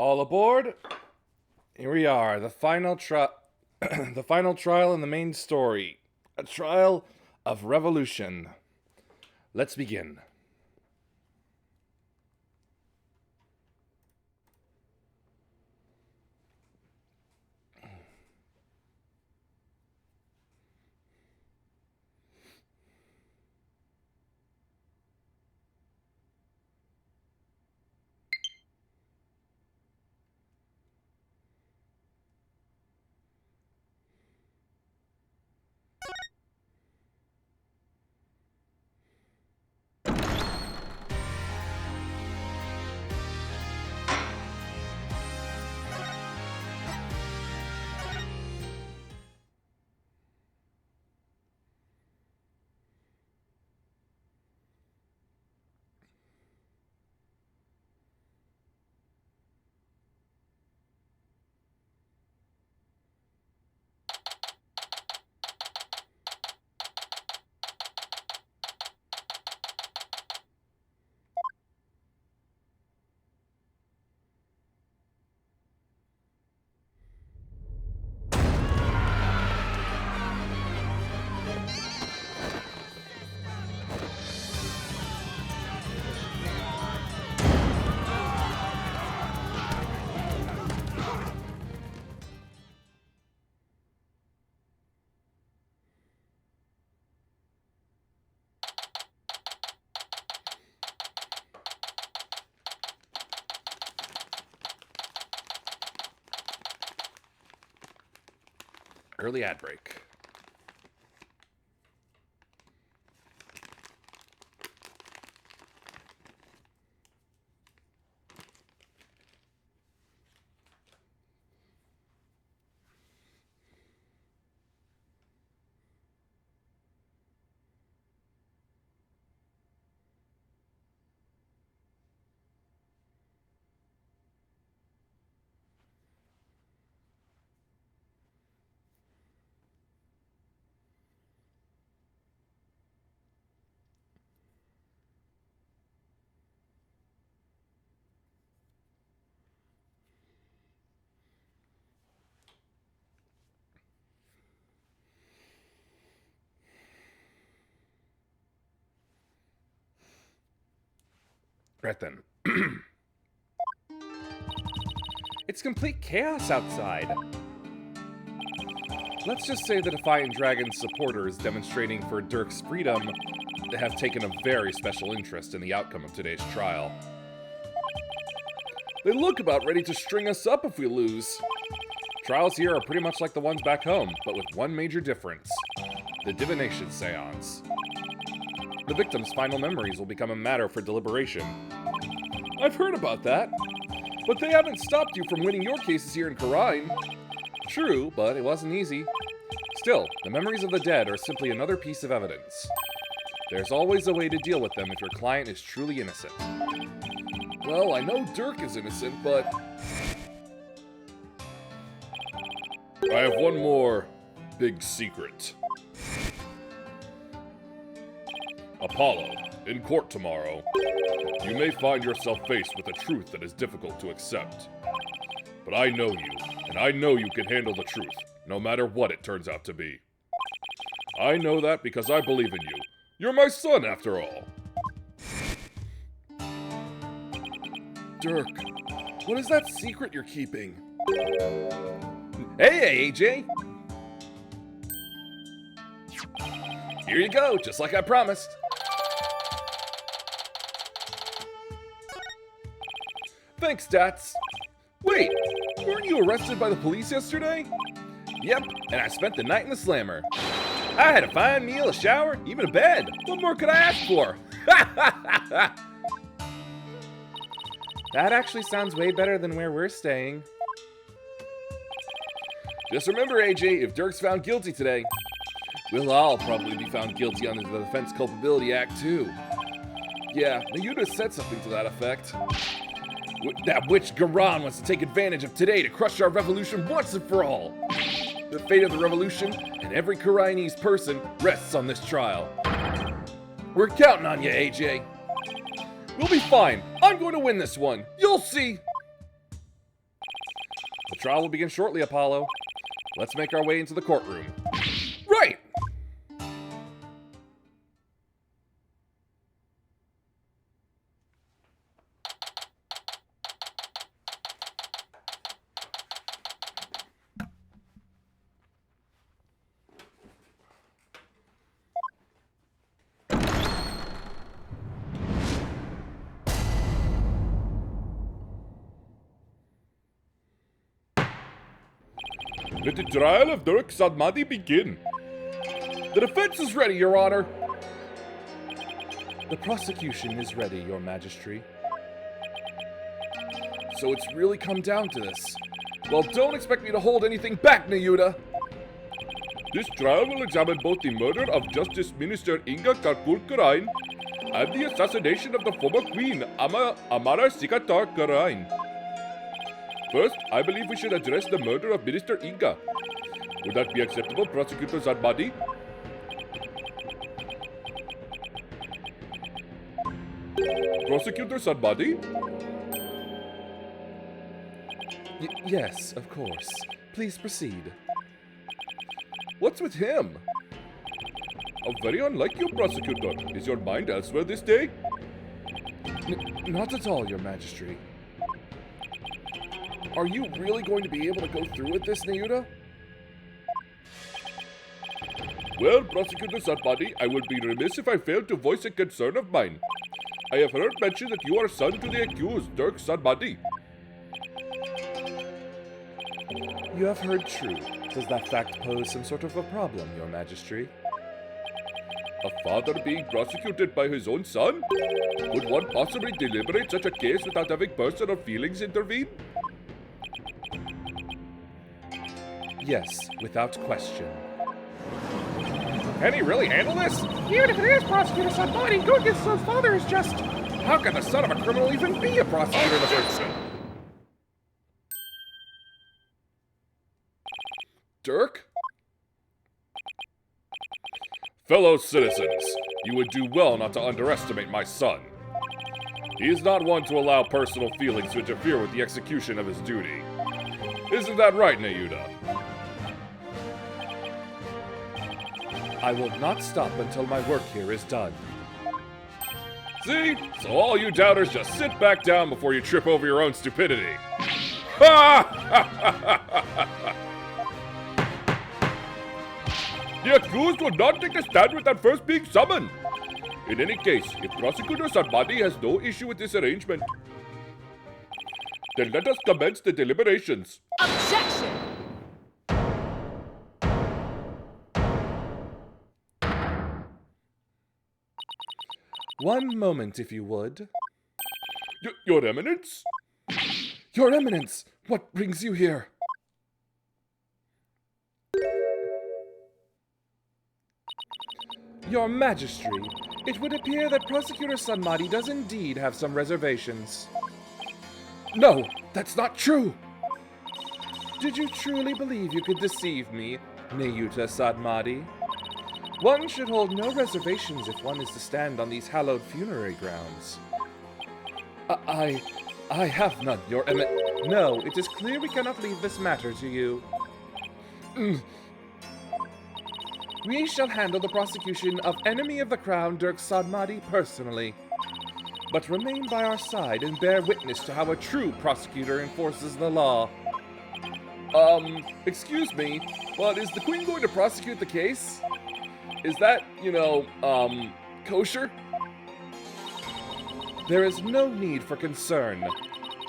All aboard. Here we are, the final the final trial in the main story. A trial of revolution. Let's begin. Early ad break. Right then. It's complete chaos outside. Let's just say the Defiant Dragon's supporters demonstrating for Dirk's freedom have taken a very special interest in the outcome of today's trial. They look about ready to string us up if we lose. Trials here are pretty much like the ones back home, but with one major difference. The divination seance. The victim's final memories will become a matter for deliberation. I've heard about that, but they haven't stopped you from winning your cases here in Karine. True, but it wasn't easy. Still, the memories of the dead are simply another piece of evidence. There's always a way to deal with them if your client is truly innocent. Well, I know Dirk is innocent, but I have one more big secret. Apollo, in court tomorrow, you may find yourself faced with a truth that is difficult to accept. But I know you, and I know you can handle the truth, no matter what it turns out to be. I know that because I believe in you. You're my son, after all. Dirk, what is that secret you're keeping? Hey, AJ! Here you go, just like I promised. Thanks, Dats. Wait, weren't you arrested by the police yesterday? Yep, and I spent the night in the slammer. I had a fine meal, a shower, even a bed. What more could I ask for? That actually sounds way better than where we're staying. Just remember, AJ, if Dirk's found guilty today, we'll all probably be found guilty under the Defense Culpability Act, too. Yeah, Mayuta said something to that effect. That witch Garan wants to take advantage of today to crush our revolution once and for all. The fate of the revolution and every Karainese person rests on this trial. We're counting on you, AJ. We'll be fine. I'm going to win this one. You'll see. The trial will begin shortly, Apollo. Let's make our way into the courtroom. Right! Let the trial of Dirk Sadmadi begin. The defense is ready, Your Honor. The prosecution is ready, Your Majesty. So it's really come down to this. Well, don't expect me to hold anything back, Nayuta. This trial will examine both the murder of Justice Minister Inga Karkulkarain and the assassination of the former Queen, Amara Sikatar Karain. First, I believe we should address the murder of Minister Inga. Would that be acceptable, Prosecutor Zadmadi? Prosecutor Zadmadi? Yes, of course. Please proceed. What's with him? How very unlike you, Prosecutor. Is your mind elsewhere this day? Not at all, Your Majesty. Are you really going to be able to go through with this, Nayuta? Well, Prosecutor Zadmadi, I would be remiss if I failed to voice a concern of mine. I have heard mention that you are son to the accused, Dirk Zadmadi. You have heard true. Does that fact pose some sort of a problem, Your Majesty? A father being prosecuted by his own son? Would one possibly deliberate such a case without having personal feelings intervene? Yes, without question. Can he really handle this? Even if it is Prosecutor Zadmadi, going against his own father is just... How can the son of a criminal even be a prosecutor in the first place? Dirk? Fellow citizens, you would do well not to underestimate my son. He is not one to allow personal feelings to interfere with the execution of his duty. Isn't that right, Nayuta? I will not stop until my work here is done. See? So all you doubters just sit back down before you trip over your own stupidity. The accused will not take a stand without first being summoned. In any case, if Prosecutor Zadmadi has no issue with this arrangement, then let us commence the deliberations. Objection! One moment, if you would. Your Eminence? Your Eminence! What brings you here? Your Majesty, it would appear that Prosecutor Zadmadi does indeed have some reservations. No, that's not true! Did you truly believe you could deceive me, Nayuta Zadmadi? One should hold no reservations if one is to stand on these hallowed funerary grounds. I have none, Your Eminence. No, it is clear we cannot leave this matter to you. We shall handle the prosecution of enemy of the crown, Dirk Zadmadi, personally. But remain by our side and bear witness to how a true prosecutor enforces the law. Excuse me, but is the Queen going to prosecute the case? Is that, kosher? There is no need for concern.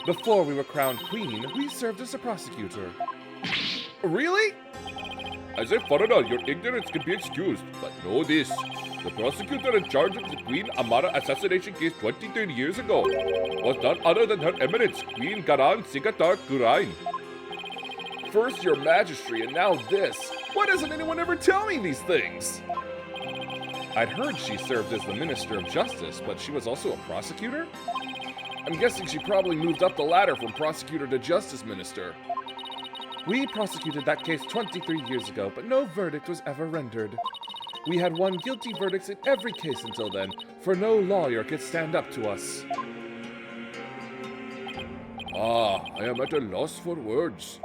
Before we were crowned Queen, we served as a prosecutor. Really? As a foreigner, your ignorance can be excused, but know this. The prosecutor in charge of the Queen Amara assassination case 23 years ago was none other than Her Eminence, Queen Garan Sigatar Kurain. First Your Majesty, and now this. Why doesn't anyone ever tell me these things? I'd heard she served as the Minister of Justice, but she was also a prosecutor? I'm guessing she probably moved up the ladder from prosecutor to Justice Minister. We prosecuted that case 23 years ago, but no verdict was ever rendered. We had won guilty verdicts in every case until then, for no lawyer could stand up to us. I am at a loss for words.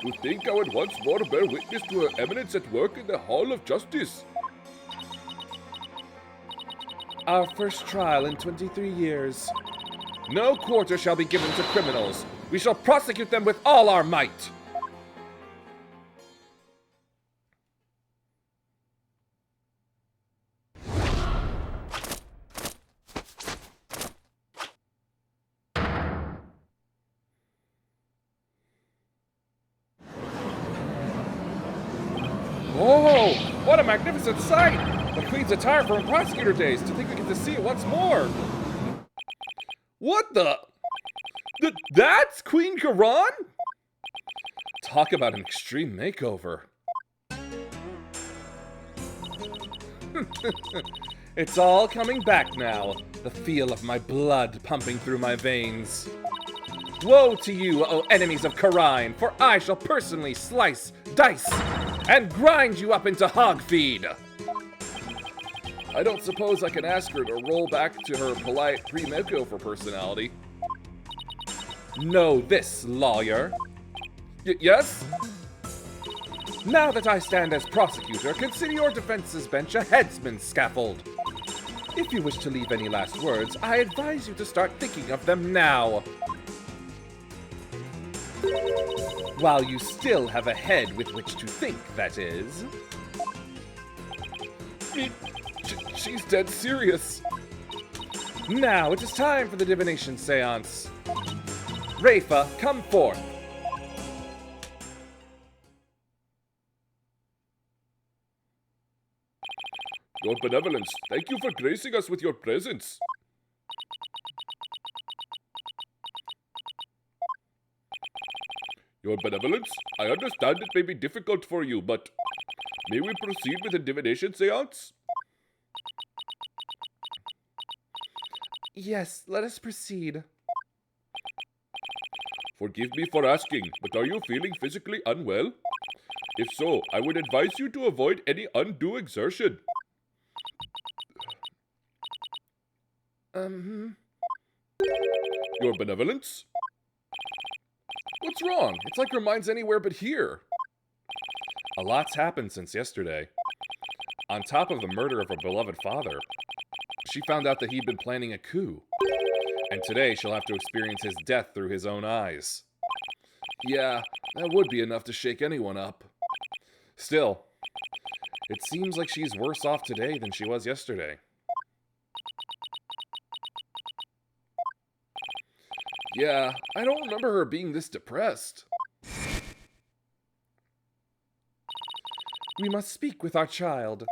To think I would once more bear witness to her eminence at work in the Hall of Justice. Our first trial in 23 years. No quarter shall be given to criminals. We shall prosecute them with all our might. Whoa! What a magnificent sight! The Queen's attire from prosecutor days. To think we get to see it once more. What the? That's Queen Karan? Talk about an extreme makeover. It's all coming back now. The feel of my blood pumping through my veins. Woe to you, O enemies of Karine, for I shall personally slice, dice, and grind you up into hog feed. I don't suppose I can ask her to roll back to her polite pre-makeover personality. Know this, lawyer. Yes? Now that I stand as prosecutor, consider your defense's bench a headsman's scaffold. If you wish to leave any last words, I advise you to start thinking of them now. While you still have a head with which to think, that is. She's dead serious. Now it is time for the divination seance. Rafa, come forth. Your benevolence, thank you for gracing us with your presence. Your benevolence, I understand it may be difficult for you, but may we proceed with the divination seance? Yes, let us proceed. Forgive me for asking, but are you feeling physically unwell? If so, I would advise you to avoid any undue exertion. Your benevolence? What's wrong? It's like her mind's anywhere but here. A lot's happened since yesterday. On top of the murder of her beloved father, she found out that he'd been planning a coup. And today she'll have to experience his death through his own eyes. Yeah, that would be enough to shake anyone up. Still, it seems like she's worse off today than she was yesterday. Yeah, I don't remember her being this depressed. We must speak with our child.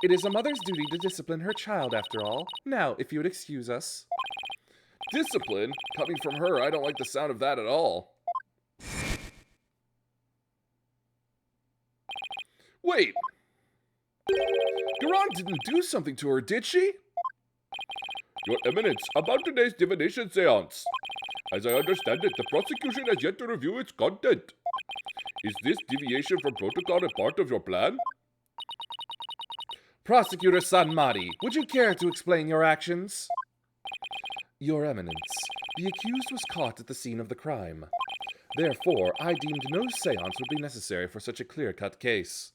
It is a mother's duty to discipline her child, after all. Now, if you would excuse us. Discipline? Coming from her, I don't like the sound of that at all. Wait! Garan didn't do something to her, did she? Your Eminence, about today's divination seance. As I understand it, the prosecution has yet to review its content. Is this deviation from protocol a part of your plan? Prosecutor Sanmari, would you care to explain your actions? Your Eminence, the accused was caught at the scene of the crime. Therefore, I deemed no seance would be necessary for such a clear-cut case.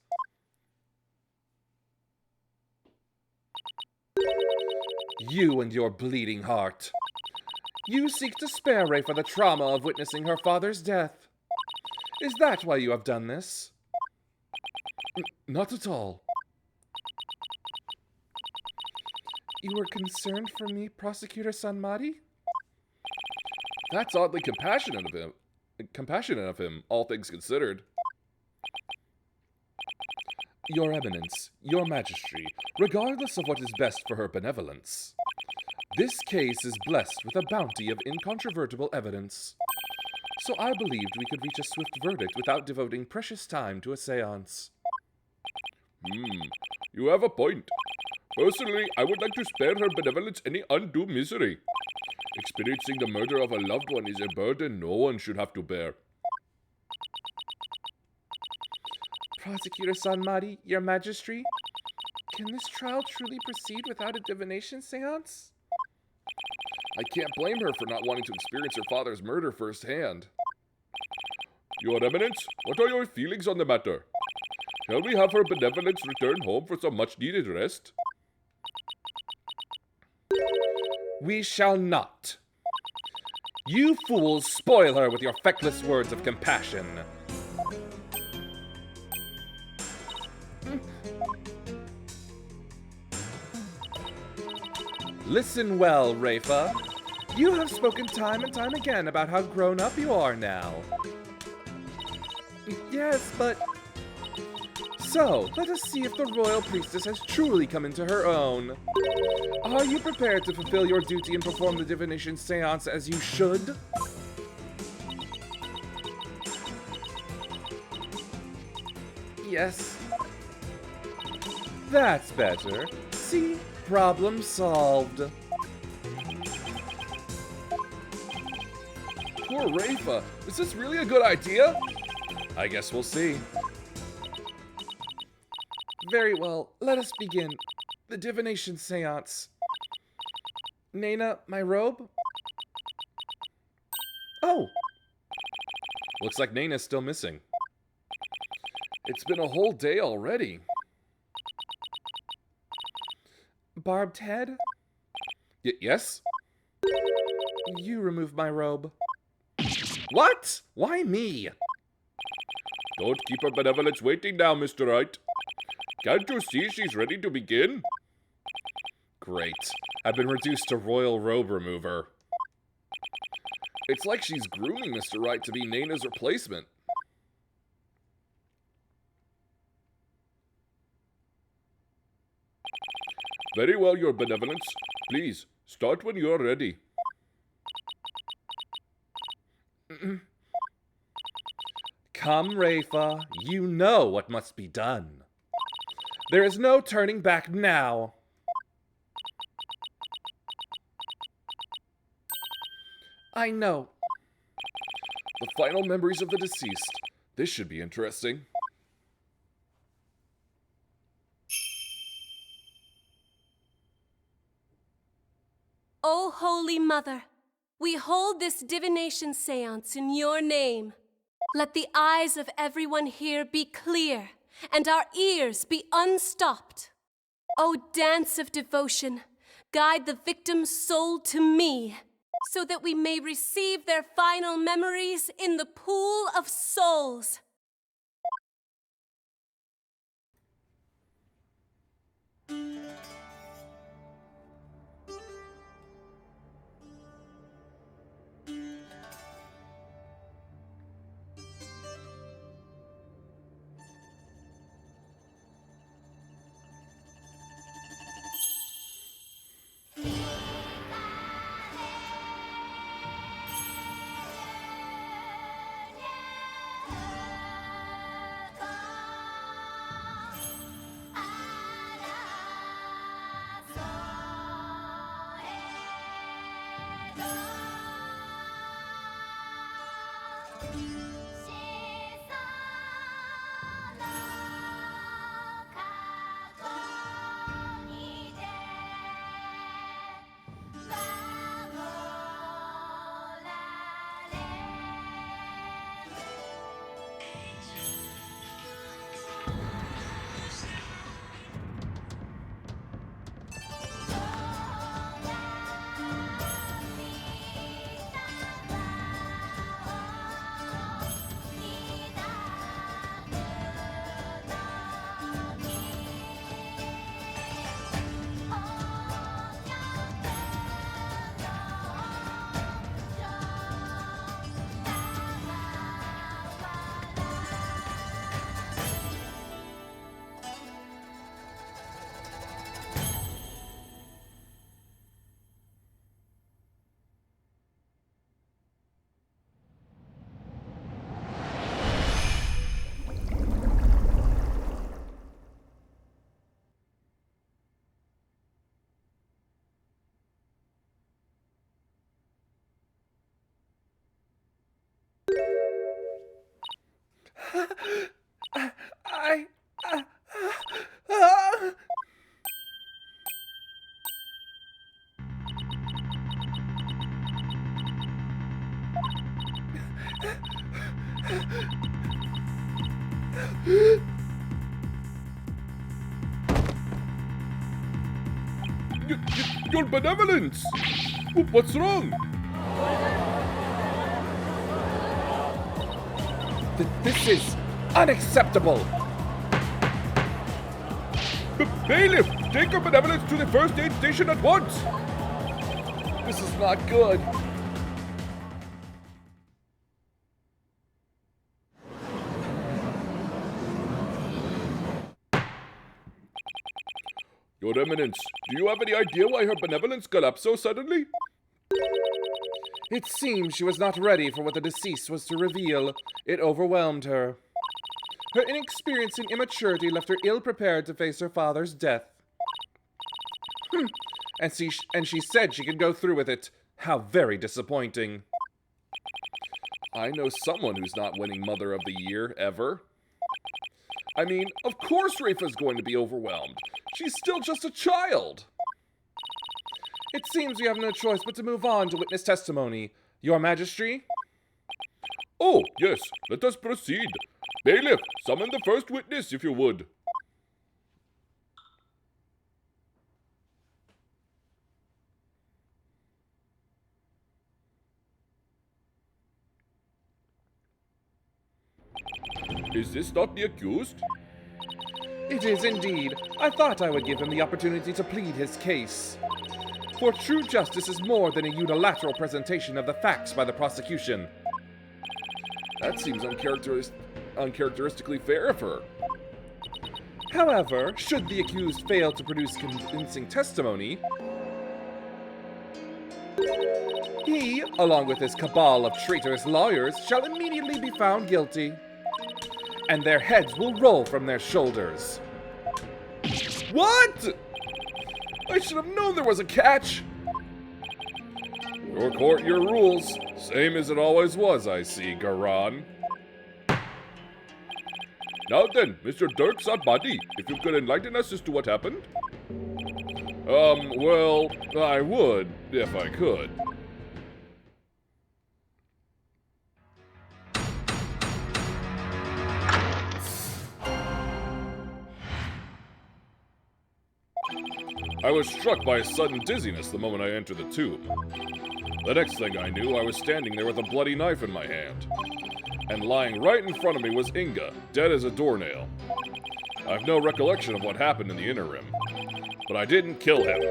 You and your bleeding heart. You seek to spare Ray for the trauma of witnessing her father's death. Is that why you have done this? Not at all. You were concerned for me, Prosecutor Sanmari? That's oddly compassionate of him, all things considered. Your Eminence, your Majesty, regardless of what is best for her benevolence, this case is blessed with a bounty of incontrovertible evidence. So I believed we could reach a swift verdict without devoting precious time to a seance. You have a point. Personally, I would like to spare her benevolence any undue misery. Experiencing the murder of a loved one is a burden no one should have to bear. Prosecutor Sanmari, your Majesty, can this trial truly proceed without a divination seance? I can't blame her for not wanting to experience her father's murder firsthand. Your Eminence, what are your feelings on the matter? Shall we have Her Benevolence return home for some much-needed rest? We shall not. You fools spoil her with your feckless words of compassion. Listen well, Rafa. You have spoken time and time again about how grown up you are now. Yes, but... So, let us see if the royal priestess has truly come into her own. Are you prepared to fulfill your duty and perform the divination seance as you should? Yes. That's better. See? Problem solved. Poor Rafa. Is this really a good idea? I guess we'll see. Very well, let us begin. The divination seance. Nana, my robe? Oh! Looks like Nana's still missing. It's been a whole day already. Barbed head? Yes? You remove my robe. What? Why me? Don't keep Her Benevolence waiting now, Mr. Wright. Can't you see she's ready to begin? Great. I've been reduced to royal robe remover. It's like she's grooming Mr. Wright to be Nana's replacement. Very well, Your Benevolence. Please, start when you're ready. Come, Rafa. You know what must be done. There is no turning back now. I know. The final memories of the deceased. This should be interesting. O Holy Mother, we hold this divination seance in your name. Let the eyes of everyone here be clear, and our ears be unstopped. O dance of devotion, guide the victim's soul to me, so that we may receive their final memories in the pool of souls. Your benevolence! What's wrong? This is unacceptable! Bailiff, take your benevolence to the first aid station at once! This is not good. Your Eminence, do you have any idea why her benevolence got up so suddenly? It seems she was not ready for what the deceased was to reveal. It overwhelmed her. Her inexperience and immaturity left her ill-prepared to face her father's death. And she said she could go through with it. How very disappointing. I know someone who's not winning Mother of the Year, ever. I mean, of course Rafa's going to be overwhelmed. She's still just a child. It seems we have no choice but to move on to witness testimony. Your Majesty? Oh, yes, let us proceed. Bailiff, summon the first witness, if you would. Is this not the accused? It is indeed. I thought I would give him the opportunity to plead his case. For true justice is more than a unilateral presentation of the facts by the prosecution. That seems uncharacteristically fair of her. However, should the accused fail to produce convincing testimony, he, along with his cabal of traitorous lawyers, shall immediately be found guilty, and their heads will roll from their shoulders. What? I should have known there was a catch. Your court, your rules. Same as it always was, I see, Garan. Now then, Mr. Dirk Sadbadi, if you could enlighten us as to what happened? Well, I would, if I could. I was struck by a sudden dizziness the moment I entered the tomb. The next thing I knew, I was standing there with a bloody knife in my hand. And lying right in front of me was Inga, dead as a doornail. I have no recollection of what happened in the interim. But I didn't kill him.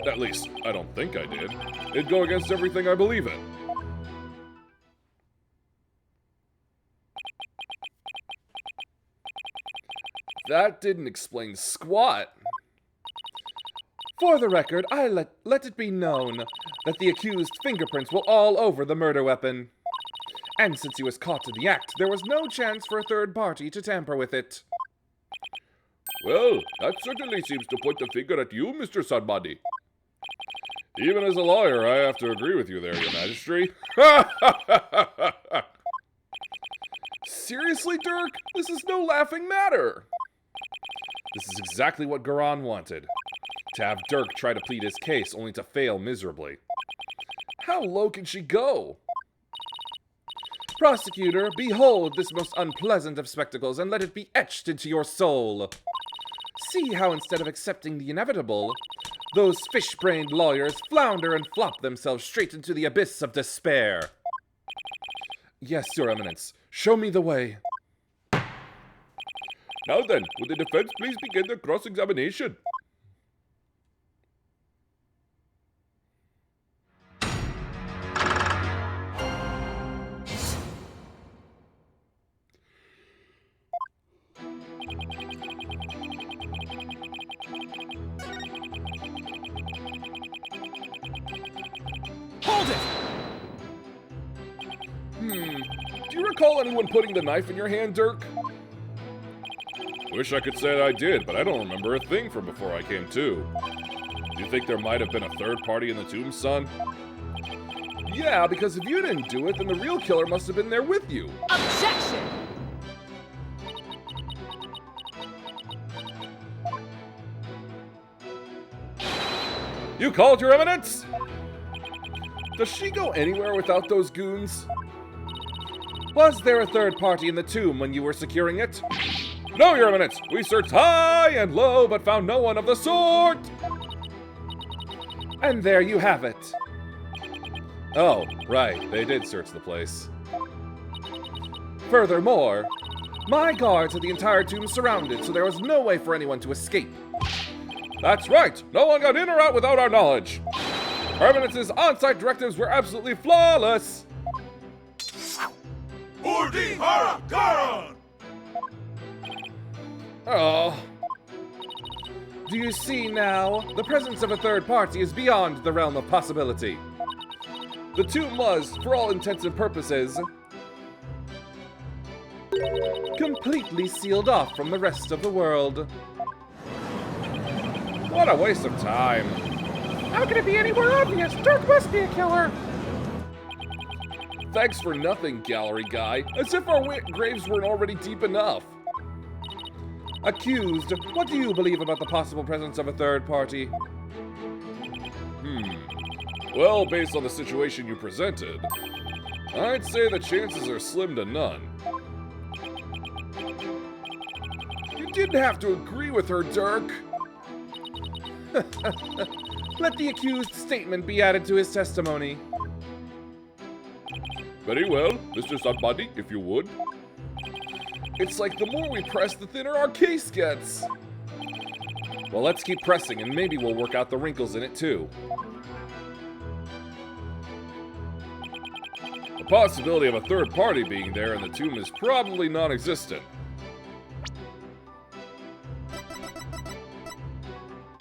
At least, I don't think I did. It'd go against everything I believe in. That didn't explain squat. For the record, I let it be known that the accused's fingerprints were all over the murder weapon. And since he was caught in the act, there was no chance for a third party to tamper with it. Well, that certainly seems to point the finger at you, Mr. Sadbadi. Even as a lawyer, I have to agree with you there, Your Majesty. Seriously, Dirk? This is no laughing matter. This is exactly what Garan wanted. To have Dirk try to plead his case only to fail miserably. How low can she go? Prosecutor, behold this most unpleasant of spectacles and let it be etched into your soul. See how instead of accepting the inevitable, those fish-brained lawyers flounder and flop themselves straight into the abyss of despair. Yes, Your Eminence. Show me the way. Now then, would the defense please begin their cross-examination? Hold it! Do you recall anyone putting the knife in your hand, Dirk? Wish I could say I did, but I don't remember a thing from before I came to. Do you think there might have been a third party in the tomb, son? Yeah, because if you didn't do it, then the real killer must have been there with you. Objection! You called, Your Eminence? Does she go anywhere without those goons? Was there a third party in the tomb when you were securing it? No, Your Eminence! We searched high and low, but found no one of the sort! And there you have it. Oh, right, they did search the place. Furthermore, my guards had the entire tomb surrounded, so there was no way for anyone to escape. That's right! No one got in or out without our knowledge! Her Eminence's on-site directives were absolutely flawless! Oh. Do you see now? The presence of a third party is beyond the realm of possibility. The tomb was, for all intents and purposes, completely sealed off from the rest of the world. What a waste of time. How could it be any more obvious? Dirk must be a killer. Thanks for nothing, gallery guy. As if our graves weren't already deep enough. Accused, what do you believe about the possible presence of a third party? Well, based on the situation you presented, I'd say the chances are slim to none. You didn't have to agree with her, Dirk. Let the accused's statement be added to his testimony. Very well, Mr. Sunbody, if you would. It's like the more we press, the thinner our case gets. Well, let's keep pressing, and maybe we'll work out the wrinkles in it, too. The possibility of a third party being there in the tomb is probably non-existent.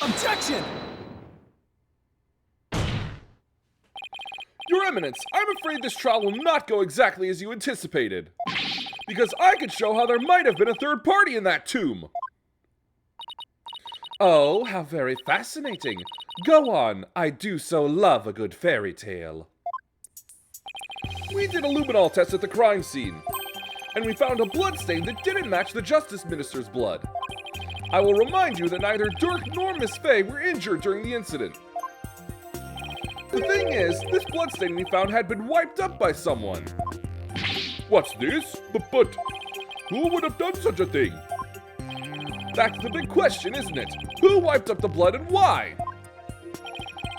Objection! Your Eminence, I'm afraid this trial will not go exactly as you anticipated. Because I could show how there might have been a third party in that tomb. Oh, how very fascinating. Go on, I do so love a good fairy tale. We did a luminol test at the crime scene, and we found a bloodstain that didn't match the Justice Minister's blood. I will remind you that neither Dirk nor Miss Fay were injured during the incident. The thing is, this bloodstain we found had been wiped up by someone. What's this? But who would have done such a thing? That's the big question, isn't it? Who wiped up the blood and why?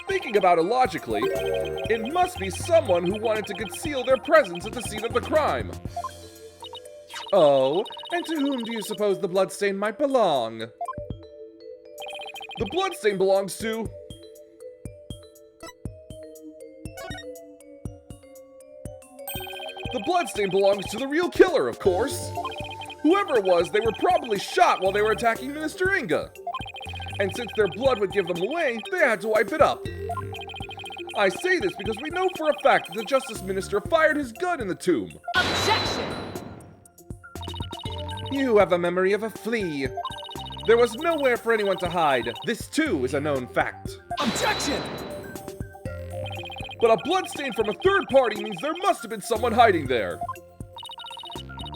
Thinking about it logically, it must be someone who wanted to conceal their presence at the scene of the crime. Oh, and to whom do you suppose the bloodstain might belong? The bloodstain belongs to... The bloodstain belongs to the real killer, of course. Whoever it was, they were probably shot while they were attacking Mr. Inga. And since their blood would give them away, they had to wipe it up. I say this because we know for a fact that the Justice Minister fired his gun in the tomb. Objection! You have the memory of a flea. There was nowhere for anyone to hide. This, too, is a known fact. Objection! But a bloodstain from a third party means there must have been someone hiding there.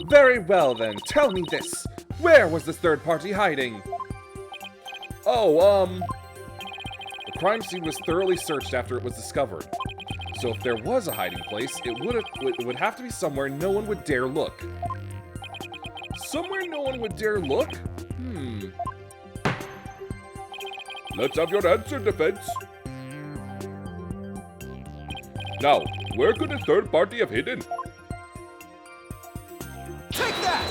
Very well, then. Tell me this. Where was this third party hiding? Oh, The crime scene was thoroughly searched after it was discovered. So if there was a hiding place, it would have to be somewhere no one would dare look. Somewhere no one would dare look? Let's have your answer, defense. Now, where could the third party have hidden? Take that!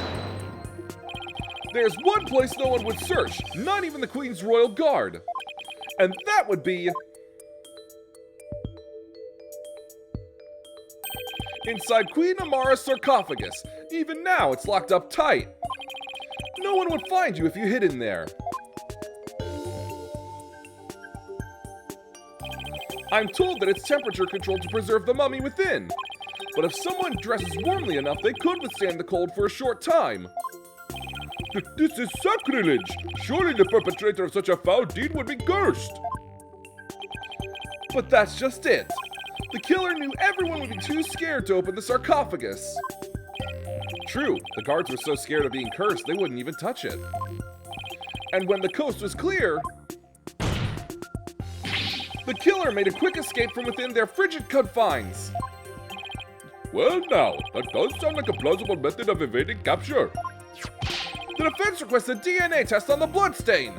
There's one place no one would search, not even the Queen's Royal Guard. And that would be... inside Queen Amara's sarcophagus. Even now, it's locked up tight. No one would find you if you hid in there. I'm told that it's temperature controlled to preserve the mummy within. But if someone dresses warmly enough, they could withstand the cold for a short time. This is sacrilege! Surely the perpetrator of such a foul deed would be cursed! But that's just it. The killer knew everyone would be too scared to open the sarcophagus. True, the guards were so scared of being cursed they wouldn't even touch it. And when the coast was clear, the killer made a quick escape from within their frigid confines. Well now, that does sound like a plausible method of evading capture. The defense requests a DNA test on the bloodstain.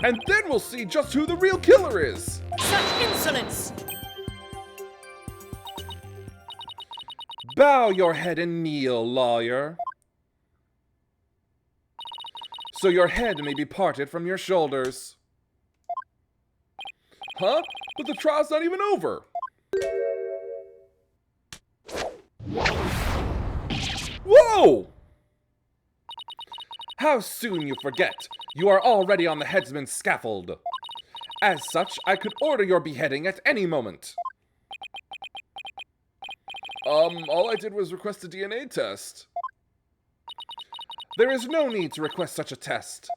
And then we'll see just who the real killer is. such insolence! Bow your head and kneel, lawyer. So your head may be parted from your shoulders. Huh? But the trial's not even over! Whoa! How soon you forget! You are already on the headsman's scaffold. As such, I could order your beheading at any moment. All I did was request a DNA test. There is no need to request such a test.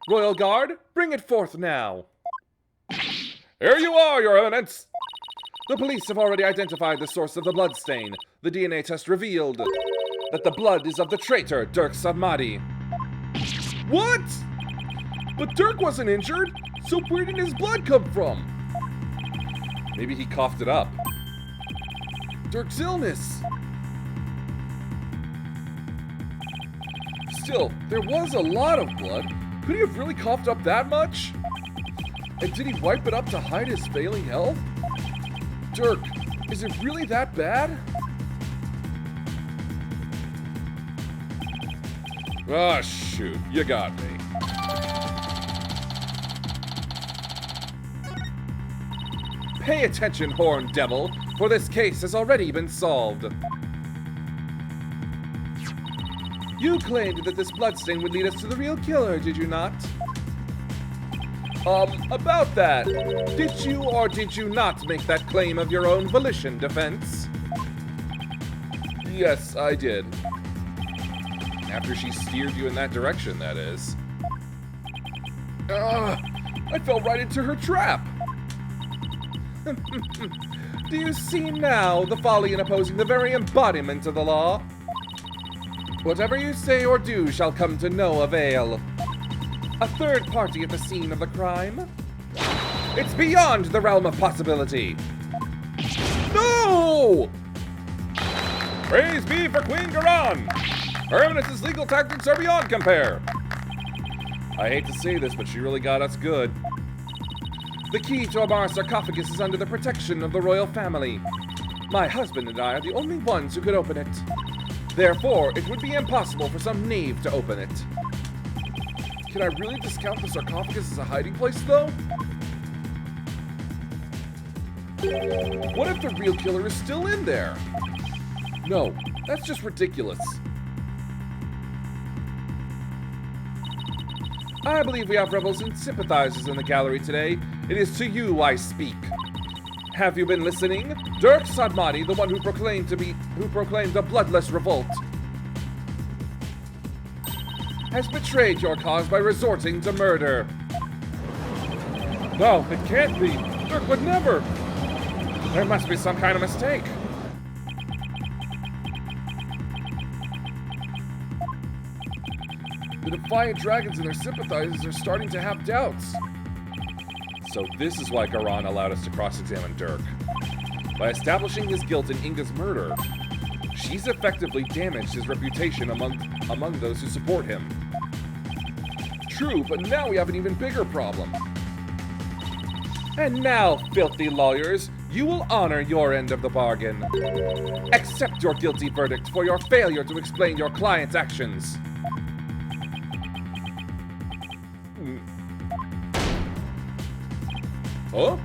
Royal Guard, bring it forth now. Here you are, Your Eminence! The police have already identified the source of the bloodstain. The DNA test revealed that the blood is of the traitor, Dirk Sadmadi. What? But Dirk wasn't injured, so where did his blood come from? Maybe he coughed it up. Dirk's illness. Still, there was a lot of blood. Could he have really coughed up that much? And did he wipe it up to hide his failing health? Dirk, is it really that bad? Ah, shoot. You got me. Pay attention, horned devil, for this case has already been solved. You claimed that this bloodstain would lead us to the real killer, did you not? About that, did you or did you not make that claim of your own volition, defense? Yes, I did. After she steered you in that direction, that is. I fell right into her trap. Do you see now the folly in opposing the very embodiment of the law? Whatever you say or do shall come to no avail. A third party at the scene of the crime? It's beyond the realm of possibility. No! Praise be for Queen Garan! Her Eminence's legal tactics are beyond compare. I hate to say this, but she really got us good. The key to Amar's sarcophagus is under the protection of the royal family. My husband and I are the only ones who could open it. Therefore, it would be impossible for some knave to open it. Can I really discount the sarcophagus as a hiding place, though? What if the real killer is still in there? No, that's just ridiculous. I believe we have rebels and sympathizers in the gallery today. It is to you I speak. Have you been listening? Dirk Sadmadi, the one who proclaimed a bloodless revolt, has betrayed your cause by resorting to murder. No, it can't be. Dirk would never. There must be some kind of mistake. The Defiant Dragons and their sympathizers are starting to have doubts. So this is why Garan allowed us to cross-examine Dirk. By establishing his guilt in Inga's murder, she's effectively damaged his reputation among those who support him. True, but now we have an even bigger problem. And now, filthy lawyers, you will honor your end of the bargain. Accept your guilty verdict for your failure to explain your client's actions. Huh?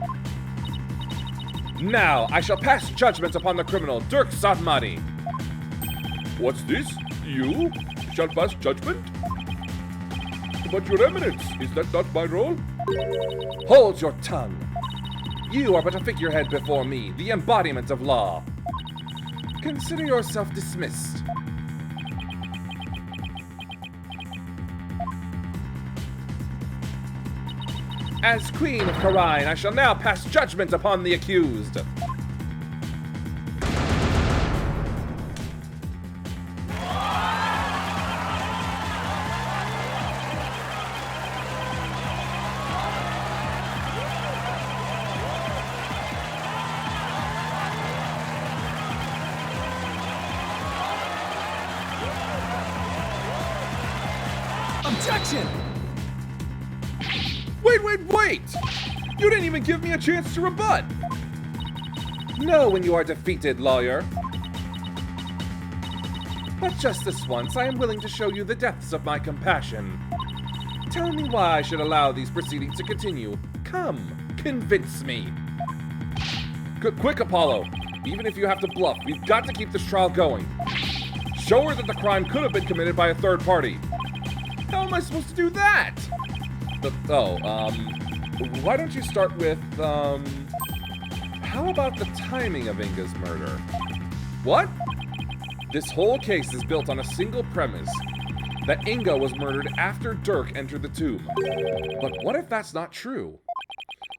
Now, I shall pass judgment upon the criminal, Dirk Sadmadi. What's this? You shall pass judgment? But Your Eminence, is that not my role? Hold your tongue. You are but a figurehead before me, the embodiment of law. Consider yourself dismissed. As Queen of Karine, I shall now pass judgment upon the accused. Objection! Wait! You didn't even give me a chance to rebut! Know when you are defeated, lawyer. But just this once, I am willing to show you the depths of my compassion. Tell me why I should allow these proceedings to continue. Come, convince me. Quick, Apollo. Even if you have to bluff, we've got to keep this trial going. Show her that the crime could have been committed by a third party. How am I supposed to do that? Why don't you start with, how about the timing of Inga's murder? What? This whole case is built on a single premise, that Inga was murdered after Dirk entered the tomb. But what if that's not true?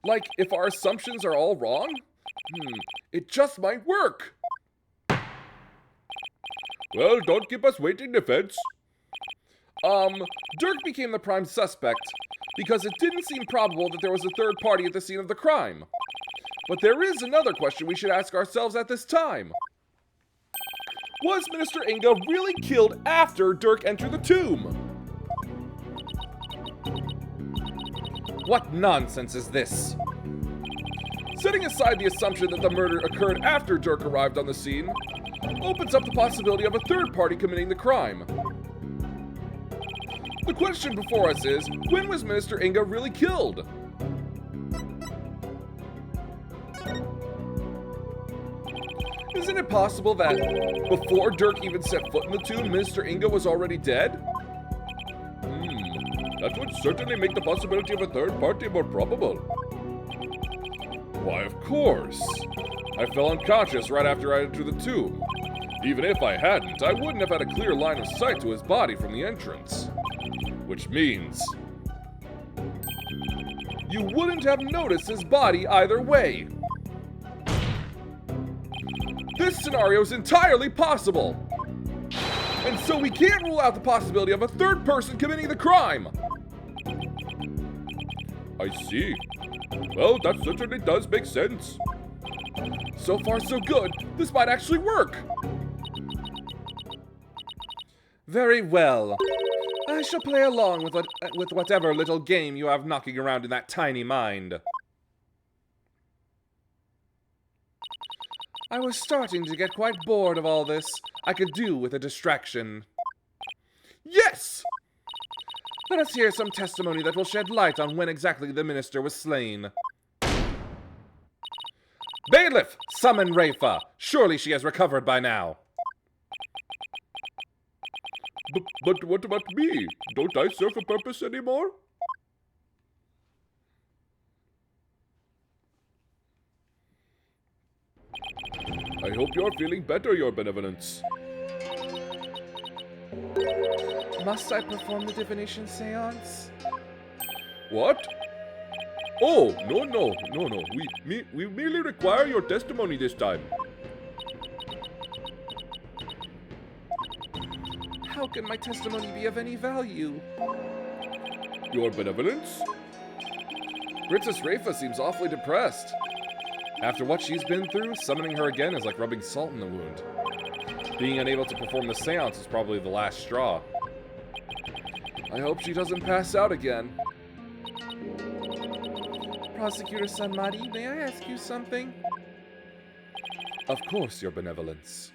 Like, if our assumptions are all wrong? It just might work! Well, don't keep us waiting, defense. Dirk became the prime suspect because it didn't seem probable that there was a third party at the scene of the crime. But there is another question we should ask ourselves at this time. Was Minister Inga really killed after Dirk entered the tomb? What nonsense is this? Setting aside the assumption that the murder occurred after Dirk arrived on the scene, opens up the possibility of a third party committing the crime. The question before us is, when was Minister Inga really killed? Isn't it possible that before Dirk even set foot in the tomb, Minister Inga was already dead? That would certainly make the possibility of a third party more probable. Why, of course. I fell unconscious right after I entered the tomb. Even if I hadn't, I wouldn't have had a clear line of sight to his body from the entrance. Which means you wouldn't have noticed his body either way. This scenario is entirely possible. And so we can't rule out the possibility of a third person committing the crime. I see. Well, that certainly does make sense. So far, so good. This might actually work. Very well. I shall play along with whatever little game you have knocking around in that tiny mind. I was starting to get quite bored of all this. I could do with a distraction. Yes! Let us hear some testimony that will shed light on when exactly the minister was slain. Bailiff, summon Rafa. Surely she has recovered by now. But what about me? Don't I serve a purpose anymore? I hope you're feeling better, Your Benevolence. Must I perform the divination seance? What? Oh, no. We merely require your testimony this time. How can my testimony be of any value? Your Benevolence? Princess Rafa seems awfully depressed. After what she's been through, summoning her again is like rubbing salt in the wound. Being unable to perform the seance is probably the last straw. I hope she doesn't pass out again. Prosecutor Sanmari, may I ask you something? Of course, Your Benevolence.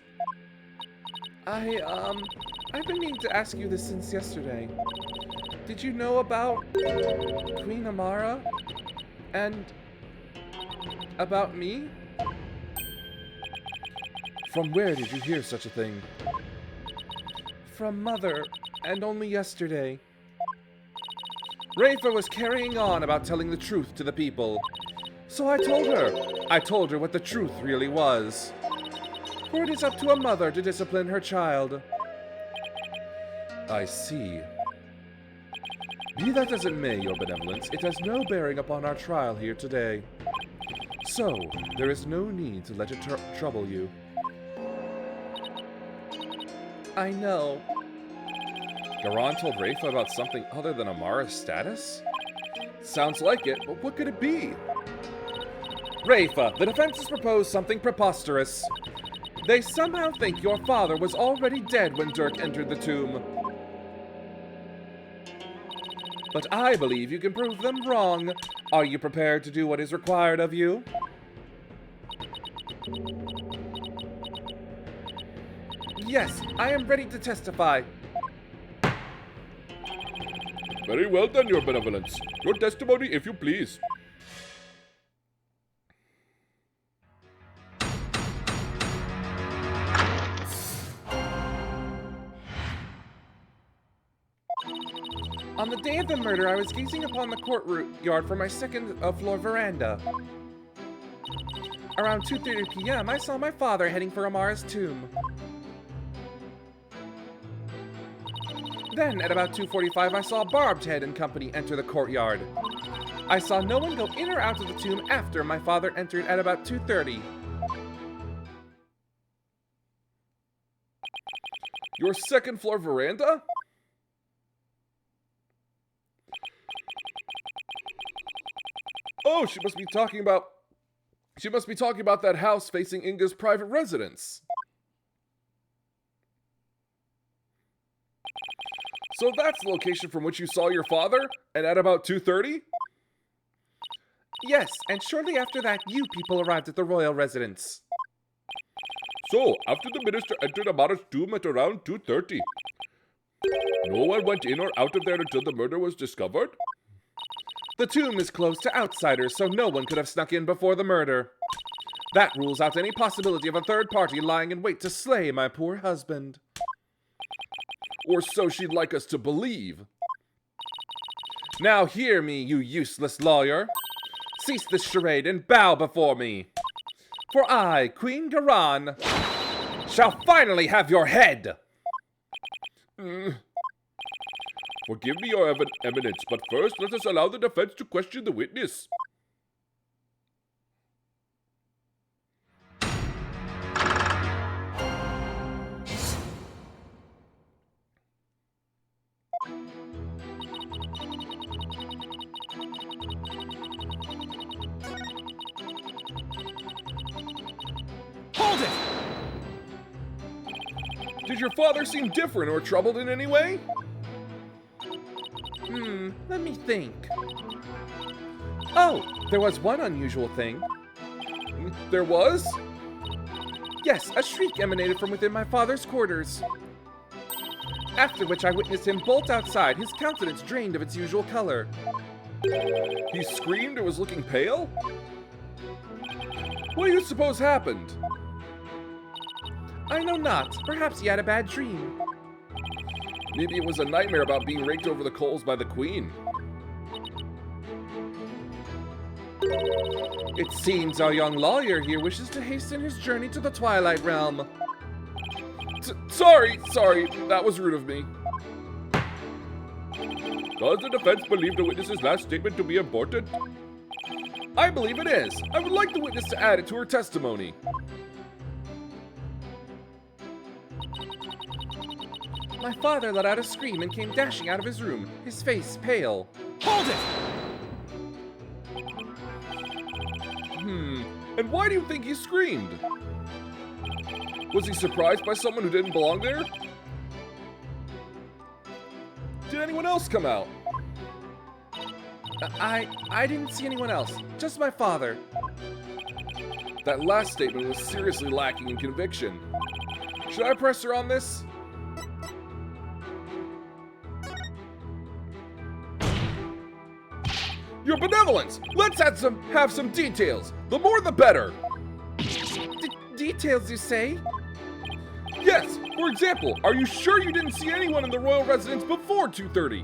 I've been meaning to ask you this since yesterday. Did you know about Queen Amara? And about me? From where did you hear such a thing? From Mother, and only yesterday. Rafa was carrying on about telling the truth to the people. So I told her. I told her what the truth really was. For it is up to a mother to discipline her child. I see. Be that as it may, Your Benevolence, it has no bearing upon our trial here today. So, there is no need to let it trouble you. I know. Garan told Rafa about something other than Amara's status? Sounds like it, but what could it be? Rafa, the defense has proposed something preposterous. They somehow think your father was already dead when Dirk entered the tomb. But I believe you can prove them wrong. Are you prepared to do what is required of you? Yes, I am ready to testify. Very well then, Your Benevolence. Your testimony, if you please. On the day of the murder, I was gazing upon the courtyard from my second-floor veranda. Around 2:30 p.m., I saw my father heading for Amara's tomb. Then, at about 2:45, I saw Barbed Head and company enter the courtyard. I saw no one go in or out of the tomb after my father entered at about 2:30. Your second floor veranda? Oh, she must be talking about that house facing Inga's private residence. So that's the location from which you saw your father, and at about 2:30? Yes, and shortly after that, you people arrived at the royal residence. So, after the minister entered Amara's tomb at around 2:30, no one went in or out of there until the murder was discovered? The tomb is closed to outsiders, so no one could have snuck in before the murder. That rules out any possibility of a third party lying in wait to slay my poor husband. Or so she'd like us to believe. Now hear me, you useless lawyer. Cease this charade and bow before me. For I, Queen Garan, shall finally have your head. Forgive me, Your Eminence, but first let us allow the defense to question the witness. Hold it! Did your father seem different or troubled in any way? Let me think. Oh, there was one unusual thing. There was? Yes, a shriek emanated from within my father's quarters. After which I witnessed him bolt outside, his countenance drained of its usual color. He screamed and was looking pale? What do you suppose happened? I know not. Perhaps he had a bad dream. Maybe it was a nightmare about being raked over the coals by the queen. It seems our young lawyer here wishes to hasten his journey to the Twilight Realm. Sorry, that was rude of me. Does the defense believe the witness's last statement to be important? I believe it is. I would like the witness to add it to her testimony. My father let out a scream and came dashing out of his room, his face pale. Hold it! And why do you think he screamed? Was he surprised by someone who didn't belong there? Did anyone else come out? I didn't see anyone else, just my father. That last statement was seriously lacking in conviction. Should I press her on this? Your Benevolence! Let's have some details. The more the better. Details, you say? Yes. For example, are you sure you didn't see anyone in the royal residence before 2:30?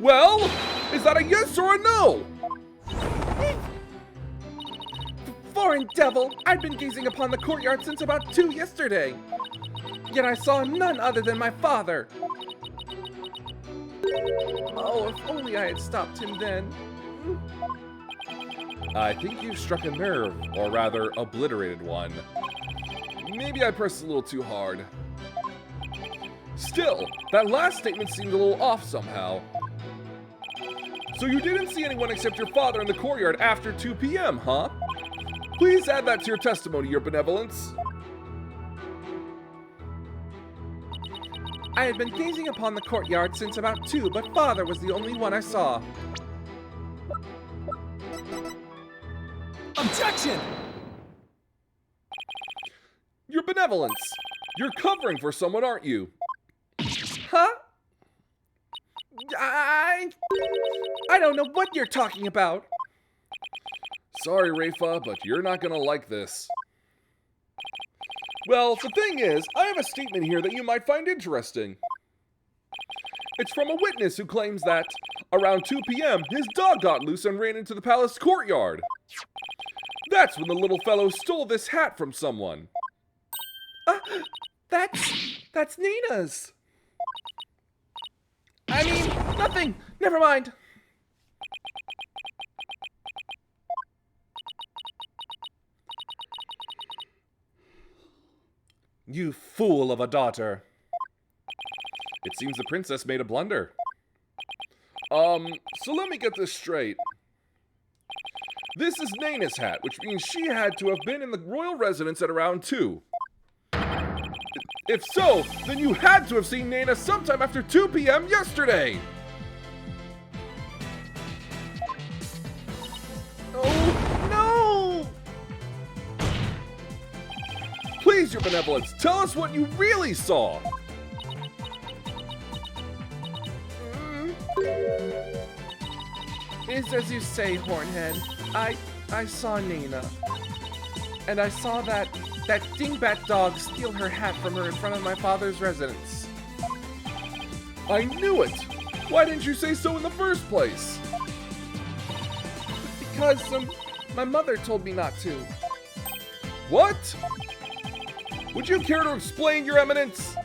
Well, is that a yes or a no? Foreign devil! I'd been gazing upon the courtyard since about 2 yesterday. Yet I saw none other than my father. Oh, if only I had stopped him then. I think you've struck a nerve, or rather, obliterated one. Maybe I pressed a little too hard. Still, that last statement seemed a little off somehow. So you didn't see anyone except your father in the courtyard after 2 p.m., huh? Please add that to your testimony, Your Benevolence. I had been gazing upon the courtyard since about 2, but father was the only one I saw. Objection! Your benevolence! You're covering for someone, aren't you? Huh? I don't know what you're talking about. Sorry, Rafa, but you're not gonna like this. Well, the thing is, I have a statement here that you might find interesting. It's from a witness who claims that, around 2 p.m., his dog got loose and ran into the palace courtyard. That's when the little fellow stole this hat from someone. That's Nina's. I mean, nothing. Never mind. You fool of a daughter. It seems the princess made a blunder. So let me get this straight. This is Naina's hat, which means she had to have been in the royal residence at around 2. If so, then you had to have seen Naina sometime after 2 p.m. yesterday! Oh, no! Please, your benevolence, tell us what you really saw! Is as you say, Hornhead. I saw Nina. And I saw that dingbat dog steal her hat from her in front of my father's residence. I knew it! Why didn't you say so in the first place? Because, my mother told me not to. What? Would you care to explain, your eminence?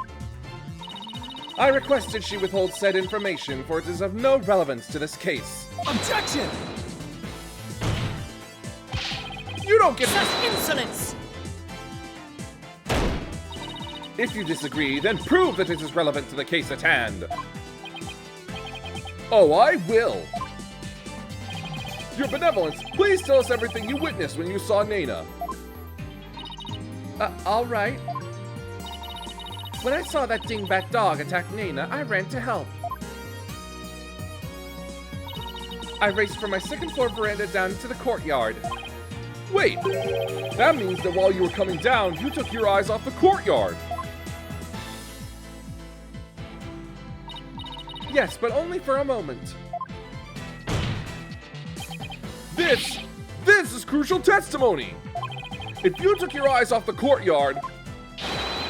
I requested she withhold said information, for it is of no relevance to this case. Objection! You don't get Such insolence! If you disagree, then prove that it is relevant to the case at hand. Oh, I will! Your benevolence, please tell us everything you witnessed when you saw Naina. All right. When I saw that dingbat dog attack Nina, I ran to help. I raced from my second floor veranda down into the courtyard. Wait! That means that while you were coming down, you took your eyes off the courtyard. Yes, but only for a moment. This is crucial testimony! If you took your eyes off the courtyard,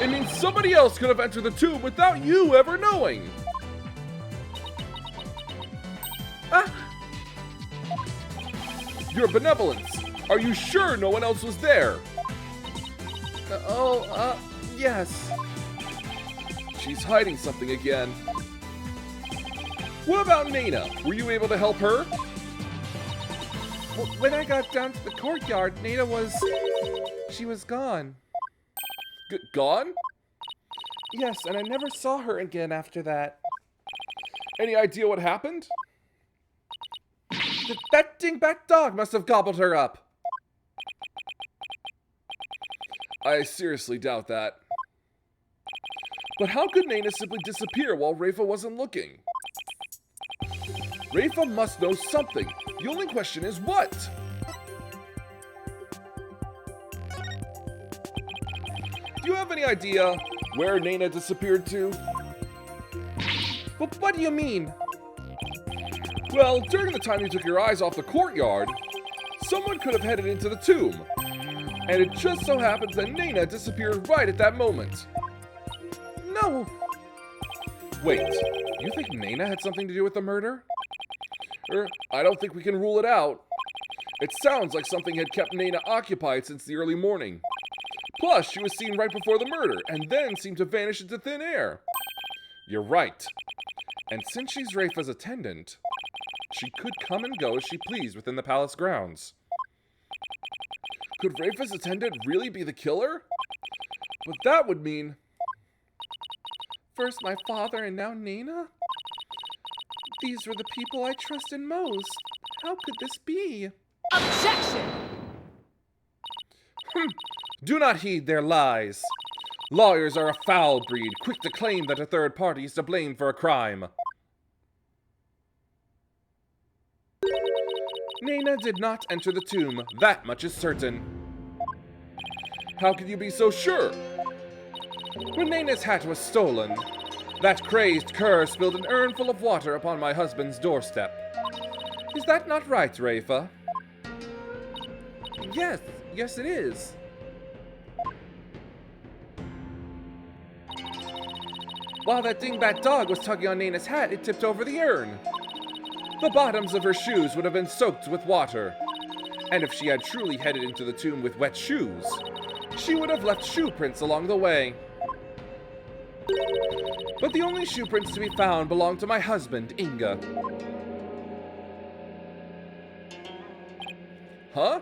it means somebody else could have entered the tomb without you ever knowing! Your benevolence, are you sure no one else was there? Yes. She's hiding something again. What about Nina? Were you able to help her? When I got down to the courtyard, Nina she was gone. Gone? Yes, and I never saw her again after that. Any idea what happened? That dingbat dog must have gobbled her up. I seriously doubt that. But how could Nina simply disappear while Rafa wasn't looking? Rafa must know something. The only question is what? Do you have any idea where Nina disappeared to? What do you mean? Well, during the time you took your eyes off the courtyard, someone could have headed into the tomb. And it just so happens that Nina disappeared right at that moment. No! Wait, you think Nina had something to do with the murder? I don't think we can rule it out. It sounds like something had kept Nina occupied since the early morning. Plus, she was seen right before the murder, and then seemed to vanish into thin air. You're right. And since she's Rafa's attendant, she could come and go as she pleased within the palace grounds. Could Rafa's attendant really be the killer? But that would mean... First my father and now Nina? These were the people I trusted most. How could this be? Objection! Do not heed their lies. Lawyers are a foul breed, quick to claim that a third party is to blame for a crime. Nana did not enter the tomb, that much is certain. How can you be so sure? When Nana's hat was stolen, that crazed cur spilled an urn full of water upon my husband's doorstep. Is that not right, Rafa? Yes it is. While that dingbat dog was tugging on Nana's hat, it tipped over the urn. The bottoms of her shoes would have been soaked with water. And if she had truly headed into the tomb with wet shoes, she would have left shoe prints along the way. But the only shoe prints to be found belonged to my husband, Inga. Huh?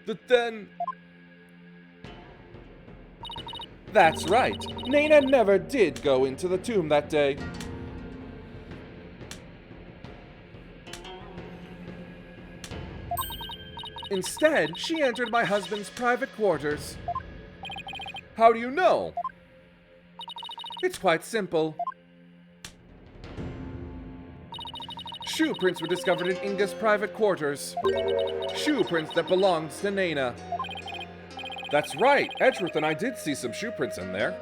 But then... That's right. Nana never did go into the tomb that day. Instead, she entered my husband's private quarters. How do you know? It's quite simple. Shoe prints were discovered in Inga's private quarters. Shoe prints that belonged to Nana. That's right. Edgeworth and I did see some shoe prints in there.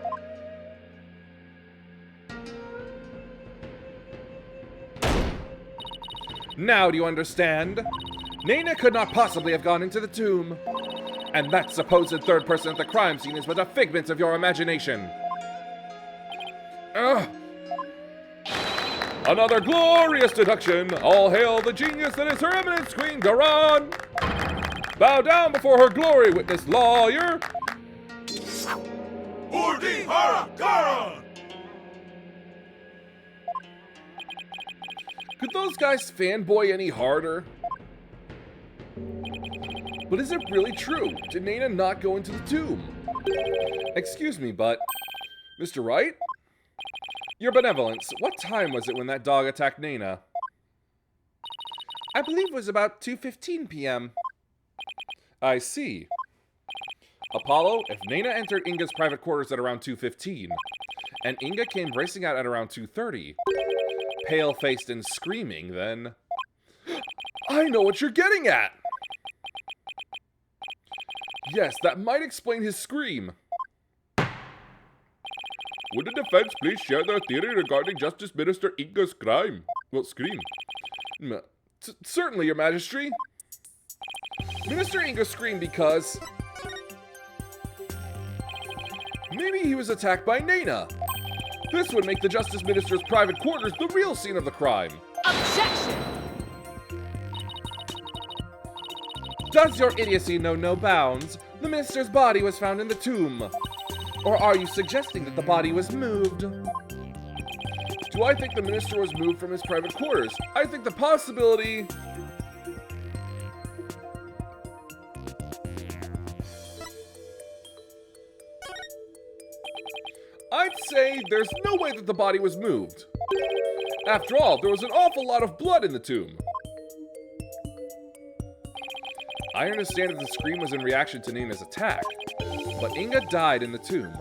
Now do you understand? Nana could not possibly have gone into the tomb. And that supposed third person at the crime scene is but a figment of your imagination. Ugh. Another glorious deduction. All hail the genius that is Her Eminence Queen Garan. Bow down before her glory, witness lawyer. Urdi Hara Garan! Could those guys fanboy any harder? But is it really true? Did Nana not go into the tomb? Excuse me, but... Mr. Wright? Your benevolence, what time was it when that dog attacked Nana? I believe it was about 2:15 p.m. I see. Apollo, if Nana entered Inga's private quarters at around 2:15, and Inga came racing out at around 2:30, pale-faced and screaming, then... I know what you're getting at! Yes, that might explain his scream. Would the defense please share their theory regarding Justice Minister Inga's crime? Well, scream. Certainly, Your Majesty. Minister Inga screamed because... maybe he was attacked by Nana. This would make the Justice Minister's private quarters the real scene of the crime. Objection! Does your idiocy know no bounds? The minister's body was found in the tomb. Or are you suggesting that the body was moved? Do I think the minister was moved from his private quarters? I think the possibility... I'd say there's no way that the body was moved. After all, there was an awful lot of blood in the tomb. I understand that the scream was in reaction to Nana's attack, but Inga died in the tomb.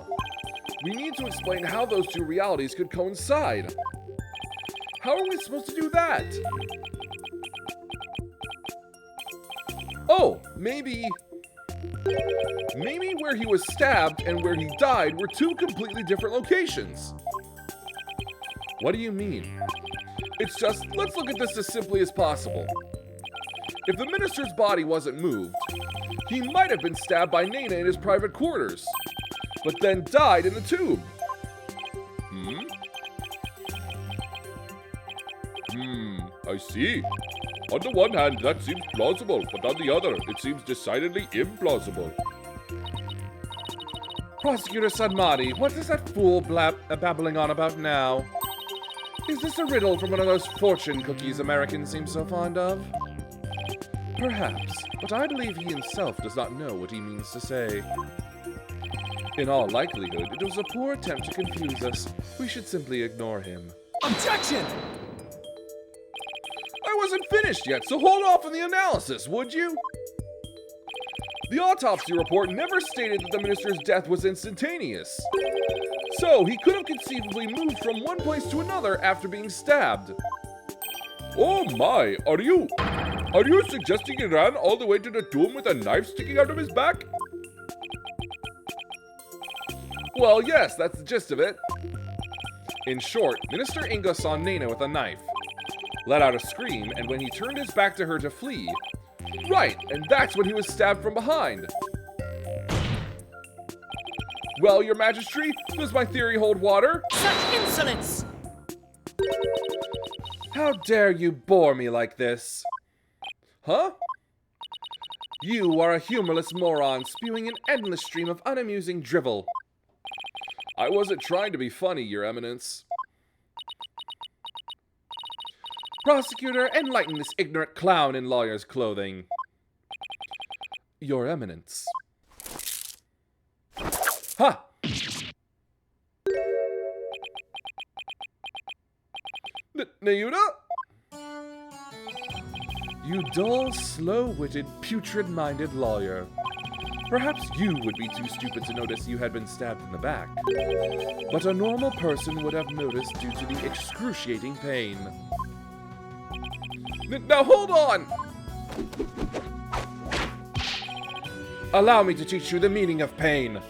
We need to explain how those two realities could coincide. How are we supposed to do that? Oh, maybe where he was stabbed and where he died were two completely different locations. What do you mean? It's just, let's look at this as simply as possible. If the minister's body wasn't moved, he might have been stabbed by Nana in his private quarters, but then died in the tomb. I see. On the one hand, that seems plausible, but on the other, it seems decidedly implausible. Prosecutor Sadmati, what is that fool babbling on about now? Is this a riddle from one of those fortune cookies Americans seem so fond of? Perhaps, but I believe he himself does not know what he means to say. In all likelihood, it was a poor attempt to confuse us. We should simply ignore him. Objection! I wasn't finished yet, so hold off on the analysis, would you? The autopsy report never stated that the minister's death was instantaneous. So, he could have conceivably moved from one place to another after being stabbed. Oh my, are you suggesting he ran all the way to the tomb with a knife sticking out of his back? Well, yes, that's the gist of it. In short, Minister Inga saw Nena with a knife, let out a scream, and when he turned his back to her to flee, right, and that's when he was stabbed from behind. Well, Your Majesty, does my theory hold water? Such insolence! How dare you bore me like this? Huh? You are a humorless moron spewing an endless stream of unamusing drivel. I wasn't trying to be funny, Your Eminence. Prosecutor, enlighten this ignorant clown in lawyer's clothing. Your Eminence. Ha! Nayuda? You dull, slow-witted, putrid-minded lawyer. Perhaps you would be too stupid to notice you had been stabbed in the back. But a normal person would have noticed due to the excruciating pain. Now hold on! Allow me to teach you the meaning of pain.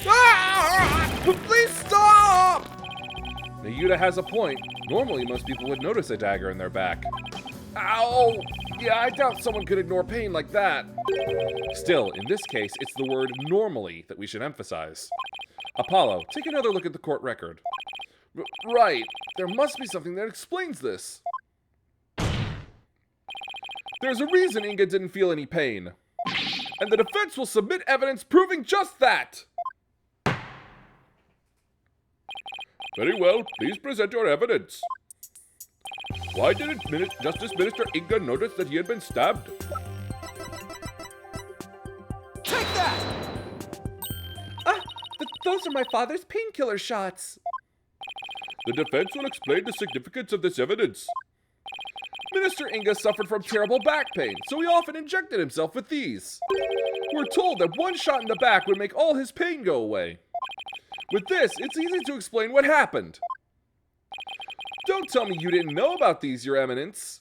Ah! Please stop! Nayuda has a point. Normally, most people would notice a dagger in their back. Ow! Yeah, I doubt someone could ignore pain like that. Still, in this case, it's the word normally that we should emphasize. Apollo, take another look at the court record. Right. There must be something that explains this. There's a reason Inga didn't feel any pain. And the defense will submit evidence proving just that. Very well. Please present your evidence. Why didn't Justice Minister Inga notice that he had been stabbed? Take that! Those are my father's painkiller shots. The defense will explain the significance of this evidence. Minister Inga suffered from terrible back pain, so he often injected himself with these. We're told that one shot in the back would make all his pain go away. With this, it's easy to explain what happened. Don't tell me you didn't know about these, Your Eminence.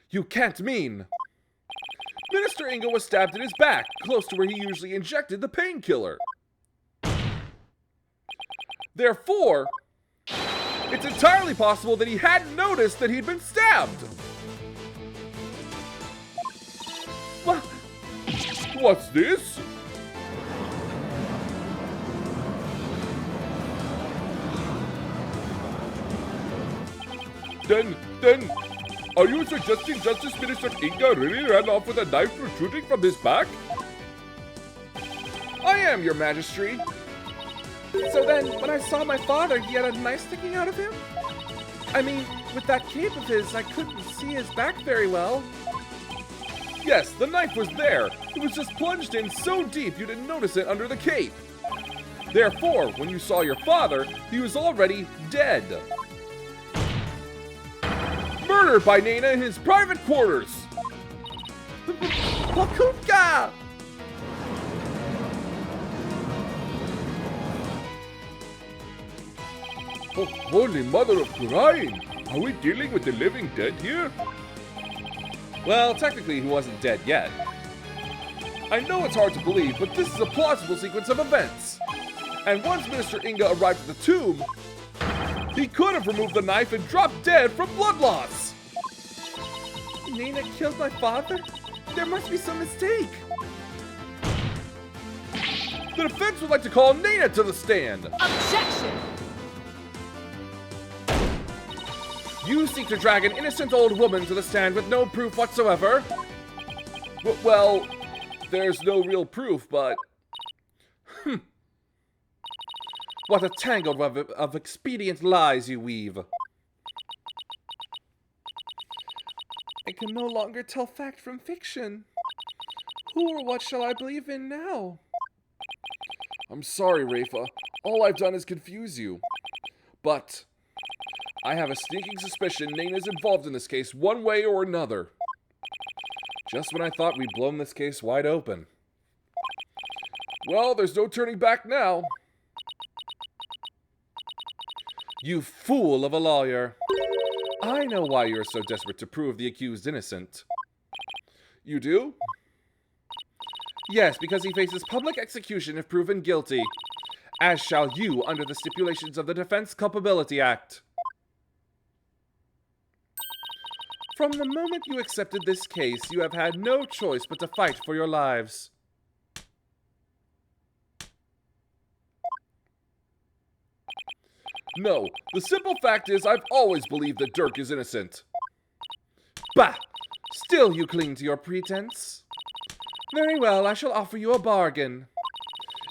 You can't mean. Minister Inga was stabbed in his back, close to where he usually injected the painkiller. Therefore, it's entirely possible that he hadn't noticed that he'd been stabbed. What's this? Then, are you suggesting Justice Minister Inga really ran off with a knife protruding from his back? I am, Your Majesty. So then, when I saw my father, he had a knife sticking out of him? I mean, with that cape of his, I couldn't see his back very well. Yes, the knife was there. It was just plunged in so deep you didn't notice it under the cape. Therefore, when you saw your father, he was already dead. Murdered by Nena in his private quarters. Wakuka! Oh, Holy Mother of Crime! Are we dealing with the living dead here? Well, technically he wasn't dead yet. I know it's hard to believe, but this is a plausible sequence of events. And once Minister Inga arrived at the tomb, he could have removed the knife and dropped dead from blood loss. Nena killed my father? There must be some mistake. The defense would like to call Nena to the stand. Objection! You seek to drag an innocent old woman to the stand with no proof whatsoever? Well, there's no real proof, but... What a tangle web of expedient lies you weave. I can no longer tell fact from fiction. Who or what shall I believe in now? I'm sorry, Rafa. All I've done is confuse you. But I have a sneaking suspicion Nena's involved in this case one way or another. Just when I thought we'd blown this case wide open. Well, there's no turning back now. You fool of a lawyer. I know why you're so desperate to prove the accused innocent. You do? Yes, because he faces public execution if proven guilty. As shall you under the stipulations of the Defense Culpability Act. From the moment you accepted this case, you have had no choice but to fight for your lives. No, the simple fact is I've always believed that Dirk is innocent. Bah! Still you cling to your pretense? Very well, I shall offer you a bargain.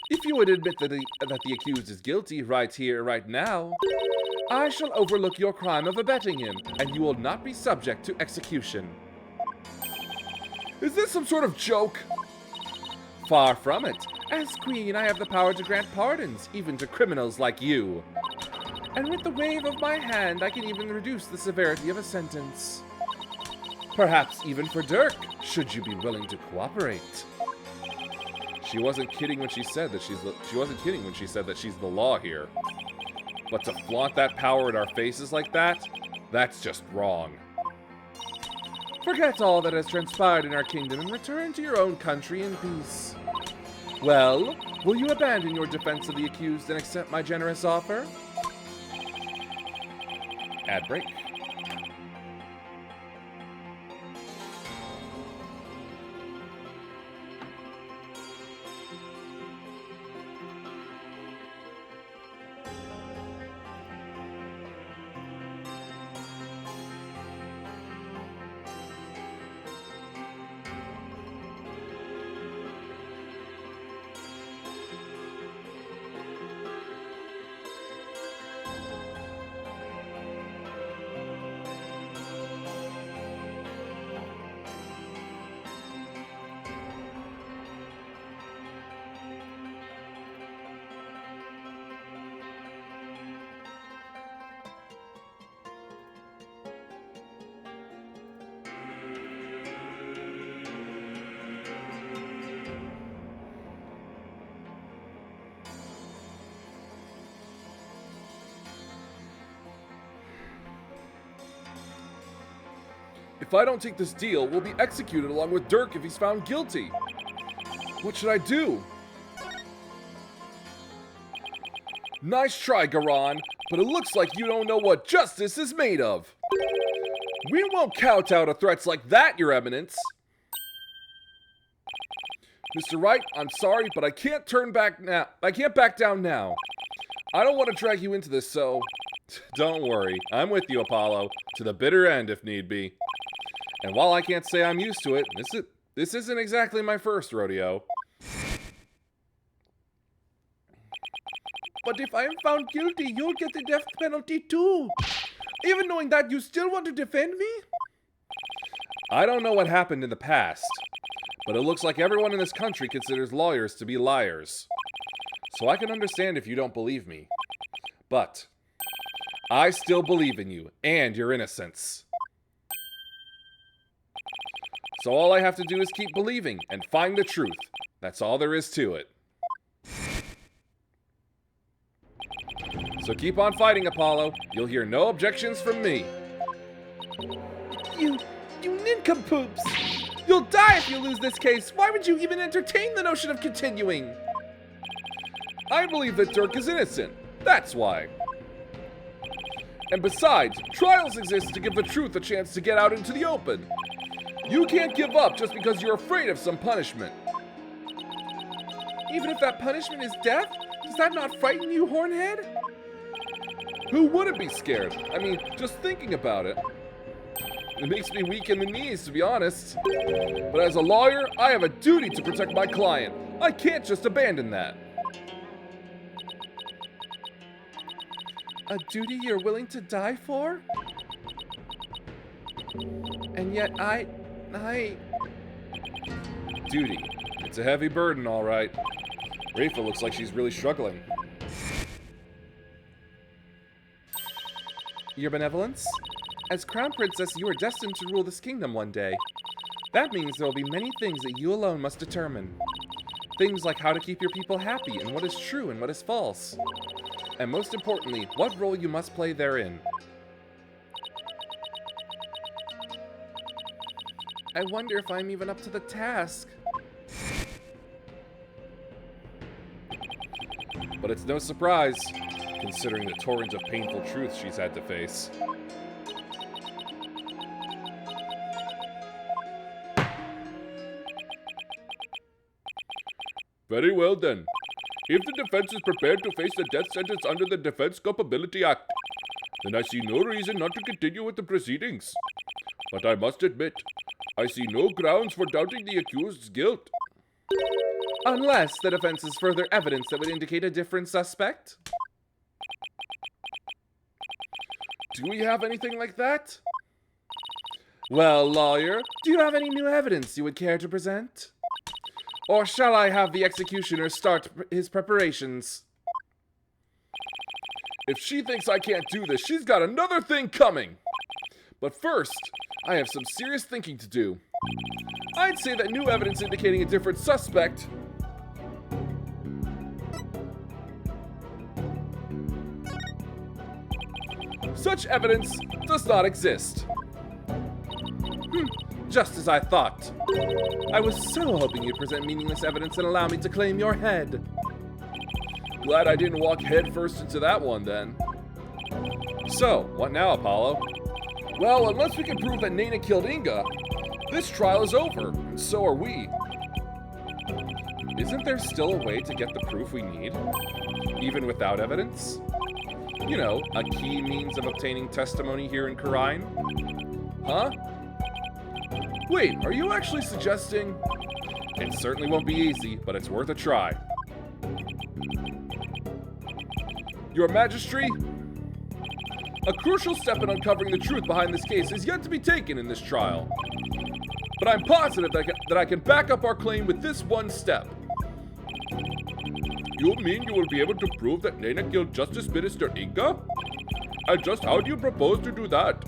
If you would admit that the accused is guilty right here, right now, I shall overlook your crime of abetting him, and you will not be subject to execution. Is this some sort of joke? Far from it. As Queen, I have the power to grant pardons, even to criminals like you. And with the wave of my hand, I can even reduce the severity of a sentence. Perhaps even for Dirk, should you be willing to cooperate. She wasn't kidding when she said that she's the law here. But to flaunt that power in our faces like that, that's just wrong. Forget all that has transpired in our kingdom and return to your own country in peace. Well, will you abandon your defense of the accused and accept my generous offer? Ad break. If I don't take this deal, we'll be executed along with Dirk if he's found guilty. What should I do? Nice try, Garan, but it looks like you don't know what justice is made of. We won't kowtow to threats like that, Your Eminence. Mr. Wright, I'm sorry, but I can't back down now. I don't want to drag you into this, so... Don't worry, I'm with you, Apollo, to the bitter end if need be. And while I can't say I'm used to it, this isn't exactly my first rodeo. But if I am found guilty, you'll get the death penalty too. Even knowing that, you still want to defend me? I don't know what happened in the past, but it looks like everyone in this country considers lawyers to be liars. So I can understand if you don't believe me. But I still believe in you and your innocence. So all I have to do is keep believing and find the truth. That's all there is to it. So keep on fighting, Apollo. You'll hear no objections from me. You nincompoops! You'll die if you lose this case. Why would you even entertain the notion of continuing? I believe that Dirk is innocent. That's why. And besides, trials exist to give the truth a chance to get out into the open. You can't give up just because you're afraid of some punishment. Even if that punishment is death, does that not frighten you, Hornhead? Who wouldn't be scared? I mean, just thinking about it. It makes me weak in the knees, to be honest. But as a lawyer, I have a duty to protect my client. I can't just abandon that. A duty you're willing to die for? And yet Duty. It's a heavy burden, all right. Rafa looks like she's really struggling. Your Benevolence? As Crown Princess, you are destined to rule this kingdom one day. That means there will be many things that you alone must determine. Things like how to keep your people happy and what is true and what is false. And most importantly, what role you must play therein. I wonder if I'm even up to the task. But it's no surprise, considering the torrent of painful truth she's had to face. Very well then. If the defense is prepared to face the death sentence under the Defense Culpability Act, then I see no reason not to continue with the proceedings. But I must admit, I see no grounds for doubting the accused's guilt. Unless the defense has further evidence that would indicate a different suspect? Do we have anything like that? Well, lawyer, do you have any new evidence you would care to present? Or shall I have the executioner start his preparations? If she thinks I can't do this, she's got another thing coming! But first, I have some serious thinking to do. I'd say that new evidence indicating a different suspect... Such evidence does not exist. Just as I thought. I was so hoping you'd present meaningless evidence and allow me to claim your head. Glad I didn't walk headfirst into that one, then. So, what now, Apollo? Well, unless we can prove that Nana killed Inga, this trial is over, and so are we. Isn't there still a way to get the proof we need? Even without evidence? You know, a key means of obtaining testimony here in Karine? Huh? Wait, are you actually suggesting... It certainly won't be easy, but it's worth a try. Your Majesty, a crucial step in uncovering the truth behind this case is yet to be taken in this trial. But I'm positive that I can back up our claim with this one step. You mean you will be able to prove that Nana killed Justice Minister Inga? And just how do you propose to do that?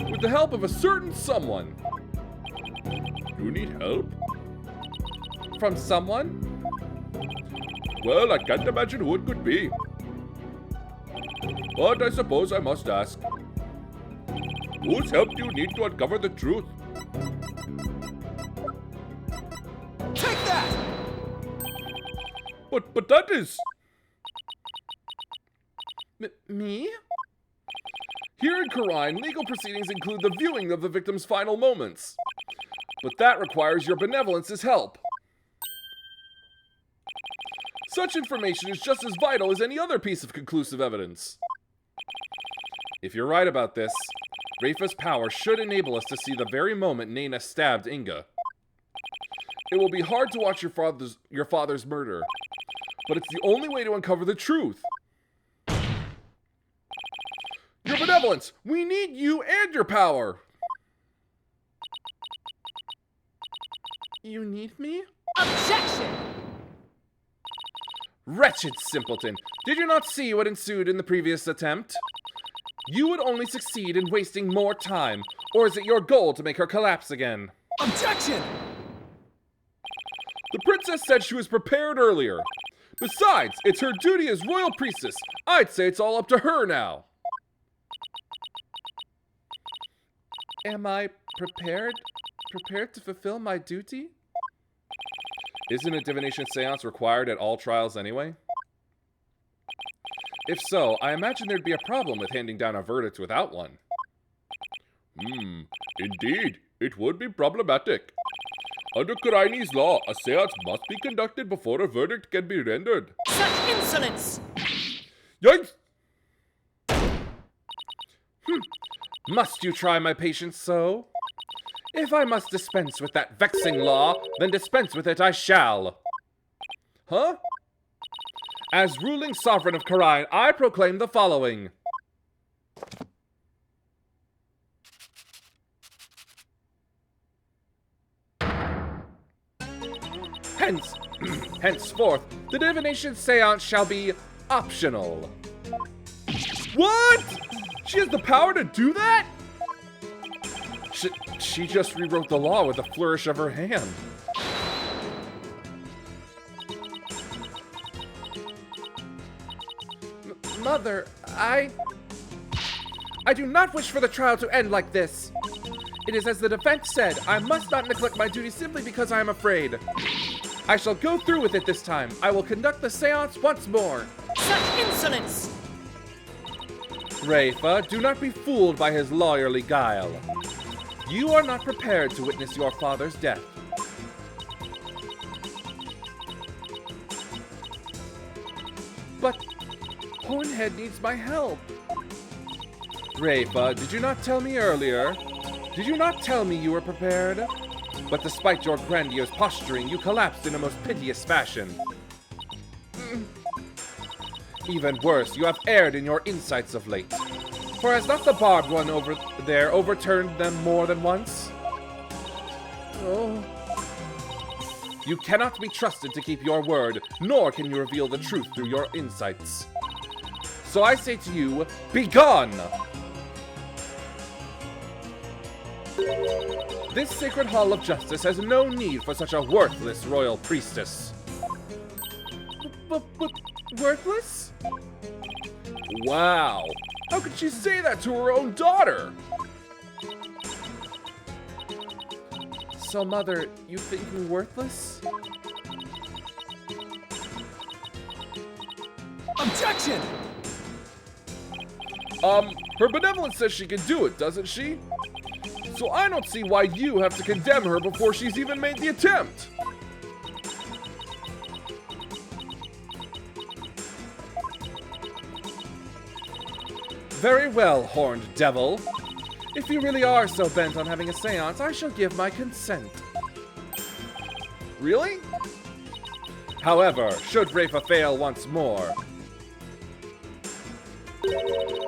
With the help of a certain someone. You need help? From someone? Well, I can't imagine who it could be. But I suppose I must ask. Whose help do you need to uncover the truth? Take that! But that is... Me? Here in Karine, legal proceedings include the viewing of the victim's final moments. But that requires your benevolence's help. Such information is just as vital as any other piece of conclusive evidence. If you're right about this, Rafa's power should enable us to see the very moment Nana stabbed Inga. It will be hard to watch your father's murder, but it's the only way to uncover the truth. Your benevolence! We need you and your power! You need me? Objection! Wretched simpleton! Did you not see what ensued in the previous attempt? You would only succeed in wasting more time, or is it your goal to make her collapse again? Objection! The princess said she was prepared earlier. Besides, it's her duty as royal priestess. I'd say it's all up to her now. Am I prepared? Prepared to fulfill my duty? Isn't a divination seance required at all trials anyway? If so, I imagine there'd be a problem with handing down a verdict without one. Indeed, it would be problematic. Under Karine's law, a seance must be conducted before a verdict can be rendered. Such insolence! Yikes! Must you try my patience so? If I must dispense with that vexing law, then dispense with it I shall. Huh? As ruling sovereign of Karine, I proclaim the following. Henceforth, the divination seance shall be optional. What? She has the power to do that? She just rewrote the law with a flourish of her hand. Mother, I do not wish for the trial to end like this. It is as the defense said, I must not neglect my duty simply because I am afraid. I shall go through with it this time. I will conduct the seance once more. Such insolence! Rafa, do not be fooled by his lawyerly guile. You are not prepared to witness your father's death. But Hornhead needs my help. Rafa, did you not tell me earlier? Did you not tell me you were prepared? But despite your grandiose posturing, you collapsed in a most piteous fashion. Even worse, you have erred in your insights of late. For has not the barbed one over there overturned them more than once? Oh. You cannot be trusted to keep your word, nor can you reveal the truth through your insights. So I say to you, begone! This sacred hall of justice has no need for such a worthless royal priestess. But worthless? Wow! How could she say that to her own daughter? So, Mother, you think me worthless? Objection! Her benevolence says she can do it, doesn't she? So I don't see why you have to condemn her before she's even made the attempt. Very well, horned devil. If you really are so bent on having a seance, I shall give my consent. Really? However, should Rafa fail once more,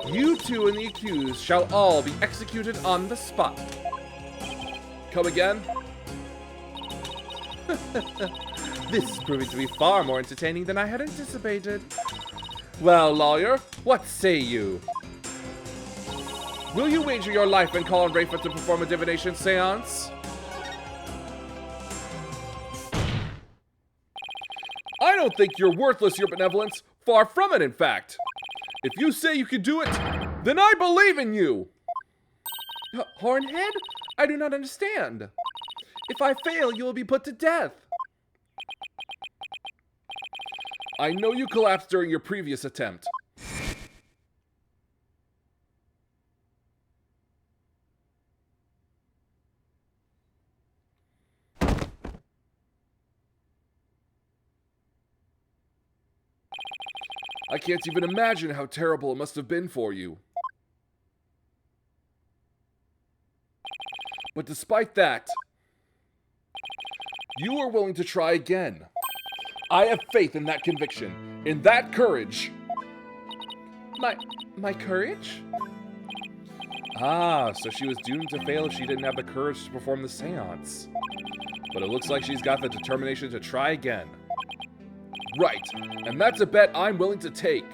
you two and the accused shall all be executed on the spot. Come again? This is proving to be far more entertaining than I had anticipated. Well, lawyer, what say you? Will you wager your life and call on Rafa to perform a divination seance? I don't think you're worthless, your benevolence. Far from it, in fact. If you say you can do it, then I believe in you. Hornhead? I do not understand. If I fail, you will be put to death. I know you collapsed during your previous attempt. I can't even imagine how terrible it must have been for you. But despite that, you are willing to try again. I have faith in that conviction, in that courage. My courage? Ah, so she was doomed to fail if she didn't have the courage to perform the seance. But it looks like she's got the determination to try again. Right, and that's a bet I'm willing to take.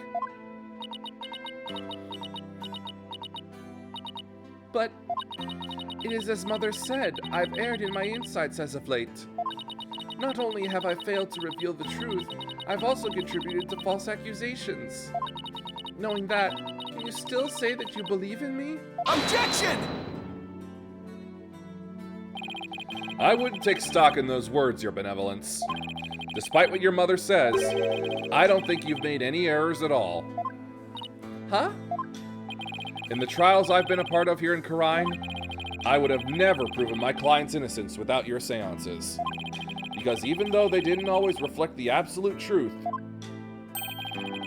But it is as Mother said, I've erred in my insights as of late. Not only have I failed to reveal the truth, I've also contributed to false accusations. Knowing that, can you still say that you believe in me? Objection! I wouldn't take stock in those words, your benevolence. Despite what your mother says, I don't think you've made any errors at all. Huh? In the trials I've been a part of here in Karine, I would have never proven my client's innocence without your seances. Because even though they didn't always reflect the absolute truth,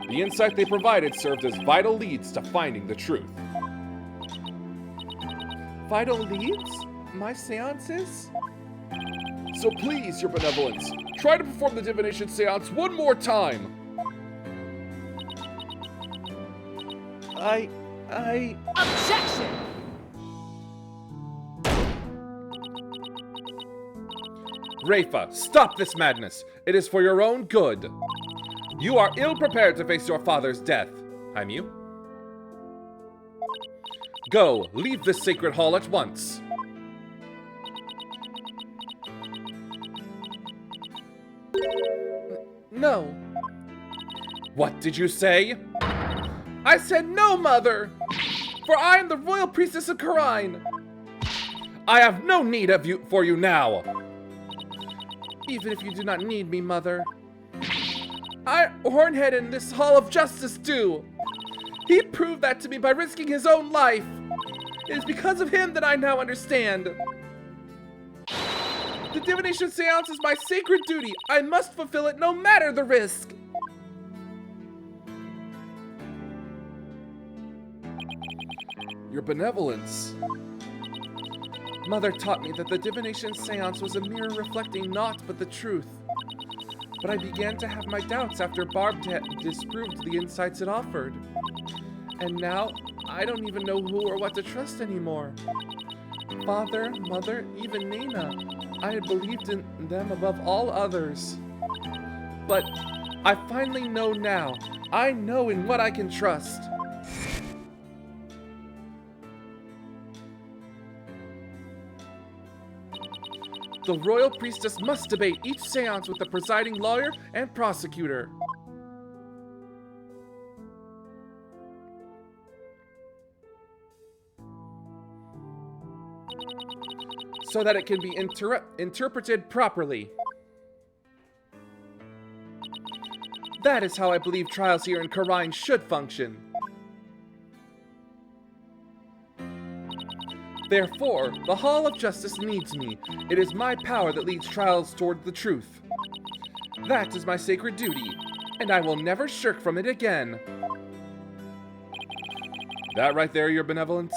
the insight they provided served as vital leads to finding the truth. Vital leads? My seances? So please, your benevolence, try to perform the divination seance one more time. Objection! Rafa, stop this madness. It is for your own good. You are ill-prepared to face your father's death. I'm you. Go, leave this sacred hall at once. no. What did you say? I said no, Mother! For I am the royal priestess of Khura'in. I have no need of you for you now. Even if you do not need me, Mother. Hornhead in this Hall of Justice do. He proved that to me by risking his own life. It is because of him that I now understand. The divination seance is my sacred duty. I must fulfill it no matter the risk. Your benevolence. Mother taught me that the divination seance was a mirror reflecting naught but the truth. But I began to have my doubts after Barb disproved the insights it offered. And now, I don't even know who or what to trust anymore. Father, Mother, even Nina. I had believed in them above all others. But I finally know now. I know in what I can trust. The royal priestess must debate each seance with the presiding lawyer and prosecutor. So that it can be interpreted properly. That is how I believe trials here in Khura'in should function. Therefore, the Hall of Justice needs me. It is my power that leads trials toward the truth. That is my sacred duty, and I will never shirk from it again. That right there, Your Benevolence,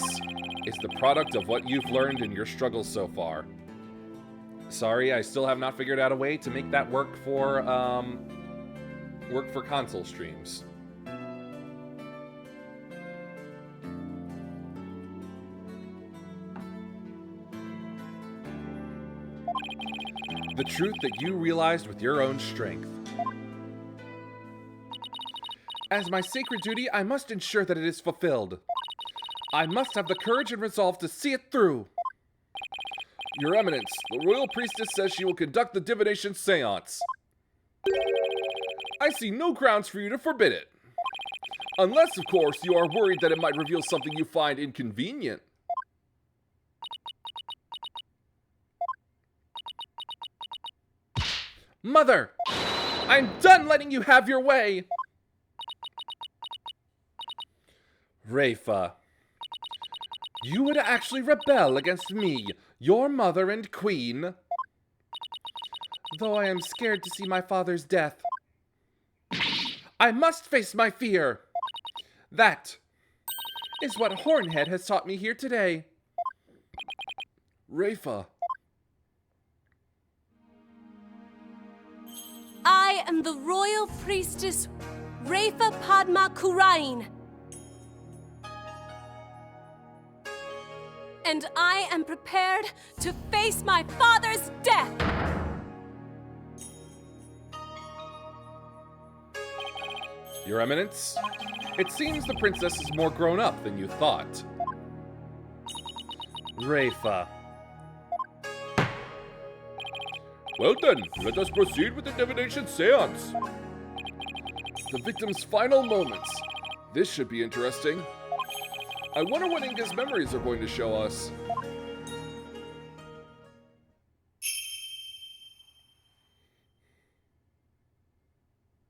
is the product of what you've learned in your struggles so far. Sorry, I still have not figured out a way to make that work for console streams. The truth that you realized with your own strength. As my sacred duty, I must ensure that it is fulfilled. I must have the courage and resolve to see it through. Your Eminence, the royal priestess says she will conduct the divination seance. I see no grounds for you to forbid it. Unless, of course, you are worried that it might reveal something you find inconvenient. Mother! I'm done letting you have your way! Rafa, you would actually rebel against me, your mother and queen. Though I am scared to see my father's death. I must face my fear. That is what Hornhead has taught me here today. Rafa. I am the royal priestess Rafa Padma Khura'in. And I am prepared to face my father's death. Your Eminence, it seems the princess is more grown up than you thought. Rafa. Well then, let us proceed with the divination seance. The victim's final moments. This should be interesting. I wonder what Inga's memories are going to show us.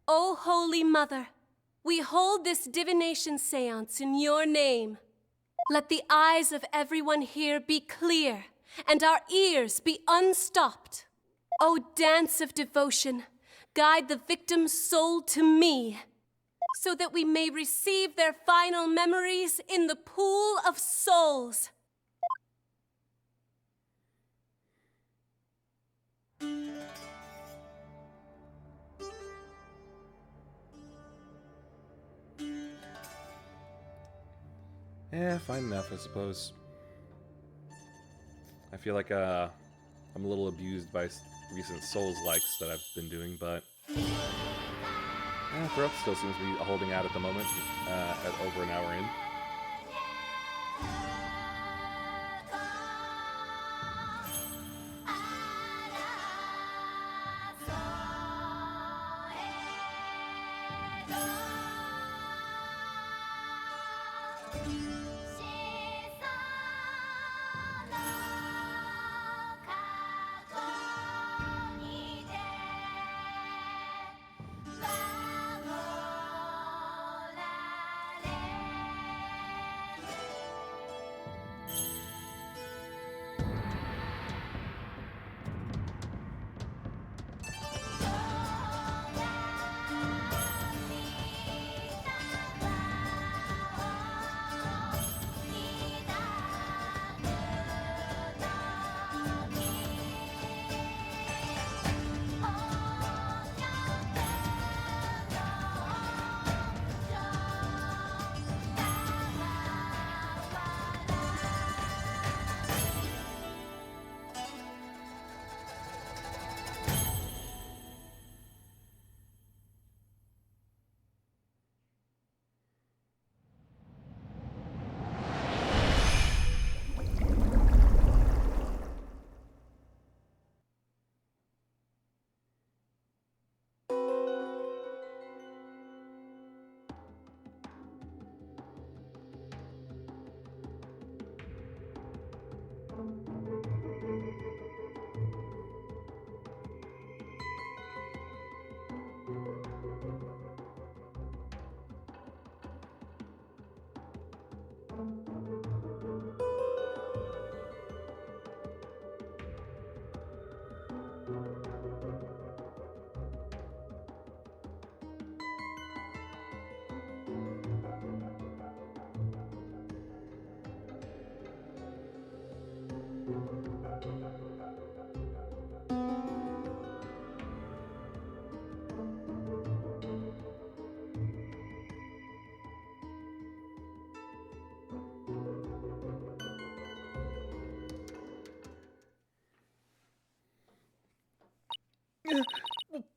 O Holy Mother, we hold this divination seance in your name. Let the eyes of everyone here be clear and our ears be unstopped. O dance of devotion, guide the victim's soul to me, so that we may receive their final memories in the pool of souls. Eh, fine enough, I suppose. I feel like I'm a little abused by recent Souls-likes that I've been doing, but Throat still seems to be holding out at the moment, at over an hour in.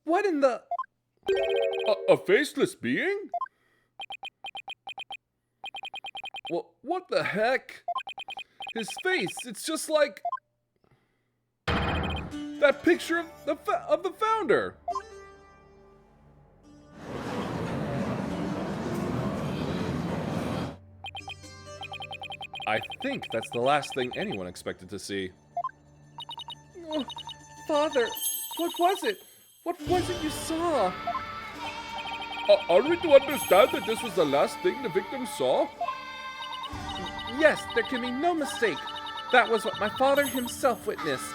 What in the... A faceless being? What the heck? His face, it's just like... that picture of the founder. I think that's the last thing anyone expected to see. Oh, Father, what was it? What was it you saw? Are we to understand that this was the last thing the victim saw? Yes, there can be no mistake. That was what my father himself witnessed.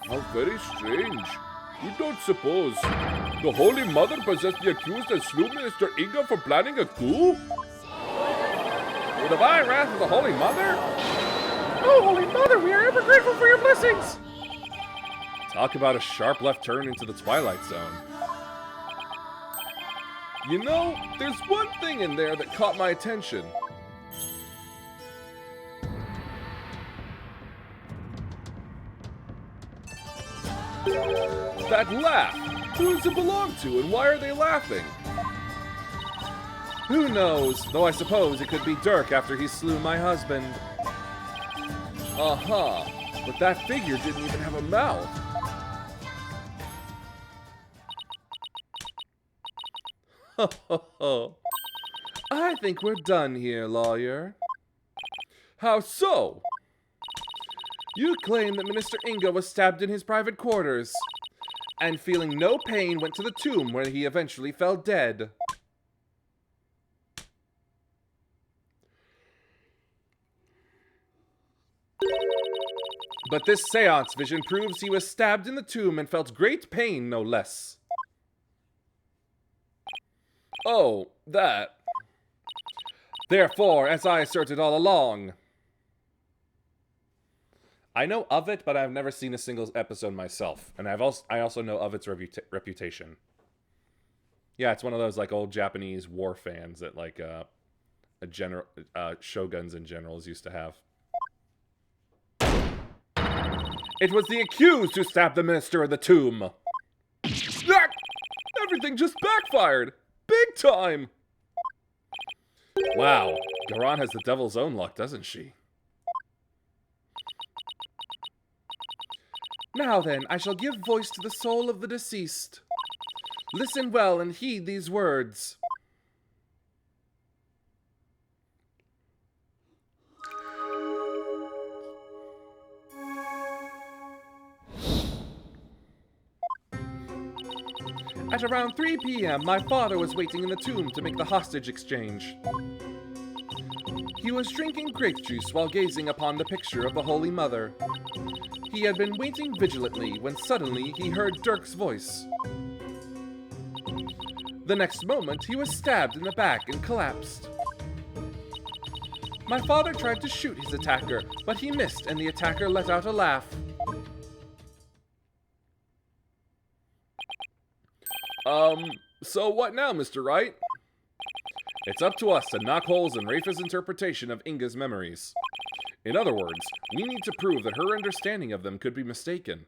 How very strange. You don't suppose the Holy Mother possessed the accused and slew Minister Inga for planning a coup? The divine wrath of the Holy Mother? Oh, Holy Mother, we are ever grateful for your blessings! Talk about a sharp left turn into the Twilight Zone. You know, there's one thing in there that caught my attention. That laugh! Who does it belong to, and why are they laughing? Who knows, though I suppose it could be Dirk after he slew my husband. Uh-huh, but that figure didn't even have a mouth. Ho ho ho. I think we're done here, lawyer. How so? You claim that Minister Inga was stabbed in his private quarters, and feeling no pain went to the tomb where he eventually fell dead. But this seance vision proves he was stabbed in the tomb and felt great pain, no less. Oh, that. Therefore, as I asserted all along, I know of it, but I've never seen a single episode myself, and I also know of its reputation. Yeah, it's one of those like old Japanese war fans that like shoguns and generals used to have. It was the accused who stabbed the minister in the tomb. Everything just backfired. Big time! Wow, Garan has the devil's own luck, doesn't she? Now then, I shall give voice to the soul of the deceased. Listen well and heed these words. At around 3 p.m., my father was waiting in the tomb to make the hostage exchange. He was drinking grape juice while gazing upon the picture of the Holy Mother. He had been waiting vigilantly when suddenly he heard Dirk's voice. The next moment, he was stabbed in the back and collapsed. My father tried to shoot his attacker, but he missed and the attacker let out a laugh. So what now, Mr. Wright? It's up to us to knock holes in Rafa's interpretation of Inga's memories. In other words, we need to prove that her understanding of them could be mistaken.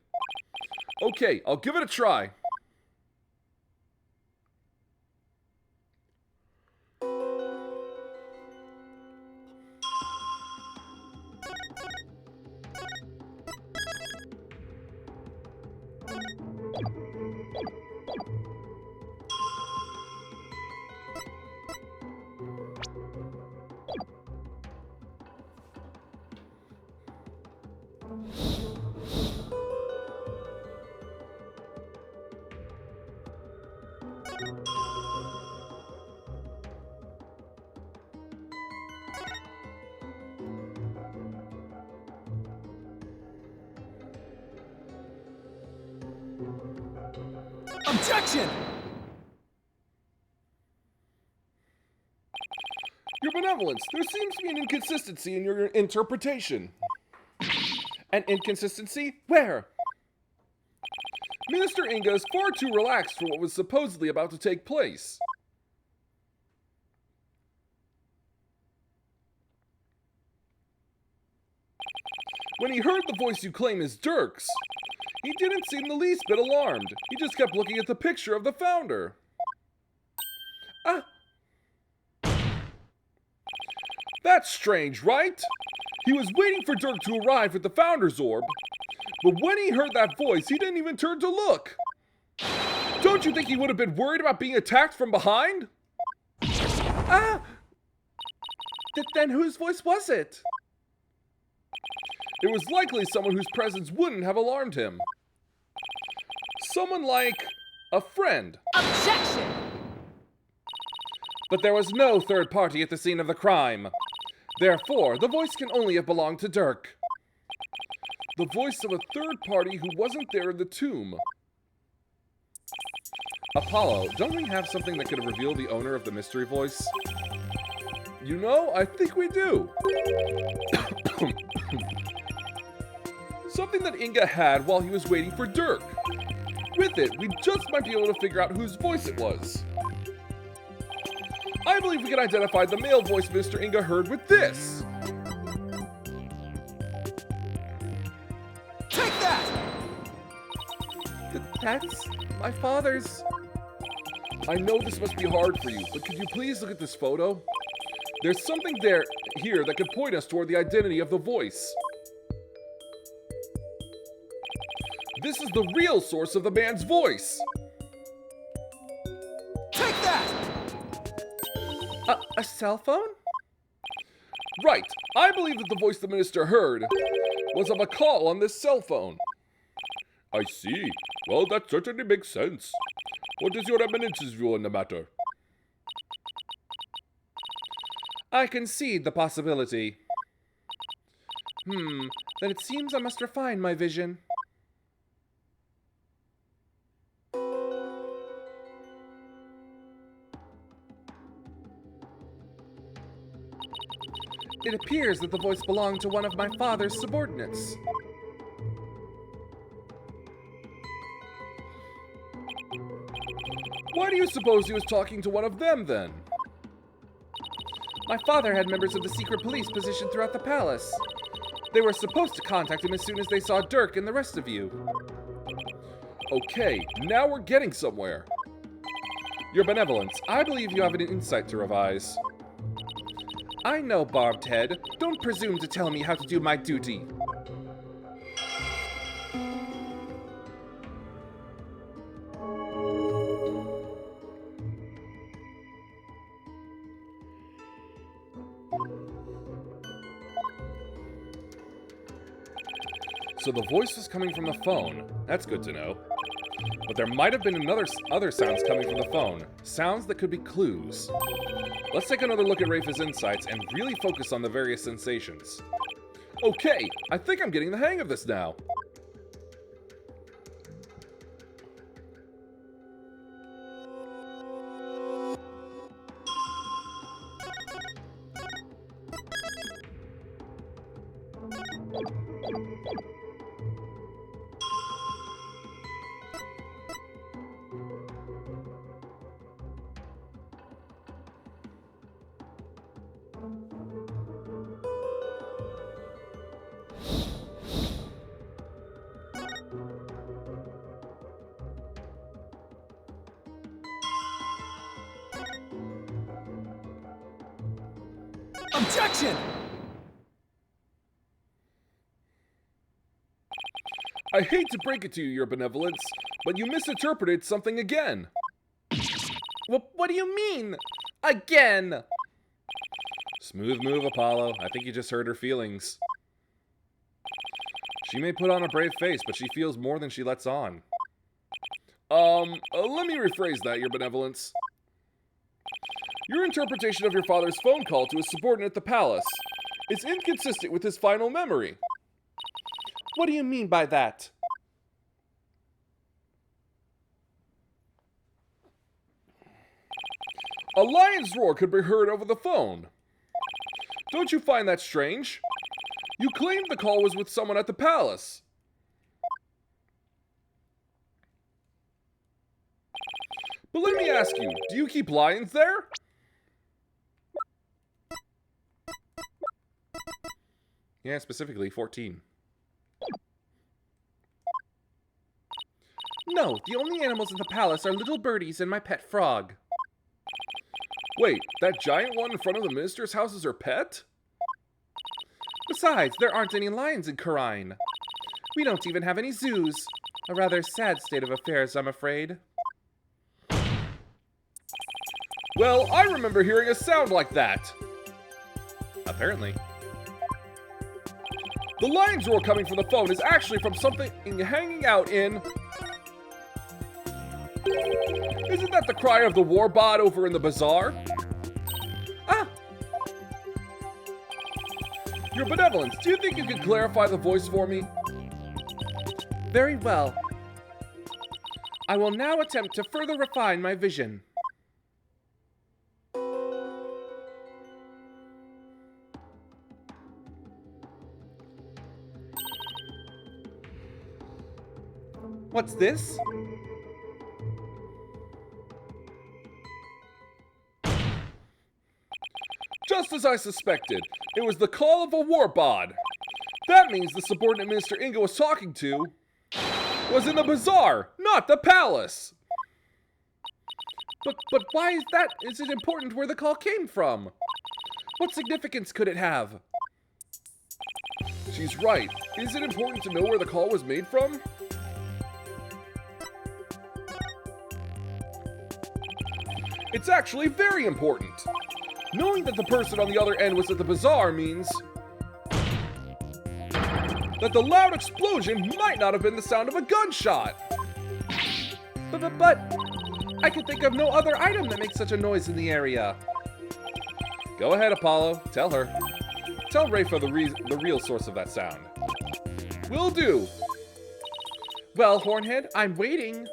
Okay, I'll give it a try. Objection! Your benevolence, there seems to be an inconsistency in your interpretation. An inconsistency? Where? Minister Inga is far too relaxed for what was supposedly about to take place. When he heard the voice you claim is Dirk's, he didn't seem the least bit alarmed. He just kept looking at the picture of the founder. Ah! That's strange, right? He was waiting for Dirk to arrive with the founder's orb, but when he heard that voice, he didn't even turn to look. Don't you think he would have been worried about being attacked from behind? Ah! Then whose voice was it? It was likely someone whose presence wouldn't have alarmed him. Someone like a friend. Objection! But there was no third party at the scene of the crime. Therefore, the voice can only have belonged to Dirk. The voice of a third party who wasn't there in the tomb. Apollo, don't we have something that could reveal the owner of the mystery voice? You know, I think we do. Something that Inga had while he was waiting for Dirk. With it, we just might be able to figure out whose voice it was. I believe we can identify the male voice Mr. Inga heard with this. Take that! That's my father's. I know this must be hard for you, but could you please look at this photo? There's something here that could point us toward the identity of the voice. This is the real source of the man's voice. Take that! A cell phone? Right. I believe that the voice the minister heard was of a call on this cell phone. I see. Well, that certainly makes sense. What is your eminence's view on the matter? I concede the possibility. Then it seems I must refine my vision. It appears that the voice belonged to one of my father's subordinates. Why do you suppose he was talking to one of them, then? My father had members of the secret police positioned throughout the palace. They were supposed to contact him as soon as they saw Dirk and the rest of you. Okay, now we're getting somewhere. Your benevolence, I believe you have an insight to revise. I know, Barbed Head. Don't presume to tell me how to do my duty. So the voice was coming from the phone. That's good to know. But there might have been other sounds coming from the phone. Sounds that could be clues. Let's take another look at Rafa's insights and really focus on the various sensations. Okay, I think I'm getting the hang of this now. Objection! I hate to break it to you, Your Benevolence, but you misinterpreted something again. What do you mean? Again? Smooth move, Apollo. I think you just hurt her feelings. She may put on a brave face, but she feels more than she lets on. Let me rephrase that, Your Benevolence. Your interpretation of your father's phone call to his subordinate at the palace is inconsistent with his final memory. What do you mean by that? A lion's roar could be heard over the phone. Don't you find that strange? You claimed the call was with someone at the palace. But let me ask you, do you keep lions there? Yeah, specifically 14. No, the only animals in the palace are little birdies and my pet frog. Wait, that giant one in front of the minister's house is her pet? Besides, there aren't any lions in Karine. We don't even have any zoos. A rather sad state of affairs, I'm afraid. Well, I remember hearing a sound like that. Apparently. The lion's roar coming from the phone is actually from something hanging out in... Isn't that the cry of the warbot over in the bazaar? Ah! Your benevolence, do you think you could clarify the voice for me? Very well. I will now attempt to further refine my vision. What's this? Just as I suspected, it was the call of a warbot. That means the subordinate Minister Inga was talking to was in the bazaar, not the palace. But why is that? Is it important where the call came from? What significance could it have? She's right. Is it important to know where the call was made from? It's actually very important. Knowing that the person on the other end was at the bazaar means that the loud explosion might not have been the sound of a gunshot. But I can think of no other item that makes such a noise in the area. Go ahead, Apollo. Tell her. Tell Rafa the real source of that sound. Will do. Well, Hornhead, I'm waiting.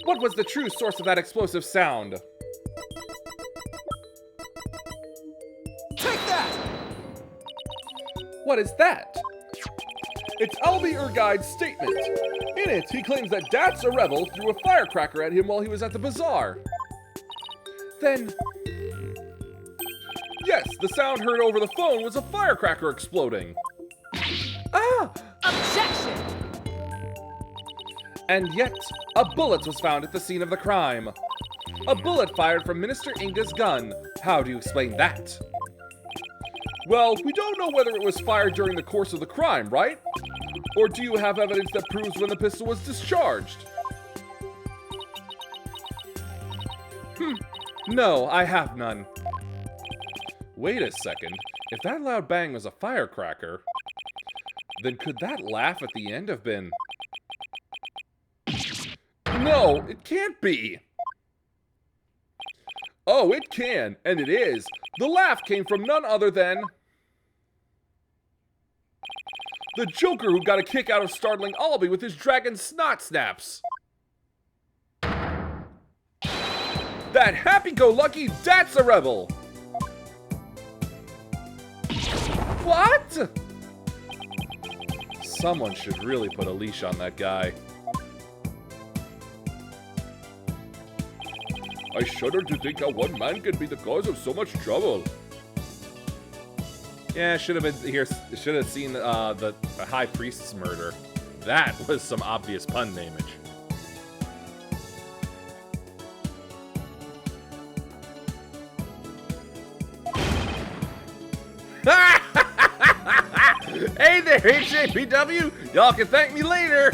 What was the true source of that explosive sound? Take that! What is that? It's Albi Urgai's statement. In it, he claims that Dat's a rebel threw a firecracker at him while he was at the bazaar. Then... Yes, the sound heard over the phone was a firecracker exploding. Ah! Objection! And yet, a bullet was found at the scene of the crime. A bullet fired from Minister Inga's gun. How do you explain that? Well, we don't know whether it was fired during the course of the crime, right? Or do you have evidence that proves when the pistol was discharged? No, I have none. Wait a second. If that loud bang was a firecracker, then could that laugh at the end have been... No, it can't be! Oh, it can, and it is. The laugh came from none other than... the Joker who got a kick out of startling Albi with his dragon snot snaps. That happy-go-lucky Dat's a rebel! What? Someone should really put a leash on that guy. I shudder to think how one man can be the cause of so much trouble. Yeah, should have seen the High Priest's murder. That was some obvious pun damage. Hey there, HJPW! Y'all can thank me later!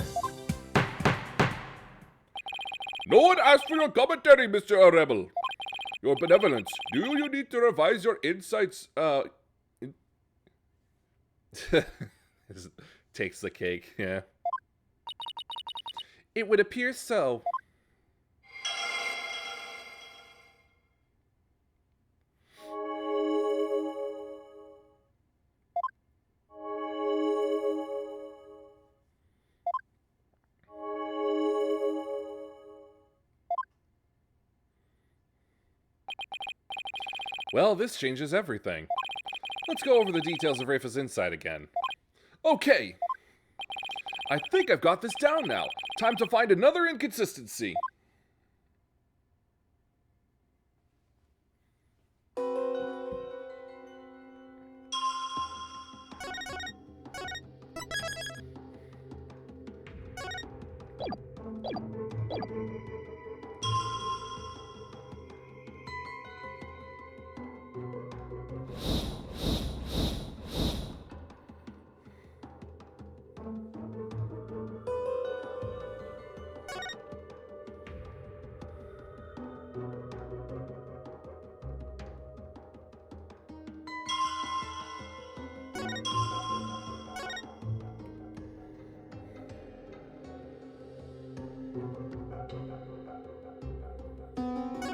No one asked for your commentary, Mr. Rebel. Your benevolence, do you need to revise your insights, Takes the cake, yeah. It would appear so. Well, this changes everything. Let's go over the details of Rafa's insight again. Okay. I think I've got this down now. Time to find another inconsistency.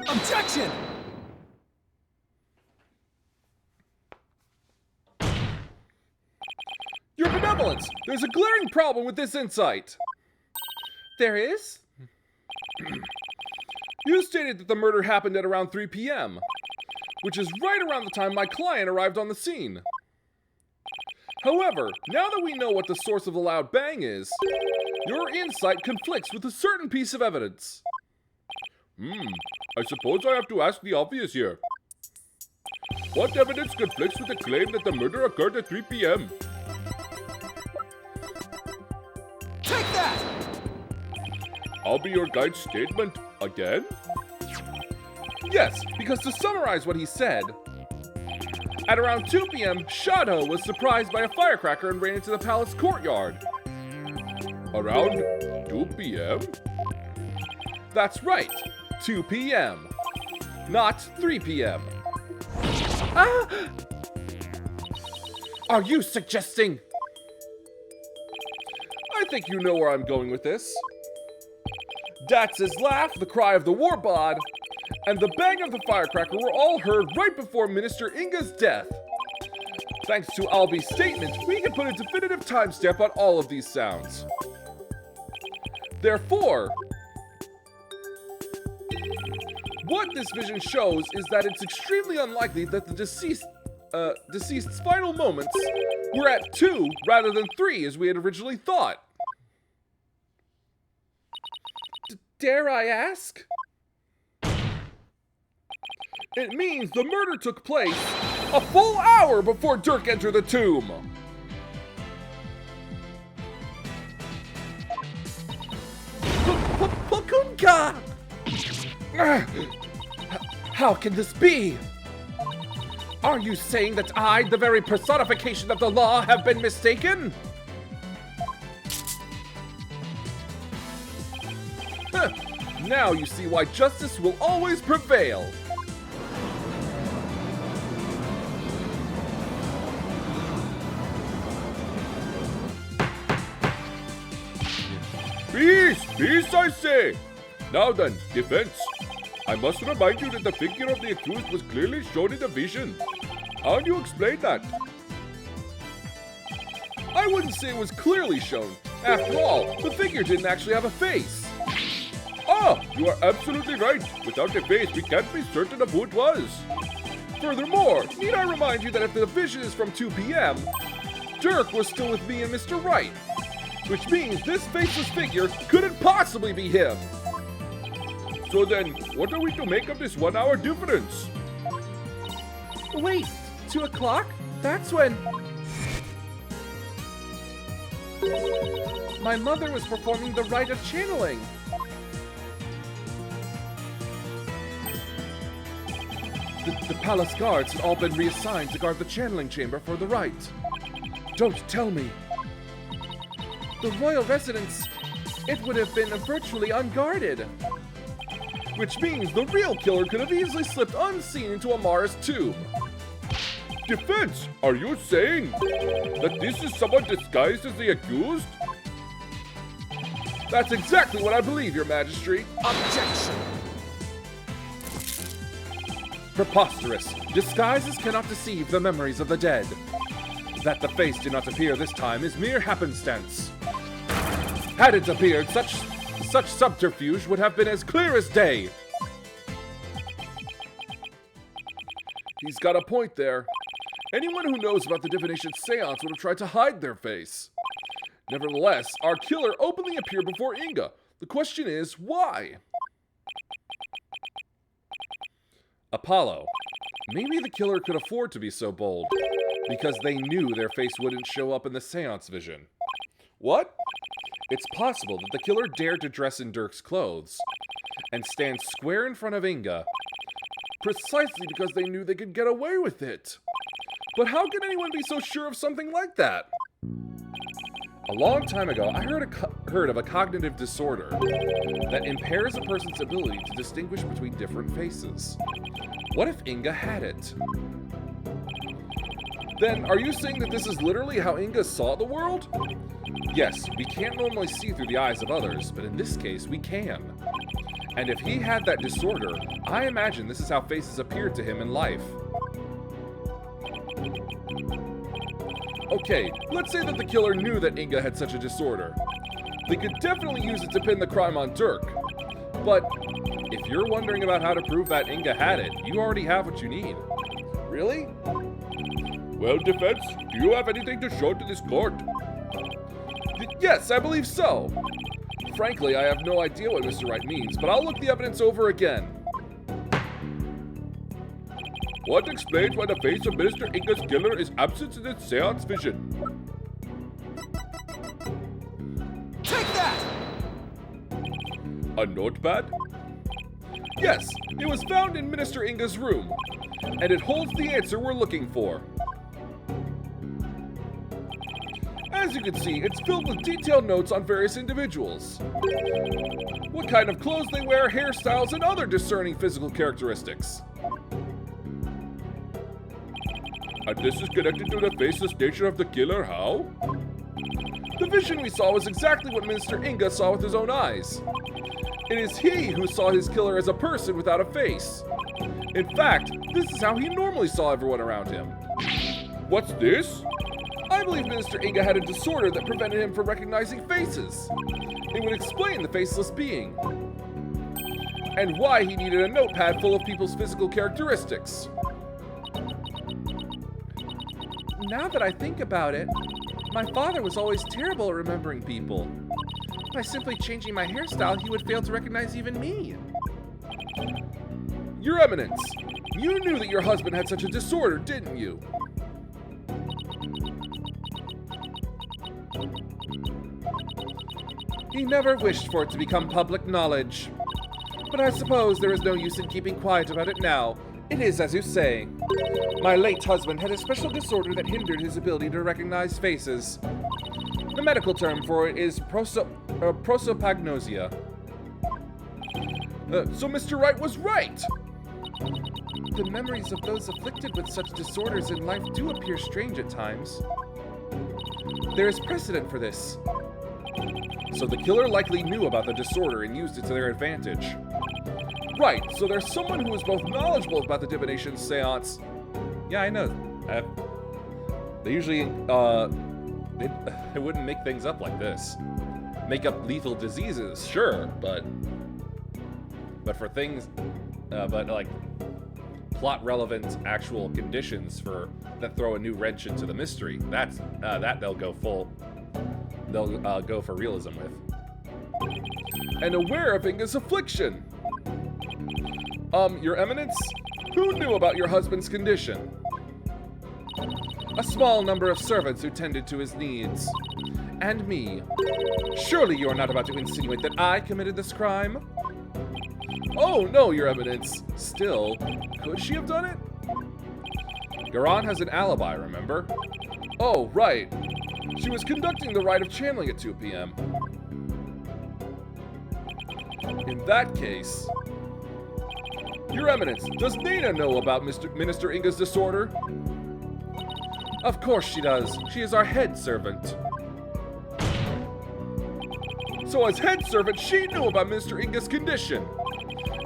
Objection! Your Benevolence! There's a glaring problem with this insight. There is? You stated that the murder happened at around 3 p.m., which is right around the time my client arrived on the scene. However, now that we know what the source of the loud bang is, your insight conflicts with a certain piece of evidence. I suppose I have to ask the obvious here. What evidence conflicts with the claim that the murder occurred at 3 p.m.? Take that! I'll be your guide's statement again? Yes, because to summarize what he said, at around 2 p.m., Shadow was surprised by a firecracker and ran into the palace courtyard. Around 2 p.m.? That's right, 2 p.m., not 3 p.m. Ah! Are you suggesting? I think you know where I'm going with this. Datz's laugh, the cry of the warbod, and the bang of the firecracker were all heard right before Minister Inga's death. Thanks to Albi's statement, we can put a definitive timestamp on all of these sounds. Therefore, what this vision shows is that it's extremely unlikely that the deceased's final moments were at 2 rather than 3 as we had originally thought. Dare I ask? It means the murder took place a full hour before Dirk entered the tomb. Pakunka! How can this be? Are you saying that I, the very personification of the law, have been mistaken? Now you see why justice will always prevail. Peace! Peace, I say! Now then, defense. I must remind you that the figure of the accused was clearly shown in the vision. How do you explain that? I wouldn't say it was clearly shown. After all, the figure didn't actually have a face. Ah, you are absolutely right. Without a face, we can't be certain of who it was. Furthermore, need I remind you that if the vision is from 2 p.m., Dirk was still with me and Mr. Wright, which means this faceless figure couldn't possibly be him. So then, what are we to make of this 1 hour difference? Wait, 2 o'clock? That's when... my mother was performing the rite of channeling. The palace guards had all been reassigned to guard the channeling chamber for the rite. Don't tell me. The royal residence, it would have been virtually unguarded. Which means the real killer could have easily slipped unseen into Amara's tomb. Defense, are you saying that this is someone disguised as the accused? That's exactly what I believe, Your Majesty. Objection! Preposterous. Disguises cannot deceive the memories of the dead. That the face did not appear this time is mere happenstance. Had it appeared, such subterfuge would have been as clear as day. He's got a point there. Anyone who knows about the divination seance would have tried to hide their face. Nevertheless, our killer openly appeared before Inga. The question is, why? Apollo. Maybe the killer could afford to be so bold, because they knew their face wouldn't show up in the seance vision. What? It's possible that the killer dared to dress in Dirk's clothes and stand square in front of Inga Precisely because they knew they could get away with it. But how can anyone be so sure of something like that? A long time ago, I heard of a cognitive disorder that impairs a person's ability to distinguish between different faces. What if Inga had it? Then, are you saying that this is literally how Inga saw the world? Yes, we can't normally see through the eyes of others, but in this case, we can. And if he had that disorder, I imagine this is how faces appeared to him in life. Okay, let's say that the killer knew that Inga had such a disorder. They could definitely use it to pin the crime on Dirk. But if you're wondering about how to prove that Inga had it, you already have what you need. Really? Well, defense, do you have anything to show to this court? Yes, I believe so. Frankly, I have no idea what Mr. Wright means, but I'll look the evidence over again. What explains why the face of Minister Inga's killer is absent in its seance vision? Take that! A notepad? Yes, it was found in Minister Inga's room, and it holds the answer we're looking for. As you can see, it's filled with detailed notes on various individuals. What kind of clothes they wear, hairstyles, and other discerning physical characteristics. And this is connected to the faceless nature of the killer, how? The vision we saw was exactly what Minister Inga saw with his own eyes. It is he who saw his killer as a person without a face. In fact, this is how he normally saw everyone around him. What's this? I believe Minister Inga had a disorder that prevented him from recognizing faces. It would explain the faceless being. And why he needed a notepad full of people's physical characteristics. Now that I think about it, my father was always terrible at remembering people. By simply changing my hairstyle, he would fail to recognize even me. Your Eminence, you knew that your husband had such a disorder, didn't you? He never wished for it to become public knowledge. But I suppose there is no use in keeping quiet about it now. It is as you say. My late husband had a special disorder that hindered his ability to recognize faces. The medical term for it is prosopagnosia. So Mr. Wright was right! The memories of those afflicted with such disorders in life do appear strange at times. There is precedent for this. So the killer likely knew about the disorder and used it to their advantage. Right, so there's someone who is both knowledgeable about the divination seance. Yeah, I know. They usually, they wouldn't make things up like this. Make up lethal diseases, sure, but for things, but like plot-relevant actual conditions that throw a new wrench into the mystery. That they'll go for realism with. And aware of Inga's affliction. Your Eminence, who knew about your husband's condition? A small number of servants who tended to his needs. And me. Surely you are not about to insinuate that I committed this crime? Oh, no, Your Eminence. Still, could she have done it? Garan has an alibi, remember? Oh, right. She was conducting the rite of channeling at 2 p.m. In that case... Your Eminence, does Nina know about Minister Inga's disorder? Of course she does. She is our head servant. So as head servant, she knew about Minister Inga's condition.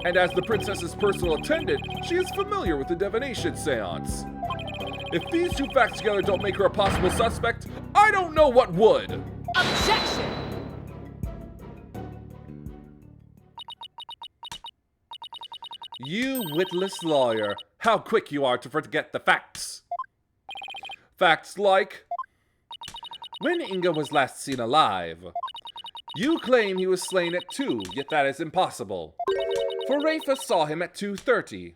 And as the princess's personal attendant, she is familiar with the divination seance. If these two facts together don't make her a possible suspect, I don't know what would! Objection! You witless lawyer, how quick you are to forget the facts! Facts like, when Inga was last seen alive, you claim he was slain at 2, yet that is impossible. For Rafa saw him at 2:30.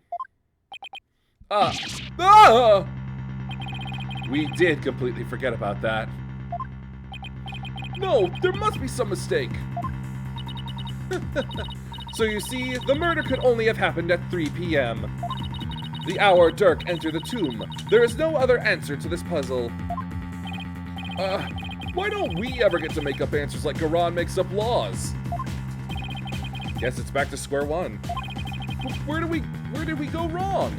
We did completely forget about that. No, there must be some mistake. So you see, the murder could only have happened at 3 p.m. The hour Dirk entered the tomb. There is no other answer to this puzzle. Why don't we ever get to make up answers like Garan makes up laws? Guess it's back to square one. Where did we go wrong?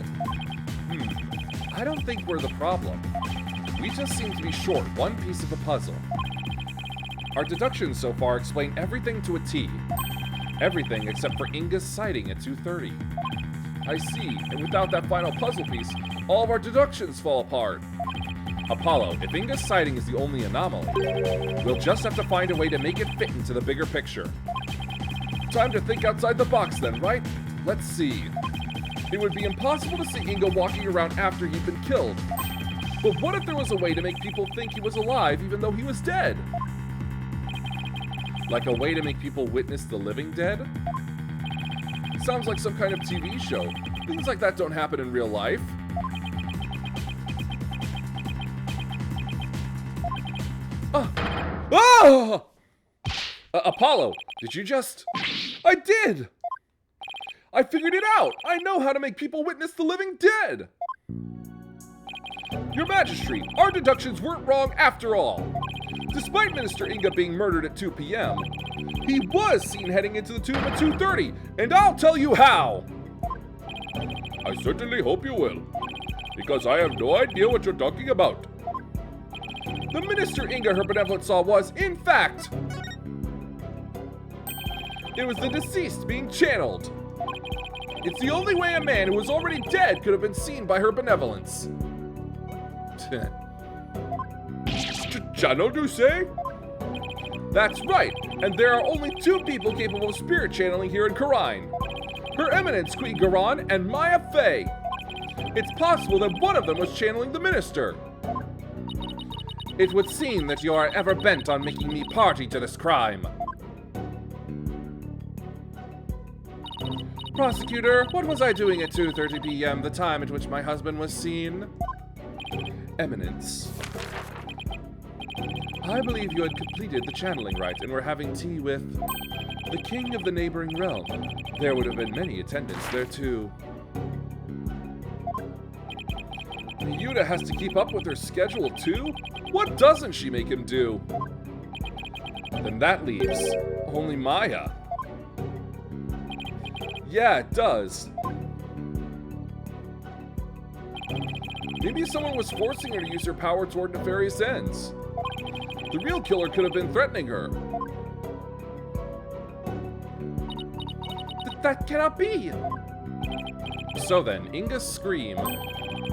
I don't think we're the problem. We just seem to be short one piece of the puzzle. Our deductions so far explain everything to a T. Everything except for Inga's sighting at 2:30. I see, and without that final puzzle piece, all of our deductions fall apart. Apollo, if Inga's sighting is the only anomaly, we'll just have to find a way to make it fit into the bigger picture. Time to think outside the box then, right? Let's see. It would be impossible to see Inga walking around after he'd been killed. But what if there was a way to make people think he was alive even though he was dead? Like a way to make people witness the living dead? Sounds like some kind of TV show. Things like that don't happen in real life. Apollo, did you just... I did! I figured it out! I know how to make people witness the living dead! Your Majesty, our deductions weren't wrong after all. Despite Minister Inga being murdered at 2 p.m., he was seen heading into the tomb at 2:30, and I'll tell you how! I certainly hope you will, because I have no idea what you're talking about. The Minister Inga her benevolence saw was, in fact, it was the deceased being channeled. It's the only way a man who was already dead could have been seen by her benevolence. Channeled, you say? That's right, and there are only 2 people capable of spirit channeling here in Karine. Her Eminence, Queen Garan, and Maya Fey. It's possible that one of them was channeling the Minister. It would seem that you are ever bent on making me party to this crime. Prosecutor, what was I doing at 2:30 p.m., the time at which my husband was seen? Eminence, I believe you had completed the channeling rite and were having tea with the king of the neighboring realm. There would have been many attendants there too. Yuta has to keep up with her schedule too? What doesn't she make him do? Then that leaves only Maya. Yeah, it does. Maybe someone was forcing her to use her power toward nefarious ends. The real killer could have been threatening her. That cannot be! So then, Inga's scream.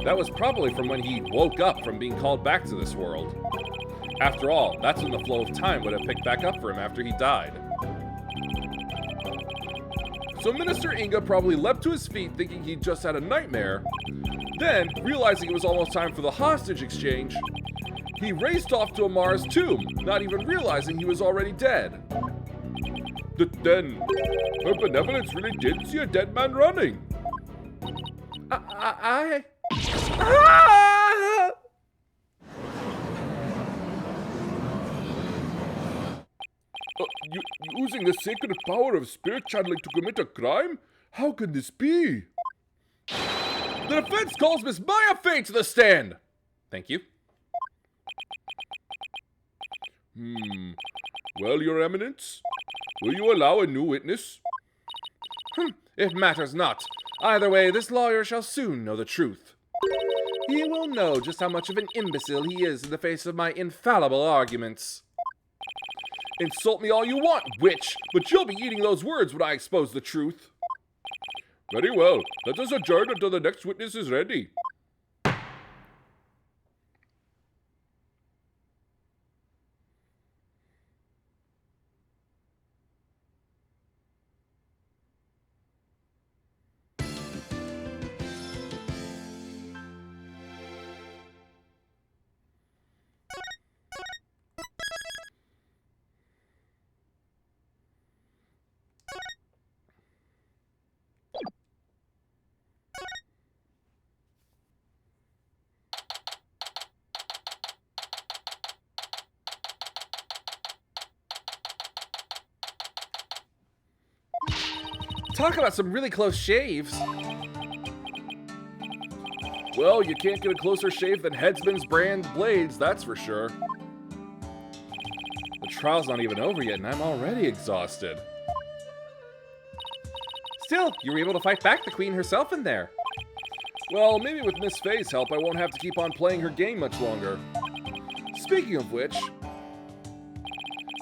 That was probably from when he woke up from being called back to this world. After all, that's when the flow of time would have picked back up for him after he died. So Minister Inga probably leapt to his feet thinking he'd just had a nightmare. Then, realizing it was almost time for the hostage exchange, he raced off to Amara's tomb, not even realizing he was already dead. Then, her benevolence really did see a dead man running. Using the sacred power of spirit channeling to commit a crime? How can this be? The defense calls Miss Maya Fey to the stand! Thank you. Well, Your Eminence, will you allow a new witness? It matters not. Either way, this lawyer shall soon know the truth. He will know just how much of an imbecile he is in the face of my infallible arguments. Insult me all you want, witch, but you'll be eating those words when I expose the truth. Very well. Let us adjourn until the next witness is ready. Talk about some really close shaves. Well, you can't get a closer shave than Headsman's brand blades, that's for sure. The trial's not even over yet, and I'm already exhausted. Still, you were able to fight back the queen herself in there. Well, maybe with Miss Faye's help, I won't have to keep on playing her game much longer. Speaking of which,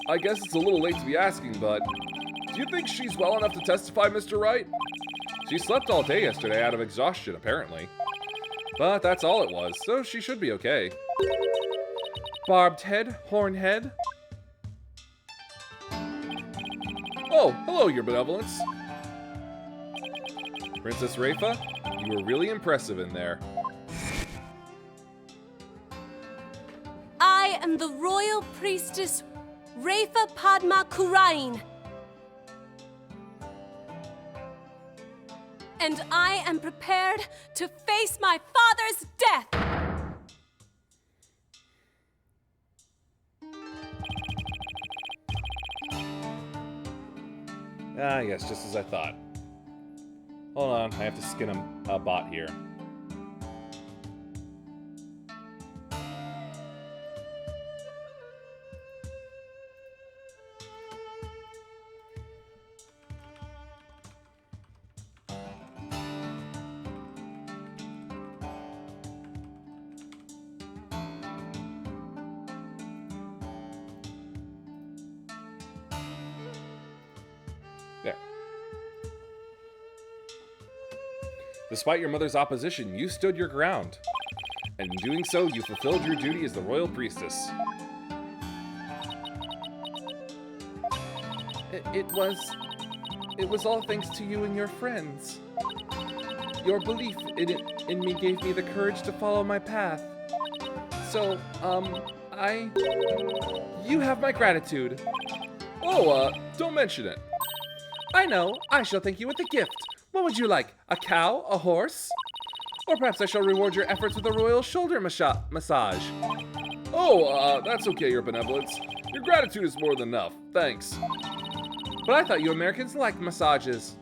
I guess it's a little late to be asking, but do you think she's well enough to testify, Mr. Wright? She slept all day yesterday out of exhaustion, apparently. But that's all it was, so she should be okay. Barbed head, horn head. Oh, hello, Your Benevolence. Princess Rafa, you were really impressive in there. I am the royal priestess Rafa Padma Kurain. And I am prepared to face my father's death. Ah, yes, just as I thought. Hold on, I have to skin a bot here. There. Despite your mother's opposition, you stood your ground. And in doing so, you fulfilled your duty as the royal priestess. It was all thanks to you and your friends. Your belief in me gave me the courage to follow my path. So, you have my gratitude. Oh, don't mention it. I know. I shall thank you with a gift. What would you like? A cow? A horse? Or perhaps I shall reward your efforts with a royal shoulder massage. Oh, that's okay, Your Benevolence. Your gratitude is more than enough. Thanks. But I thought you Americans liked massages.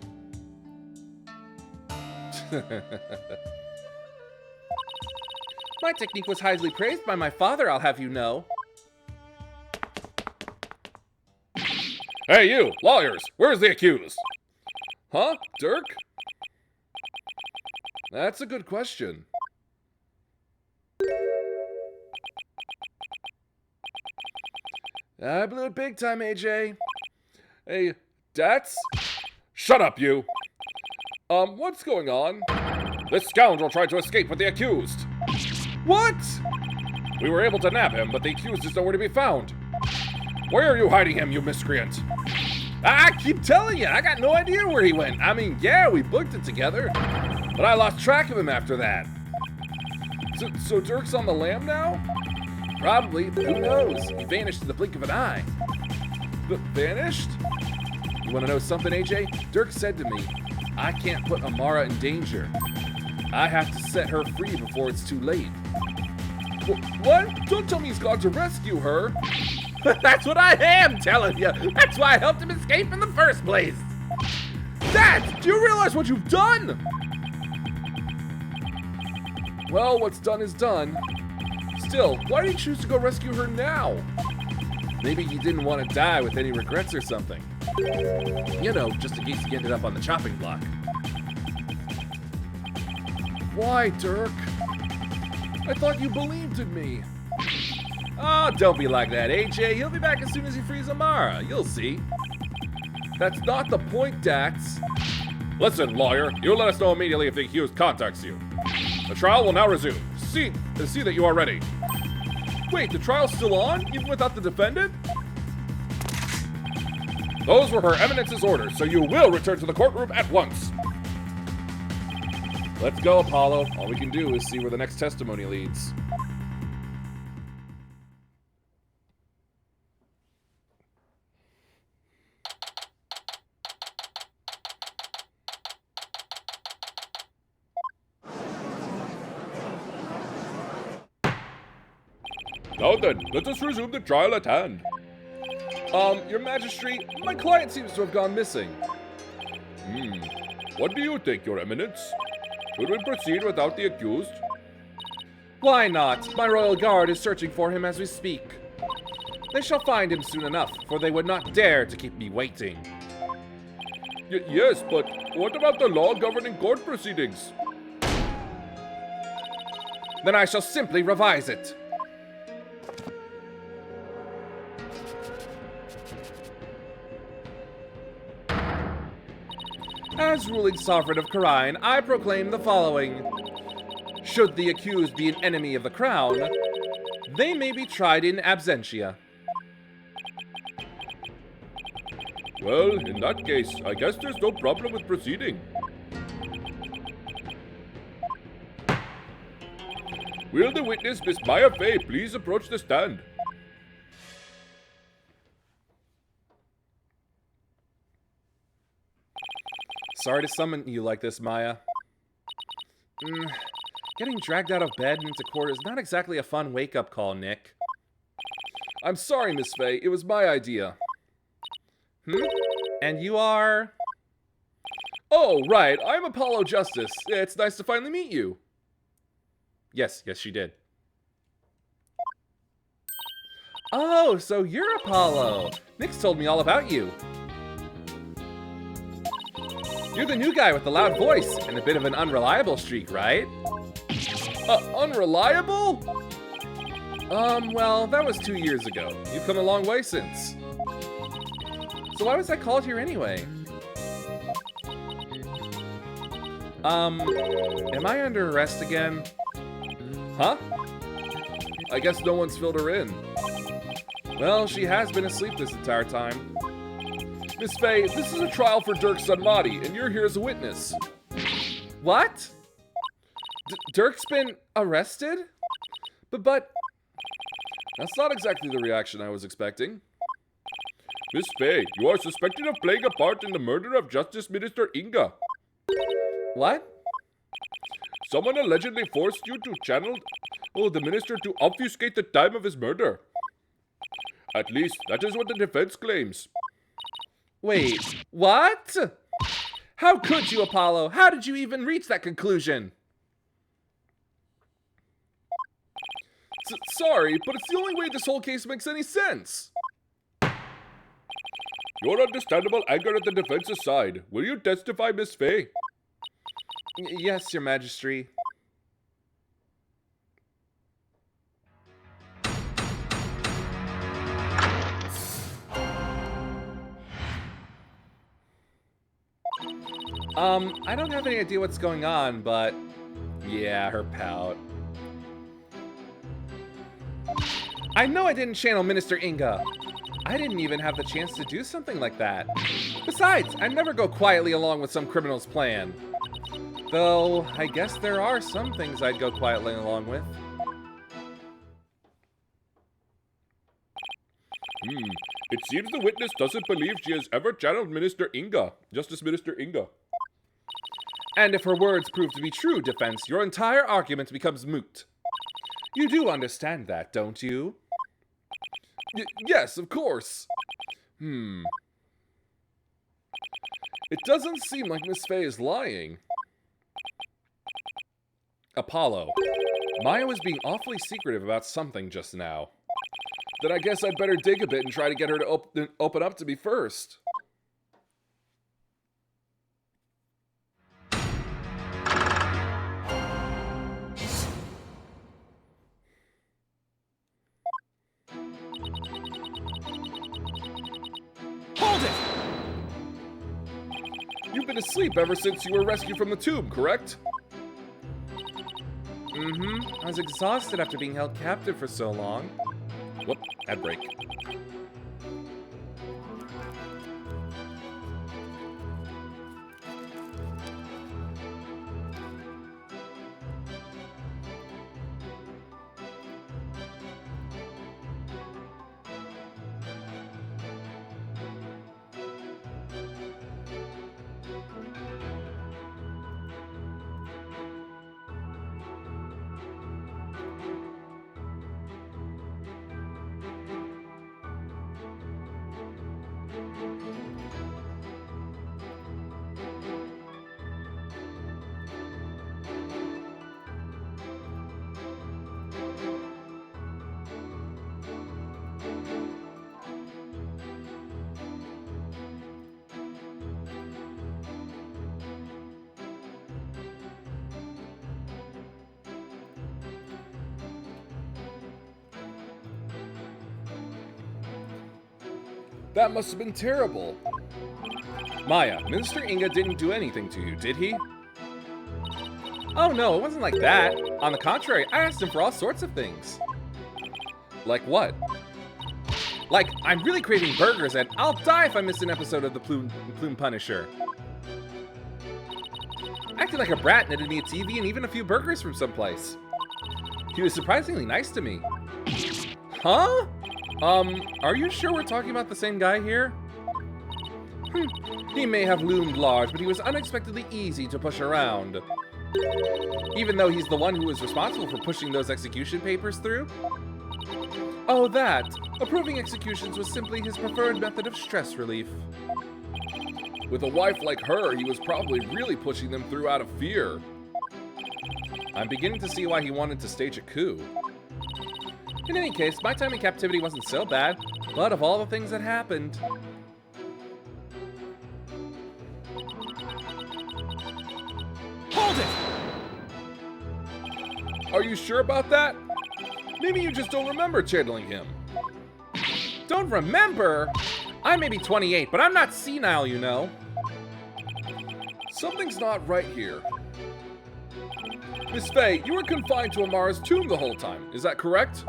My technique was highly praised by my father, I'll have you know. Hey, you! Lawyers! Where's the accused? Huh? Dirk? That's a good question. I blew it big time, AJ. Hey, Dats? Shut up, you! What's going on? This scoundrel tried to escape with the accused. What? We were able to nab him, but the accused is nowhere to be found. Where are you hiding him, you miscreant? I keep telling you, I got no idea where he went. I mean, yeah, we booked it together, but I lost track of him after that. So Dirk's on the lam now? Probably, but who knows? He vanished in the blink of an eye. Vanished? You want to know something, AJ? Dirk said to me, I can't put Amara in danger. I have to set her free before it's too late. What? Don't tell me he's gone to rescue her. That's what I am telling you. That's why I helped him escape in the first place. Dad, do you realize what you've done? Well, what's done is done. Still, why did you choose to go rescue her now? Maybe he didn't want to die with any regrets or something. You know, just in case he ended up on the chopping block. Why, Dirk? I thought you believed in me. Oh, don't be like that, AJ. He'll be back as soon as he frees Amara. You'll see. That's not the point, Dax. Listen, lawyer, you let us know immediately if the accused contacts you. The trial will now resume. See that you are ready. Wait, the trial's still on, even without the defendant? Those were Her Eminence's orders, so you will return to the courtroom at once. Let's go, Apollo. All we can do is see where the next testimony leads. Now then, let us resume the trial at hand. Your Majesty, my client seems to have gone missing. What do you think, Your Eminence? Should we proceed without the accused? Why not? My royal guard is searching for him as we speak. They shall find him soon enough, for they would not dare to keep me waiting. Yes, but what about the law governing court proceedings? Then I shall simply revise it. As ruling sovereign of Khura'in, I proclaim the following. Should the accused be an enemy of the crown, they may be tried in absentia. Well, in that case, I guess there's no problem with proceeding. Will the witness, Miss Maya Fey, please approach the stand? Sorry to summon you like this, Maya. Getting dragged out of bed and into court is not exactly a fun wake-up call, Nick. I'm sorry, Miss Fey. It was my idea. And you are? Oh, right. I'm Apollo Justice. It's nice to finally meet you. Yes, she did. Oh, so you're Apollo. Nick's told me all about you. You're the new guy with the loud voice and a bit of an unreliable streak, right? Unreliable? Well, that was 2 years ago. You've come a long way since. So why was I called here anyway? Am I under arrest again? Huh? I guess no one's filled her in. Well, she has been asleep this entire time. Miss Fey, this is a trial for Dirk's son Marty, and you're here as a witness. What? Dirk's been arrested? But... That's not exactly the reaction I was expecting. Miss Fey, you are suspected of playing a part in the murder of Justice Minister Inga. What? Someone allegedly forced you to channel the minister to obfuscate the time of his murder. At least, that is what the defense claims. Wait, what? How could you, Apollo? How did you even reach that conclusion? Sorry, but it's the only way this whole case makes any sense. Your understandable anger at the defense's side. Will you testify, Miss Fey? Yes, Your Majesty. I don't have any idea what's going on, but... Yeah, her pout. I know I didn't channel Minister Inga. I didn't even have the chance to do something like that. Besides, I never go quietly along with some criminal's plan. Though, I guess there are some things I'd go quietly along with. It seems the witness doesn't believe she has ever channeled Minister Inga, Justice Minister Inga. And if her words prove to be true, defense, your entire argument becomes moot. You do understand that, don't you? Yes, of course. It doesn't seem like Miss Fey is lying. Apollo, Maya was being awfully secretive about something just now. Then I guess I'd better dig a bit and try to get her to open up to me first. Hold it! You've been asleep ever since you were rescued from the tomb, correct? I was exhausted after being held captive for so long. Whoop, ad break. That must have been terrible. Maya, Minister Inga didn't do anything to you, did he? Oh no, it wasn't like that. On the contrary, I asked him for all sorts of things. Like what? Like, I'm really craving burgers and I'll die if I miss an episode of the Plume Punisher. Acting like a brat, netted me a TV and even a few burgers from someplace. He was surprisingly nice to me. Huh? Are you sure we're talking about the same guy here? He may have loomed large, but he was unexpectedly easy to push around. Even though he's the one who was responsible for pushing those execution papers through? Oh, that. Approving executions was simply his preferred method of stress relief. With a wife like her, he was probably really pushing them through out of fear. I'm beginning to see why he wanted to stage a coup. In any case, my time in captivity wasn't so bad, but of all the things that happened... Hold it! Are you sure about that? Maybe you just don't remember channeling him. Don't remember? I may be 28, but I'm not senile, you know. Something's not right here. Miss Faye, you were confined to Amara's tomb the whole time. Is that correct?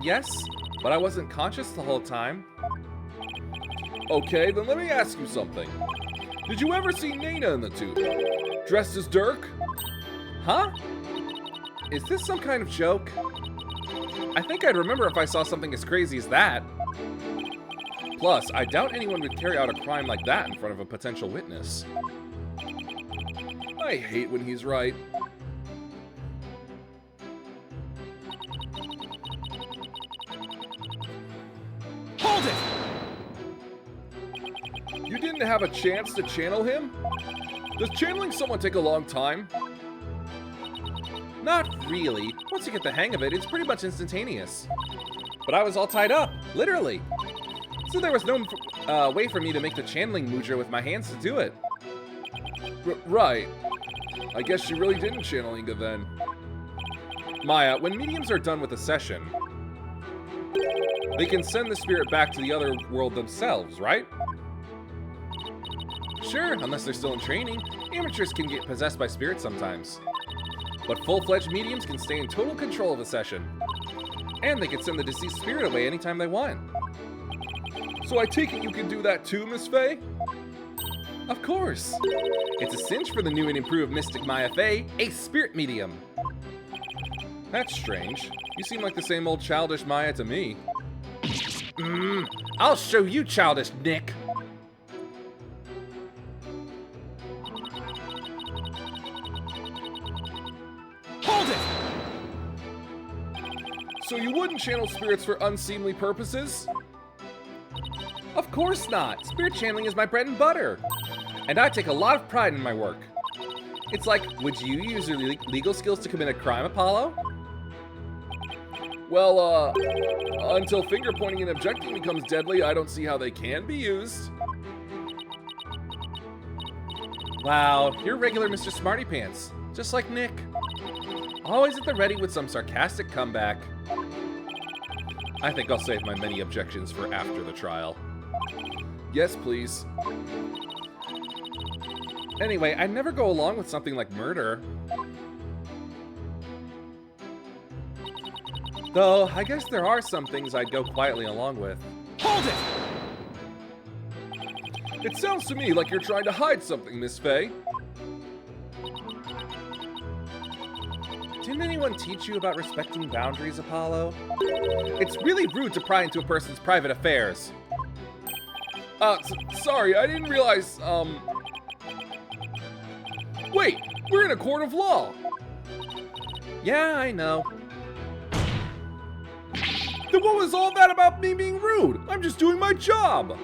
Yes, but I wasn't conscious the whole time. Okay, then let me ask you something. Did you ever see Nana in the tomb? Dressed as Dirk? Huh? Is this some kind of joke? I think I'd remember if I saw something as crazy as that. Plus, I doubt anyone would carry out a crime like that in front of a potential witness. I hate when he's right. Hold it! You didn't have a chance to channel him? Does channeling someone take a long time? Not really. Once you get the hang of it, it's pretty much instantaneous. But I was all tied up, literally. So there was no way for me to make the channeling moodger with my hands to do it. Right. I guess you really didn't channel Inga then. Maya, when mediums are done with a session, they can send the spirit back to the other world themselves, right? Sure, unless they're still in training. Amateurs can get possessed by spirits sometimes. But full-fledged mediums can stay in total control of a session. And they can send the deceased spirit away anytime they want. So I take it you can do that too, Miss Faye? Of course. It's a cinch for the new and improved Mystic Maya Faye, a spirit medium. That's strange. You seem like the same old childish Maya to me. I'll show you, childish Nick. Hold it! So you wouldn't channel spirits for unseemly purposes? Of course not. Spirit channeling is my bread and butter. And I take a lot of pride in my work. It's like, would you use your legal skills to commit a crime, Apollo? Well, until finger pointing and objecting becomes deadly, I don't see how they can be used. Wow, you're regular Mr. Smarty Pants, just like Nick. Always at the ready with some sarcastic comeback. I think I'll save my many objections for after the trial. Yes, please. Anyway, I'd never go along with something like murder. Though, I guess there are some things I'd go quietly along with. Hold it! It sounds to me like you're trying to hide something, Miss Faye. Didn't anyone teach you about respecting boundaries, Apollo? It's really rude to pry into a person's private affairs. Sorry, I didn't realize, Wait, we're in a court of law. Yeah, I know. Then what was all that about me being rude? I'm just doing my job.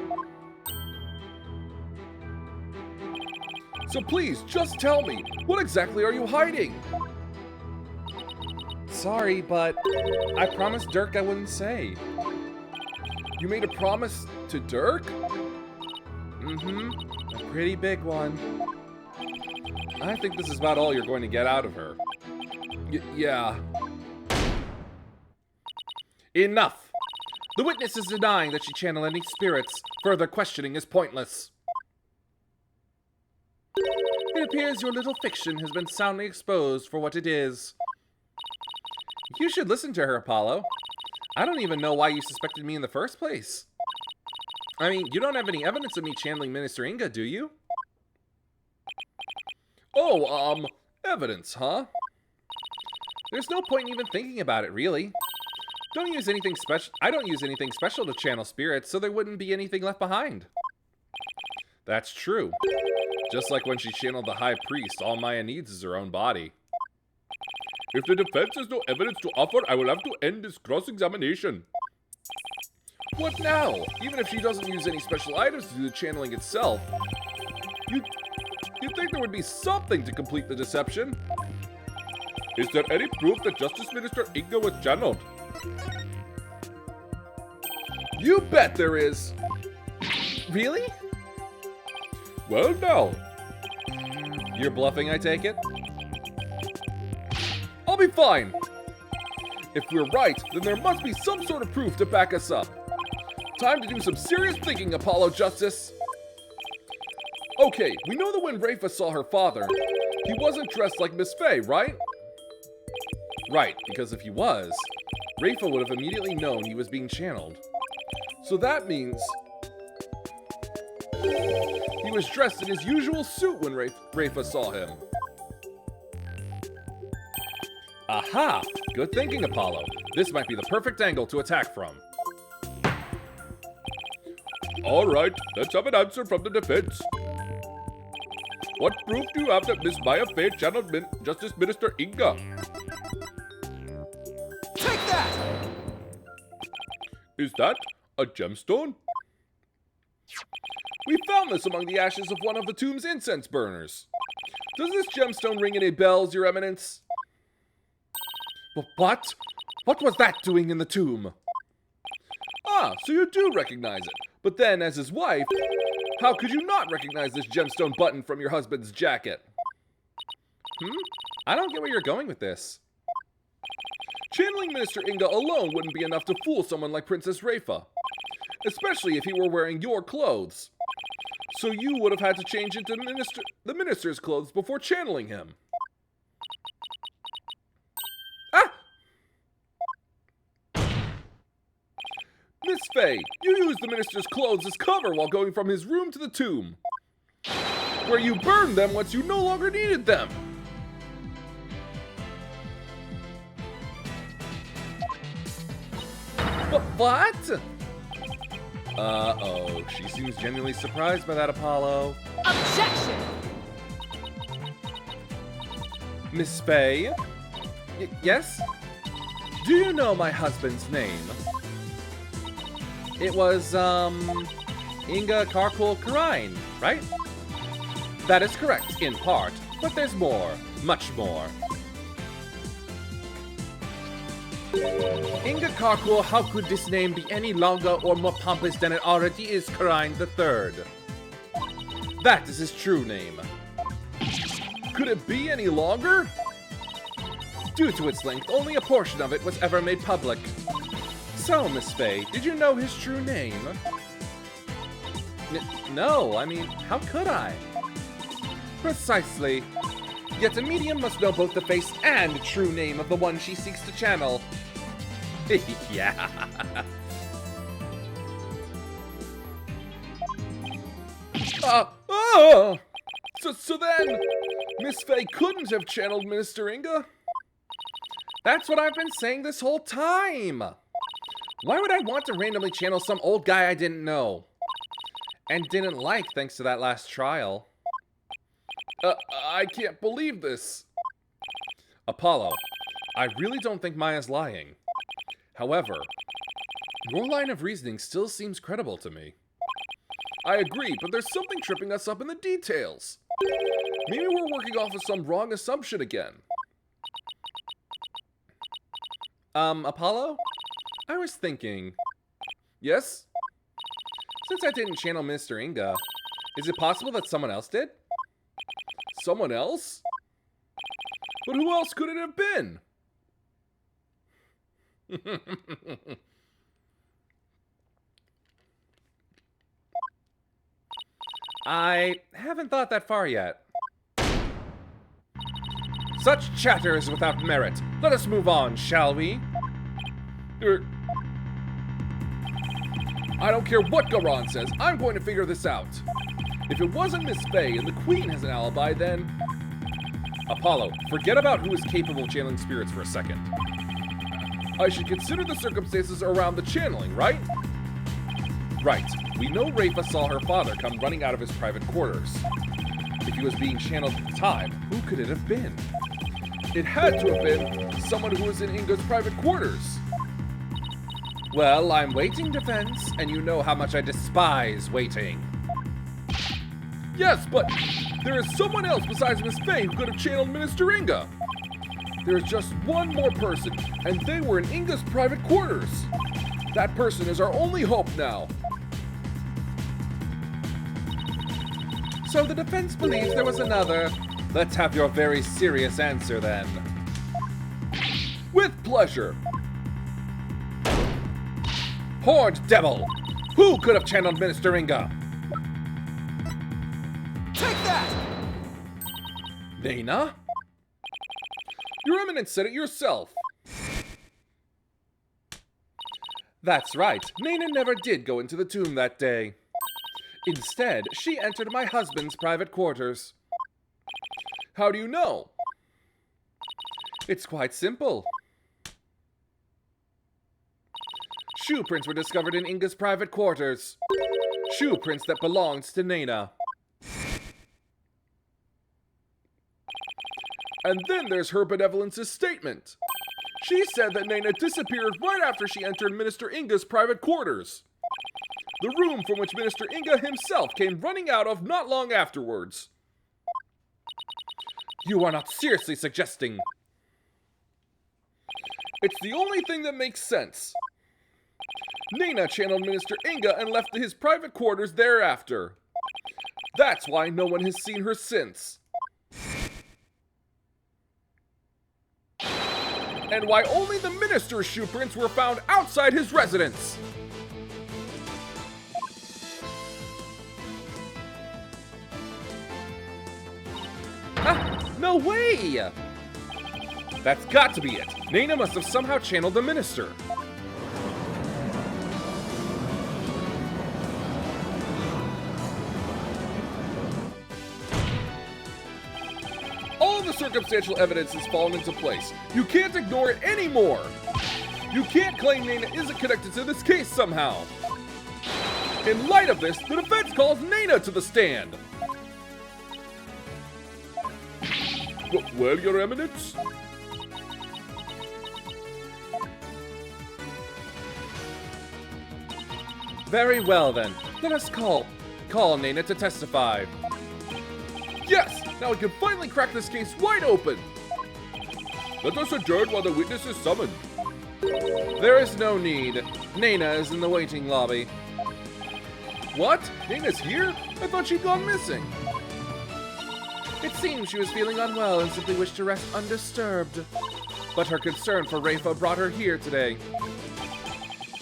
So please, just tell me, what exactly are you hiding? Sorry, but I promised Dirk I wouldn't say. You made a promise to Dirk? Mm-hmm, a pretty big one. I think this is about all you're going to get out of her. Yeah. Enough! The witness is denying that she channeled any spirits. Further questioning is pointless. It appears your little fiction has been soundly exposed for what it is. You should listen to her, Apollo. I don't even know why you suspected me in the first place. I mean, you don't have any evidence of me channeling Minister Inga, do you? Oh, evidence, huh? There's no point in even thinking about it, really. Don't use anything special. I don't use anything special to channel spirits, so there wouldn't be anything left behind. That's true. Just like when she channeled the High Priest, all Maya needs is her own body. If the defense has no evidence to offer, I will have to end this cross-examination. What now? Even if she doesn't use any special items to do the channeling itself, you'd think there would be something to complete the deception. Is there any proof that Justice Minister Inga was channeled? You bet there is! Really? Well, now. You're bluffing, I take it? I'll be fine. If we're right, then there must be some sort of proof to back us up. Time to do some serious thinking, Apollo Justice. Okay, we know that when Rafa saw her father, he wasn't dressed like Miss Faye, right? Right, because if he was, Rafa would have immediately known he was being channeled. So that means he was dressed in his usual suit when Rafa saw him. Aha! Good thinking, Apollo. This might be the perfect angle to attack from. All right, let's have an answer from the defense. What proof do you have that Miss Maya Faye channeled Justice Minister Inga? Take that! Is that a gemstone? We found this among the ashes of one of the tomb's incense burners. Does this gemstone ring any bells, Your Eminence? What? What was that doing in the tomb? Ah, so you do recognize it. But then, as his wife, how could you not recognize this gemstone button from your husband's jacket? I don't get where you're going with this. Channeling Minister Inga alone wouldn't be enough to fool someone like Princess Rafa. Especially if he were wearing your clothes. So you would have had to change into the minister's clothes before channeling him. Ah! Miss Faye, you used the minister's clothes as cover while going from his room to the tomb, where you burned them once you no longer needed them. What? Uh-oh, she seems genuinely surprised by that, Apollo. Objection! Miss Faye? Yes? Do you know my husband's name? It was, Inga Karkul Karine, right? That is correct, in part, but there's more, much more. Inga Karkul, how could this name be any longer or more pompous than it already is, Karine III? That is his true name. Could it be any longer? Due to its length, only a portion of it was ever made public. So, Miss Faye, did you know his true name? No, I mean, how could I? Precisely. Yet a medium must know both the face and true name of the one she seeks to channel. Yeah. So then, Miss Faye couldn't have channeled Minister Inga? That's what I've been saying this whole time. Why would I want to randomly channel some old guy I didn't know? And didn't like thanks to that last trial. I can't believe this. Apollo, I really don't think Maya's lying. However, your line of reasoning still seems credible to me. I agree, but there's something tripping us up in the details. Maybe we're working off of some wrong assumption again. Apollo? I was thinking... Yes? Since I didn't channel Mr. Inga, is it possible that someone else did? Someone else? But who else could it have been? I haven't thought that far yet. Such chatter is without merit. Let us move on, shall we? I don't care what Garon says, I'm going to figure this out. If it wasn't Miss Faye and the Queen has an alibi, then... Apollo, forget about who is capable of channeling spirits for a second. I should consider the circumstances around the channeling, right? Right. We know Rafa saw her father come running out of his private quarters. If he was being channeled at the time, who could it have been? It had to have been someone who was in Inga's private quarters. Well, I'm waiting, Defense, and you know how much I despise waiting. Yes, but there is someone else besides Miss Faye who could have channeled Minister Inga. There's just one more person, and they were in Inga's private quarters. That person is our only hope now. So the defense believes there was another. Let's have your very serious answer then. With pleasure. Horned Devil! Who could have channeled Minister Inga? Take that! Nana? Your Eminence said it yourself. That's right. Nana never did go into the tomb that day. Instead, she entered my husband's private quarters. How do you know? It's quite simple. Shoe prints were discovered in Inga's private quarters. Shoe prints that belonged to Nana. And then there's her benevolence's statement. She said that Nana disappeared right after she entered Minister Inga's private quarters. The room from which Minister Inga himself came running out of not long afterwards. You are not seriously suggesting... It's the only thing that makes sense. Nana channeled Minister Inga and left his private quarters thereafter. That's why no one has seen her since. And why only the minister's shoe prints were found outside his residence. Ah, no way! That's got to be it. Nana must have somehow channeled the minister. All the circumstantial evidence has fallen into place. You can't ignore it anymore. You can't claim Nana isn't connected to this case somehow. In light of this, the defense calls Nana to the stand. Well, Your Eminence? Very well then. Let us call Nana to testify. Yes! Now we can finally crack this case wide open! Let us adjourn while the witness is summoned. There is no need. Nana is in the waiting lobby. What? Nana's here? I thought she'd gone missing. It seems she was feeling unwell and simply wished to rest undisturbed. But her concern for Rafa brought her here today.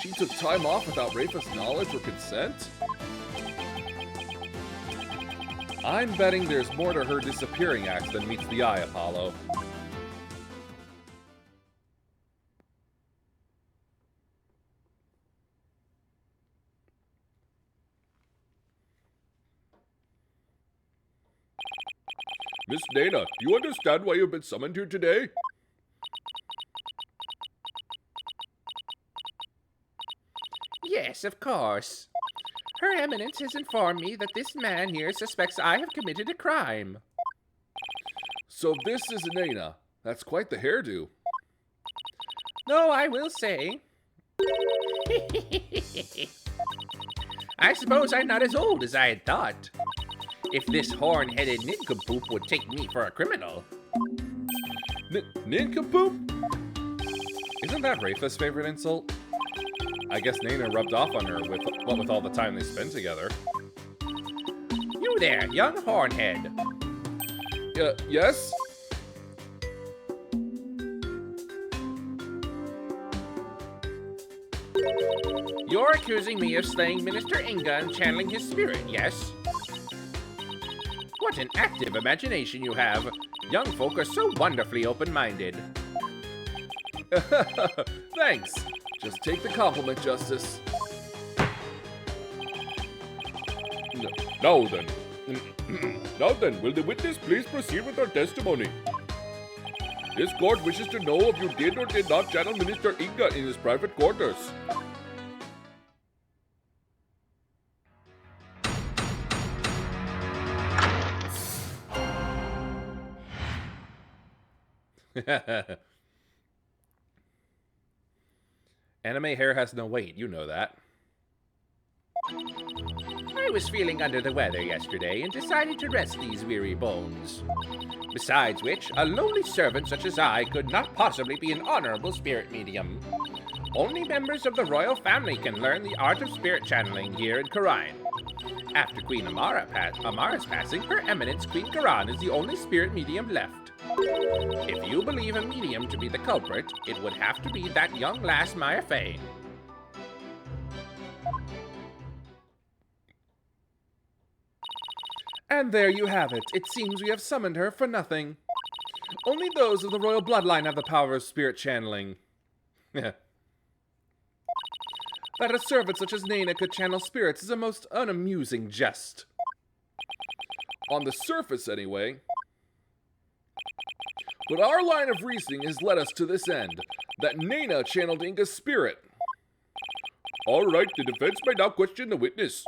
She took time off without Rafa's knowledge or consent? I'm betting there's more to her disappearing act than meets the eye, Apollo. Miss Nana, do you understand why you've been summoned here today? Yes, of course. Her Eminence has informed me that this man here suspects I have committed a crime. So this is Nana. That's quite the hairdo. No, I will say. I suppose I'm not as old as I had thought. If this horn-headed nincompoop would take me for a criminal. Nincompoop? Isn't that Rafa's favorite insult? I guess Nana rubbed off on her with all the time they spent together. You there, young hornhead. Yes? You're accusing me of slaying Minister Inga and channeling his spirit, yes? What an active imagination you have. Young folk are so wonderfully open-minded. Thanks. Just take the compliment, Justice. Now then. Now then, will the witness please proceed with her testimony? This court wishes to know if you did or did not channel Minister Inga in his private quarters. Anime hair has no weight, you know that. I was feeling under the weather yesterday and decided to rest these weary bones. Besides which, a lowly servant such as I could not possibly be an honorable spirit medium. Only members of the royal family can learn the art of spirit channeling here in Karine. After Queen Amara's passing, Her Eminence Queen Karan is the only spirit medium left. If you believe a medium to be the culprit, it would have to be that young lass Maya Fane. And there you have it. It seems we have summoned her for nothing. Only those of the royal bloodline have the power of spirit channeling. That a servant such as Nana could channel spirits is a most unamusing jest. On the surface, anyway. But our line of reasoning has led us to this end, that Nana channeled Inga's spirit. All right, the defense may now question the witness.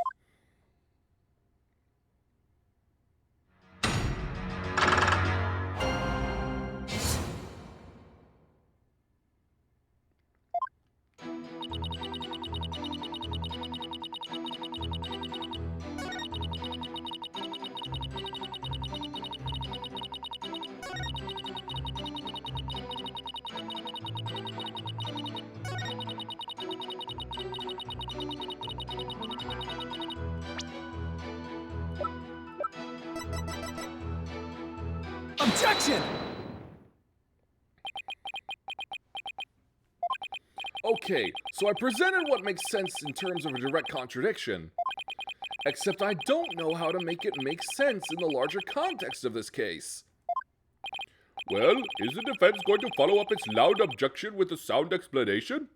Objection! Okay, so I presented what makes sense in terms of a direct contradiction. Except I don't know how to make it make sense in the larger context of this case. Well, is the defense going to follow up its loud objection with a sound explanation?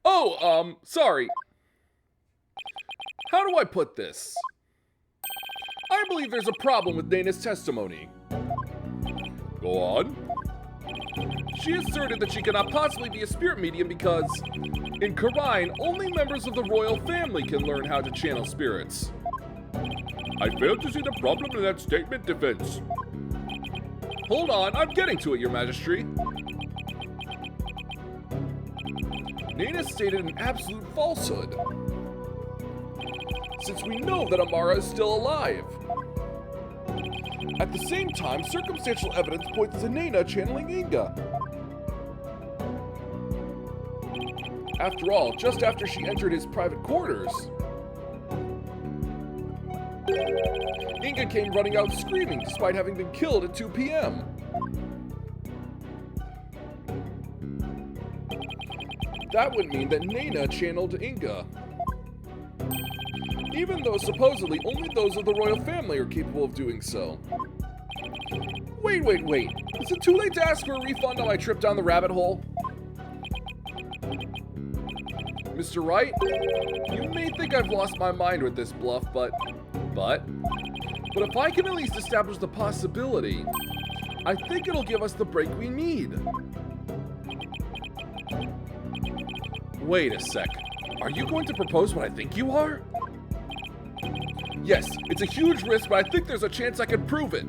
Oh, sorry. How do I put this? I believe there's a problem with Nana's testimony. Go on. She asserted that she cannot possibly be a spirit medium because, in Karine, only members of the royal family can learn how to channel spirits. I fail to see the problem in that statement, defense. Hold on, I'm getting to it, Your Majesty. Nana stated an absolute falsehood, since we know that Amara is still alive. At the same time, circumstantial evidence points to Nana channeling Inga. After all, just after she entered his private quarters, Inga came running out screaming despite having been killed at 2 p.m. That would mean that Nana channeled Inga, even though supposedly only those of the royal family are capable of doing so. Wait. Is it too late to ask for a refund on my trip down the rabbit hole? Mr. Wright, you may think I've lost my mind with this bluff, but if I can at least establish the possibility, I think it'll give us the break we need. Wait a sec. Are you going to propose what I think you are? Yes, it's a huge risk, but I think there's a chance I can prove it.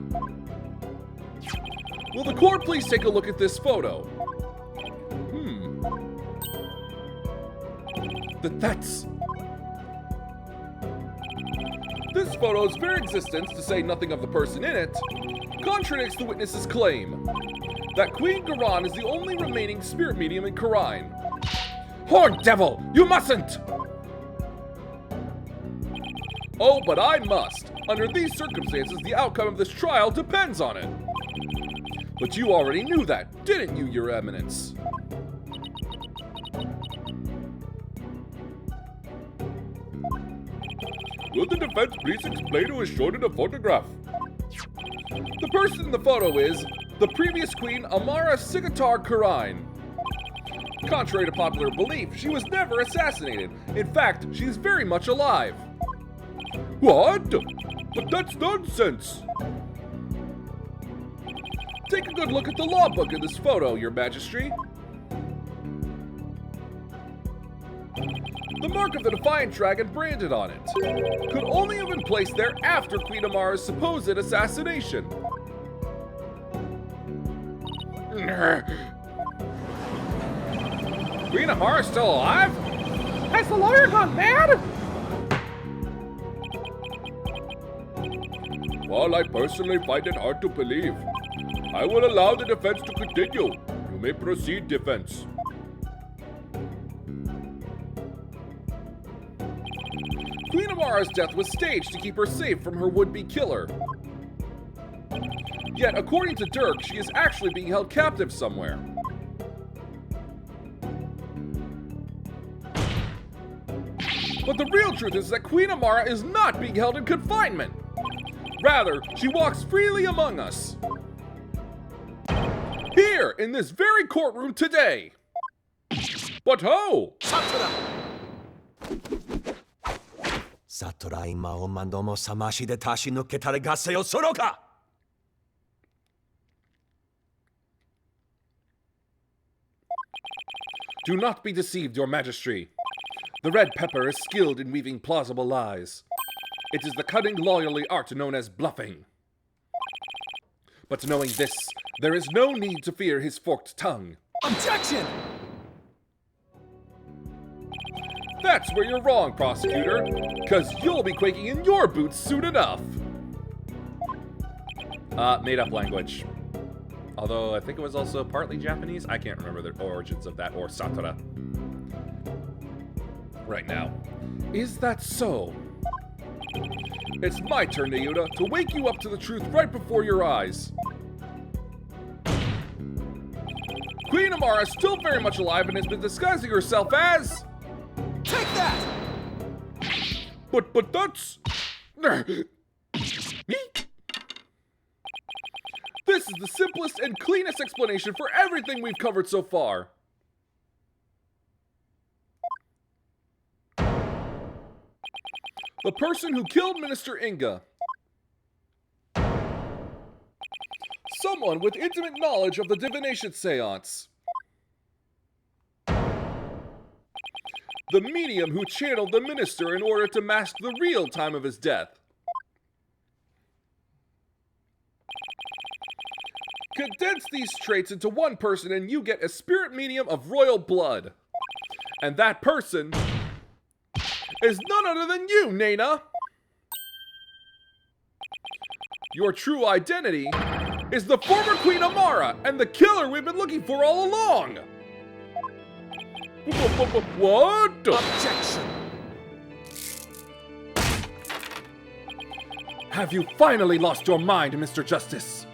Will the court please take a look at this photo? This photo's very existence, to say nothing of the person in it, contradicts the witness's claim that Queen Garan is the only remaining spirit medium in Karine. Horned devil, you mustn't! Oh, but I must. Under these circumstances, the outcome of this trial depends on it. But you already knew that, didn't you, Your Eminence? Will the defense please explain who is shown in the photograph? The person in the photo is the previous queen, Amara Sigatar Kurine. Contrary to popular belief, she was never assassinated. In fact, she is very much alive. What? But that's nonsense! Take a good look at the law book in this photo, Your Majesty. The mark of the Defiant Dragon branded on it could only have been placed there after Queen Amara's supposed assassination. Queen Amara's still alive? Has the lawyer gone mad? While I personally find it hard to believe, I will allow the defense to continue. You may proceed, defense. Queen Amara's death was staged to keep her safe from her would-be killer. Yet, according to Dirk, she is actually being held captive somewhere. But the real truth is that Queen Amara is not being held in confinement. Rather, she walks freely among us. Here, in this very courtroom today. But how? Satura ima o mandomo samashi de tashi no ketare gase o soroka! Do not be deceived, Your Majesty. The red pepper is skilled in weaving plausible lies. It is the cunning, lawyerly art known as bluffing. But knowing this, there is no need to fear his forked tongue. Objection! That's where you're wrong, prosecutor, because you'll be quaking in your boots soon enough. Made-up language. Although I think it was also partly Japanese. I can't remember the origins of that, or Satura. Right now. Is that so? It's my turn, Yuta, to wake you up to the truth right before your eyes. Queen Amara is still very much alive and has been disguising herself as... Take that! But that's... This is the simplest and cleanest explanation for everything we've covered so far. The person who killed Minister Inga. Someone with intimate knowledge of the divination seance. The medium who channeled the minister in order to mask the real time of his death. Condense these traits into one person and you get a spirit medium of royal blood. And that person is none other than you, Nena! Your true identity is the former Queen Amara and the killer we've been looking for all along! What? Objection! Have you finally lost your mind, Mr. Justice?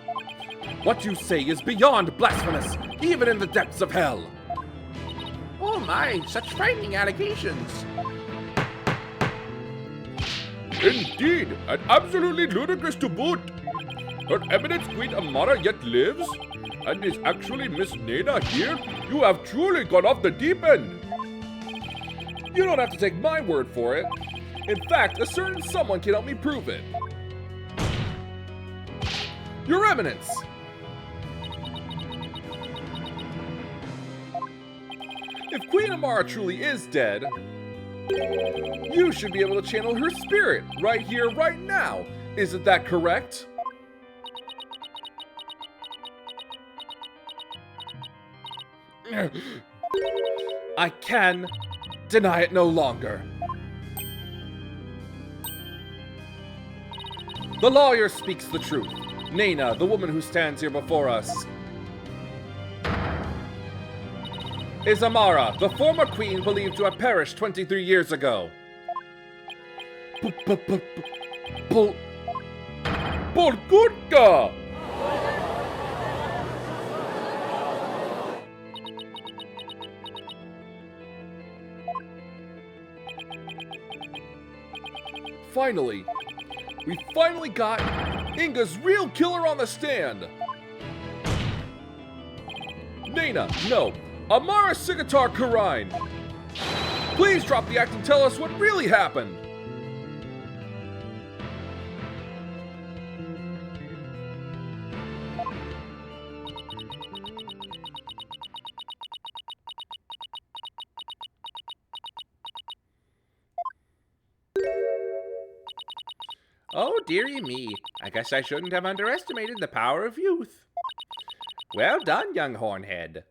What you say is beyond blasphemous, even in the depths of hell. Oh my, such frightening allegations. Indeed, and absolutely ludicrous to boot. Her Eminence Queen Amara yet lives? And is actually Miss Nena here? You have truly gone off the deep end. You don't have to take my word for it. In fact, a certain someone can help me prove it. Your Eminence! If Queen Amara truly is dead, you should be able to channel her spirit right here, right now. Isn't that correct? I can deny it no longer. The lawyer speaks the truth. Nena, the woman who stands here before us, is Amara, the former queen believed to have perished 23 years ago. Polgutka! Finally, we finally got Inga's real killer on the stand! Nana, no. Amara Sigatar Karine! Please drop the act and tell us what really happened! Oh, dearie me. I guess I shouldn't have underestimated the power of youth. Well done, young hornhead.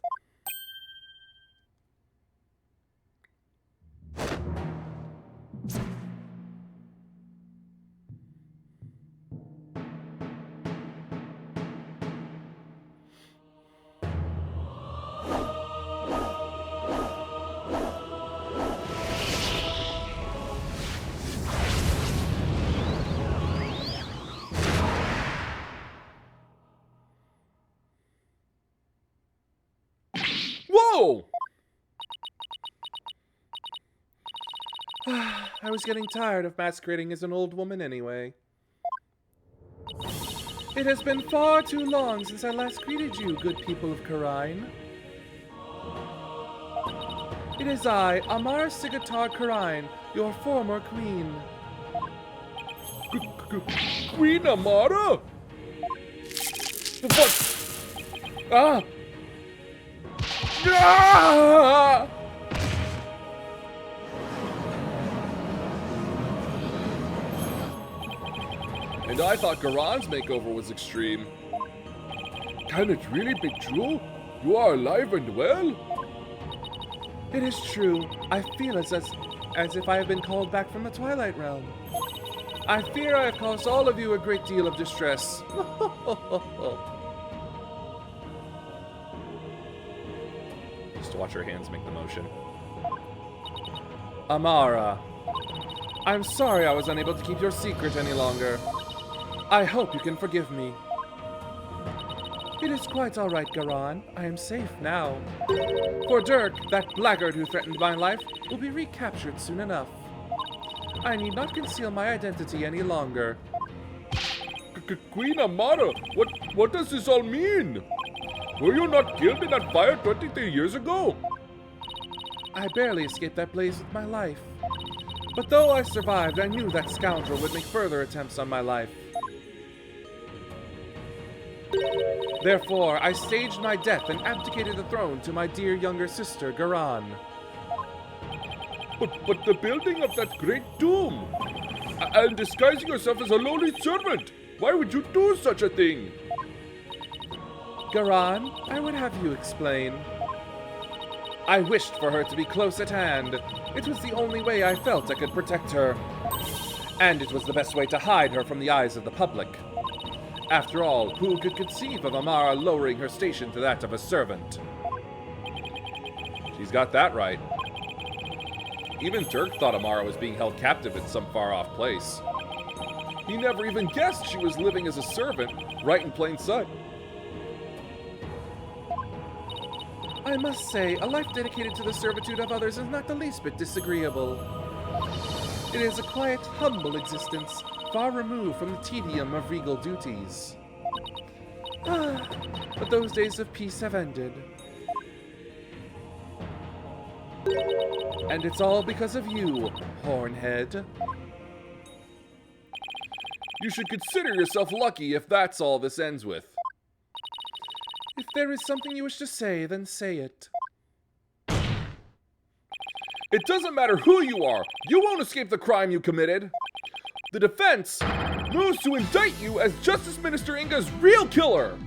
Whoa! I was getting tired of masquerading as an old woman anyway. It has been far too long since I last greeted you, good people of Karine. It is I, Amara Sigatar Karine, your former queen. Queen Amara? What? Ah! Ah! And I thought Garon's makeover was extreme. Can it really be true? You are alive and well? It is true. I feel as if I have been called back from the Twilight Realm. I fear I have caused all of you a great deal of distress. Just to watch her hands make the motion. Amara, I'm sorry I was unable to keep your secret any longer. I hope you can forgive me. It is quite all right, Garon. I am safe now. For Dirk, that blackguard who threatened my life, will be recaptured soon enough. I need not conceal my identity any longer. Queen Amara, what does this all mean? Were you not killed in that fire 23 years ago? I barely escaped that blaze with my life. But though I survived, I knew that scoundrel would make further attempts on my life. Therefore, I staged my death and abdicated the throne to my dear younger sister, Garon. But the building of that great tomb, and disguising yourself as a lowly servant, why would you do such a thing? Garon, I would have you explain. I wished for her to be close at hand. It was the only way I felt I could protect her. And it was the best way to hide her from the eyes of the public. After all, who could conceive of Amara lowering her station to that of a servant? She's got that right. Even Dirk thought Amara was being held captive in some far-off place. He never even guessed she was living as a servant, right in plain sight. I must say, a life dedicated to the servitude of others is not the least bit disagreeable. It is a quiet, humble existence, far removed from the tedium of regal duties. But those days of peace have ended. And it's all because of you, Hornhead. You should consider yourself lucky if that's all this ends with. If there is something you wish to say, then say it. It doesn't matter who you are. You won't escape the crime you committed. The defense moves to indict you as Justice Minister Inga's real killer.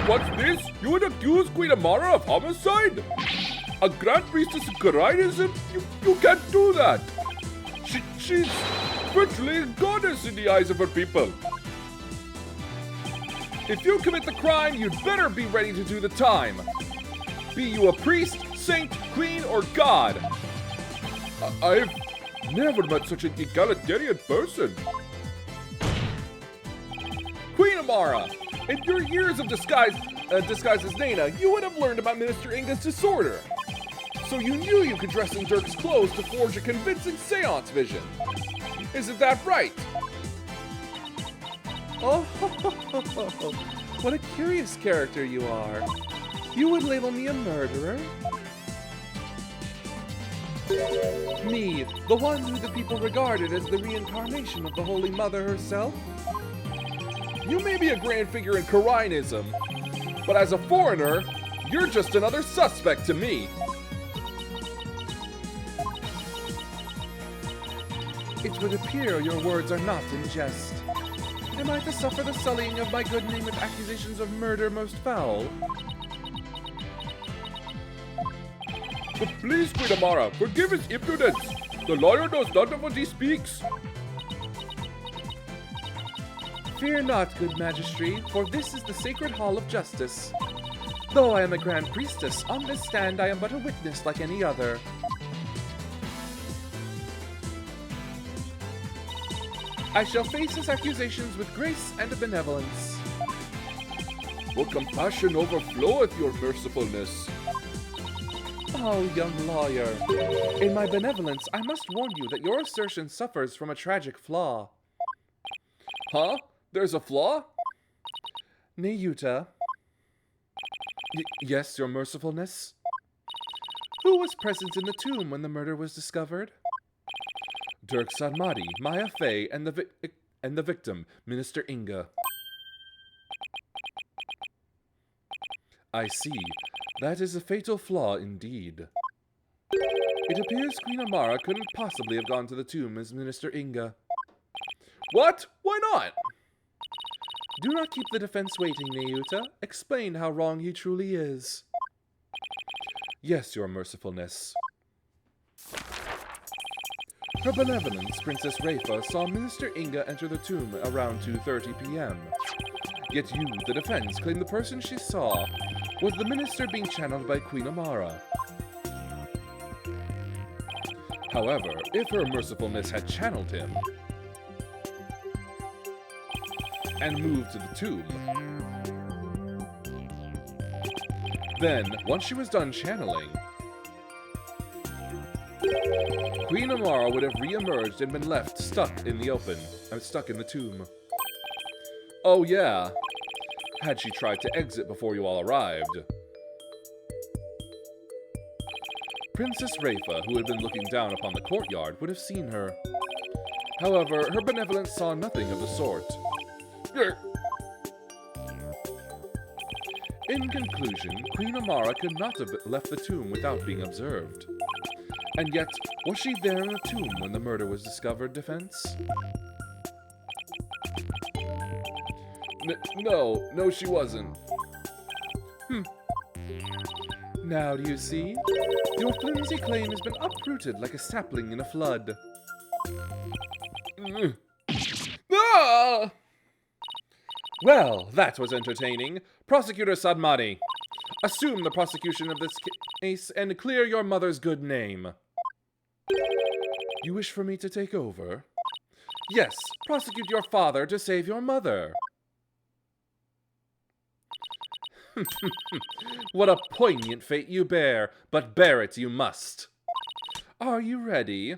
What's this? You would accuse Queen Amara of homicide? A Grand Priestess of Karinism? You can't do that. She's virtually a goddess in the eyes of her people. If you commit the crime, you'd better be ready to do the time. Be you a priest, saint, queen, or god. I've never met such an egalitarian person. Queen Amara. In your years of disguise as Nana, you would have learned about Minister Inga's disorder. So you knew you could dress in Dirk's clothes to forge a convincing seance vision. Isn't that right? Oh, what a curious character you are. You would label me a murderer? Me, the one who the people regarded as the reincarnation of the Holy Mother herself? You may be a grand figure in Karinism, but as a foreigner, you're just another suspect to me. It would appear your words are not in jest. Am I to suffer the sullying of my good name with accusations of murder most foul? But please, Queen Amara, forgive his impudence. The lawyer knows none of what he speaks. Fear not, good Majesty, for this is the sacred hall of justice. Though I am a grand priestess, on this stand I am but a witness like any other. I shall face his accusations with grace and benevolence. For compassion overfloweth your mercifulness. Oh, young lawyer, in my benevolence I must warn you that your assertion suffers from a tragic flaw. Huh? There's a flaw? Nayuta. Yes, your mercifulness? Who was present in the tomb when the murder was discovered? Dirk Sadmati, Maya Fey, and the victim, Minister Inga. I see. That is a fatal flaw indeed. It appears Queen Amara couldn't possibly have gone to the tomb as Minister Inga. What? Why not? Do not keep the defense waiting, Nayuta. Explain how wrong he truly is. Yes, your mercifulness. Her Benevolence, Princess Rafa, saw Minister Inga enter the tomb around 2:30 p.m. Yet you, the defense, claim the person she saw was the minister being channeled by Queen Amara. However, if her mercifulness had channeled him and moved to the tomb, then, once she was done channeling, Queen Amara would have re-emerged and been left stuck in the open. Stuck in the tomb. Oh yeah, had she tried to exit before you all arrived. Princess Rafa, who had been looking down upon the courtyard, would have seen her. However, her benevolence saw nothing of the sort. In conclusion, Queen Amara could not have left the tomb without being observed. And yet, was she there in the tomb when the murder was discovered, defense? No, she wasn't. Now do you see? Your flimsy claim has been uprooted like a sapling in a flood. Ah! Well, that was entertaining. Prosecutor Sadmati, assume the prosecution of this case and clear your mother's good name. You wish for me to take over? Yes, prosecute your father to save your mother. What a poignant fate you bear, but bear it you must. Are you ready?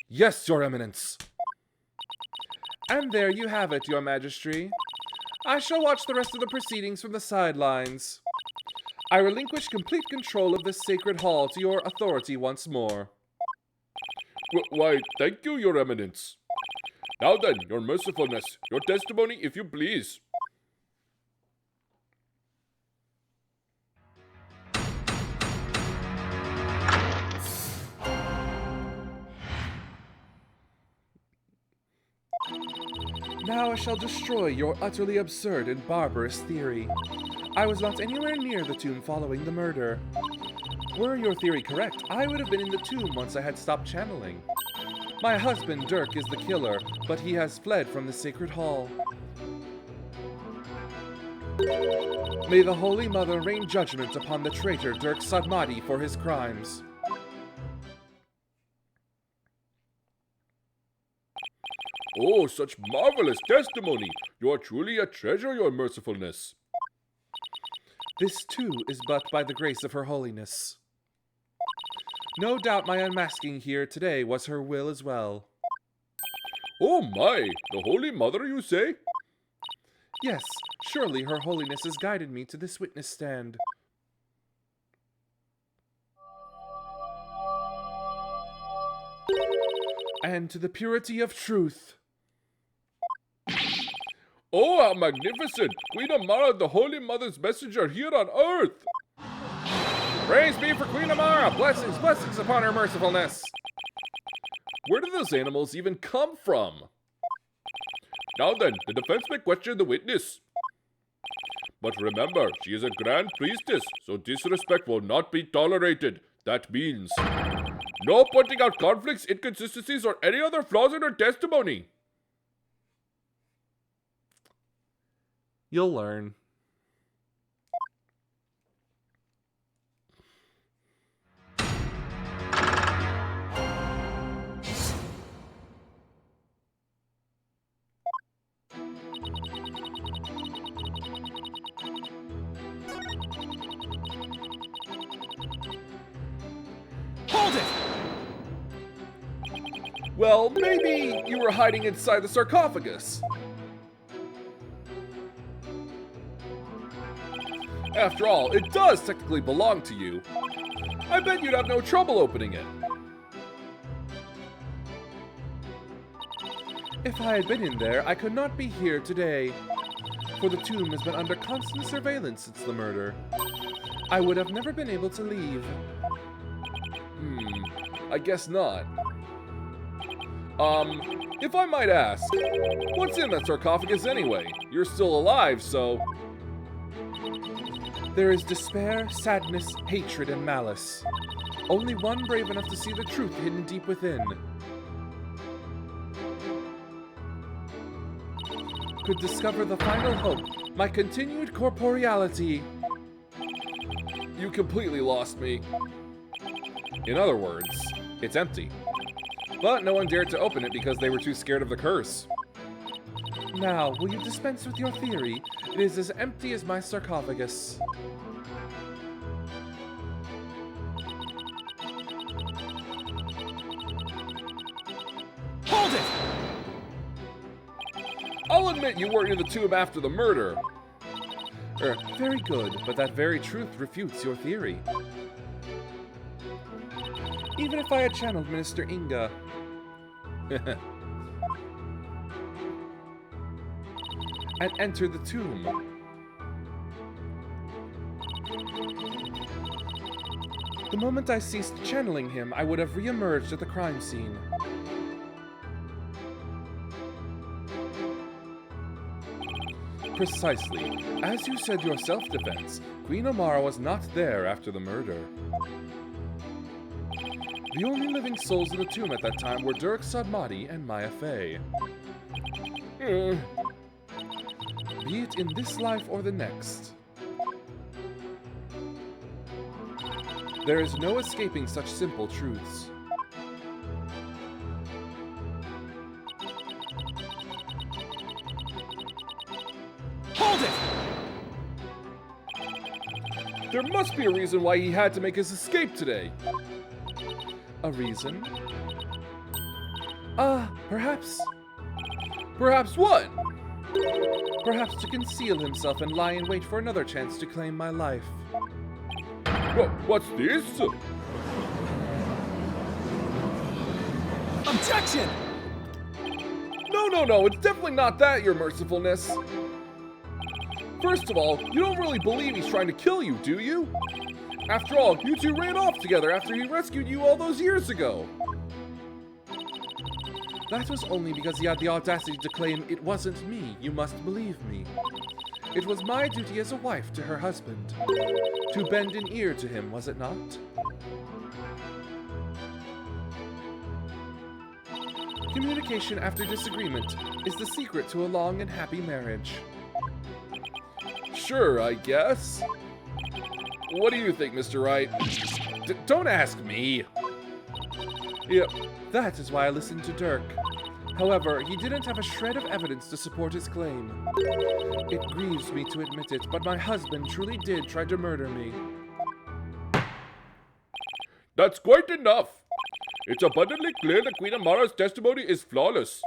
Yes, Your Eminence. And there you have it, Your Majesty. I shall watch the rest of the proceedings from the sidelines. I relinquish complete control of this sacred hall to your authority once more. Why, thank you, Your Eminence. Now then, Your Mercifulness, your testimony, if you please. Now I shall destroy your utterly absurd and barbarous theory. I was not anywhere near the tomb following the murder. Were your theory correct, I would have been in the tomb once I had stopped channeling. My husband, Dirk, is the killer, but he has fled from the sacred hall. May the Holy Mother rain judgment upon the traitor Dirk Sadmati for his crimes. Oh, such marvelous testimony! You are truly a treasure, your mercifulness. This too is but by the grace of her holiness. No doubt my unmasking here today was her will as well. Oh my, the Holy Mother, you say? Yes, surely her holiness has guided me to this witness stand. And to the purity of truth. Oh, how magnificent! Queen Amara, the Holy Mother's messenger here on earth! Praise be for Queen Amara! Blessings, blessings upon her mercifulness! Where did those animals even come from? Now then, the defense may question the witness. But remember, she is a grand priestess, so disrespect will not be tolerated. That means no pointing out conflicts, inconsistencies, or any other flaws in her testimony. You'll learn. Hold it! Well, maybe you were hiding inside the sarcophagus. After all, it does technically belong to you. I bet you'd have no trouble opening it. If I had been in there, I could not be here today, for the tomb has been under constant surveillance since the murder. I would have never been able to leave. I guess not. If I might ask, what's in that sarcophagus anyway? You're still alive, so... There is despair, sadness, hatred, and malice. Only one brave enough to see the truth hidden deep within could discover the final hope, my continued corporeality. You completely lost me. In other words, it's empty. But no one dared to open it because they were too scared of the curse. Now, will you dispense with your theory? It is as empty as my sarcophagus. Hold it! I'll admit you weren't in the tomb after the murder. Very good, but that very truth refutes your theory. Even if I had channeled Minister Inga. And entered the tomb. The moment I ceased channeling him, I would have re-emerged at the crime scene. Precisely. As you said your self-defense, Queen Amara was not there after the murder. The only living souls in the tomb at that time were Dirk Sadmati and Maya Fey. Be it in this life or the next. There is no escaping such simple truths. Hold it! There must be a reason why he had to make his escape today. A reason? Perhaps. Perhaps what? Perhaps to conceal himself and lie in wait for another chance to claim my life. What's this? Objection! No, it's definitely not that, your mercifulness. First of all, you don't really believe he's trying to kill you, do you? After all, you two ran off together after he rescued you all those years ago. That was only because he had the audacity to claim it wasn't me, you must believe me. It was my duty as a wife to her husband. To bend an ear to him, was it not? Communication after disagreement is the secret to a long and happy marriage. Sure, I guess. What do you think, Mr. Wright? Don't ask me. Yep, that is why I listened to Dirk. However, he didn't have a shred of evidence to support his claim. It grieves me to admit it, but my husband truly did try to murder me. That's quite enough. It's abundantly clear that Queen Amara's testimony is flawless.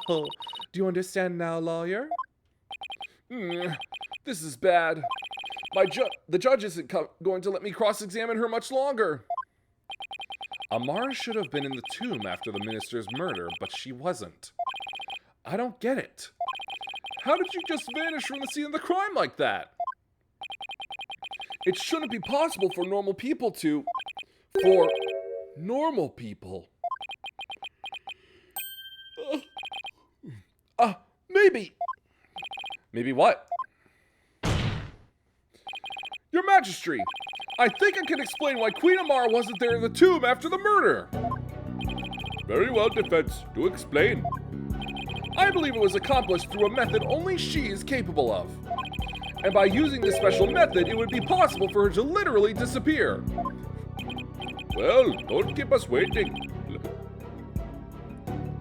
Oh, do you understand now, lawyer? This is bad. The judge isn't going to let me cross-examine her much longer. Amara should have been in the tomb after the minister's murder, but she wasn't. I don't get it. How did you just vanish from the scene of the crime like that? It shouldn't be possible for normal people to... For normal people. Maybe. Maybe what? Your Majesty, I think I can explain why Queen Amara wasn't there in the tomb after the murder. Very well, defense. Do explain. I believe it was accomplished through a method only she is capable of. And by using this special method, it would be possible for her to literally disappear. Well, don't keep us waiting.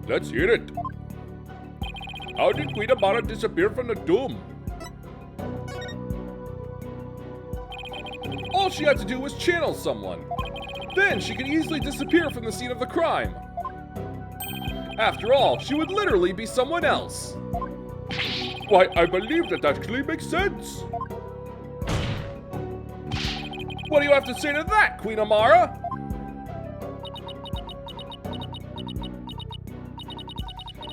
Let's hear it. How did Queen Amara disappear from the tomb? All she had to do was channel someone. Then she could easily disappear from the scene of the crime. After all, she would literally be someone else. Why, I believe that actually makes sense. What do you have to say to that, Queen Amara?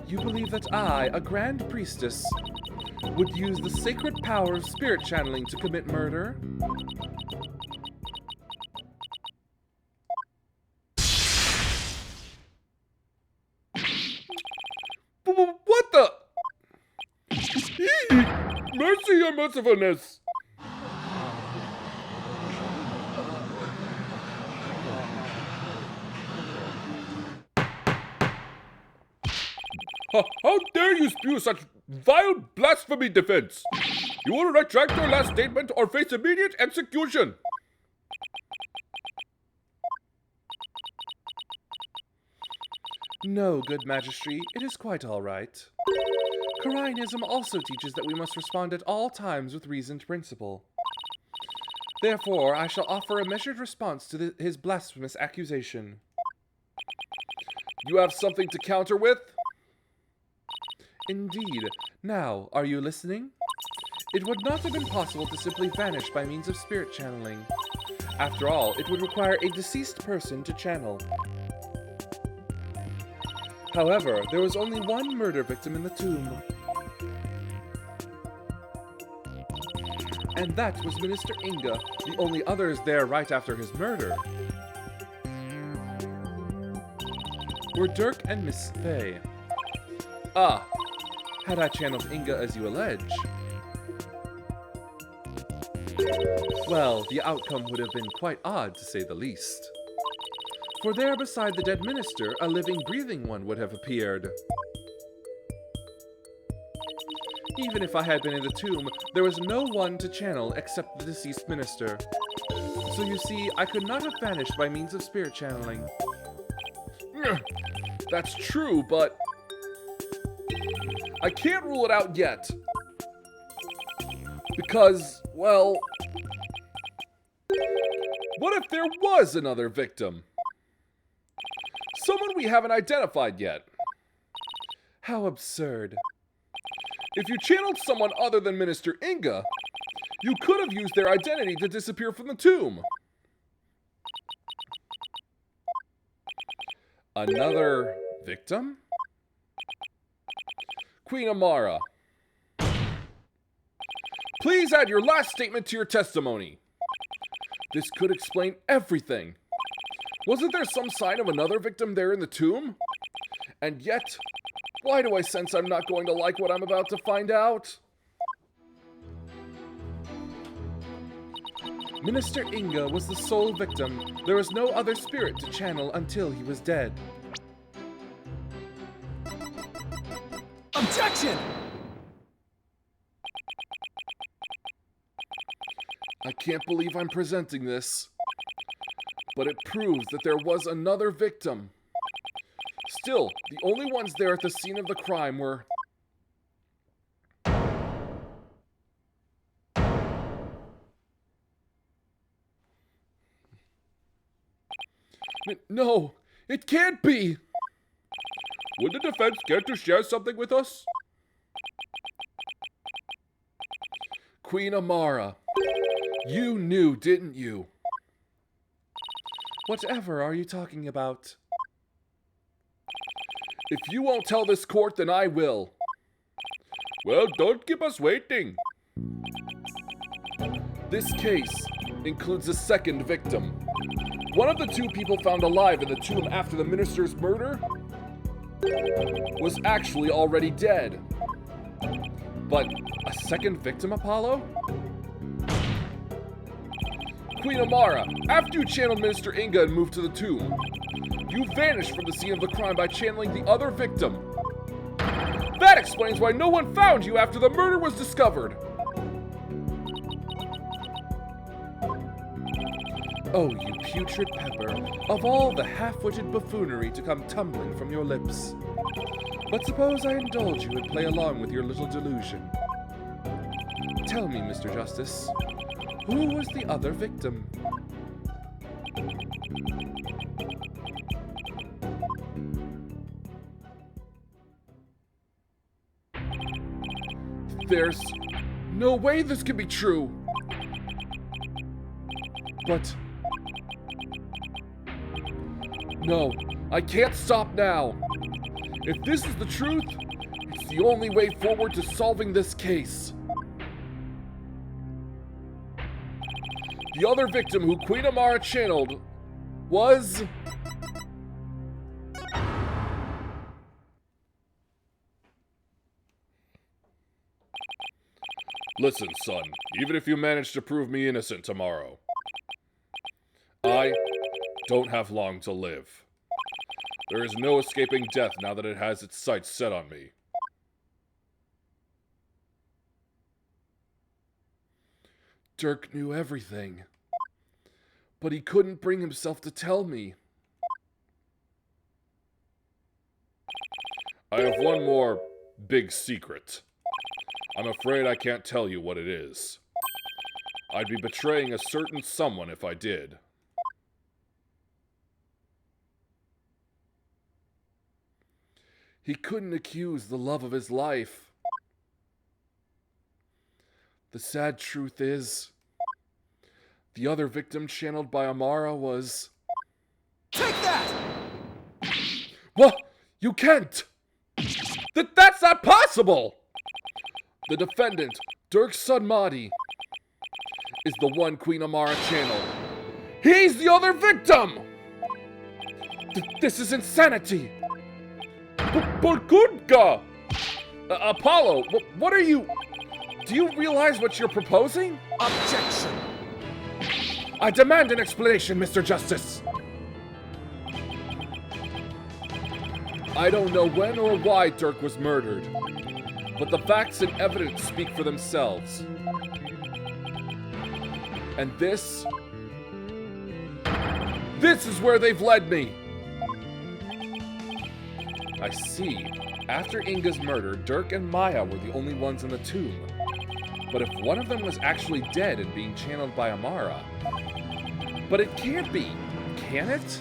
You believe that I, a grand priestess, would use the sacred power of spirit channeling to commit murder? What the? Mercy, your mercifulness. How dare you spew such vile blasphemy, defense? You will retract your last statement or face immediate execution. No, good Majesty, it is quite all right. Corainism also teaches that we must respond at all times with reasoned principle. Therefore, I shall offer a measured response to his blasphemous accusation. You have something to counter with? Indeed. Now, are you listening? It would not have been possible to simply vanish by means of spirit channeling. After all, it would require a deceased person to channel. However, there was only one murder victim in the tomb. And that was Minister Inga, the only others there right after his murder were Dirk and Miss Faye. Ah, had I channeled Inga as you allege, well, the outcome would have been quite odd to say the least. For there beside the dead minister, a living, breathing one would have appeared. Even if I had been in the tomb, there was no one to channel except the deceased minister. So you see, I could not have vanished by means of spirit channeling. That's true, but I can't rule it out yet. Because, well, what if there was another victim? Someone we haven't identified yet. How absurd. If you channeled someone other than Minister Inga, you could have used their identity to disappear from the tomb. Another victim? Queen Amara, please add your last statement to your testimony. This could explain everything. Wasn't there some sign of another victim there in the tomb? And yet, why do I sense I'm not going to like what I'm about to find out? Minister Inga was the sole victim. There was no other spirit to channel until he was dead. Objection! I can't believe I'm presenting this, but it proves that there was another victim. Still, the only ones there at the scene of the crime were... No, it can't be! Would the defense care to share something with us? Queen Amara, you knew, didn't you? Whatever are you talking about? If you won't tell this court, then I will. Well, don't keep us waiting. This case includes a second victim. One of the two people found alive in the tomb after the minister's murder was actually already dead. But a second victim, Apollo? Queen Amara, after you channeled Minister Inga and moved to the tomb, you vanished from the scene of the crime by channeling the other victim. That explains why no one found you after the murder was discovered. Oh, you putrid pepper, of all the half-witted buffoonery to come tumbling from your lips. But suppose I indulge you and play along with your little delusion. Tell me, Mr. Justice, who was the other victim? There's no way this can be true. But... no, I can't stop now. If this is the truth, it's the only way forward to solving this case. The other victim who Queen Amara channeled was... Listen, son, even if you manage to prove me innocent tomorrow, I don't have long to live. There is no escaping death now that it has its sights set on me. Dirk knew everything, but he couldn't bring himself to tell me. I have one more big secret. I'm afraid I can't tell you what it is. I'd be betraying a certain someone if I did. He couldn't accuse the love of his life. The sad truth is, the other victim channeled by Amara was... Take that! What? You can't! That's not possible! The defendant, Dirk's son Mahdi, is the one Queen Amara channeled. He's the other victim! This is insanity! Burkudka! Apollo, what are you... Do you realize what you're proposing? Objection! I demand an explanation, Mr. Justice! I don't know when or why Dirk was murdered, but the facts and evidence speak for themselves. And this is where they've led me! I see. After Inga's murder, Dirk and Maya were the only ones in the tomb. But if one of them was actually dead and being channeled by Amara... But it can't be, can it?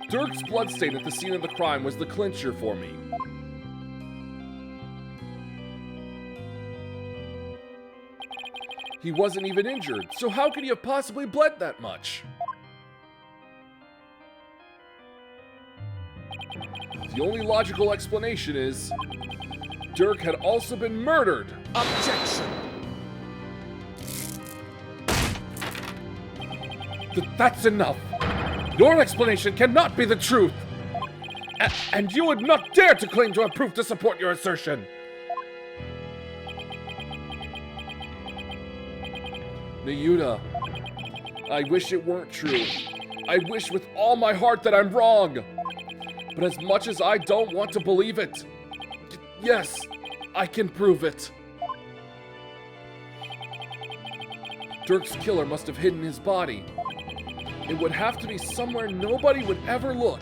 Dirk's bloodstain at the scene of the crime was the clincher for me. He wasn't even injured, so how could he have possibly bled that much? The only logical explanation is... Dirk had also been murdered! Objection! That's enough! Your explanation cannot be the truth! And you would not dare to claim to have proof to support your assertion! Nayuta, I wish it weren't true. I wish with all my heart that I'm wrong! But as much as I don't want to believe it, yes, I can prove it. Dirk's killer must have hidden his body. It would have to be somewhere nobody would ever look.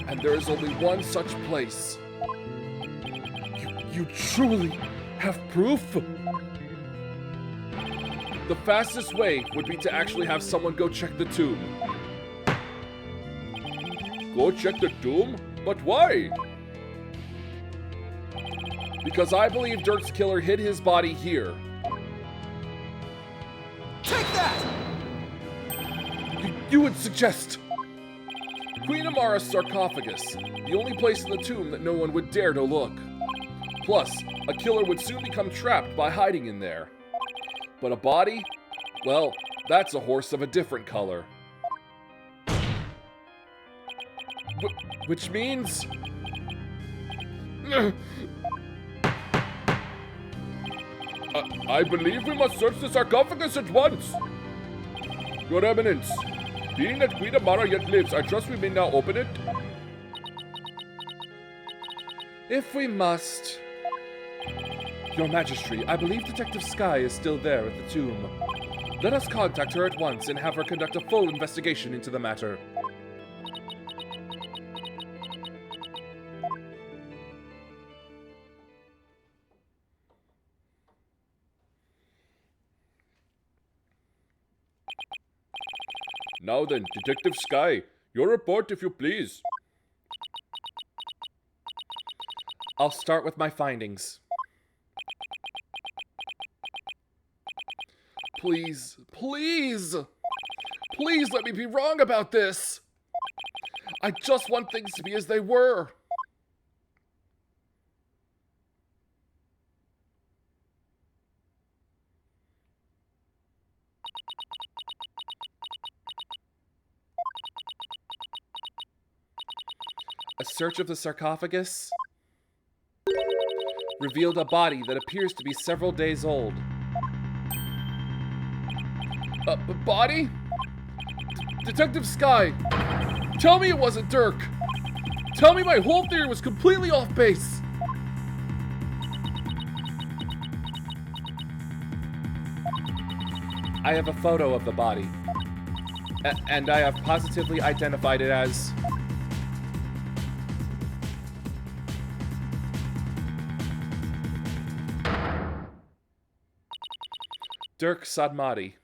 And there is only one such place. You truly have proof? The fastest way would be to actually have someone go check the tomb. Go check the tomb? But why? Because I believe Dirk's killer hid his body here. Take that! You would suggest Queen Amara's sarcophagus, the only place in the tomb that no one would dare to look. Plus, a killer would soon become trapped by hiding in there. But a body? Well, that's a horse of a different color. Which means... I believe we must search the sarcophagus at once. Your Eminence, being that Queen Amara yet lives, I trust we may now open it. If we must... Your Majesty, I believe Detective Sky is still there at the tomb. Let us contact her at once and have her conduct a full investigation into the matter. Now then, Detective Sky, your report if you please. I'll start with my findings. Please, please, please let me be wrong about this. I just want things to be as they were. A search of the sarcophagus revealed a body that appears to be several days old. A body? Detective Sky, tell me it wasn't Dirk. Tell me my whole theory was completely off base. I have a photo of the body, and I have positively identified it as... Dirk Sadmati.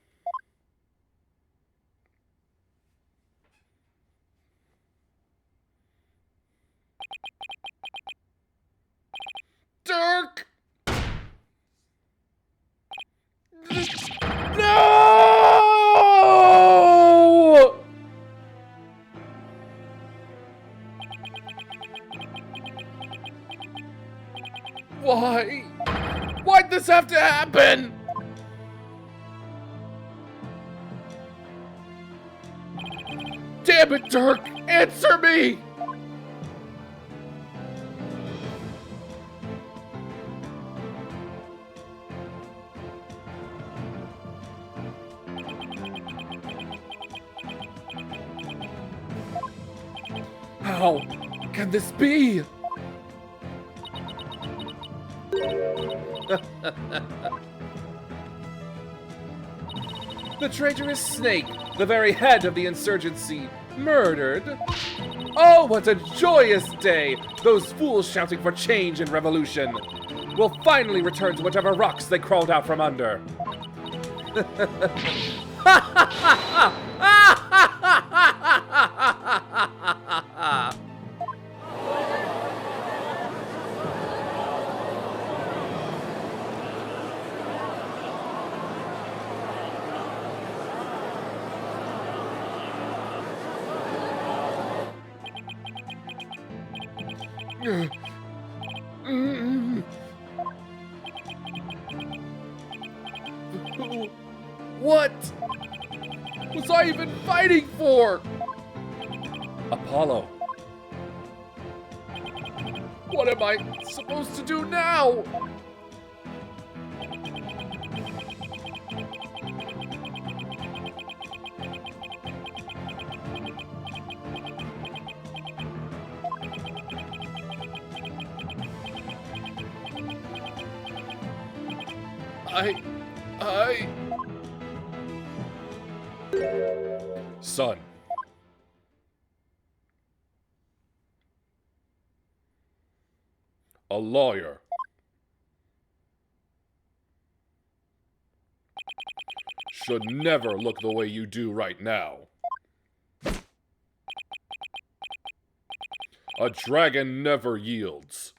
Dirk! No! Why? Why'd this have to happen? Damn it, Dirk! Answer me! How can this be? The traitorous Snake, the very head of the insurgency, murdered? Oh, what a joyous day! Those fools shouting for change and revolution will finally return to whatever rocks they crawled out from under. What was I even fighting for? Apollo. What am I supposed to do now? Son. A lawyer. Should never look the way you do right now. A dragon never yields.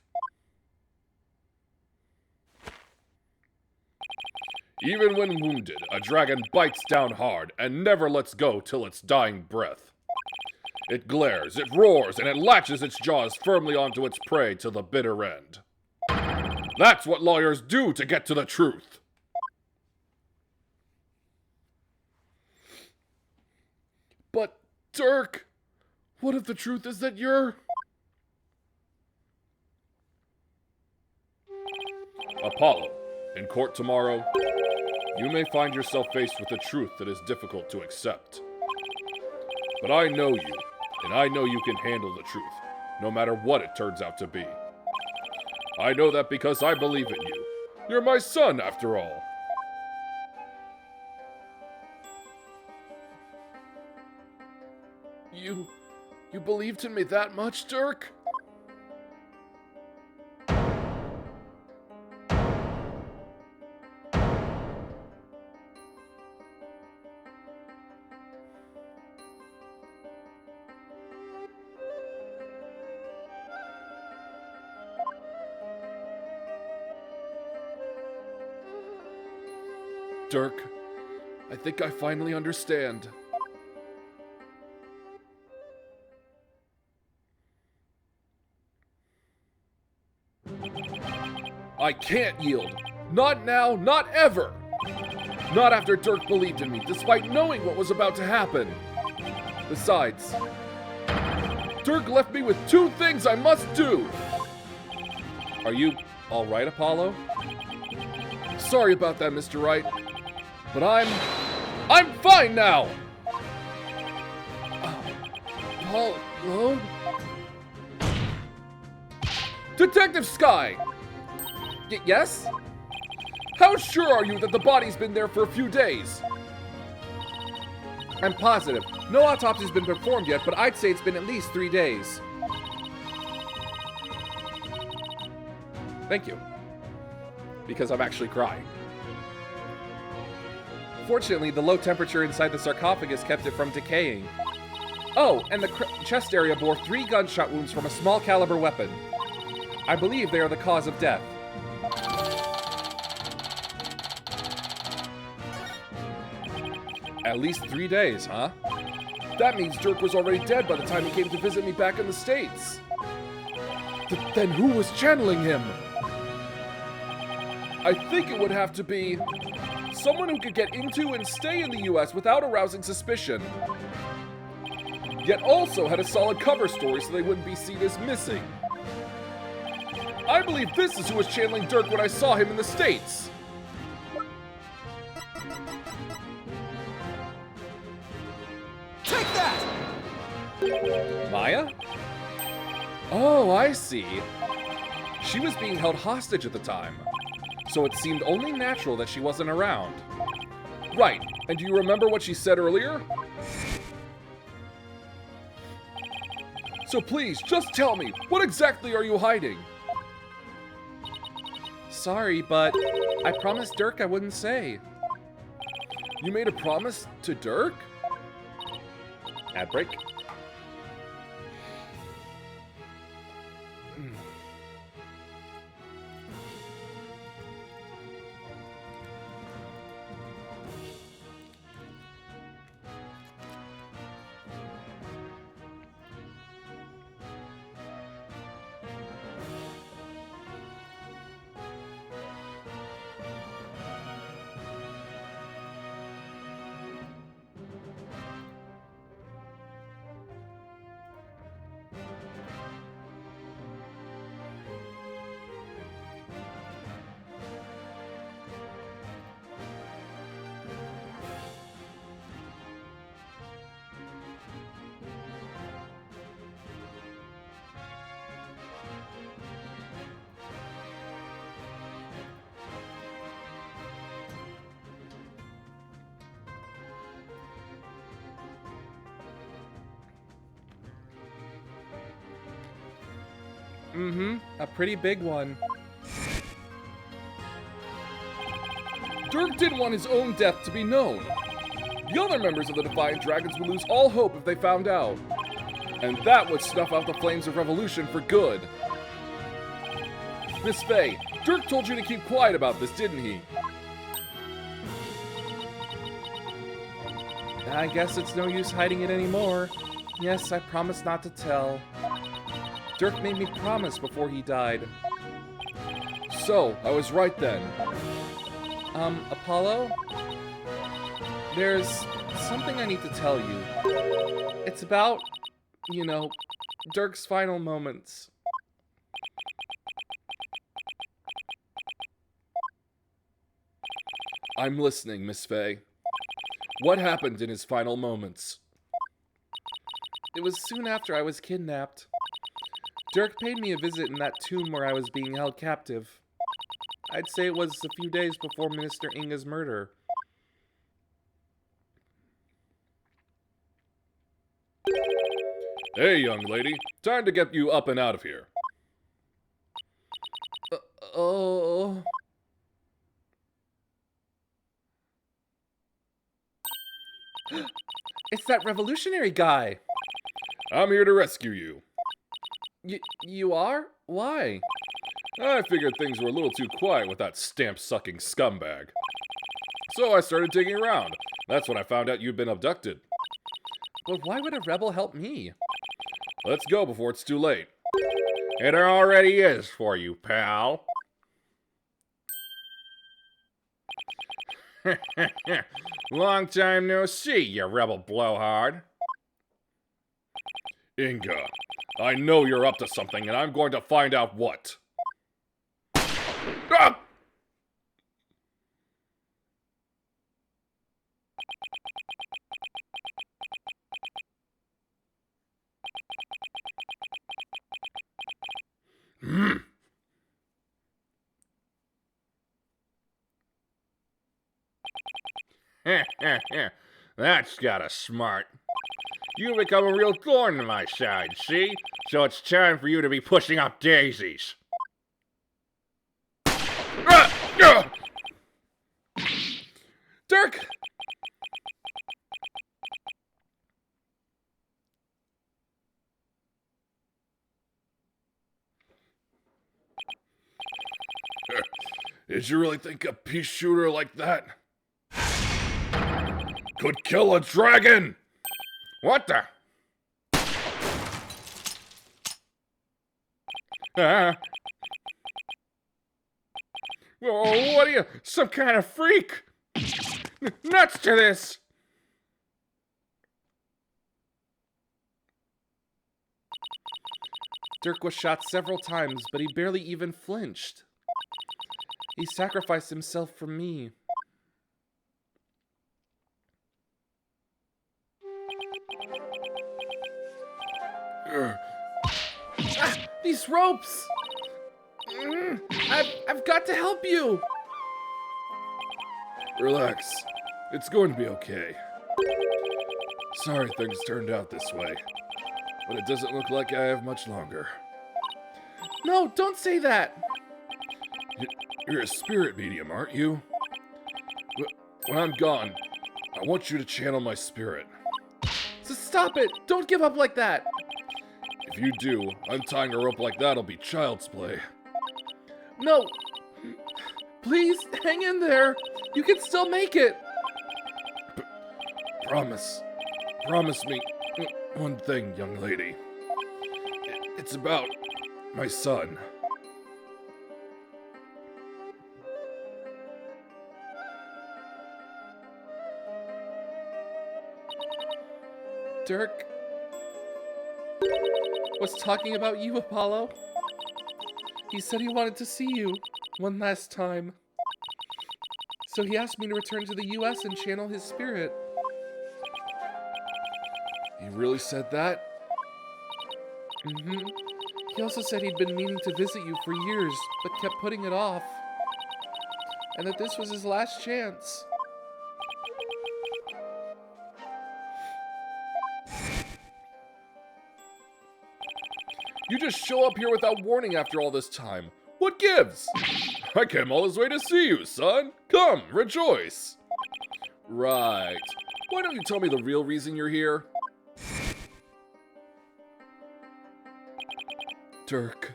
Even when wounded, a dragon bites down hard and never lets go till its dying breath. It glares, it roars, and it latches its jaws firmly onto its prey till the bitter end. That's what lawyers do to get to the truth. But, Dirk, what if the truth is that you're... Apollo, in court tomorrow, you may find yourself faced with a truth that is difficult to accept. But I know you, and I know you can handle the truth, no matter what it turns out to be. I know that because I believe in you. You're my son, after all. You believed in me that much, Dirk? Dirk, I think I finally understand. I can't yield. Not now, not ever. Not after Dirk believed in me, despite knowing what was about to happen. Besides, Dirk left me with two things I must do. Are you all right, Apollo? Sorry about that, Mr. Wright. But I'm fine now! Hello? Detective Sky! Yes? How sure are you that the body's been there for a few days? I'm positive. No autopsy's been performed yet, but I'd say it's been at least 3 days. Thank you. Because I'm actually crying. Fortunately, the low temperature inside the sarcophagus kept it from decaying. Oh, and the chest area bore 3 gunshot wounds from a small caliber weapon. I believe they are the cause of death. At least 3 days, huh? That means Dirk was already dead by the time he came to visit me back in the States. Then who was channeling him? I think it would have to be someone who could get into and stay in the US without arousing suspicion. Yet also had a solid cover story so they wouldn't be seen as missing. I believe this is who was channeling Dirk when I saw him in the States. Take that! Maya? Oh, I see. She was being held hostage at the time, so it seemed only natural that she wasn't around. Right, and do you remember what she said earlier? So please, just tell me, what exactly are you hiding? Sorry, but I promised Dirk I wouldn't say. You made a promise to Dirk? Ad break. A pretty big one. Dirk didn't want his own death to be known. The other members of the Defiant Dragons would lose all hope if they found out. And that would snuff out the flames of revolution for good. Miss Faye, Dirk told you to keep quiet about this, didn't he? I guess it's no use hiding it anymore. Yes, I promised not to tell. Dirk made me promise before he died. So, I was right then. Apollo? There's something I need to tell you. It's about, you know, Dirk's final moments. I'm listening, Miss Faye. What happened in his final moments? It was soon after I was kidnapped. Dirk paid me a visit in that tomb where I was being held captive. I'd say it was a few days before Minister Inga's murder. Hey, young lady. Time to get you up and out of here. Oh... It's that revolutionary guy. I'm here to rescue you. You are? Why? I figured things were a little too quiet with that stamp-sucking scumbag. So I started digging around. That's when I found out you'd been abducted. But why would a rebel help me? Let's go before it's too late. It already is for you, pal. Long time no see, you rebel blowhard. Inga, I know you're up to something, and I'm going to find out what. Ah! That's gotta smart. You become a real thorn in my side, see? So it's time for you to be pushing up daisies. Dirk! Did you really think a pea shooter like that could kill a dragon? What the? Well, what are you, some kind of freak? Nuts to this! Dirk was shot several times, but he barely even flinched. He sacrificed himself for me. These ropes! I've got to help you! Relax. It's going to be okay. Sorry things turned out this way, but it doesn't look like I have much longer. No, don't say that! You're a spirit medium, aren't you? When I'm gone, I want you to channel my spirit. So stop it! Don't give up like that! If you do, untying a rope like that'll be child's play. No! Please, hang in there! You can still make it! Promise. Promise me one thing, young lady. It's about my son. Dirk was talking about you, Apollo. He said he wanted to see you one last time. So he asked me to return to the US and channel his spirit. He really said that? Mm-hmm. He also said he'd been meaning to visit you for years, but kept putting it off. And that this was his last chance. You just show up here without warning after all this time. What gives? I came all this way to see you, son. Come, rejoice. Right. Why don't you tell me the real reason you're here? Dirk,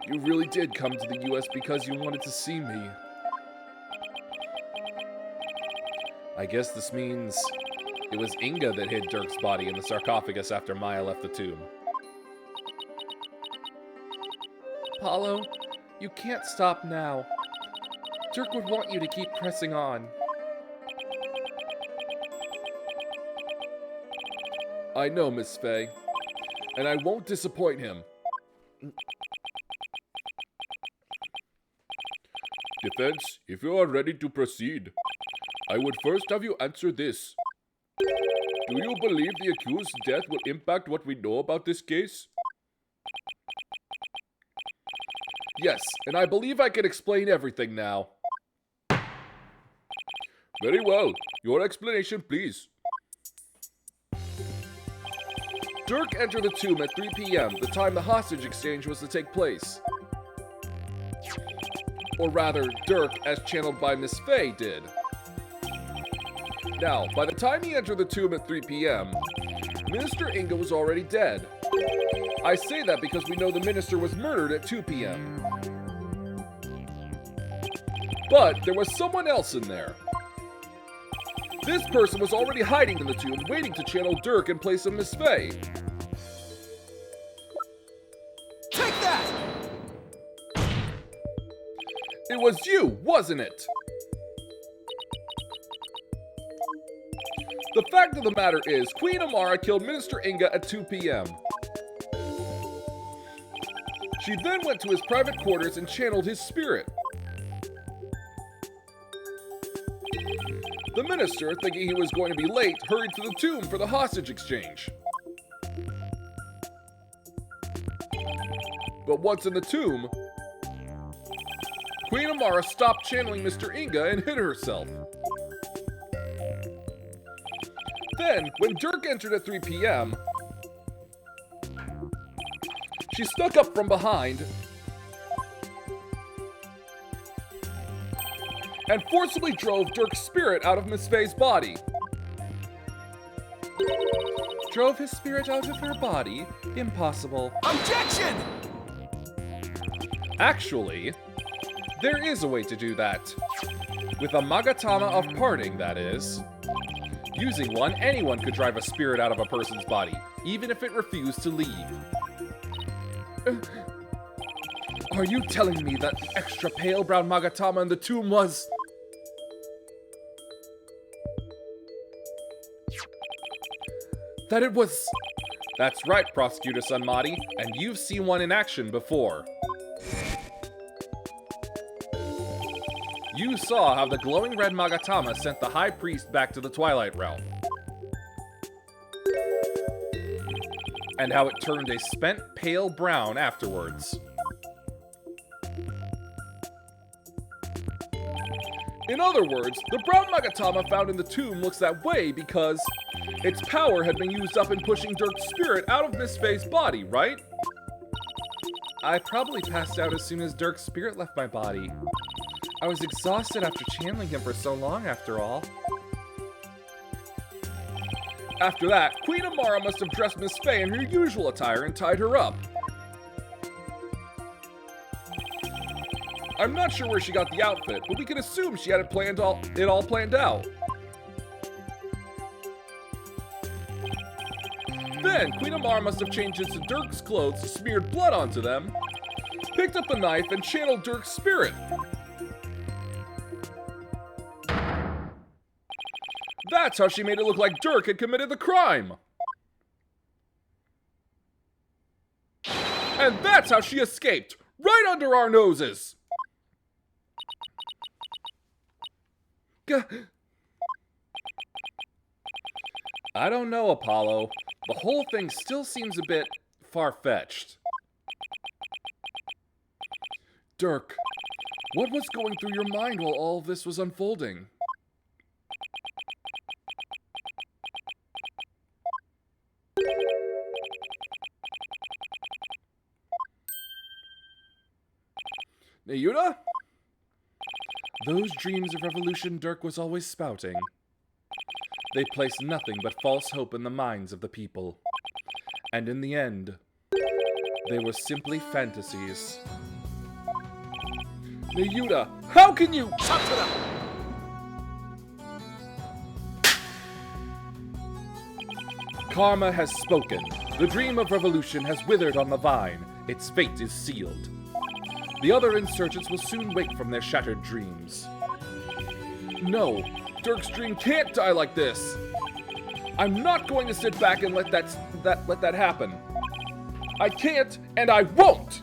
you really did come to the US because you wanted to see me. I guess this means it was Inga that hid Dirk's body in the sarcophagus after Maya left the tomb. Apollo, you can't stop now. Dirk would want you to keep pressing on. I know, Miss Faye, and I won't disappoint him. Defense, if you are ready to proceed, I would first have you answer this. Do you believe the accused's death will impact what we know about this case? Yes, and I believe I can explain everything now. Very well. Your explanation, please. Dirk entered the tomb at 3 p.m., the time the hostage exchange was to take place. Or rather, Dirk, as channeled by Miss Faye, did. Now, by the time he entered the tomb at 3 p.m., Minister Inga was already dead. I say that because we know the minister was murdered at 2 p.m. But there was someone else in there. This person was already hiding in the tomb, waiting to channel Dirk in place of Miss Faye. Take that! It was you, wasn't it? The fact of the matter is, Queen Amara killed Minister Inga at 2 p.m. She then went to his private quarters and channeled his spirit. The minister, thinking he was going to be late, hurried to the tomb for the hostage exchange. But once in the tomb, Queen Amara stopped channeling Mr. Inga and hid herself. Then, when Dirk entered at 3 p.m., she snuck up from behind and forcibly drove Dirk's spirit out of Miss Faye's body. Drove his spirit out of her body? Impossible. Objection! Actually, there is a way to do that. With a Magatama of Parting, that is. Using one, anyone could drive a spirit out of a person's body, even if it refused to leave. Are you telling me that the extra pale brown Magatama in the tomb was... that it was... That's right, Prosecutor Sunmati, and you've seen one in action before. You saw how the glowing red Magatama sent the High Priest back to the Twilight Realm. And how it turned a spent pale brown afterwards. In other words, the brown Magatama found in the tomb looks that way because its power had been used up in pushing Dirk's spirit out of Miss Faye's body, right? I probably passed out as soon as Dirk's spirit left my body. I was exhausted after channeling him for so long, after all. After that, Queen Amara must have dressed Miss Faye in her usual attire and tied her up. I'm not sure where she got the outfit, but we can assume she had it all planned out. Then, Queen Amara must have changed into Dirk's clothes, smeared blood onto them, picked up the knife, and channeled Dirk's spirit. That's how she made it look like Dirk had committed the crime. And that's how she escaped, right under our noses. I don't know, Apollo. The whole thing still seems a bit far-fetched. Dirk, what was going through your mind while all this was unfolding? Nayuta? Those dreams of revolution Dirk was always spouting. They placed nothing but false hope in the minds of the people. And in the end, they were simply fantasies. Nayuta, how can you— Karma has spoken. The dream of revolution has withered on the vine. Its fate is sealed. The other insurgents will soon wake from their shattered dreams. No, Dirk's dream can't die like this. I'm not going to sit back and let that happen. I can't, and I won't.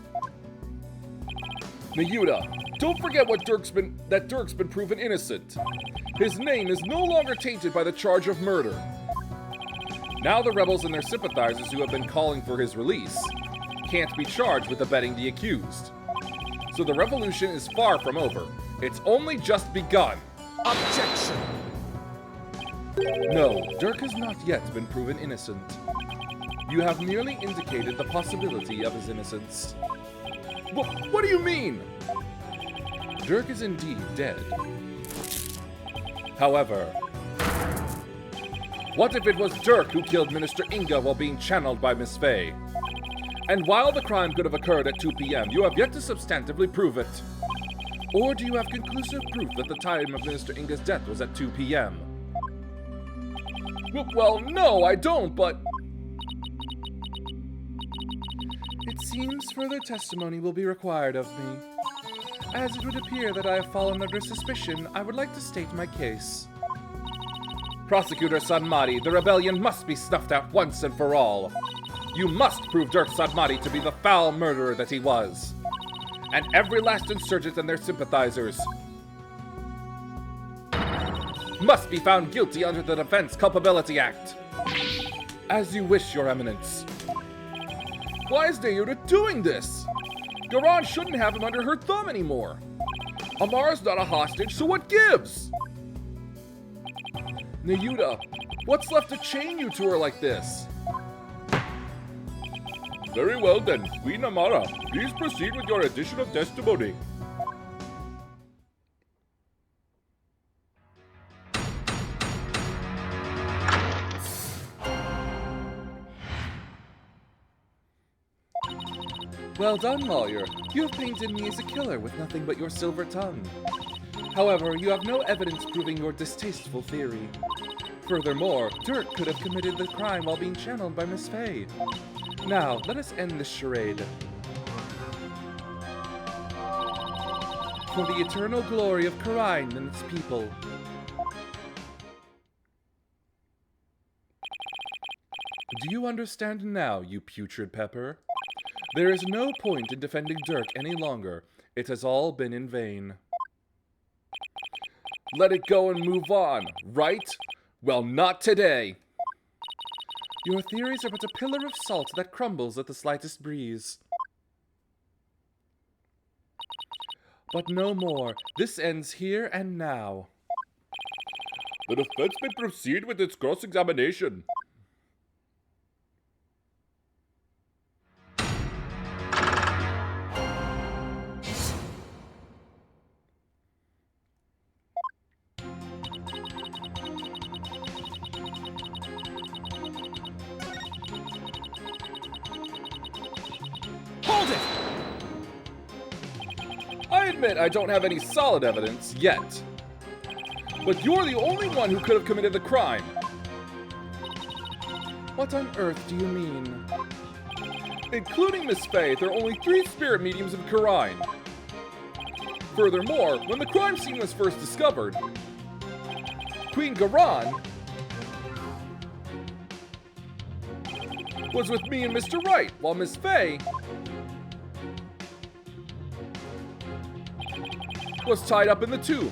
Nayuta, don't forget that Dirk's been proven innocent. His name is no longer tainted by the charge of murder. Now the rebels and their sympathizers who have been calling for his release can't be charged with abetting the accused. So the revolution is far from over. It's only just begun. Objection! No, Dirk has not yet been proven innocent. You have merely indicated the possibility of his innocence. What do you mean? Dirk is indeed dead. However, what if it was Dirk who killed Minister Inga while being channeled by Miss Faye? And while the crime could have occurred at 2 p.m., you have yet to substantively prove it. Or do you have conclusive proof that the time of Minister Inga's death was at 2 p.m.? Well, no, I don't, but... It seems further testimony will be required of me. As it would appear that I have fallen under suspicion, I would like to state my case. Prosecutor Sanmari, the rebellion must be snuffed out once and for all. You must prove Dirk Sanmari to be the foul murderer that he was. And every last insurgent and their sympathizers must be found guilty under the Defense Culpability Act. As you wish, Your Eminence. Why is Nayuta doing this? Garan shouldn't have him under her thumb anymore. Amara's not a hostage, so what gives? Nayuta, what's left to chain you to her like this? Very well then, Queen Amara, please proceed with your additional testimony. Well done, lawyer. You have painted me as a killer with nothing but your silver tongue. However, you have no evidence proving your distasteful theory. Furthermore, Dirk could have committed the crime while being channeled by Miss Faye. Now, let us end this charade. For the eternal glory of Karine and its people. Do you understand now, you putrid pepper? There is no point in defending Dirk any longer. It has all been in vain. Let it go and move on, right? Well, not today. Your theories are but a pillar of salt that crumbles at the slightest breeze. But no more. This ends here and now. The defense may proceed with its cross-examination. I admit I don't have any solid evidence yet. But you're the only one who could have committed the crime. What on earth do you mean? Including Miss Faye, there are only 3 spirit mediums in Karine. Furthermore, when the crime scene was first discovered, Queen Garan was with me and Mr. Wright, while Miss Faye was tied up in the tube.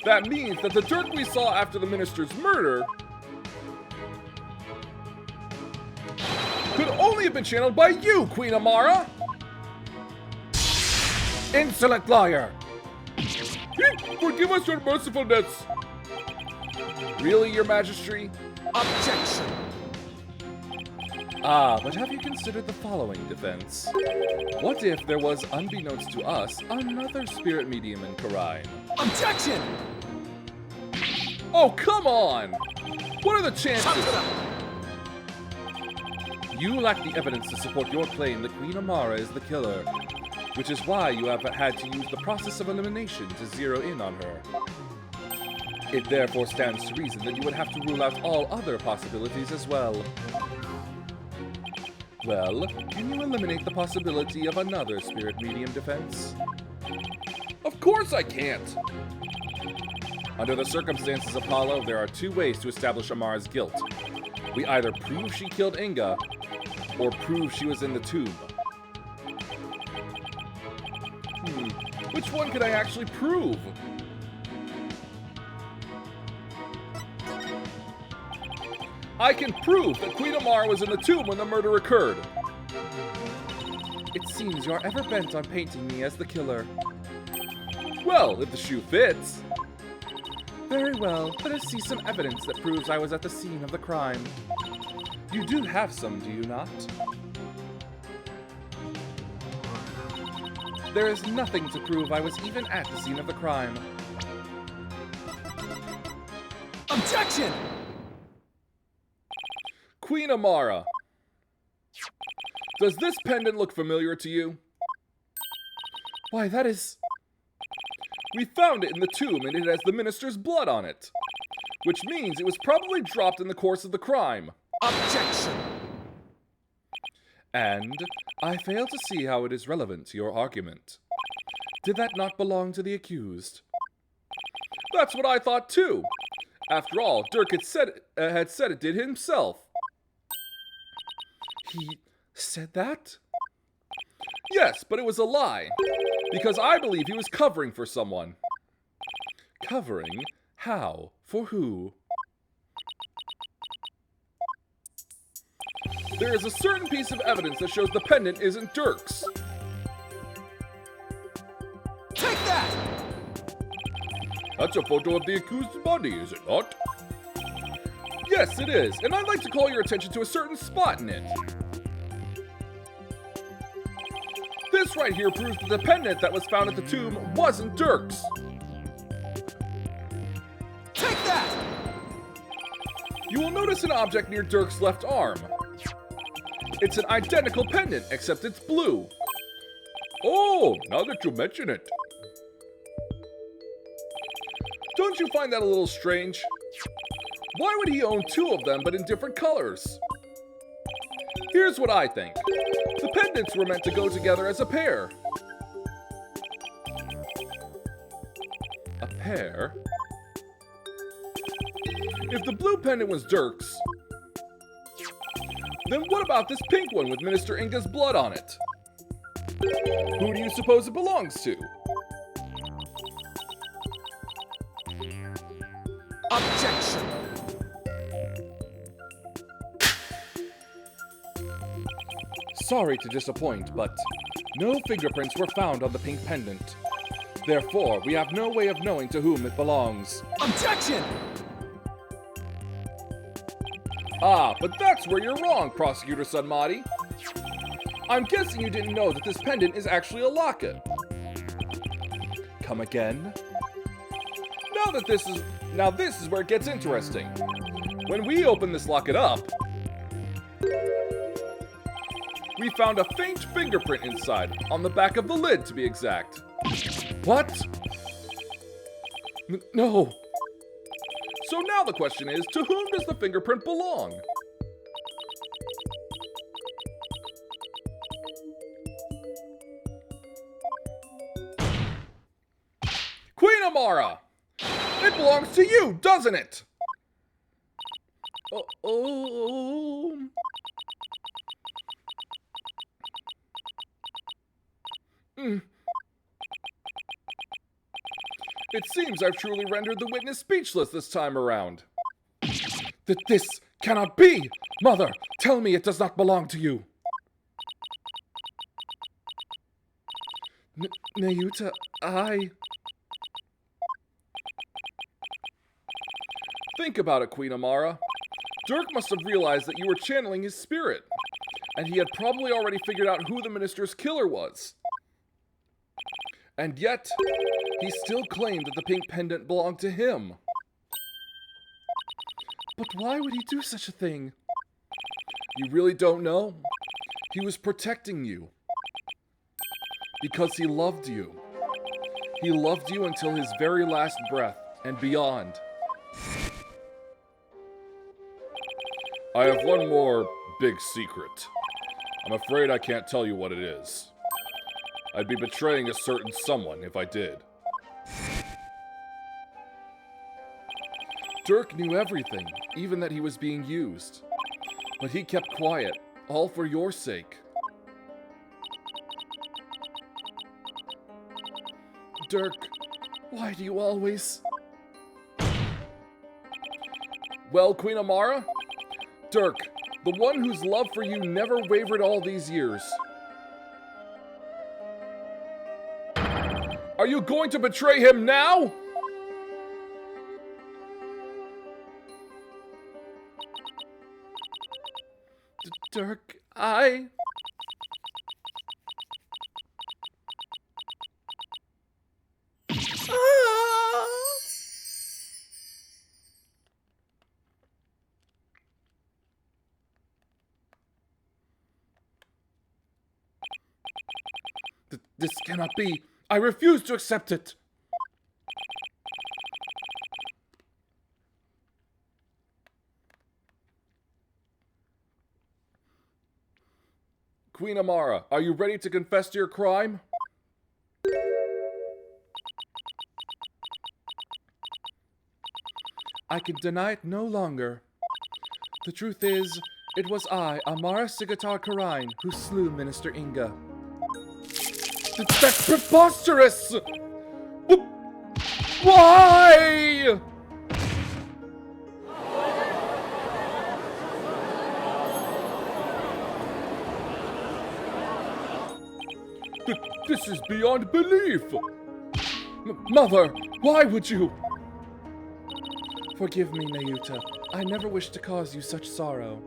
That means that the Dirk we saw after the minister's murder could only have been channeled by you, Queen Amara! Insolent liar! Forgive us your mercifulness! Really, Your Majesty? Objection! Ah, but have you considered the following defense? What if there was, unbeknownst to us, another spirit medium in Karine? Objection! Oh, come on! What are the chances? You lack the evidence to support your claim that Queen Amara is the killer, which is why you have had to use the process of elimination to zero in on her. It therefore stands to reason that you would have to rule out all other possibilities as well. Well, can you eliminate the possibility of another spirit medium defense? Of course I can't! Under the circumstances, Apollo, there are two ways to establish Amara's guilt. We either prove she killed Inga, or prove she was in the tomb. Which one can I actually prove? I can prove that Queen Amara was in the tomb when the murder occurred. It seems you're ever bent on painting me as the killer. Well, if the shoe fits. Very well, let us see some evidence that proves I was at the scene of the crime. You do have some, do you not? There is nothing to prove I was even at the scene of the crime. Objection! Queen Amara. Does this pendant look familiar to you? Why, that is... We found it in the tomb and it has the minister's blood on it. Which means it was probably dropped in the course of the crime. Objection! And I fail to see how it is relevant to your argument. Did that not belong to the accused? That's what I thought too. After all, Dirk had said it did himself. He said that? Yes, but it was a lie. Because I believe he was covering for someone. Covering? How? For who? There is a certain piece of evidence that shows the pendant isn't Dirk's. Take that! That's a photo of the accused's body, is it not? Yes, it is, and I'd like to call your attention to a certain spot in it. This right here proves that the pendant that was found at the tomb wasn't Dirk's. Take that! You will notice an object near Dirk's left arm. It's an identical pendant, except it's blue. Oh, now that you mention it. Don't you find that a little strange? Why would he own two of them but in different colors? Here's what I think. The pendants were meant to go together as a pair. A pair? If the blue pendant was Dirk's, then what about this pink one with Minister Inga's blood on it? Who do you suppose it belongs to? Objection! Sorry to disappoint, but no fingerprints were found on the pink pendant. Therefore, we have no way of knowing to whom it belongs. Objection! Ah, but that's where you're wrong, Prosecutor Sunmati. I'm guessing you didn't know that this pendant is actually a locket. Come again? Now this is where it gets interesting. When we open this locket up, we found a faint fingerprint inside, on the back of the lid to be exact. What? No. So now the question is, to whom does the fingerprint belong? Queen Amara! It belongs to you, doesn't it? Oh. It seems I've truly rendered the witness speechless this time around. This cannot be! Mother, tell me it does not belong to you. Nayuta, Think about it, Queen Amara. Dirk must have realized that you were channeling his spirit. and he had probably already figured out who the minister's killer was. And yet, he still claimed that the pink pendant belonged to him. But why would he do such a thing? You really don't know? He was protecting you. Because he loved you. He loved you until his very last breath and beyond. I have one more big secret. I'm afraid I can't tell you what it is. I'd be betraying a certain someone if I did. Dirk knew everything, even that he was being used. But he kept quiet, all for your sake. Dirk, why do you always... Well, Queen Amara? Dirk, the one whose love for you never wavered all these years. Are you going to betray him now? Dirk, I... This cannot be. I refuse to accept it. Queen Amara, are you ready to confess to your crime? I can deny it no longer. The truth is, it was I, Amara Sigatar Karine, who slew Minister Inga. That's preposterous! Why? This is beyond belief! Mother, why would you? Forgive me, Nayuta. I never wished to cause you such sorrow.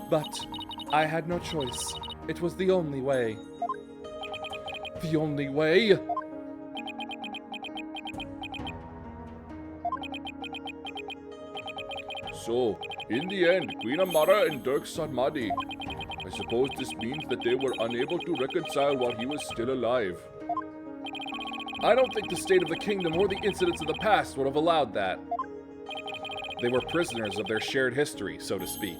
But I had no choice. It was the only way. The only way? So, in the end, Queen Amara and Dirk Sarmadi. I suppose this means that they were unable to reconcile while he was still alive. I don't think the state of the kingdom or the incidents of the past would have allowed that. They were prisoners of their shared history, so to speak.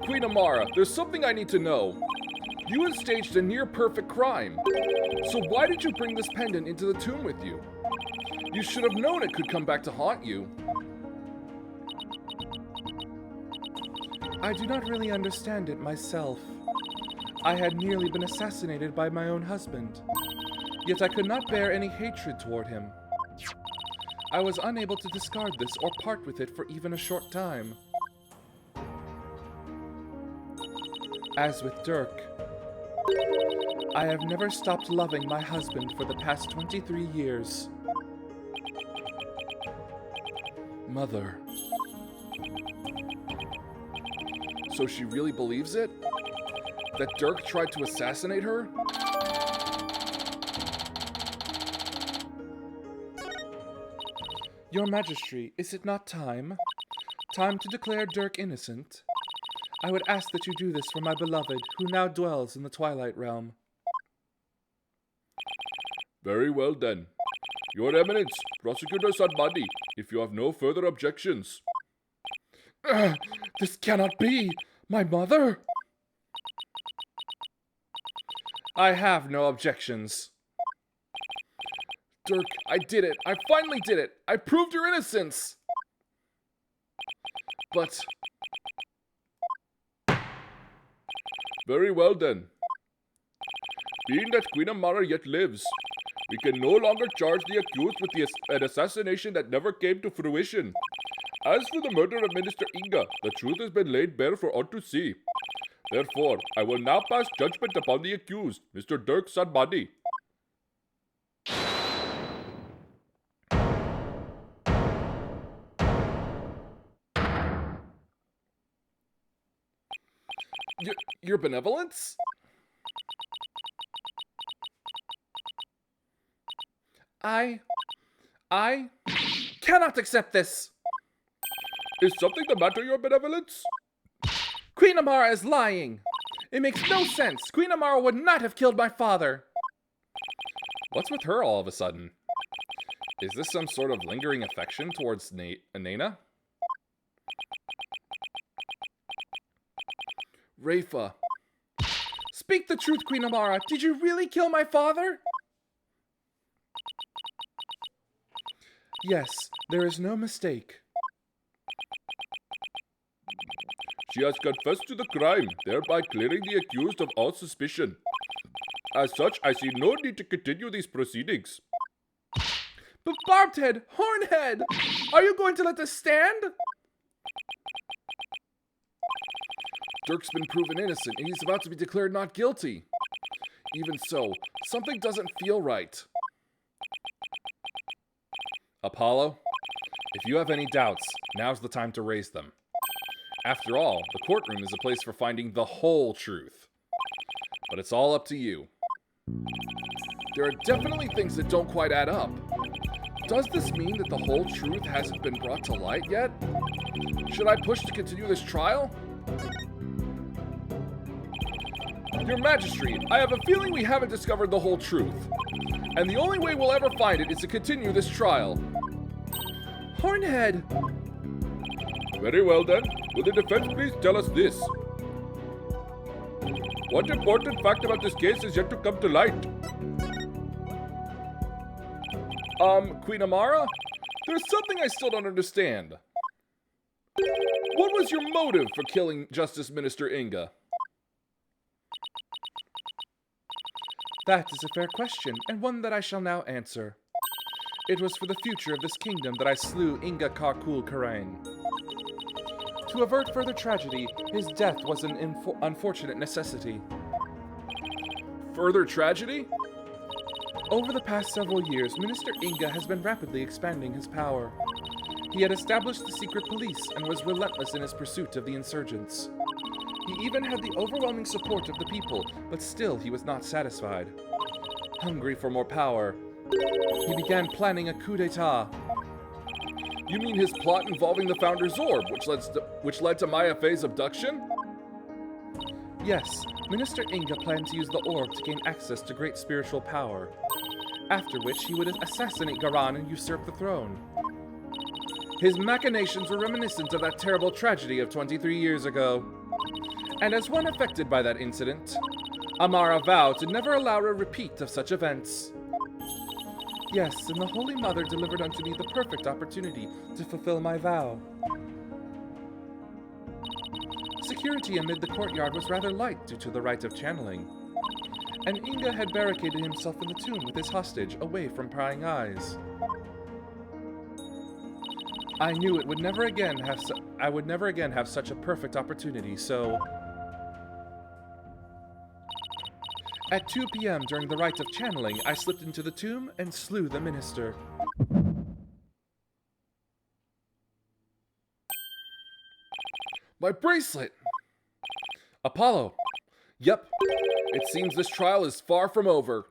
Queen Amara, there's something I need to know. You had staged a near-perfect crime. So why did you bring this pendant into the tomb with you? You should have known it could come back to haunt you. I do not really understand it myself. I had nearly been assassinated by my own husband. Yet I could not bear any hatred toward him. I was unable to discard this or part with it for even a short time. As with Dirk, I have never stopped loving my husband for the past 23 years. Mother. So she really believes it? That Dirk tried to assassinate her? Your Majesty, is it not time? Time to declare Dirk innocent? I would ask that you do this for my beloved, who now dwells in the Twilight Realm. Very well then. Your Eminence, Prosecutor Sarmadi, if you have no further objections. This cannot be! My mother? I have no objections. Dirk, I did it. I finally did it. I proved your innocence. But... Very well then. Being that Queen Amara yet lives, we can no longer charge the accused with an assassination that never came to fruition. As for the murder of Minister Inga, the truth has been laid bare for all to see. Therefore, I will now pass judgment upon the accused, Mr. Dirk Sarmadi. Your benevolence? I cannot accept this. Is something the matter, your benevolence? Queen Amara is lying. It makes no sense. Queen Amara would not have killed my father. What's with her all of a sudden? Is this some sort of lingering affection towards Nana? Rafa. Speak the truth, Queen Amara. Did you really kill my father? Yes, there is no mistake. She has confessed to the crime, thereby clearing the accused of all suspicion. As such, I see no need to continue these proceedings. But Barbed-head, Hornhead, are you going to let this stand? Dirk's been proven innocent, and he's about to be declared not guilty. Even so, something doesn't feel right. Apollo, if you have any doubts, now's the time to raise them. After all, the courtroom is a place for finding the whole truth. But it's all up to you. There are definitely things that don't quite add up. Does this mean that the whole truth hasn't been brought to light yet? Should I push to continue this trial? Your Majesty, I have a feeling we haven't discovered the whole truth. And the only way we'll ever find it is to continue this trial. Hornhead! Very well then. Will the defense please tell us this? What important fact about this case is yet to come to light? Queen Amara? There's something I still don't understand. What was your motive for killing Justice Minister Inga? That is a fair question, and one that I shall now answer. It was for the future of this kingdom that I slew Inga Karkul Karain. To avert further tragedy, his death was an unfortunate necessity. Further tragedy? Over the past several years, Minister Inga has been rapidly expanding his power. He had established the secret police and was relentless in his pursuit of the insurgents. He even had the overwhelming support of the people, but still he was not satisfied. Hungry for more power, he began planning a coup d'etat. You mean his plot involving the Founder's Orb, which led to Maya Fey's abduction? Yes, Minister Inga planned to use the orb to gain access to great spiritual power, after which he would assassinate Garan and usurp the throne. His machinations were reminiscent of that terrible tragedy of 23 years ago. And as one affected by that incident, Amara vowed to never allow a repeat of such events. Yes, and the Holy Mother delivered unto me the perfect opportunity to fulfill my vow. Security amid the courtyard was rather light due to the rite of channeling, and Inga had barricaded himself in the tomb with his hostage away from prying eyes. I knew I would never again have such a perfect opportunity, so... At 2 p.m. during the rite of channeling, I slipped into the tomb and slew the minister. My bracelet! Apollo! Yep, it seems this trial is far from over.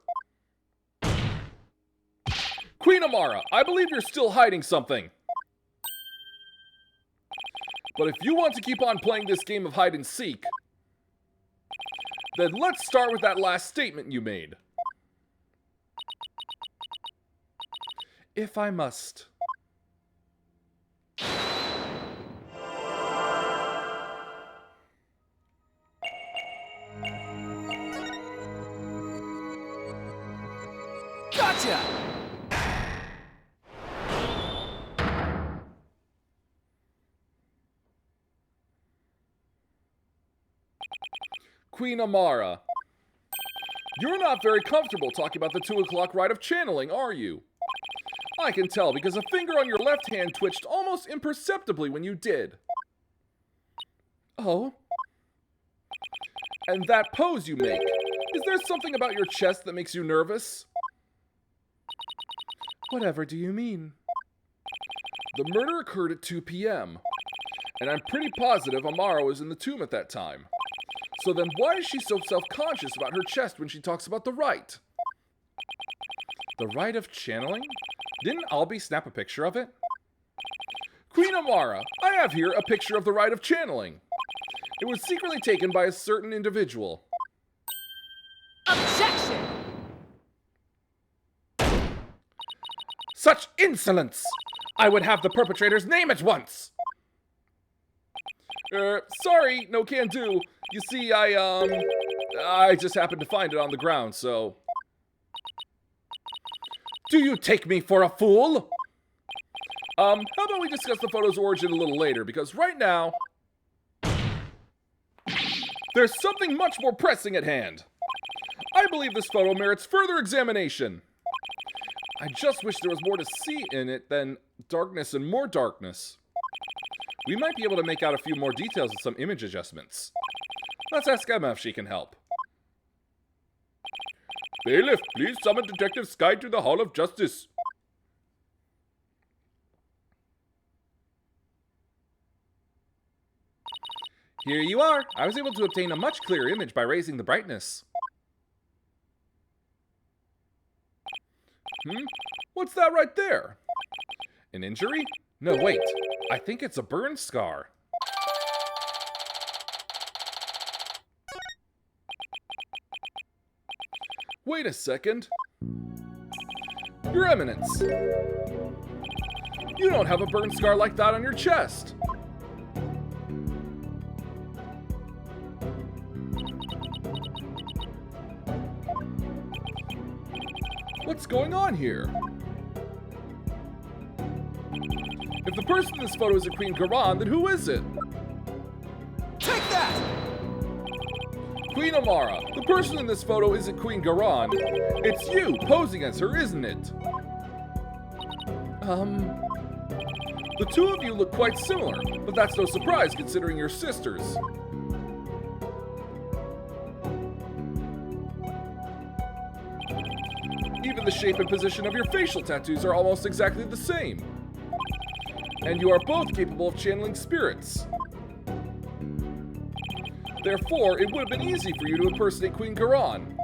Queen Amara, I believe you're still hiding something. But if you want to keep on playing this game of hide and seek, then let's start with that last statement you made. If I must. Gotcha! Queen Amara, you're not very comfortable talking about the 2 o'clock rite of channeling, are you? I can tell because a finger on your left hand twitched almost imperceptibly when you did. Oh? And that pose you make, is there something about your chest that makes you nervous? Whatever do you mean? The murder occurred at 2 p.m., and I'm pretty positive Amara was in the tomb at that time. So then why is she so self-conscious about her chest when she talks about the rite? The rite of channeling? Didn't Albie snap a picture of it? Queen Amara, I have here a picture of the rite of channeling. It was secretly taken by a certain individual. Objection! Such insolence! I would have the perpetrator's name at once! Sorry, no can do. You see, I just happened to find it on the ground, so... Do you take me for a fool? How about we discuss the photo's origin a little later, because right now... there's something much more pressing at hand. I believe this photo merits further examination. I just wish there was more to see in it than darkness and more darkness. We might be able to make out a few more details with some image adjustments. Let's ask Emma if she can help. Bailiff, please summon Detective Sky to the Hall of Justice. Here you are. I was able to obtain a much clearer image by raising the brightness. What's that right there? An injury? No, wait. I think it's a burn scar. Wait a second. Your Eminence. You don't have a burn scar like that on your chest. What's going on here? If the person in this photo isn't Queen Garan, then who is it? Take that! Queen Amara, the person in this photo isn't Queen Garan. It's you posing as her, isn't it? The two of you look quite similar, but that's no surprise considering you're sisters. Even the shape and position of your facial tattoos are almost exactly the same. And you are both capable of channeling spirits. Therefore, it would have been easy for you to impersonate Queen Garan.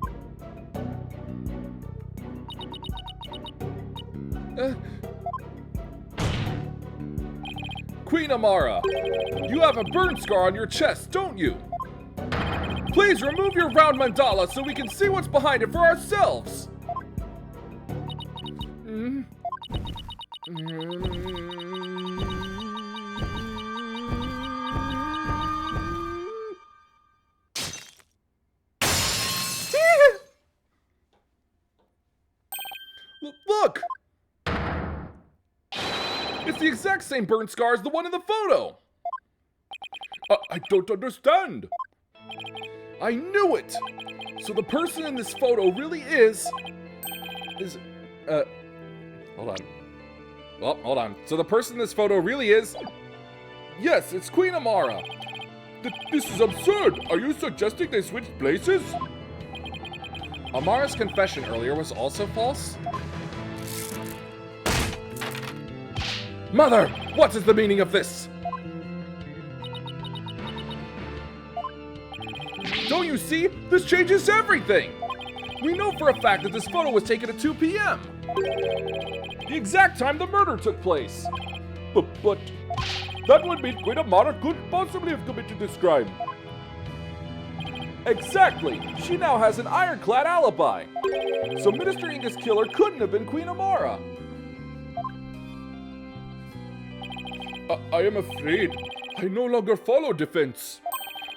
Queen Amara, you have a burn scar on your chest, don't you? Please remove your round mandala so we can see what's behind it for ourselves. Look! It's the exact same burn scar as the one in the photo! I don't understand. I knew it! So the person in this photo really is... hold on. Well, hold on. So the person in this photo really is... Yes, it's Queen Amara! This is absurd. Are you suggesting they switched places? Amara's confession earlier was also false? Mother! What is the meaning of this? Don't you see? This changes everything! We know for a fact that this photo was taken at 2 p.m. The exact time the murder took place. But that would mean Queen Amara couldn't possibly have committed this crime. Exactly! She now has an ironclad alibi. So Minister Inga's killer couldn't have been Queen Amara. I am afraid I no longer follow defense.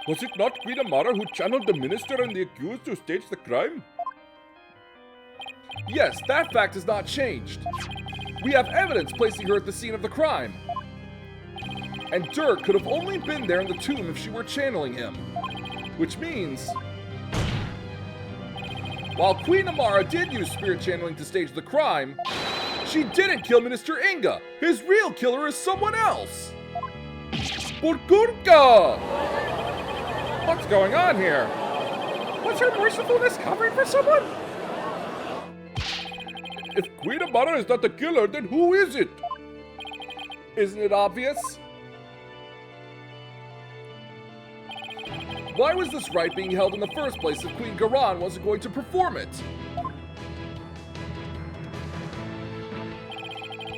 Was it not Queen Amara who channeled the minister and the accused to stage the crime? Yes, that fact has not changed. We have evidence placing her at the scene of the crime. And Dirk could have only been there in the tomb if she were channeling him. Which means... while Queen Amara did use spirit channeling to stage the crime, she didn't kill Minister Inga. His real killer is someone else. Burgurka! What's going on here? Was her mercifulness covering for someone? If Queen Amara is not the killer, then who is it? Isn't it obvious? Why was this rite being held in the first place if Queen Garan wasn't going to perform it?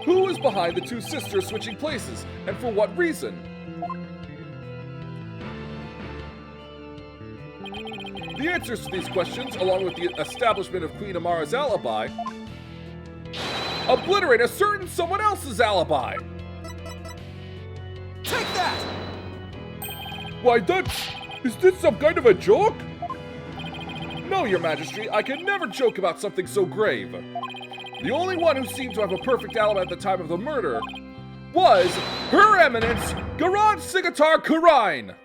Who was behind the two sisters switching places, and for what reason? The answers to these questions, along with the establishment of Queen Amara's alibi, obliterate a certain someone else's alibi! Take that! Why, is this some kind of a joke? No, Your Majesty, I can never joke about something so grave. The only one who seemed to have a perfect alibi at the time of the murder was Her Eminence, Garan Sigatar Kurine!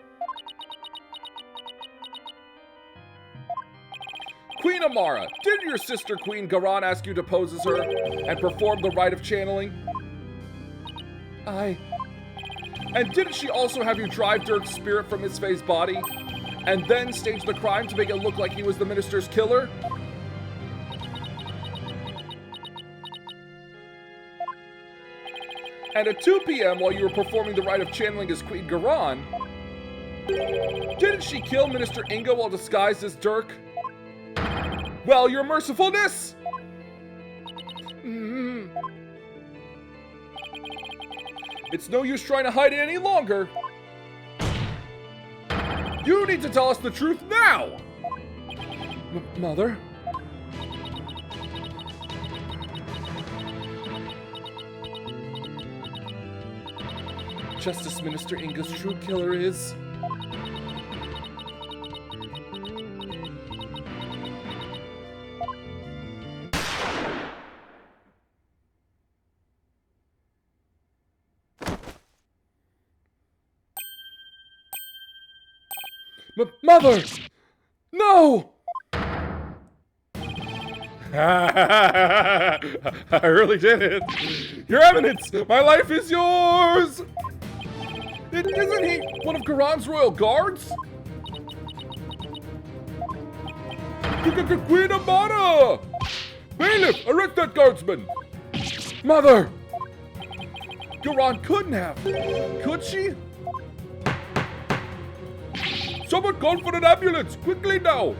Queen Amara, didn't your sister Queen Garan ask you to pose as her and perform the rite of channeling? And didn't she also have you drive Dirk's spirit from Miss Faye's body and then stage the crime to make it look like he was the minister's killer? And at 2 p.m. while you were performing the rite of channeling as Queen Garan, didn't she kill Minister Inga while disguised as Dirk? Well, your mercifulness! It's no use trying to hide it any longer. You need to tell us the truth now! Mother? Justice Minister Inga's true killer is... Mother! No! I really did it. Your Eminence, my life is yours! Isn't he one of Garan's royal guards? Queen Amara! Bailiff, arrest that guardsman! Mother! Garan couldn't have. Could she? Someone call for an ambulance! Quickly now!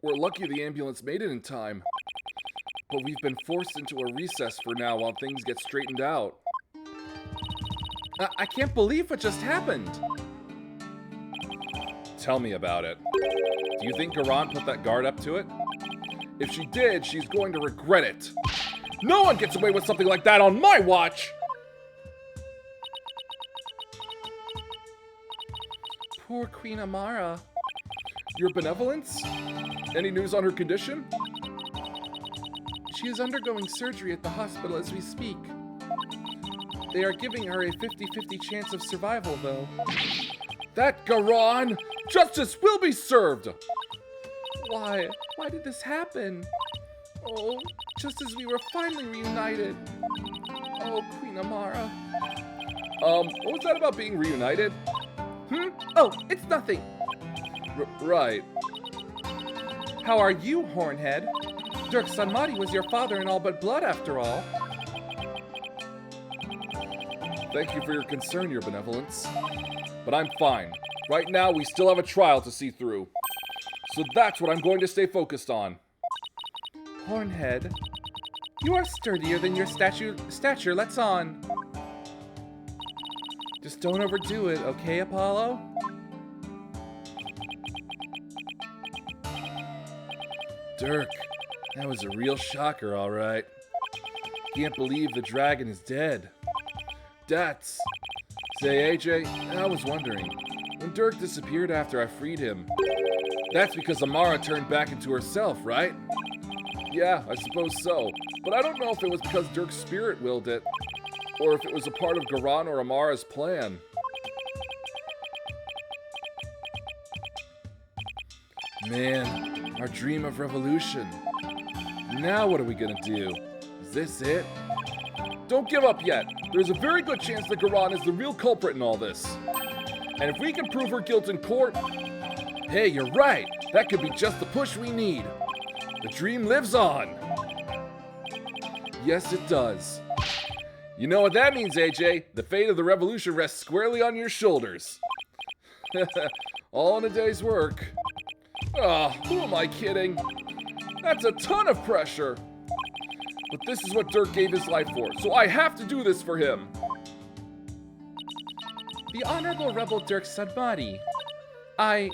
We're lucky the ambulance made it in time. But we've been forced into a recess for now while things get straightened out. I can't believe what just happened. Tell me about it. Do you think Garan put that guard up to it? If she did, she's going to regret it. No one gets away with something like that on my watch! Poor Queen Amara. Your benevolence? Any news on her condition? She is undergoing surgery at the hospital as we speak. They are giving her a 50-50 chance of survival, though. That Garan! Justice will be served! Why? Why did this happen? Oh, just as we were finally reunited. Oh, Queen Amara. What was that about being reunited? Oh, it's nothing. Right. How are you, Hornhead? Dirk Sanmati was your father in all but blood, after all. Thank you for your concern, Your Benevolence. But I'm fine. Right now, we still have a trial to see through. So that's what I'm going to stay focused on. Hornhead, you are sturdier than your stature lets on. Just don't overdo it, okay, Apollo? Dirk, that was a real shocker, all right. Can't believe the dragon is dead. Say, AJ, I was wondering, when Dirk disappeared after I freed him, that's because Amara turned back into herself, right? Yeah, I suppose so, but I don't know if it was because Dirk's spirit willed it. Or if it was a part of Garan or Amara's plan. Man, our dream of revolution. Now what are we gonna do? Is this it? Don't give up yet. There's a very good chance that Garan is the real culprit in all this. And if we can prove her guilt in court, Hey, you're right. That could be just the push we need. the dream lives on. Yes, it does. You know what that means, AJ? The fate of the revolution rests squarely on your shoulders. All in a day's work. Ah, who am I kidding? That's a ton of pressure. But this is what Dirk gave his life for, so I have to do this for him. The Honorable Rebel Dirk Sadmati. I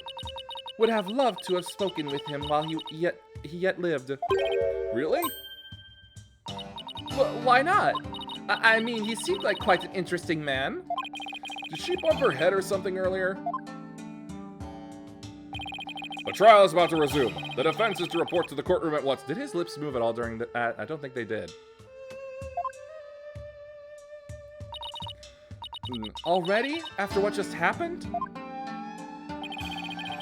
would have loved to have spoken with him while he yet lived. Really? Why not? I mean, he seemed like quite an interesting man. Did she bump her head or something earlier? The trial is about to resume. The defense is to report to the courtroom at once. Did his lips move at all during the... I don't think they did. Already? After what just happened?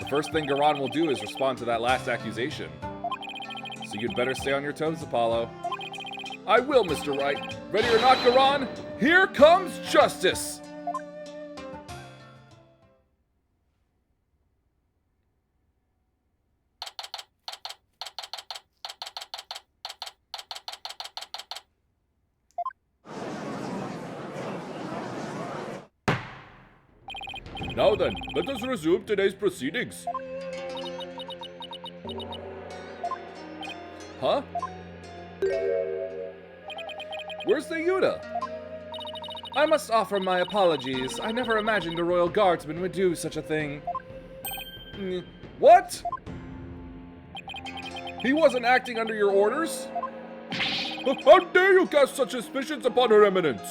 The first thing Garan will do is respond to that last accusation. So you'd better stay on your toes, Apollo. I will, Mr. Wright. Ready or not, Garan, here comes justice! Now then, let us resume today's proceedings. Huh? Where's the Yuta? I must offer my apologies. I never imagined a royal guardsman would do such a thing. What? He wasn't acting under your orders? How dare you cast such suspicions upon Her Eminence?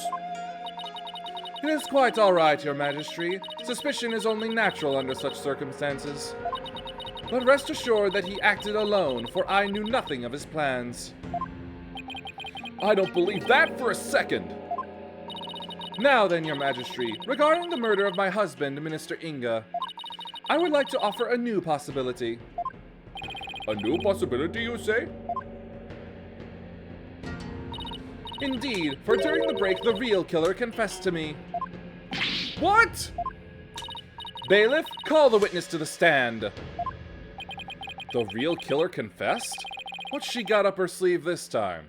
It is quite all right, Your Majesty. Suspicion is only natural under such circumstances. But rest assured that he acted alone, for I knew nothing of his plans. I don't believe that for a second. Now then, Your Majesty, regarding the murder of my husband, Minister Inga, I would like to offer a new possibility. A new possibility, you say? Indeed, for during the break, the real killer confessed to me. What? Bailiff, call the witness to the stand. The real killer confessed? What's she got up her sleeve this time?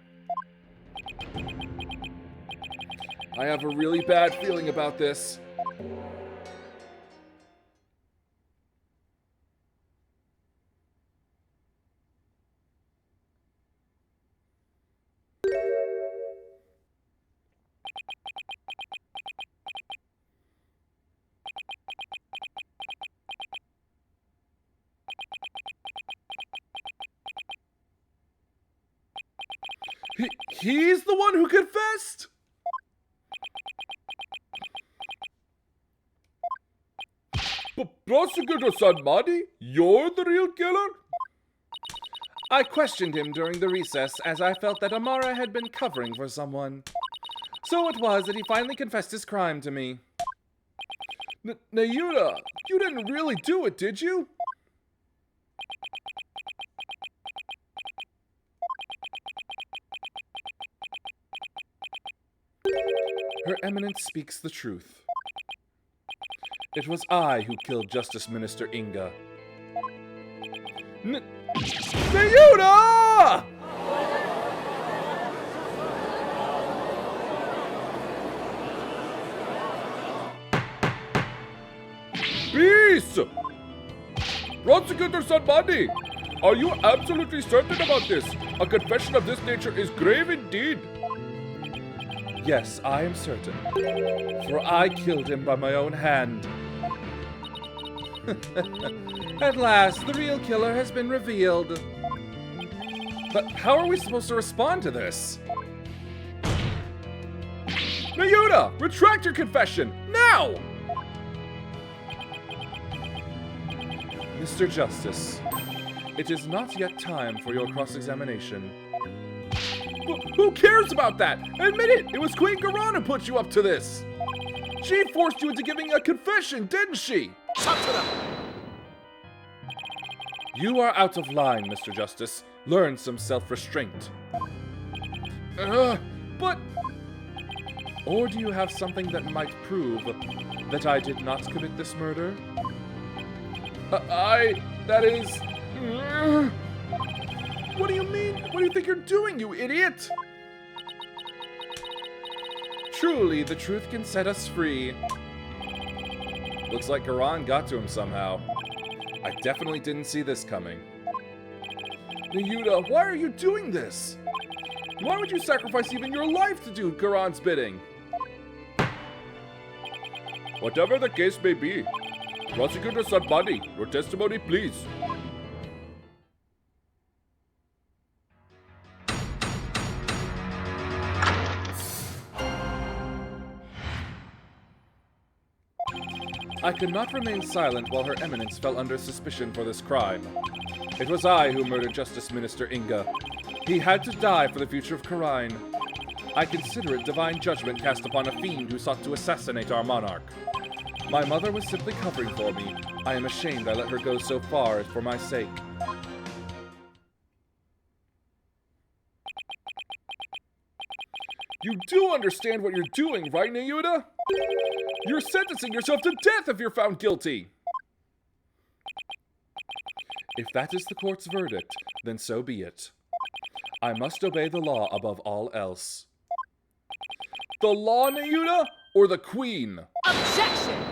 I have a really bad feeling about this. He's the one who confessed? Prosecutor Sadmati, you're the real killer? I questioned him during the recess as I felt that Amara had been covering for someone. So it was that he finally confessed his crime to me. Nayuta, you didn't really do it, did you? Her Eminence speaks the truth. It was I who killed Justice Minister Inga. Nayuta! Peace! Prosecutor Sadmati, are you absolutely certain about this? A confession of this nature is grave indeed. Yes, I am certain, for I killed him by my own hand. At last, the real killer has been revealed. But how are we supposed to respond to this? Nayuta, retract your confession, now! Mr. Justice, it is not yet time for your cross-examination. Who cares about that? Admit it! It was Queen Garan who put you up to this! She forced you into giving a confession, didn't she? Shut it up! You are out of line, Mr. Justice. Learn some self-restraint. But... Or do you have something that might prove that I did not commit this murder? That is... What do you mean? What do you think you're doing, you idiot? Truly, the truth can set us free. Looks like Garan got to him somehow. I definitely didn't see this coming. Nayuta, why are you doing this? Why would you sacrifice even your life to do Garan's bidding? Whatever the case may be, Prosecutor Sadbani, your testimony, please. I could not remain silent while Her Eminence fell under suspicion for this crime. It was I who murdered Justice Minister Inga. He had to die for the future of Karine. I consider it divine judgment cast upon a fiend who sought to assassinate our monarch. My mother was simply covering for me. I am ashamed I let her go so far for my sake. You do understand what you're doing, right, Nayuta? You're sentencing yourself to death if you're found guilty! If that is the court's verdict, then so be it. I must obey the law above all else. The law, Nayuta, or the Queen? Objection!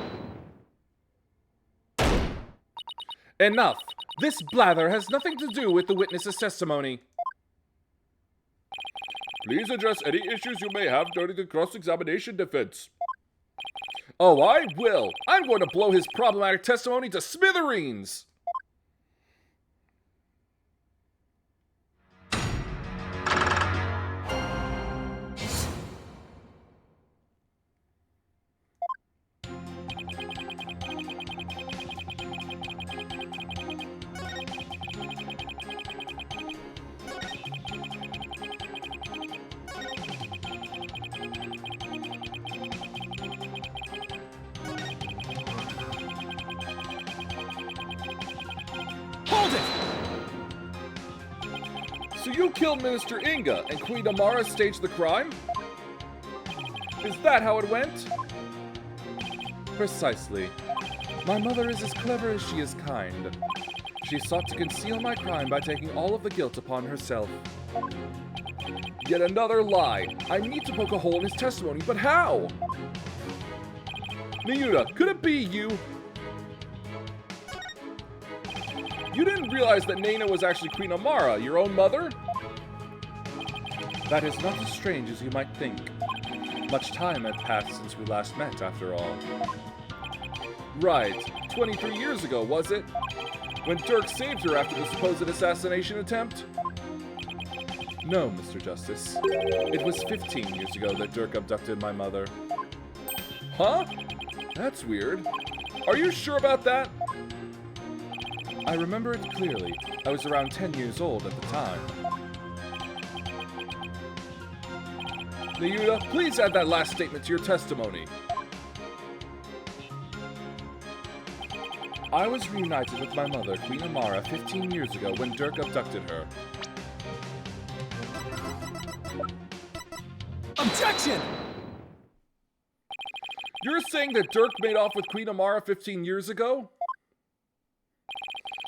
Enough! This blather has nothing to do with the witness's testimony. Please address any issues you may have during the cross-examination defense. Oh, I will! I'm going to blow his problematic testimony to smithereens! Hold it! So you killed Minister Inga and Queen Amara staged the crime? Is that how it went? Precisely. My mother is as clever as she is kind. She sought to conceal my crime by taking all of the guilt upon herself. Yet another lie. I need to poke a hole in his testimony, but how? Nayuta, could it be you? You didn't realize that Nana was actually Queen Amara, your own mother? That is not as strange as you might think. Much time had passed since we last met, after all. Right, 23 years ago, was it? When Dirk saved her after the supposed assassination attempt? No, Mr. Justice. It was 15 years ago that Dirk abducted my mother. Huh? That's weird. Are you sure about that? I remember it clearly. I was around 10 years old at the time. Nayuta, please add that last statement to your testimony. I was reunited with my mother, Queen Amara, 15 years ago when Dirk abducted her. Objection! You're saying that Dirk made off with Queen Amara 15 years ago?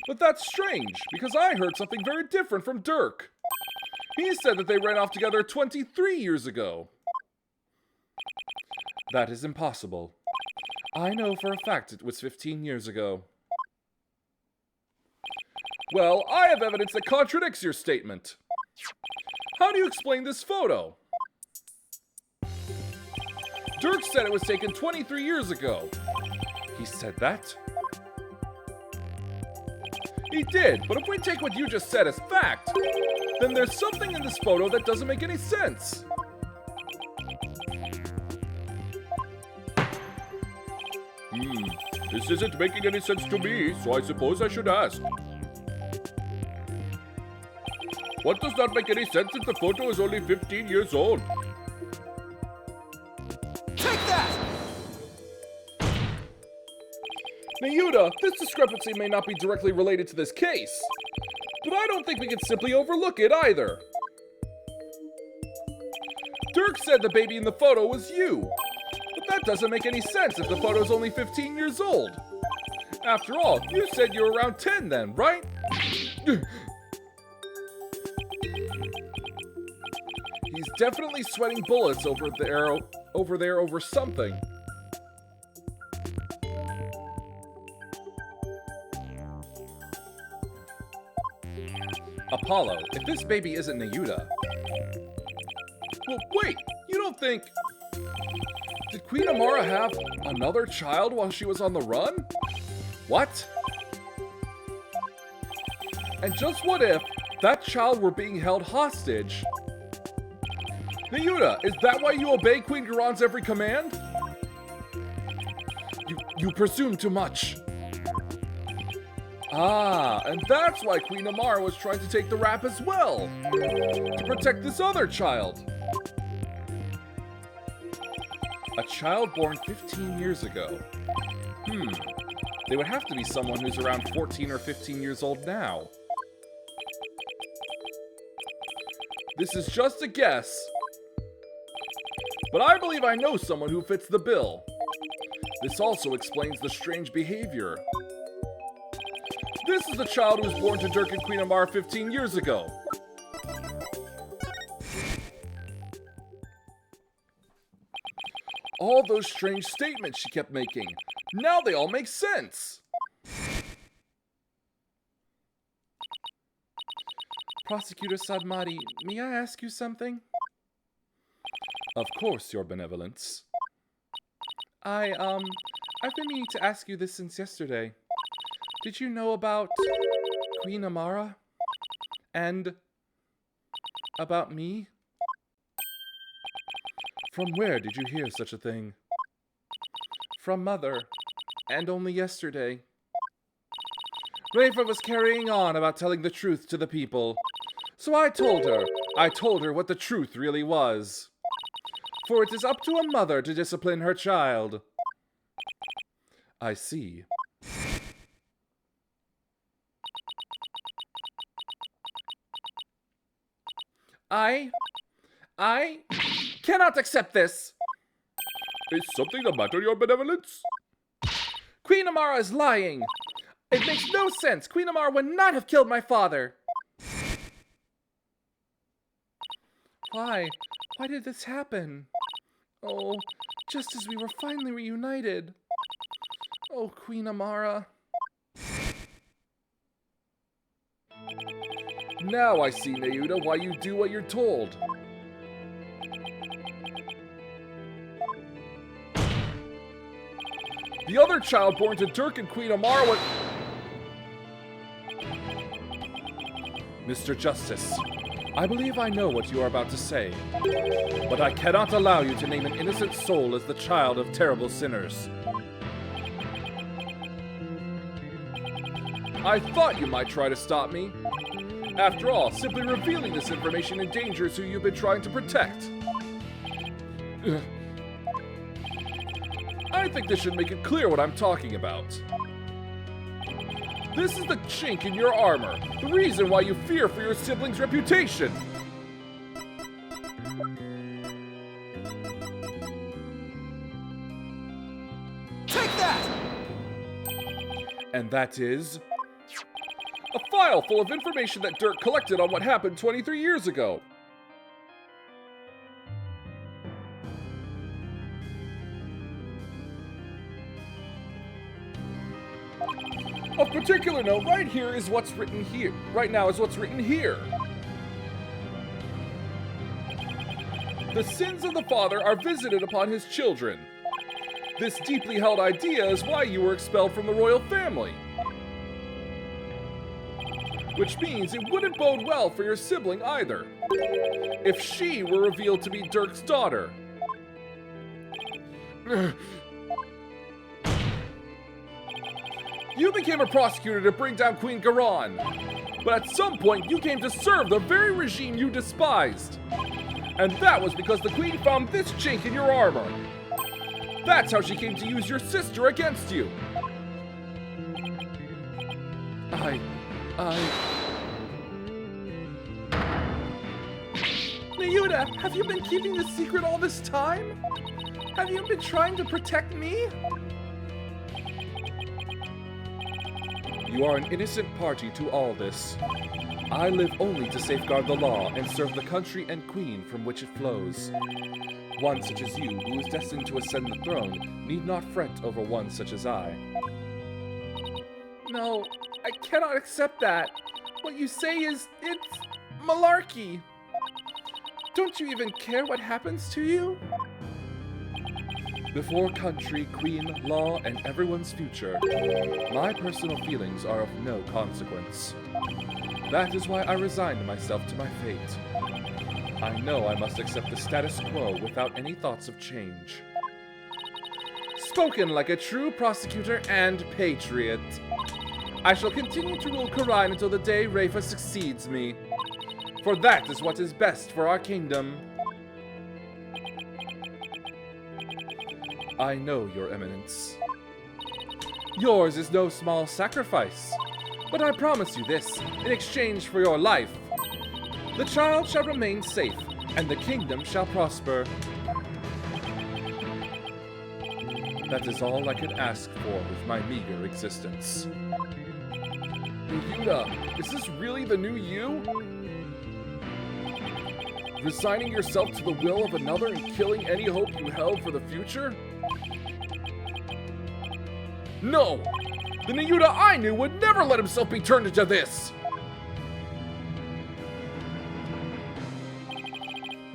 But that's strange, because I heard something very different from Dirk. He said that they ran off together 23 years ago. That is impossible. I know for a fact it was 15 years ago. Well, I have evidence that contradicts your statement. How do you explain this photo? Dirk said it was taken 23 years ago. He said that? He did, but if we take what you just said as fact, then there's something in this photo that doesn't make any sense. This isn't making any sense to me, so I suppose I should ask. What does not make any sense if the photo is only 15 years old? Take that! Nayuta, this discrepancy may not be directly related to this case, but I don't think we can simply overlook it either. Dirk said the baby in the photo was you, but that doesn't make any sense if the photo's only 15 years old. After all, you said you were around 10 then, right? He's definitely sweating bullets over there over something. Apollo, if this baby isn't Nayuta... Well, wait, you don't think... Did Queen Amara have another child while she was on the run? What? And just what if that child were being held hostage? Nayuta, is that why you obey Queen Garon's every command? You presume too much. Ah, and that's why Queen Amara was trying to take the rap as well. To protect this other child. A child born 15 years ago. They would have to be someone who's around 14 or 15 years old now. This is just a guess, but I believe I know someone who fits the bill. This also explains the strange behavior. This is the child who was born to Dirk and Queen Amara 15 years ago. All those strange statements she kept making, now they all make sense. Prosecutor Sadmati, may I ask you something? Of course, Your Benevolence. I've been meaning to ask you this since yesterday. Did you know about Queen Amara? And about me? From where did you hear such a thing? From Mother, and only yesterday. Rafa was carrying on about telling the truth to the people. So I told her what the truth really was. For it is up to a mother to discipline her child. I see. I cannot accept this. Is something the matter, Your Benevolence? Queen Amara is lying. It makes no sense. Queen Amara would not have killed my father. Why? Why did this happen? Oh, just as we were finally reunited. Oh, Queen Amara. Now I see, Nayuta, why you do what you're told. The other child born to Dirk and Queen Amara was... Mr. Justice, I believe I know what you are about to say, but I cannot allow you to name an innocent soul as the child of terrible sinners. I thought you might try to stop me. After all, simply revealing this information endangers who you've been trying to protect. I think this should make it clear what I'm talking about. This is the chink in your armor, the reason why you fear for your sibling's reputation. Take that! And that is... a file full of information that Dirk collected on what happened 23 years ago. Of particular note, right here is what's written here. Right now is what's written here. The sins of the father are visited upon his children. This deeply held idea is why you were expelled from the royal family. Which means it wouldn't bode well for your sibling either, if she were revealed to be Dirk's daughter. You became a prosecutor to bring down Queen Garon. But at some point, you came to serve the very regime you despised. And that was because the Queen found this chink in your armor. That's how she came to use your sister against you. Nayuta, have you been keeping this secret all this time? Have you been trying to protect me? You are an innocent party to all this. I live only to safeguard the law and serve the country and queen from which it flows. One such as you, who is destined to ascend the throne, need not fret over one such as I. No, I cannot accept that. What you say it's malarkey. Don't you even care what happens to you? Before country, queen, law, and everyone's future, my personal feelings are of no consequence. That is why I resigned myself to my fate. I know I must accept the status quo without any thoughts of change. Spoken like a true prosecutor and patriot. I shall continue to rule Khura'in until the day Rafa succeeds me. For that is what is best for our kingdom. I know, Your Eminence. Yours is no small sacrifice. But I promise you this, in exchange for your life. The child shall remain safe, and the kingdom shall prosper. That is all I could ask for with my meager existence. Yuta, is this really the new you? Resigning yourself to the will of another and killing any hope you held for the future? No! The Nayuta I knew would never let himself be turned into this!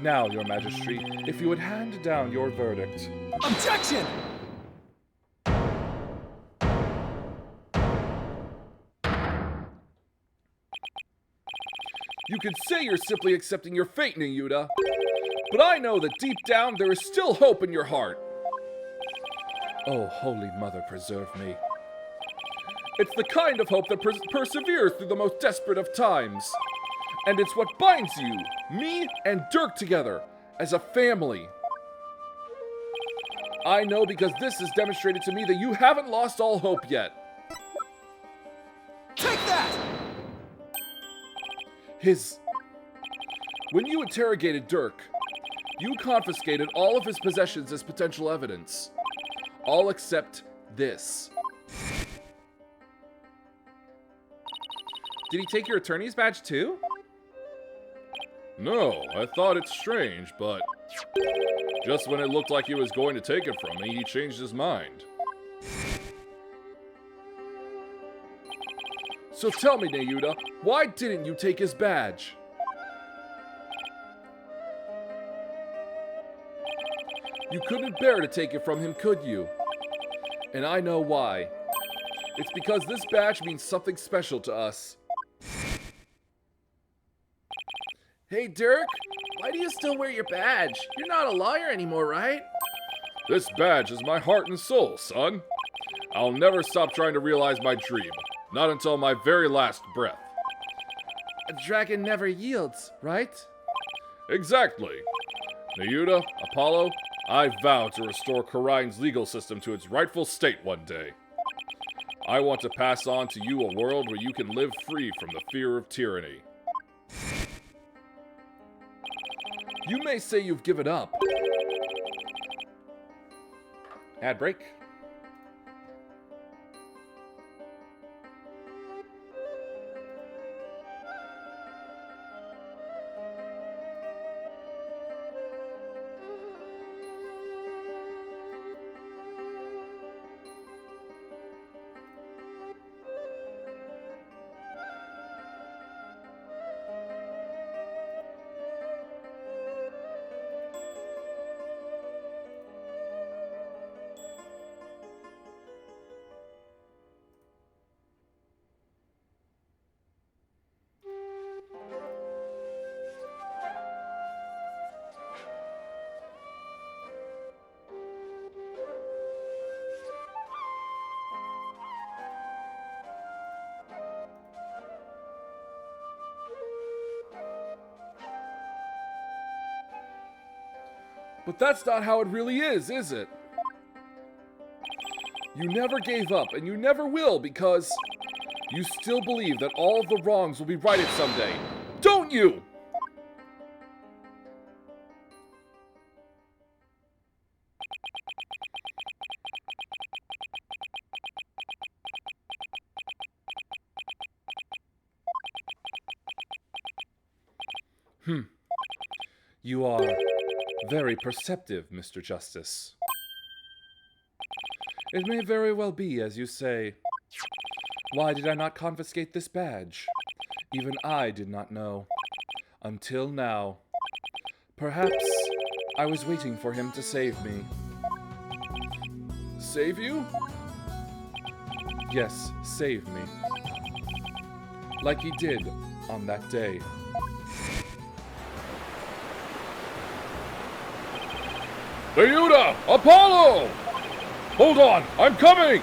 Now, Your Majesty, if you would hand down your verdict. Objection! You could say you're simply accepting your fate, Nayuta, but I know that deep down there is still hope in your heart. Oh, Holy Mother, preserve me. It's the kind of hope that perseveres through the most desperate of times. And it's what binds you, me, and Dirk together as a family. I know because this has demonstrated to me that you haven't lost all hope yet. Take that! When you interrogated Dirk, you confiscated all of his possessions as potential evidence. All except this. Did he take your attorney's badge too? No, I thought it strange, but just when it looked like he was going to take it from me, he changed his mind. So tell me, Nayuta, why didn't you take his badge? You couldn't bear to take it from him, could you? And I know why. It's because this badge means something special to us. Hey, Dirk, why do you still wear your badge? You're not a lawyer anymore, right? This badge is my heart and soul, son. I'll never stop trying to realize my dream. Not until my very last breath. A dragon never yields, right? Exactly. Nayuta, Apollo, I vow to restore Khura'in's legal system to its rightful state one day. I want to pass on to you a world where you can live free from the fear of tyranny. You may say you've given up. Ad break. But that's not how it really is it? You never gave up, and you never will, because you still believe that all of the wrongs will be righted someday. Don't you? You are very perceptive, Mr. Justice. It may very well be, as you say. Why did I not confiscate this badge? Even I did not know. Until now. Perhaps I was waiting for him to save me. Save you? Yes, save me. Like he did on that day. Ryuda! Apollo! Hold on, I'm coming!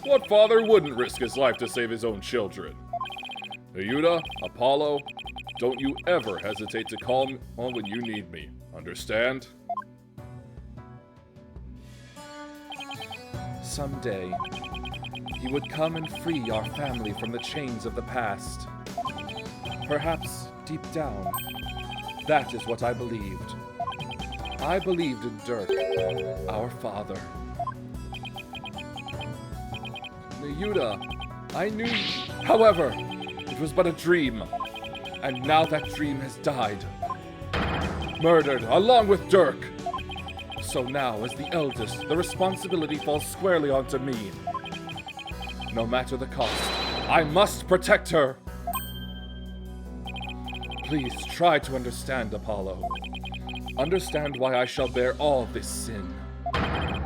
What father wouldn't risk his life to save his own children? Ryuda, Apollo, don't you ever hesitate to call me on when you need me. Understand? Someday, he would come and free our family from the chains of the past. Perhaps, deep down, that is what I believed. I believed in Dirk, our father. Yuda, I knew... However, it was but a dream. And now that dream has died. Murdered, along with Dirk. So now, as the eldest, the responsibility falls squarely onto me. No matter the cost, I must protect her. Please try to understand, Apollo. Understand why I shall bear all this sin.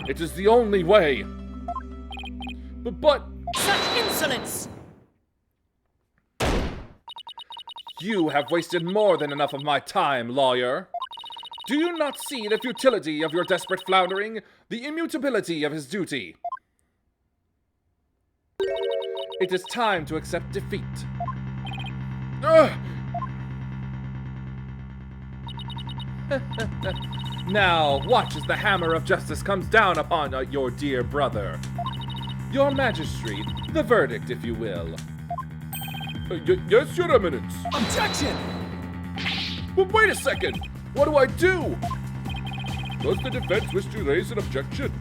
It is the only way. But... Such insolence! You have wasted more than enough of my time, lawyer. Do you not see the futility of your desperate floundering? The immutability of his duty? It is time to accept defeat. Ugh! Now, watch as the hammer of justice comes down upon your dear brother. Your magistrate, the verdict, if you will. Yes, Your Eminence. Objection! But wait a second! What do I do? Does the defense wish to raise an objection?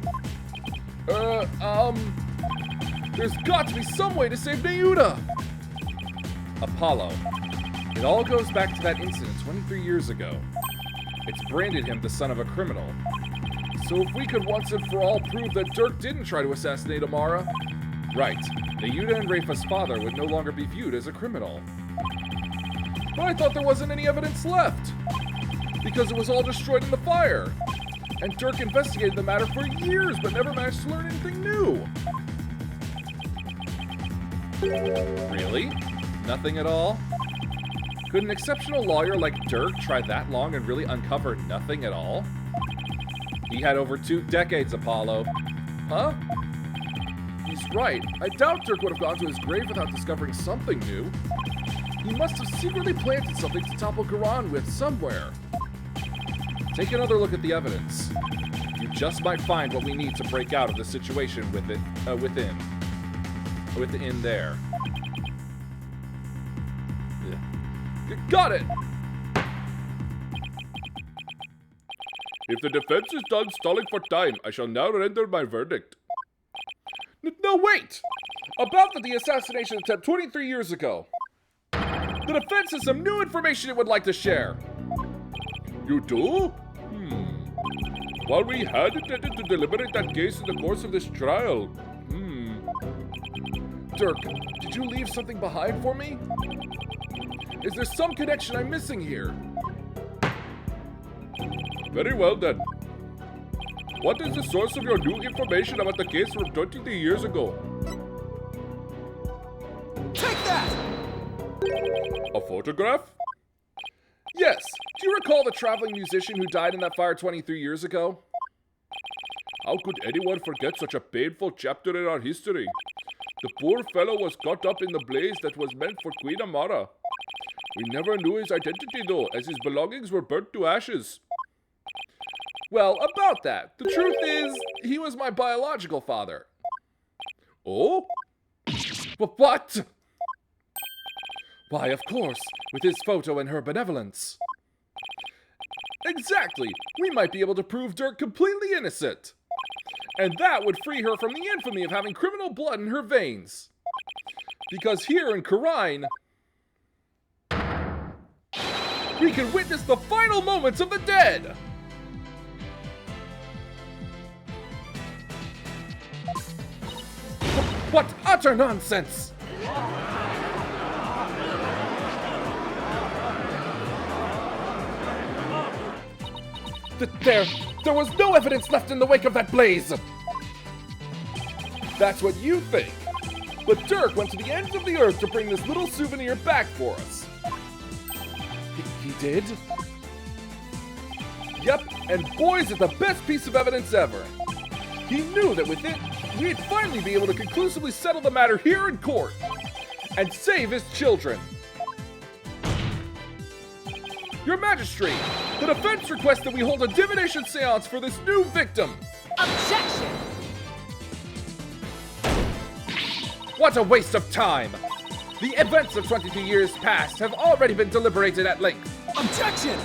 There's got to be some way to save Nayuda! Apollo. It all goes back to that incident 23 years ago. It's branded him the son of a criminal. So if we could once and for all prove that Dirk didn't try to assassinate Amara, right, Nayuda and Rafa's father would no longer be viewed as a criminal. But I thought there wasn't any evidence left, because it was all destroyed in the fire. And Dirk investigated the matter for years, but never managed to learn anything new. Really? Nothing at all? Could an exceptional lawyer like Dirk try that long and really uncover nothing at all? He had over 2 decades, Apollo. Huh? He's right. I doubt Dirk would have gone to his grave without discovering something new. He must have secretly planted something to topple Garan with somewhere. Take another look at the evidence. You just might find what we need to break out of the situation within there. Got it! If the defense is done stalling for time, I shall now render my verdict. No, wait! About the assassination attempt 23 years ago. The defense has some new information it would like to share. You do? While we had intended to deliberate that case in the course of this trial. Dirk, did you leave something behind for me? Is there some connection I'm missing here? Very well then. What is the source of your new information about the case from 23 years ago? Take that! A photograph? Yes. Do you recall the traveling musician who died in that fire 23 years ago? How could anyone forget such a painful chapter in our history? The poor fellow was caught up in the blaze that was meant for Queen Amara. We never knew his identity, though, as his belongings were burnt to ashes. Well, about that, the truth is, he was my biological father. Oh? What? Why, of course, with his photo and her benevolence. Exactly! We might be able to prove Dirk completely innocent. And that would free her from the infamy of having criminal blood in her veins. Because here in Karine, we can witness the final moments of the dead! What utter nonsense! There was no evidence left in the wake of that blaze! That's what you think. But Dirk went to the ends of the earth to bring this little souvenir back for us. He did? Yep, and boy is it the best piece of evidence ever. He knew that with it, we'd finally be able to conclusively settle the matter here in court and save his children. Your Majesty, the defense requests that we hold a divination seance for this new victim. Objection! What a waste of time! The events of 22 years past have already been deliberated at length. Objection!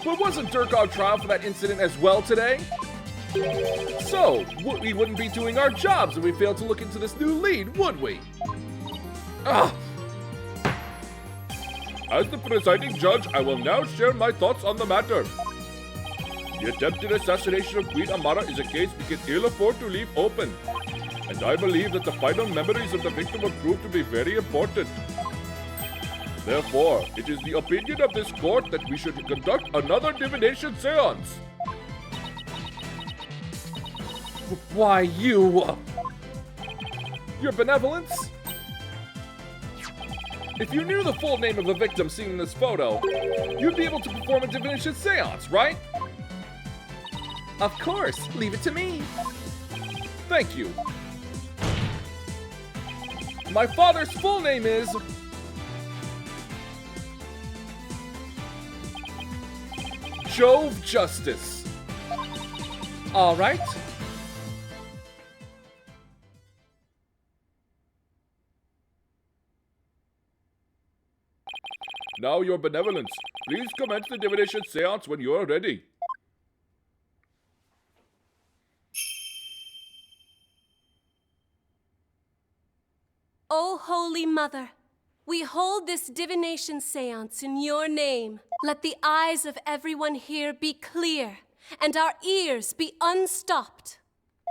But wasn't Dirk on trial for that incident as well today? So, we wouldn't be doing our jobs if we failed to look into this new lead, would we? Ugh! As the presiding judge, I will now share my thoughts on the matter. The attempted assassination of Queen Amara is a case we can ill afford to leave open, and I believe that the final memories of the victim will prove to be very important. Therefore, it is the opinion of this court that we should conduct another divination seance. Why, Your Benevolence? If you knew the full name of the victim seen in this photo, you'd be able to perform a divination seance, right? Of course, leave it to me. Thank you. My father's full name is... Jove Justice. All right. Now, Your Benevolence, please commence the divination seance when you are ready. O Holy Mother, we hold this divination seance in your name. Let the eyes of everyone here be clear, and our ears be unstopped.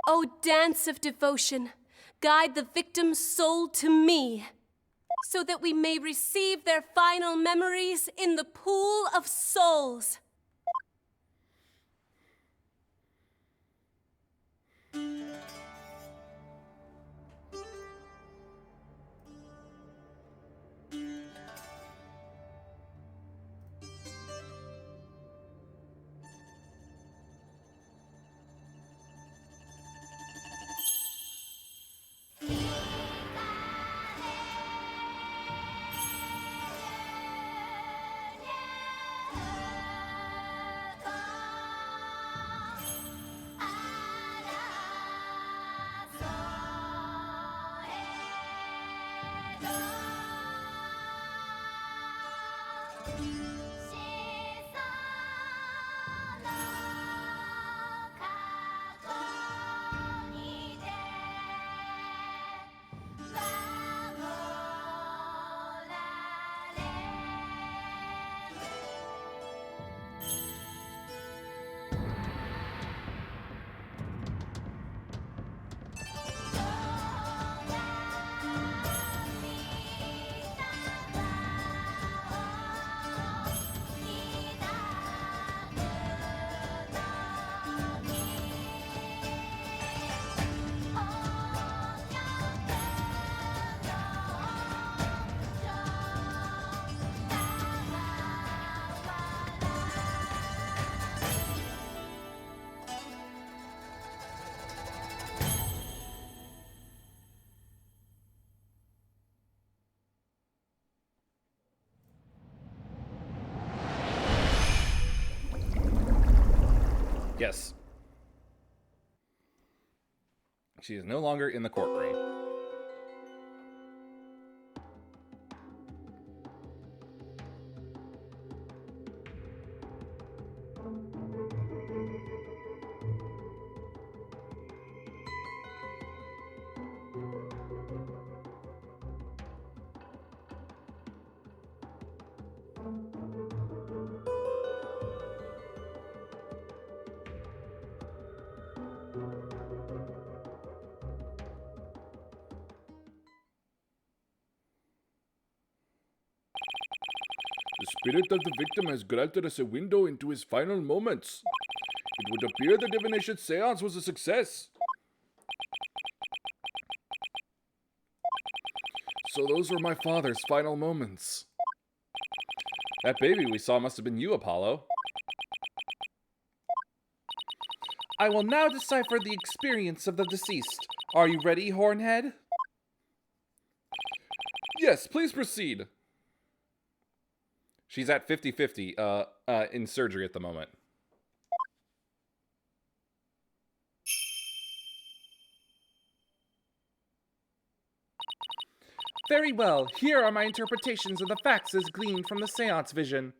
O dance of devotion, guide the victim's soul to me, so that we may receive their final memories in the pool of souls. Yes. She is no longer in the courtroom. The spirit of the victim has granted us a window into his final moments. It would appear the divination seance was a success. So those were my father's final moments. That baby we saw must have been you, Apollo. I will now decipher the experience of the deceased. Are you ready, Hornhead? Yes, please proceed. She's at 50-50 in surgery at the moment. Very well. Here are my interpretations of the facts as gleaned from the seance vision.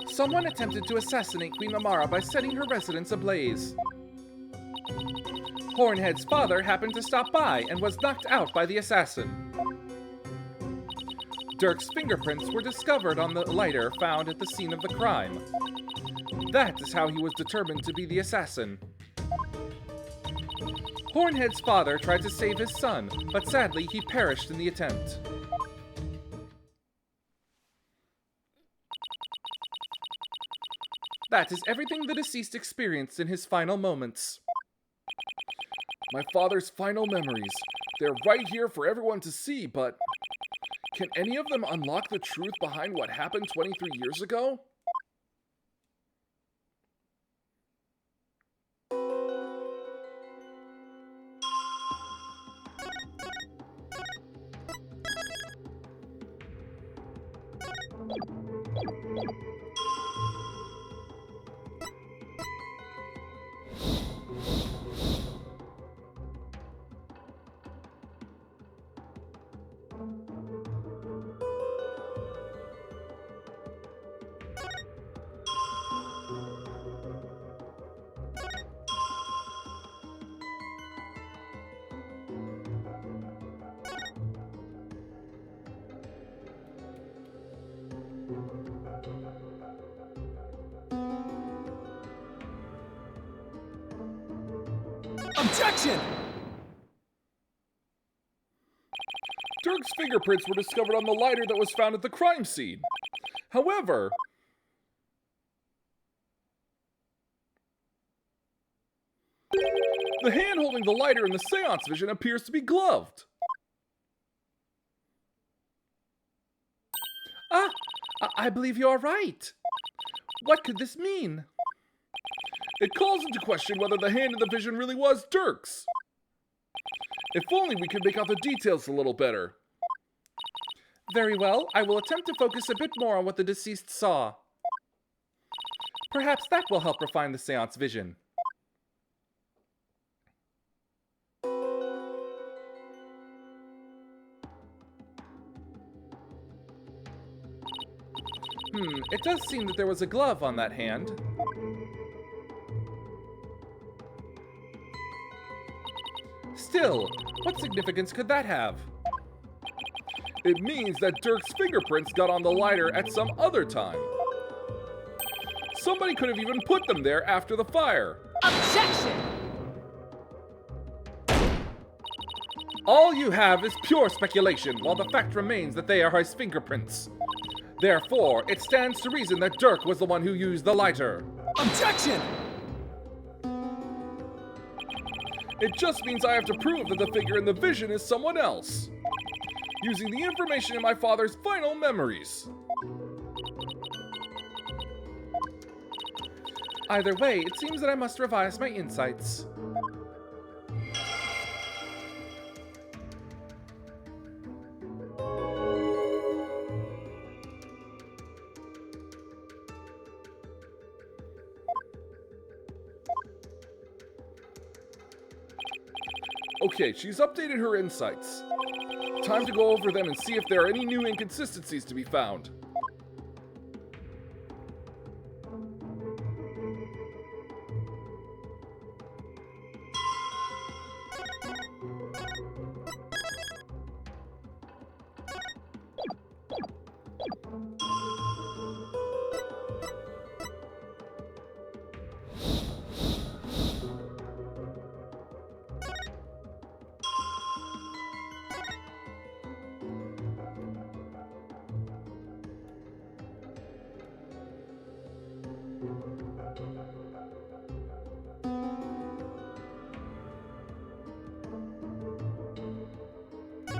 Someone attempted to assassinate Queen Mamara by setting her residence ablaze. Hornhead's father happened to stop by and was knocked out by the assassin. Dirk's fingerprints were discovered on the lighter found at the scene of the crime. That is how he was determined to be the assassin. Hornhead's father tried to save his son, but sadly he perished in the attempt. That is everything the deceased experienced in his final moments. My father's final memories. They're right here for everyone to see, but can any of them unlock the truth behind what happened 23 years ago? Objection! Dirk's fingerprints were discovered on the lighter that was found at the crime scene. However, the hand holding the lighter in the seance vision appears to be gloved. I believe you are right. What could this mean? It calls into question whether the hand in the vision really was Dirk's. If only we could make out the details a little better. Very well, I will attempt to focus a bit more on what the deceased saw. Perhaps that will help refine the seance vision. It does seem that there was a glove on that hand. Still, what significance could that have? It means that Dirk's fingerprints got on the lighter at some other time. Somebody could have even put them there after the fire. Objection! All you have is pure speculation, while the fact remains that they are his fingerprints. Therefore, it stands to reason that Dirk was the one who used the lighter. Objection! It just means I have to prove that the figure in the vision is someone else, using the information in my father's final memories. Either way, it seems that I must revise my insights. Okay, she's updated her insights. Time to go over them and see if there are any new inconsistencies to be found.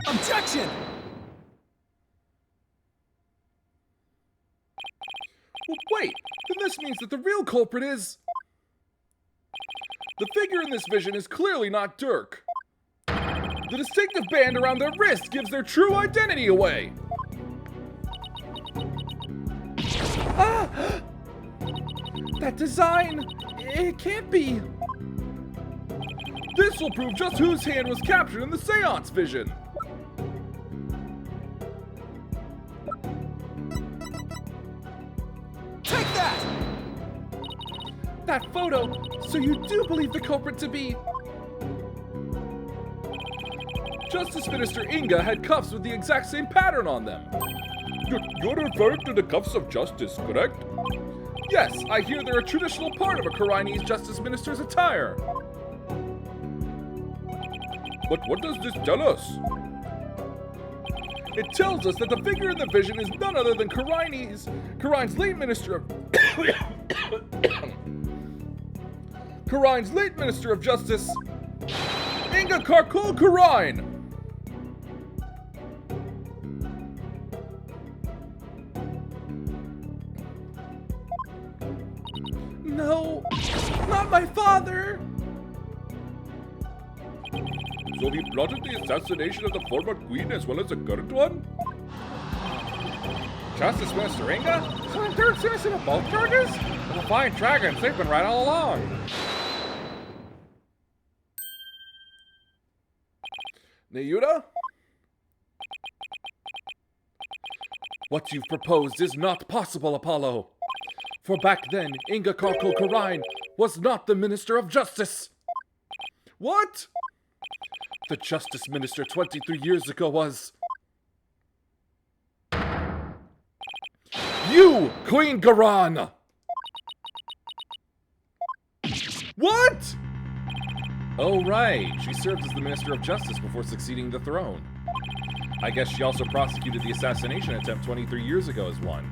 Objection! Well, wait! Then this means that the real culprit is... The figure in this vision is clearly not Dirk. The distinctive band around their wrist gives their true identity away. Ah! That design! It can't be! This will prove just whose hand was captured in the seance vision. Take that! That photo! So you do believe the culprit to be... Justice Minister Inga had cuffs with the exact same pattern on them. You're referring to the cuffs of justice, correct? Yes, I hear they're a traditional part of a Karainese Justice Minister's attire. But what does this tell us? It tells us that the figure in the vision is none other than Karain's late Minister of... Karain's late Minister of Justice, Inga Karkul Karain! No, not my father! So he plotted the assassination of the former queen as well as the current one? Justice Minister Inga? So I'm third citizen of both charges? Well, fine dragons, they've been right all along. Nayuda? What you've proposed is not possible, Apollo. For back then, Inga Karkul Karain was not the Minister of Justice. What? The Justice Minister 23 years ago was... You, Queen Garan! What? Oh, right. She served as the Minister of Justice before succeeding the throne. I guess she also prosecuted the assassination attempt 23 years ago as one.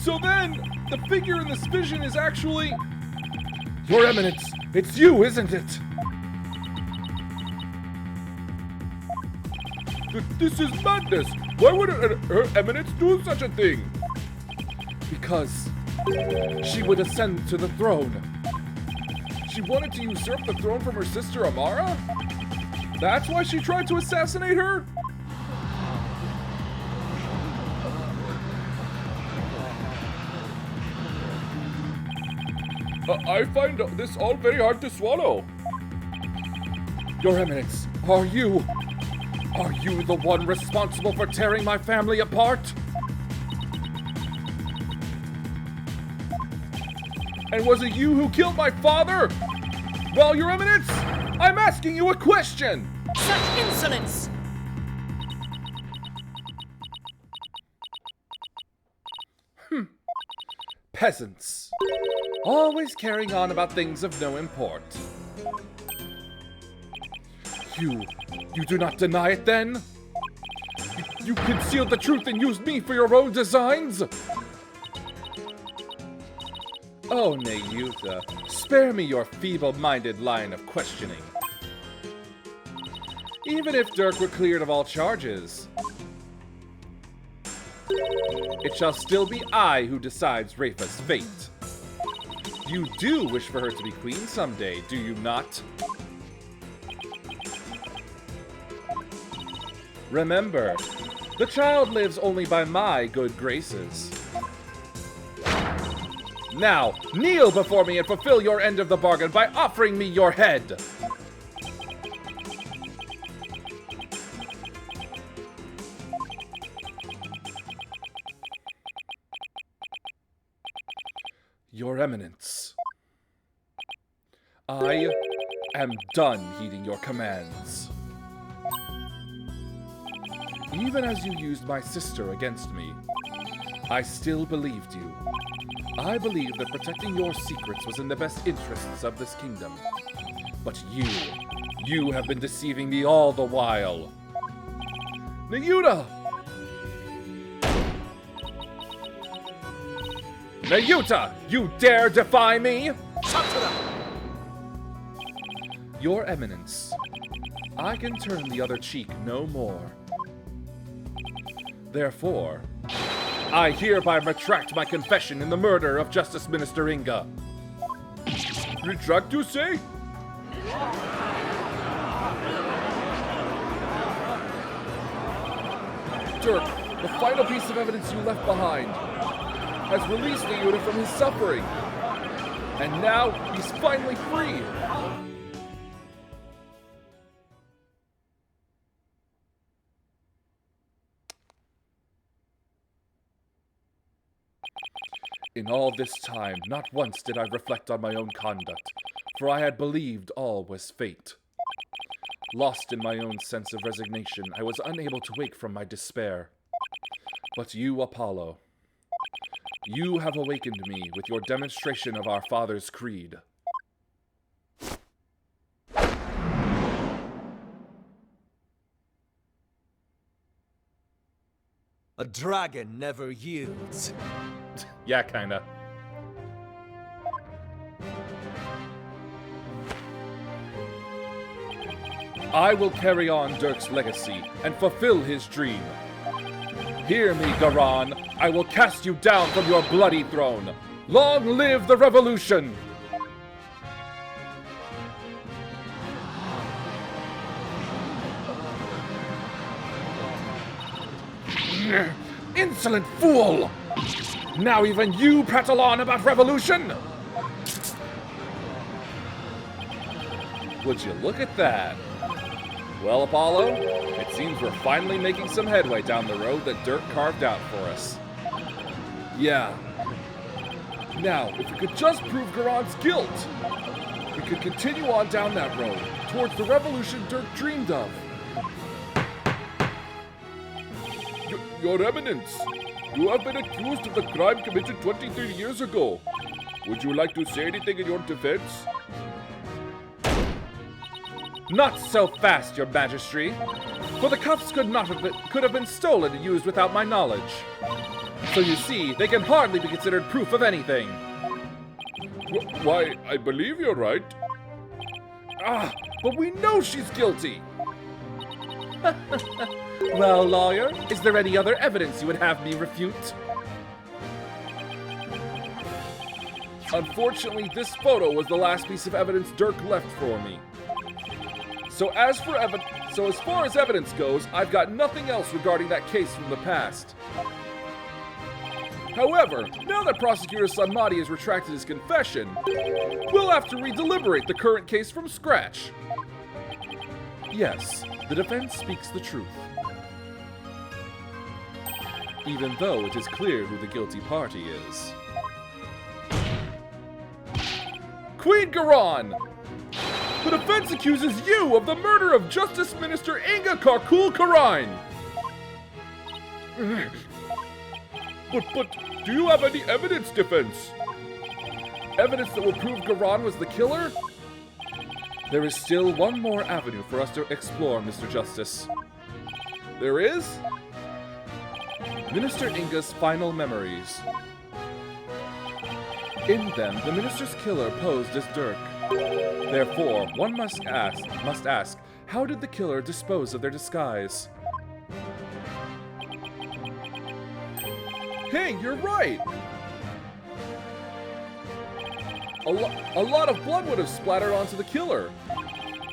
So then, the figure in this vision is actually... Your Eminence, it's you, isn't it? This is madness! Why would Her Eminence do such a thing? Because she would ascend to the throne. She wanted to usurp the throne from her sister Amara? That's why she tried to assassinate her? I find this all very hard to swallow. Your Eminence, are you the one responsible for tearing my family apart? And was it you who killed my father? Well, Your Eminence, I'm asking you a question! Such insolence! Peasants. Always carrying on about things of no import. You do not deny it then? You concealed the truth and used me for your own designs? Oh, Nayuta, spare me your feeble-minded line of questioning. Even if Dirk were cleared of all charges, it shall still be I who decides Rafa's fate. You do wish for her to be queen someday, do you not? Remember, the child lives only by my good graces. Now, kneel before me and fulfill your end of the bargain by offering me your head! Your Eminence, I am done heeding your commands. Even as you used my sister against me, I still believed you. I believed that protecting your secrets was in the best interests of this kingdom. But you have been deceiving me all the while. Nayuta! Nayuta! You dare defy me? Your Eminence, I can turn the other cheek no more. Therefore, I hereby retract my confession in the murder of Justice Minister Inga. Retract, you say? Dirk, the final piece of evidence you left behind, has released Nayuta from his suffering. And now he's finally free. In all this time, not once did I reflect on my own conduct, for I had believed all was fate. Lost in my own sense of resignation, I was unable to wake from my despair. But you, Apollo, you have awakened me with your demonstration of our Father's creed. A dragon never yields. Yeah, kinda. I will carry on Dirk's legacy and fulfill his dream. Hear me, Garan. I will cast you down from your bloody throne. Long live the revolution! Insolent fool! Now even you prattle on about revolution? Would you look at that? Well, Apollo, it seems we're finally making some headway down the road that Dirk carved out for us. Yeah. Now, if we could just prove Garon's guilt, we could continue on down that road, towards the revolution Dirk dreamed of. Your Eminence, you have been accused of the crime committed 23 years ago. Would you like to say anything in your defense? Not so fast, your majesty. For the cuffs could have been stolen and used without my knowledge. So you see, they can hardly be considered proof of anything. Why, I believe you're right. Ah, but we know she's guilty. Well, lawyer, is there any other evidence you would have me refute? Unfortunately, this photo was the last piece of evidence Dirk left for me. So as far as evidence goes, I've got nothing else regarding that case from the past. However, now that Prosecutor Sanmati has retracted his confession, we'll have to redeliberate the current case from scratch. Yes, the defense speaks the truth. Even though it is clear who the guilty party is. Queen Garan! The defense accuses you of the murder of Justice Minister Inga Karkul Karain! But do you have any evidence, defense? Evidence that will prove Garan was the killer? There is still one more avenue for us to explore, Mr. Justice. There is? Minister Inga's final memories. In them, the minister's killer posed as Dirk. Therefore, one must ask, how did the killer dispose of their disguise? Hey, you're right! A lot of blood would have splattered onto the killer.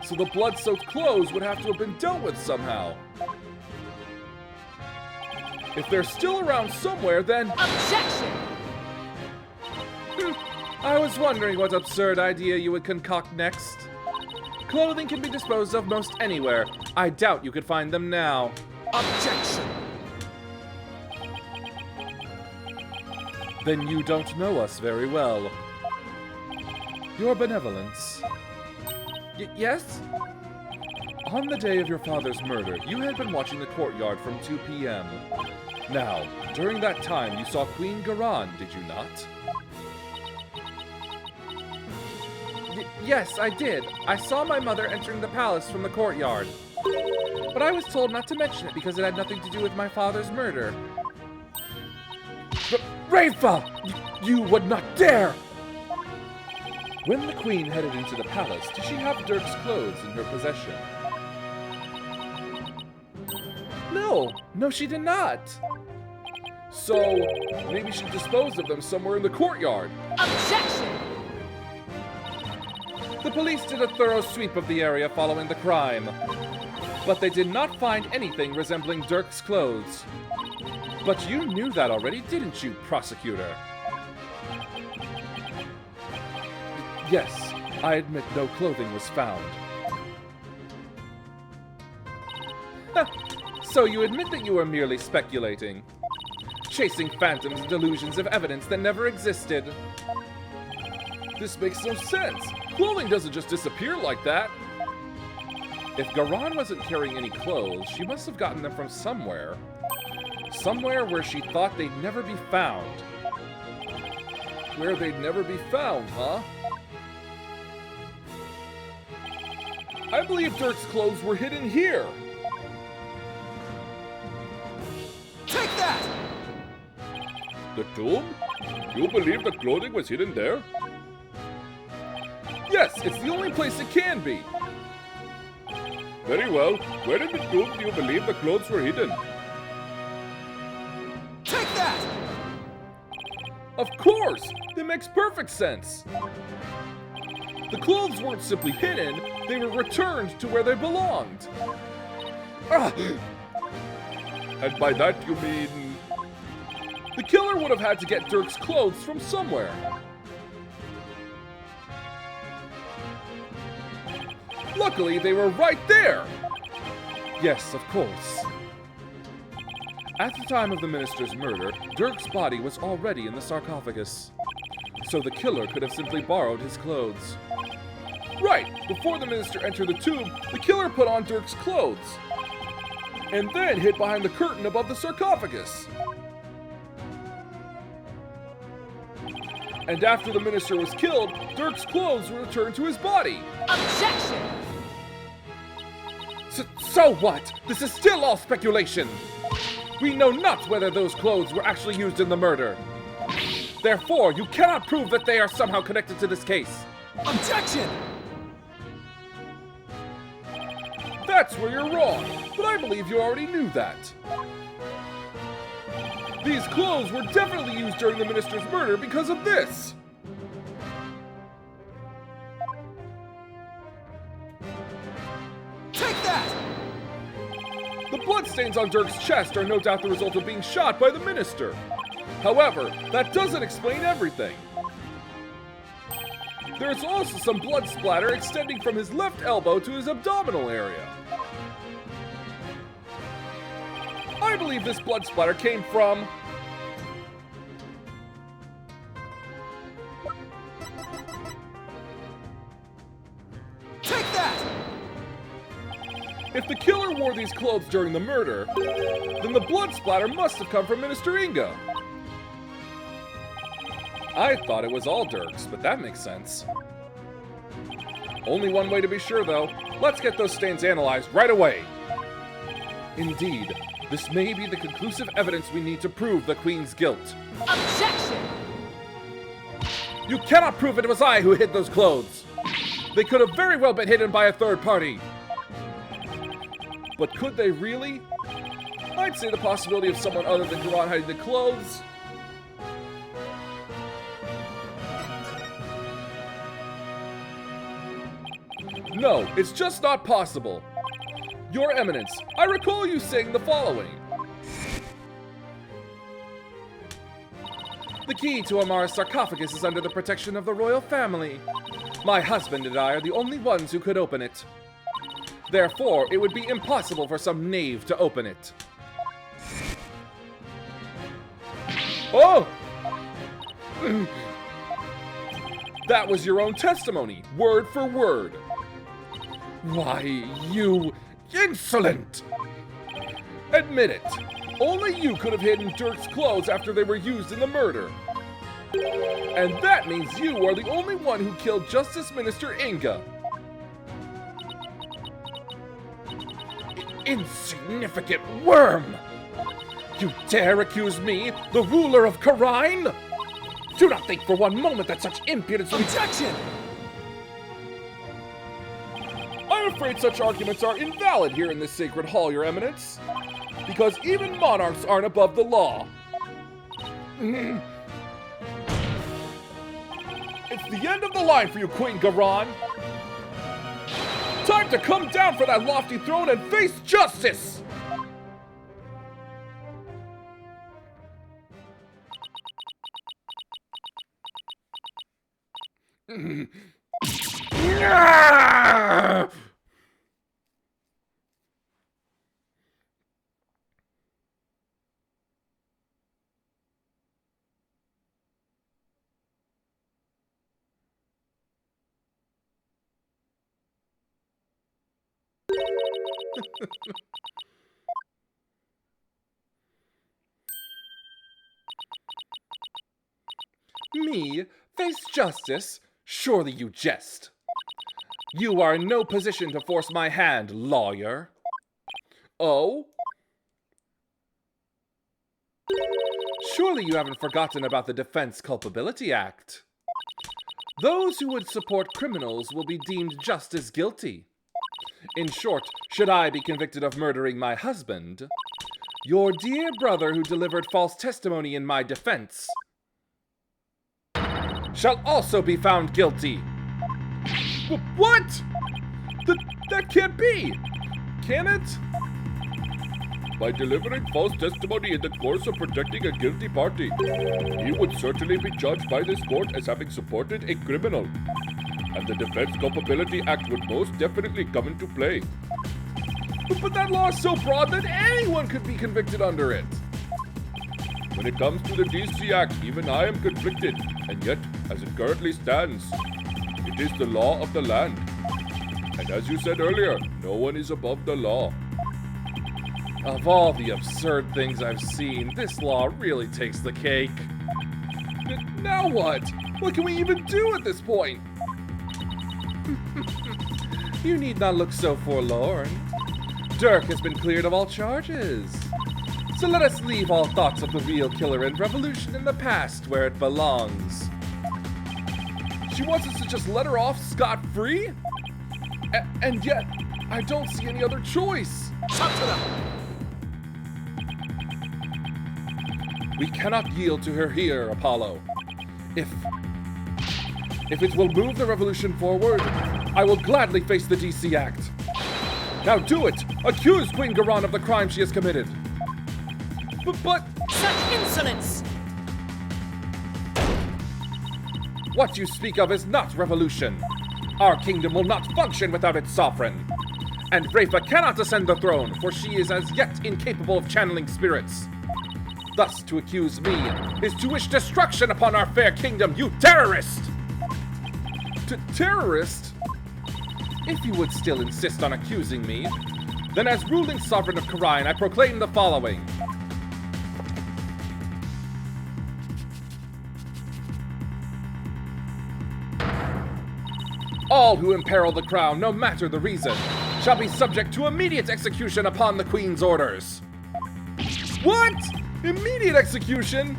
So the blood-soaked clothes would have to have been dealt with somehow. If they're still around somewhere, then... Objection! I was wondering what absurd idea you would concoct next. Clothing can be disposed of most anywhere. I doubt you could find them now. Objection! Then you don't know us very well. Your benevolence. Yes? On the day of your father's murder, you had been watching the courtyard from 2 p.m. Now, during that time, you saw Queen Garan, did you not? Yes, I did. I saw my mother entering the palace from the courtyard. But I was told not to mention it because it had nothing to do with my father's murder. But Rafa! You would not dare! When the queen headed into the palace, did she have Dirk's clothes in her possession? No, she did not. So, maybe she disposed of them somewhere in the courtyard. Objection! The police did a thorough sweep of the area following the crime, but they did not find anything resembling Dirk's clothes. But you knew that already, didn't you, prosecutor? Yes, I admit no clothing was found. So you admit that you were merely speculating, chasing phantoms and delusions of evidence that never existed. This makes no sense. Clothing doesn't just disappear like that. If Garan wasn't carrying any clothes, she must have gotten them from somewhere. Somewhere where she thought they'd never be found. Where they'd never be found, huh? I believe Dirk's clothes were hidden here. Take that! The tomb? You believe the clothing was hidden there? Yes, it's the only place it can be. Very well. Where in the tomb do you believe the clothes were hidden? Take that! Of course! That makes perfect sense. The clothes weren't simply hidden, they were returned to where they belonged. And by that you mean... The killer would have had to get Dirk's clothes from somewhere. Luckily, they were right there! Yes, of course. At the time of the minister's murder, Dirk's body was already in the sarcophagus. So the killer could have simply borrowed his clothes. Right! Before the minister entered the tomb, the killer put on Dirk's clothes. And then hid behind the curtain above the sarcophagus. And after the minister was killed, Dirk's clothes were returned to his body. Objection! So what? This is still all speculation. We know not whether those clothes were actually used in the murder. Therefore, you cannot prove that they are somehow connected to this case. Objection! That's where you're wrong, but I believe you already knew that. These clothes were definitely used during the minister's murder because of this. Take that! The bloodstains on Dirk's chest are no doubt the result of being shot by the minister. However, that doesn't explain everything. There is also some blood splatter extending from his left elbow to his abdominal area. I believe this blood splatter came from... Take that! If the killer wore these clothes during the murder, then the blood splatter must have come from Minister Inga. I thought it was all Dirk's, but that makes sense. Only one way to be sure, though. Let's get those stains analyzed right away. Indeed, this may be the conclusive evidence we need to prove the Queen's guilt. Objection! You cannot prove it was I who hid those clothes. They could have very well been hidden by a third party. But could they really? I'd say the possibility of someone other than Garan hiding the clothes. No, it's just not possible. Your Eminence, I recall you saying the following. The key to Amara's sarcophagus is under the protection of the royal family. My husband and I are the only ones who could open it. Therefore, it would be impossible for some knave to open it. Oh! That was your own testimony, word for word. Why, you insolent! Admit it. Only you could have hidden Dirk's clothes after they were used in the murder. And that means you are the only one who killed Justice Minister Inga. Insignificant worm! You dare accuse me, the ruler of Karine? Do not think for one moment that such impudence will be— Objection! I'm afraid such arguments are invalid here in this sacred hall, Your Eminence, because even monarchs aren't above the law. It's the end of the line for you, Queen Garon. Time to come down from that lofty throne and face justice! Me? Face justice? Surely you jest. You are in no position to force my hand, lawyer. Oh? Surely you haven't forgotten about the Defense Culpability Act. Those who would support criminals will be deemed just as guilty. In short, should I be convicted of murdering my husband, your dear brother who delivered false testimony in my defense shall also be found guilty. What? That can't be! Can it? By delivering false testimony in the course of protecting a guilty party, he would certainly be judged by this court as having supported a criminal, and the Defense Culpability Act would most definitely come into play. But that law is so broad that anyone could be convicted under it. When it comes to the DC Act, even I am conflicted, and yet, as it currently stands, it is the law of the land. And as you said earlier, no one is above the law. Of all the absurd things I've seen, this law really takes the cake. Now what? What can we even do at this point? You need not look so forlorn. Dirk has been cleared of all charges. So let us leave all thoughts of the real killer and revolution in the past where it belongs. She wants us to just let her off scot-free? And yet, I don't see any other choice. We cannot yield to her here, Apollo. If it will move the revolution forward, I will gladly face the DC Act. Now do it! Accuse Queen Garon of the crime she has committed. But Such insolence! what you speak of is not revolution. Our kingdom will not function without its sovereign. And Rafa cannot ascend the throne, for she is as yet incapable of channeling spirits. Thus, to accuse me is to wish destruction upon our fair kingdom, you terrorist! Terrorist? If you would still insist on accusing me, then as ruling sovereign of Karine, I proclaim the following. All who imperil the crown, no matter the reason, shall be subject to immediate execution upon the Queen's orders. What? Immediate execution?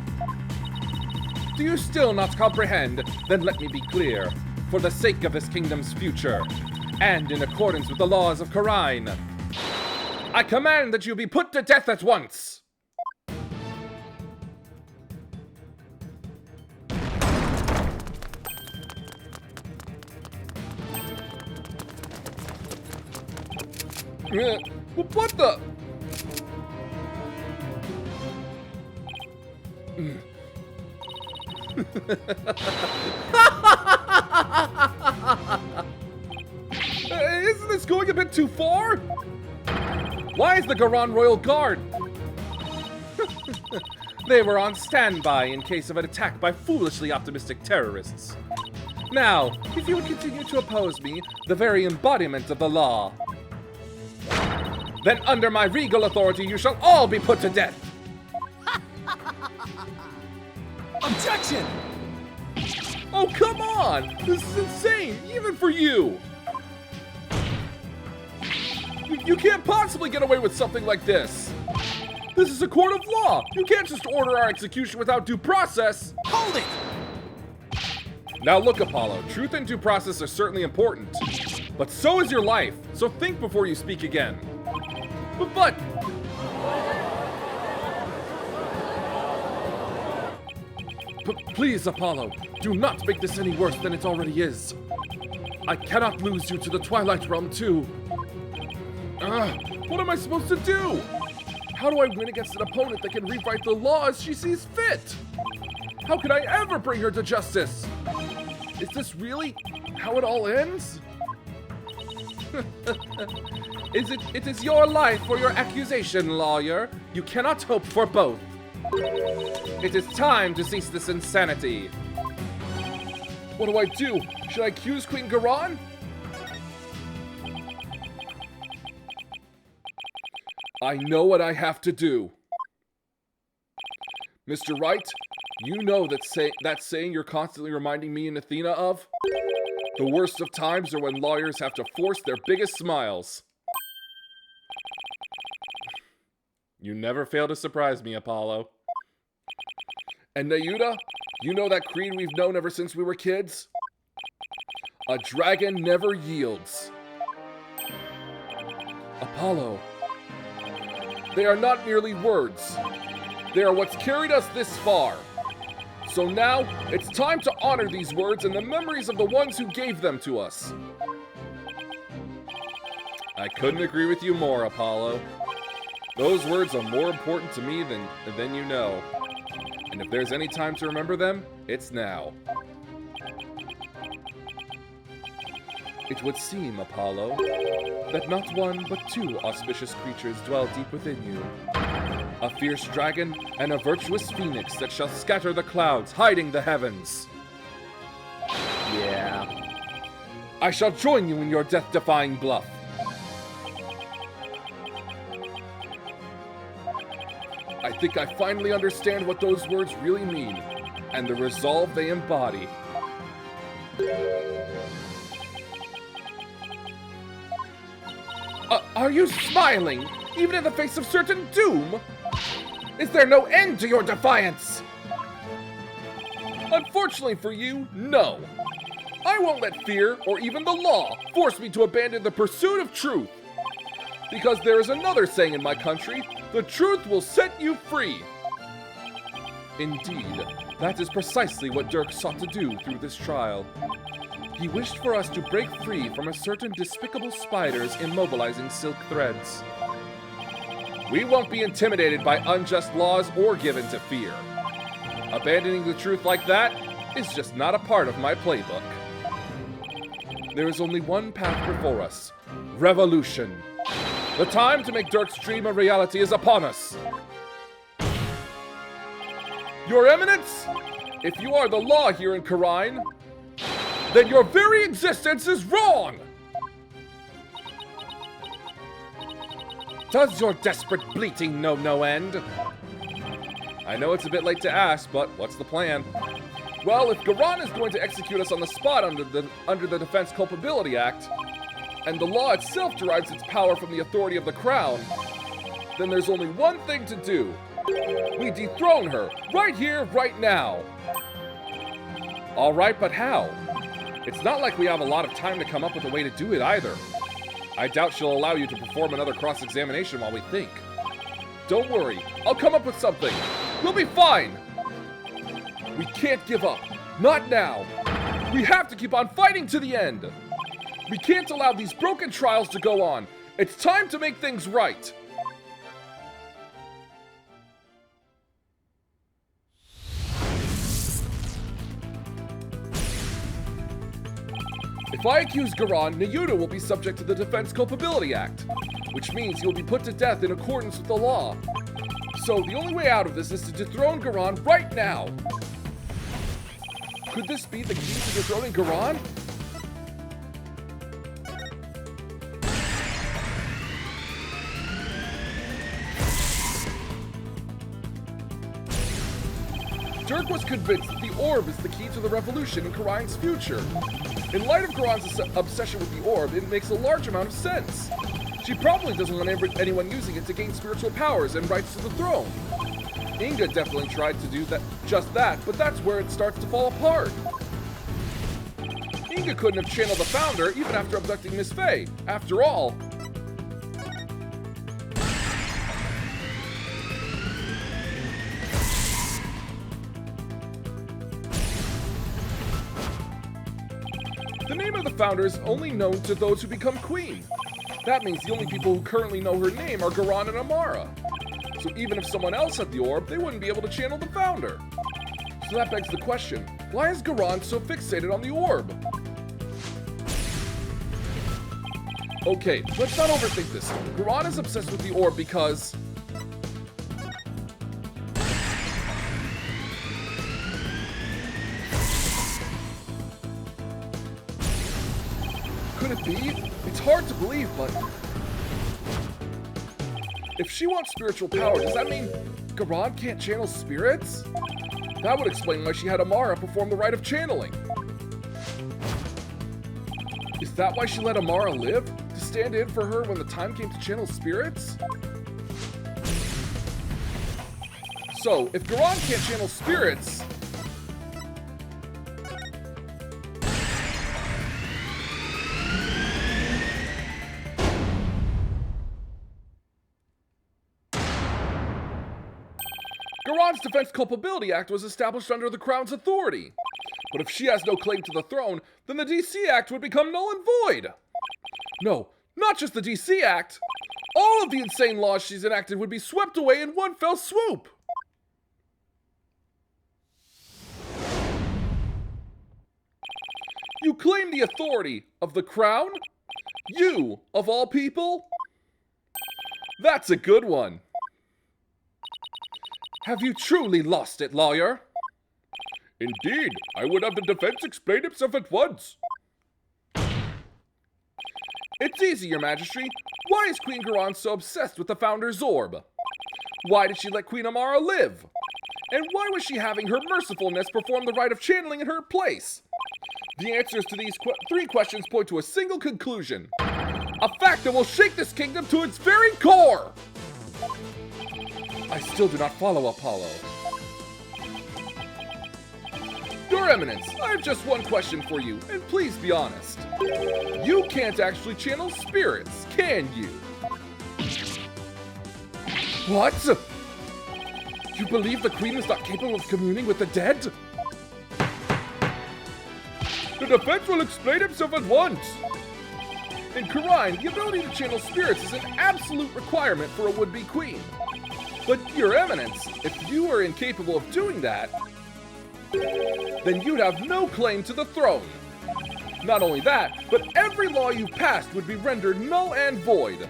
Do you still not comprehend? Then let me be clear. For the sake of this kingdom's future, and in accordance with the laws of Karine, I command that you be put to death at once! What the? Isn't this going a bit too far? Why is the Garon Royal Guard? They were on standby in case of an attack by foolishly optimistic terrorists. Now, if you would continue to oppose me, the very embodiment of the law, then under my regal authority you shall all be put to death! Objection! Oh, come on! This is insane, even for you! You can't possibly get away with something like this! This is a court of law! You can't just order our execution without due process! Hold it! Now look, Apollo, truth and due process are certainly important. But so is your life, so think before you speak again. But... Please, Apollo, do not make this any worse than it already is. I cannot lose you to the Twilight Realm, too. What am I supposed to do? How do I win against an opponent that can rewrite the law as she sees fit? How can I ever bring her to justice? Is this really how it all ends? It is your life or your accusation, lawyer. You cannot hope for both. It is time to cease this insanity. What do I do? Should I accuse Queen Garan? I know what I have to do. Mr. Wright, you know that saying you're constantly reminding me and Athena of? The worst of times are when lawyers have to force their biggest smiles. You never fail to surprise me, Apollo. And Nayuta, you know that creed we've known ever since we were kids? A dragon never yields. Apollo, they are not merely words. They are what's carried us this far. So now, it's time to honor these words and the memories of the ones who gave them to us. I couldn't agree with you more, Apollo. Those words are more important to me than you know. And if there's any time to remember them, it's now. It would seem, Apollo, that not one but two auspicious creatures dwell deep within you. A fierce dragon and a virtuous phoenix that shall scatter the clouds, hiding the heavens. Yeah. I shall join you in your death-defying bluff. I think I finally understand what those words really mean, and the resolve they embody. Are you smiling, even in the face of certain doom? Is there no end to your defiance? Unfortunately for you, no. I won't let fear, or even the law, force me to abandon the pursuit of truth. Because there is another saying in my country, the truth will set you free. Indeed, that is precisely what Dirk sought to do through this trial. He wished for us to break free from a certain despicable spiders immobilizing silk threads. We won't be intimidated by unjust laws or given to fear. Abandoning the truth like that is just not a part of my playbook. There is only one path before us: revolution. The time to make Dirk's dream a reality is upon us. Your Eminence, if you are the law here in Karine, then your very existence is wrong! Does your desperate bleating know no end? I know it's a bit late to ask, but what's the plan? Well, if Garan is going to execute us on the spot under the Defense Culpability Act, and the law itself derives its power from the authority of the Crown, then there's only one thing to do. We dethrone her, right here, right now. All right, but how? It's not like we have a lot of time to come up with a way to do it either. I doubt she'll allow you to perform another cross-examination while we think. Don't worry, I'll come up with something. We'll be fine. We can't give up. Not now. We have to keep on fighting to the end. We can't allow these broken trials to go on. It's time to make things right. If I accuse Garan, Nayuta will be subject to the Defense Culpability Act, which means he will be put to death in accordance with the law. So the only way out of this is to dethrone Garon right now. Could this be the key to dethroning Garon? Dirk was convinced that the orb is the key to the revolution in Karai's future. In light of Garon's obsession with the orb, it makes a large amount of sense. She probably doesn't want anyone using it to gain spiritual powers and rights to the throne. Inga definitely tried to do just that, but that's where it starts to fall apart. Inga couldn't have channeled the founder even after abducting Miss Faye. After all, the name of the founder is only known to those who become queen. That means the only people who currently know her name are Garon and Amara. So even if someone else had the orb, they wouldn't be able to channel the founder. So that begs the question, why is Garon so fixated on the orb? Okay, let's not overthink this. Garon is obsessed with the orb because... Could it be? It's hard to believe, but... If she wants spiritual power, does that mean Garon can't channel spirits? That would explain why she had Amara perform the rite of channeling. Is that why she let Amara live? To stand in for her when the time came to channel spirits? So, if Garon can't channel spirits... Garon's Defense Culpability Act was established under the Crown's authority. But if she has no claim to the throne, then the DC Act would become null and void. No, not just the DC Act. All of the insane laws she's enacted would be swept away in one fell swoop. You claim the authority of the Crown? You, of all people? That's a good one. Have you truly lost it, lawyer? Indeed, I would have the defense explain himself at once. It's easy, Your Majesty. Why is Queen Garon so obsessed with the Founder's orb? Why did she let Queen Amara live? And why was she having her mercifulness perform the rite of channeling in her place? The answers to these three questions point to a single conclusion. A fact that will shake this kingdom to its very core! I still do not follow, Apollo. Your Eminence, I have just one question for you, and please be honest. You can't actually channel spirits, can you? What? You believe the Queen is not capable of communing with the dead? The defense will explain himself at once. In Karai, the ability to channel spirits is an absolute requirement for a would-be queen. But, Your Eminence, if you were incapable of doing that, then you'd have no claim to the throne. Not only that, but every law you passed would be rendered null and void.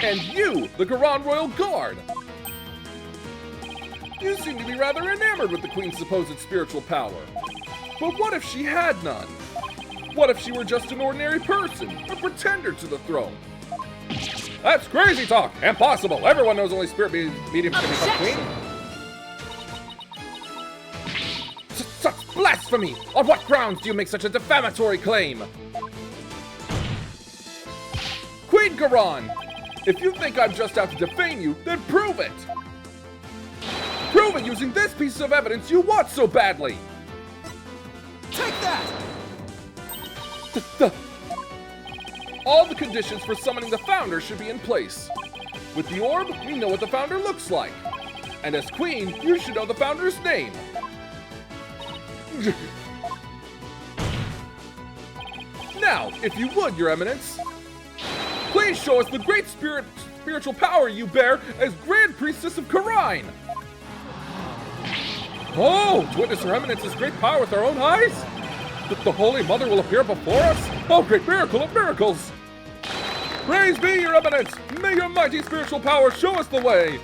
And you, the Garon Royal Guard! You seem to be rather enamored with the Queen's supposed spiritual power. But what if she had none? What if she were just an ordinary person, a pretender to the throne? That's crazy talk! Impossible! Everyone knows only spirit mediums can become queen. Such blasphemy! On what grounds do you make such a defamatory claim? Queen Garon! If you think I'm just out to defame you, then prove it! Prove it using this piece of evidence you want so badly! Take that! All the conditions for summoning the Founder should be in place. With the orb, we know what the Founder looks like. And as Queen, you should know the Founder's name. Now, if you would, Your Eminence, please show us the great spiritual power you bear as Grand Priestess of Karine. Oh, to witness Her Eminence's great power with our own eyes? That the Holy Mother will appear before us? Oh, great miracle of miracles! Praise be, Your Eminence! May your mighty spiritual power show us the way!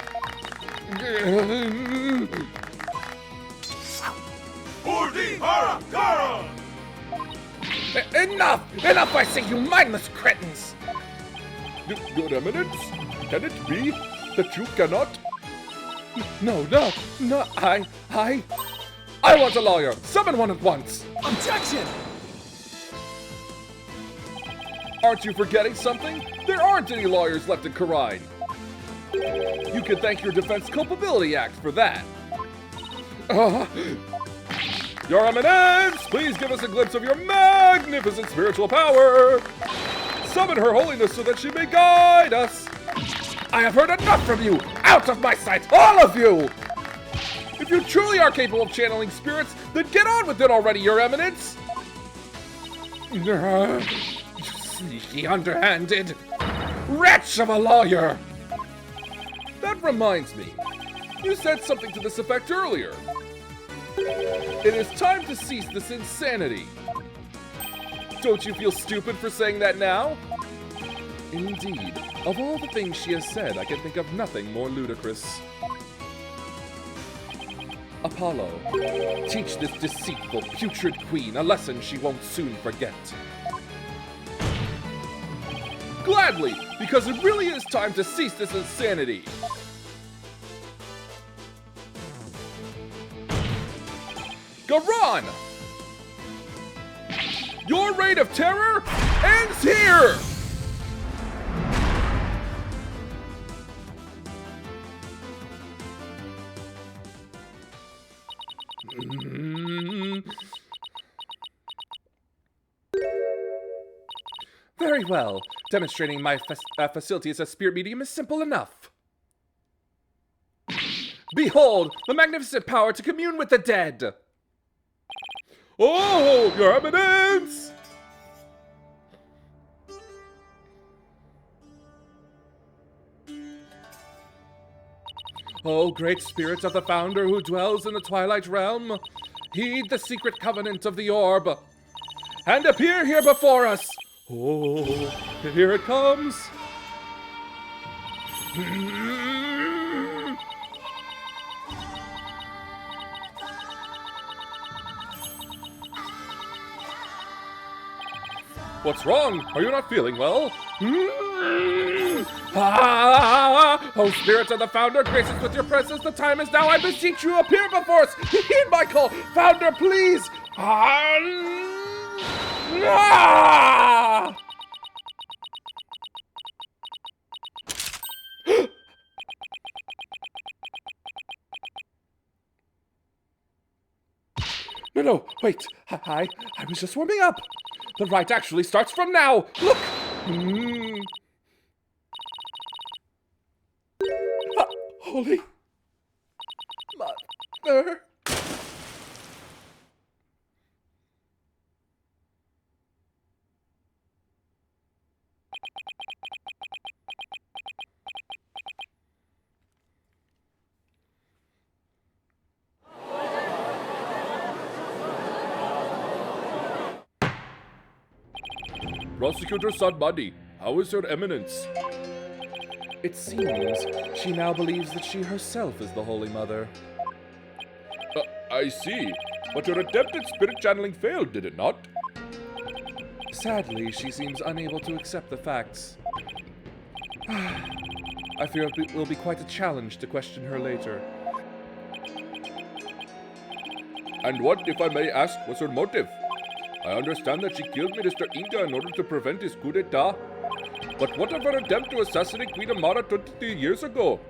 Enough! Enough, I say, you mindless cretins! Your Eminence? Can it be that you cannot? No, I want a lawyer! Summon one at once! Objection! Aren't you forgetting something? There aren't any lawyers left in Karine. You can thank your Defense Culpability Act for that. Your Eminence, please give us a glimpse of your magnificent spiritual power. Summon Her Holiness so that she may guide us. I have heard enough from you! Out of my sight, all of you! If you truly are capable of channeling spirits, then get on with it already, Your Eminence. You sneaky, underhanded wretch of a lawyer! That reminds me. You said something to this effect earlier. It is time to cease this insanity. Don't you feel stupid for saying that now? Indeed, of all the things she has said, I can think of nothing more ludicrous. Apollo, teach this deceitful, putrid queen a lesson she won't soon forget. Gladly, because it really is time to cease this insanity. Garon! Your reign of terror ends here! Very well. Demonstrating my facility as a spirit medium is simple enough. Behold, the magnificent power to commune with the dead! Oh, Your Eminence! O great spirit of the founder who dwells in the twilight realm, heed the secret covenant of the orb, and appear here before us! Oh, here it comes! What's wrong? Are you not feeling well? Oh, spirit of the founder, grace us with your presence. The time is now. I beseech you, appear before us. Heed my call. Founder, please. No, wait. I was just warming up. The rite actually starts from now. Look. Holy Mother. Prosecutor Sadbadi, how is Your Eminence? It seems she now believes that she herself is the Holy Mother. I see. But your attempt at spirit channeling failed, did it not? Sadly, she seems unable to accept the facts. I fear it will be quite a challenge to question her later. And what, if I may ask, was her motive? I understand that she killed Minister Inga in order to prevent his coup d'etat. But what of her attempt to assassinate Queen Amara 23 years ago?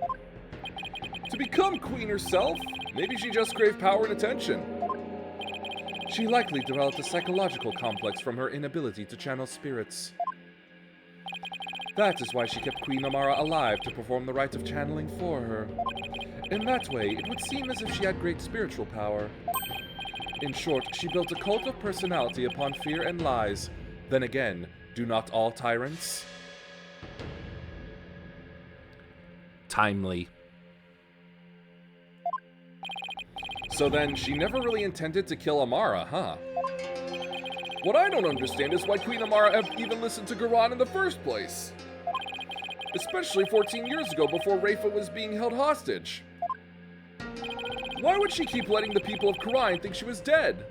To become queen herself? Maybe she just craved power and attention. She likely developed a psychological complex from her inability to channel spirits. That is why she kept Queen Amara alive to perform the rite of channeling for her. In that way, it would seem as if she had great spiritual power. In short, she built a cult of personality upon fear and lies. Then again, do not all tyrants? Timely. So then, she never really intended to kill Amara, huh? What I don't understand is why Queen Amara even listened to Garon in the first place. Especially 14 years ago before Rafa was being held hostage. Why would she keep letting the people of Karine think she was dead?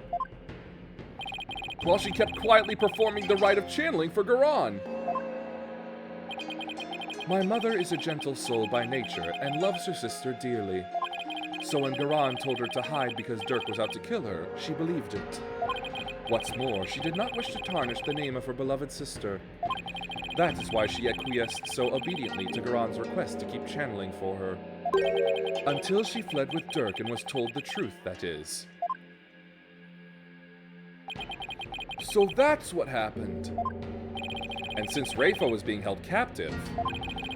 While she kept quietly performing the rite of channeling for Garan. My mother is a gentle soul by nature and loves her sister dearly. So when Garan told her to hide because Dirk was out to kill her, she believed it. What's more, she did not wish to tarnish the name of her beloved sister. That is why she acquiesced so obediently to Garan's request to keep channeling for her. Until she fled with Dirk and was told the truth, that is. So that's what happened. And since Rafa was being held captive,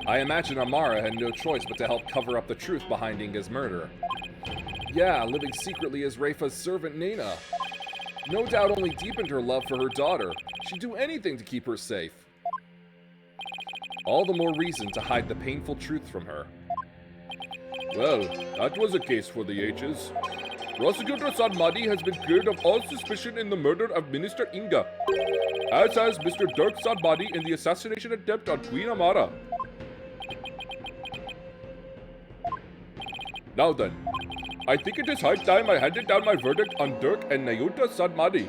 I imagine Amara had no choice but to help cover up the truth behind Inga's murder. Yeah, living secretly as Rafa's servant Nena. No doubt only deepened her love for her daughter. She'd do anything to keep her safe. All the more reason to hide the painful truth from her. Well, that was a case for the H's. Prosecutor Sadmadi has been cleared of all suspicion in the murder of Minister Inga, as has Mr. Dirk Sadmadi in the assassination attempt on Queen Amara. Now then, I think it is high time I handed down my verdict on Dirk and Nayuta Sadmadi.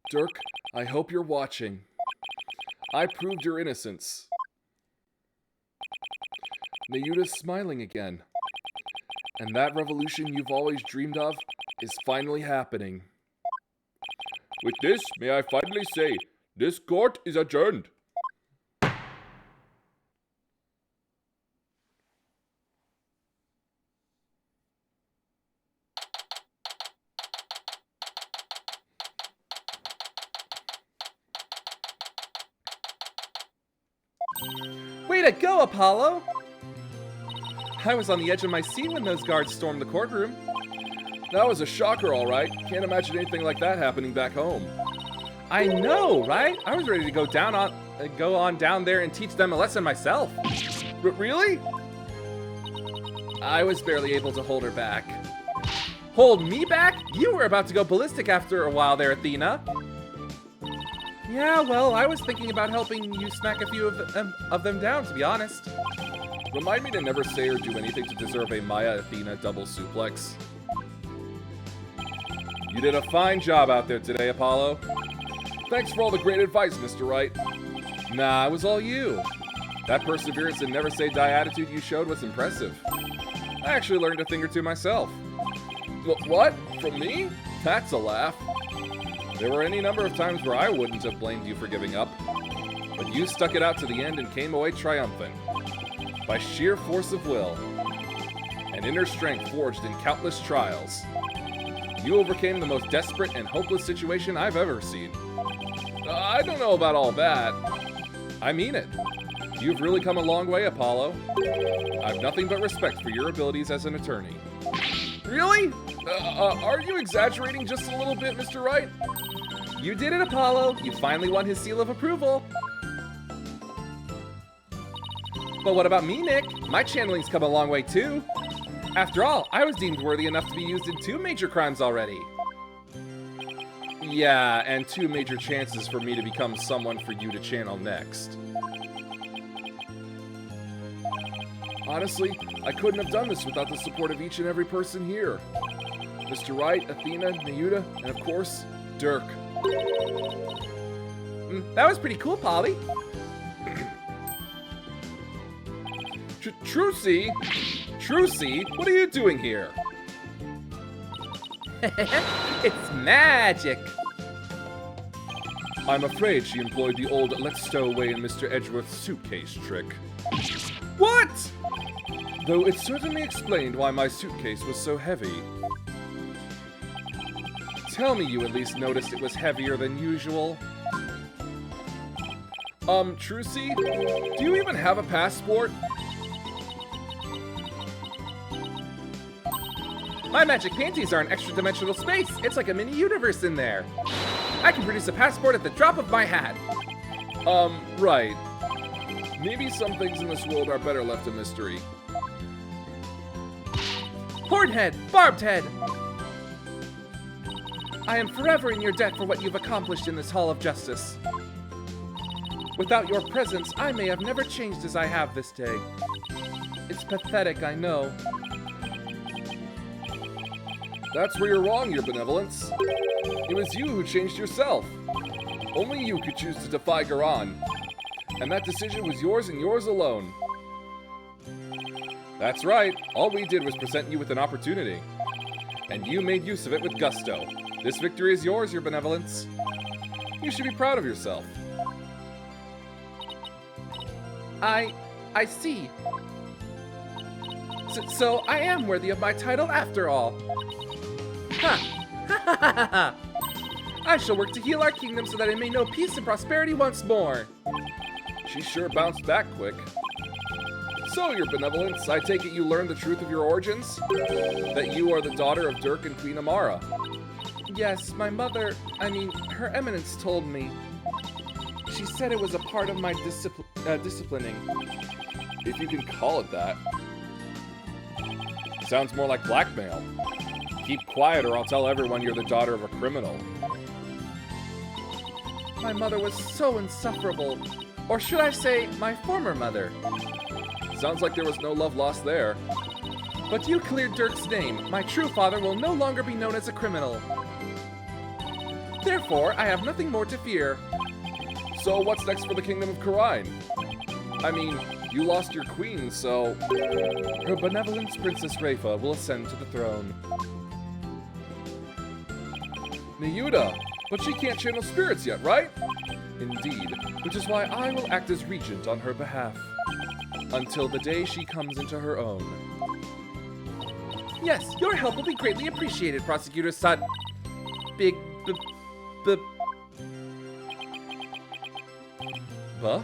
Dirk, I hope you're watching. I proved your innocence. Nayuta's smiling again. And that revolution you've always dreamed of is finally happening. With this, may I finally say, this court is adjourned. Way to go, Apollo! I was on the edge of my seat when those guards stormed the courtroom. That was a shocker, all right. Can't imagine anything like that happening back home. I know, right? I was ready to go on down there and teach them a lesson myself. Really? I was barely able to hold her back. Hold me back? You were about to go ballistic after a while there, Athena. Yeah, well, I was thinking about helping you smack a few of them down, to be honest. Remind me to never say or do anything to deserve a Maya-Athena double suplex. You did a fine job out there today, Apollo. Thanks for all the great advice, Mr. Wright. Nah, it was all you. That perseverance and never say die attitude you showed was impressive. I actually learned a thing or two myself. What? From me? That's a laugh. There were any number of times where I wouldn't have blamed you for giving up. But you stuck it out to the end and came away triumphant. By sheer force of will. And inner strength forged in countless trials. You overcame the most desperate and hopeless situation I've ever seen. I don't know about all that. I mean it. You've really come a long way, Apollo. I've nothing but respect for your abilities as an attorney. Really? Are you exaggerating just a little bit, Mr. Wright? You did it, Apollo. You finally won his seal of approval. But what about me, Nick? My channeling's come a long way, too. After all, I was deemed worthy enough to be used in 2 major crimes already. Yeah, and 2 major chances for me to become someone for you to channel next. Honestly, I couldn't have done this without the support of each and every person here. Mr. Wright, Athena, Nayuta, and of course, Dirk. That was pretty cool, Polly. Trucy? Trucy? What are you doing here? It's magic. I'm afraid she employed the old let's stow away in Mr. Edgeworth's suitcase trick. What? Though it certainly explained why my suitcase was so heavy. Tell me you at least noticed it was heavier than usual. Trucy, do you even have a passport? My magic panties are an extra-dimensional space. It's like a mini universe in there. I can produce a passport at the drop of my hat. Right. Maybe some things in this world are better left a mystery. Hornhead! Barbed head! I am forever in your debt for what you've accomplished in this Hall of Justice. Without your presence, I may have never changed as I have this day. It's pathetic, I know. That's where you're wrong, Your Benevolence. It was you who changed yourself. Only you could choose to defy Garan. And that decision was yours and yours alone. That's right. All we did was present you with an opportunity. And you made use of it with gusto. This victory is yours, Your Benevolence. You should be proud of yourself. I see. So I am worthy of my title after all. Ha! I shall work to heal our kingdom so that it may know peace and prosperity once more. She sure bounced back quick. So, Your Benevolence, I take it you learned the truth of your origins? That you are the daughter of Dirk and Queen Amara. Yes, my mother, Her Eminence told me. She said it was a part of my disciplining. If you can call it that. Sounds more like blackmail. Keep quiet or I'll tell everyone you're the daughter of a criminal. My mother was so insufferable. Or should I say, my former mother. Sounds like there was no love lost there. But you cleared Dirk's name. My true father will no longer be known as a criminal. Therefore, I have nothing more to fear. So what's next for the Kingdom of Karine? I mean, you lost your queen, so... Her Benevolence Princess Rafa will ascend to the throne. Nayuda, but she can't channel spirits yet, right? Indeed, which is why I will act as regent on her behalf. Until the day she comes into her own. Yes, your help will be greatly appreciated, Prosecutor Sut. Huh?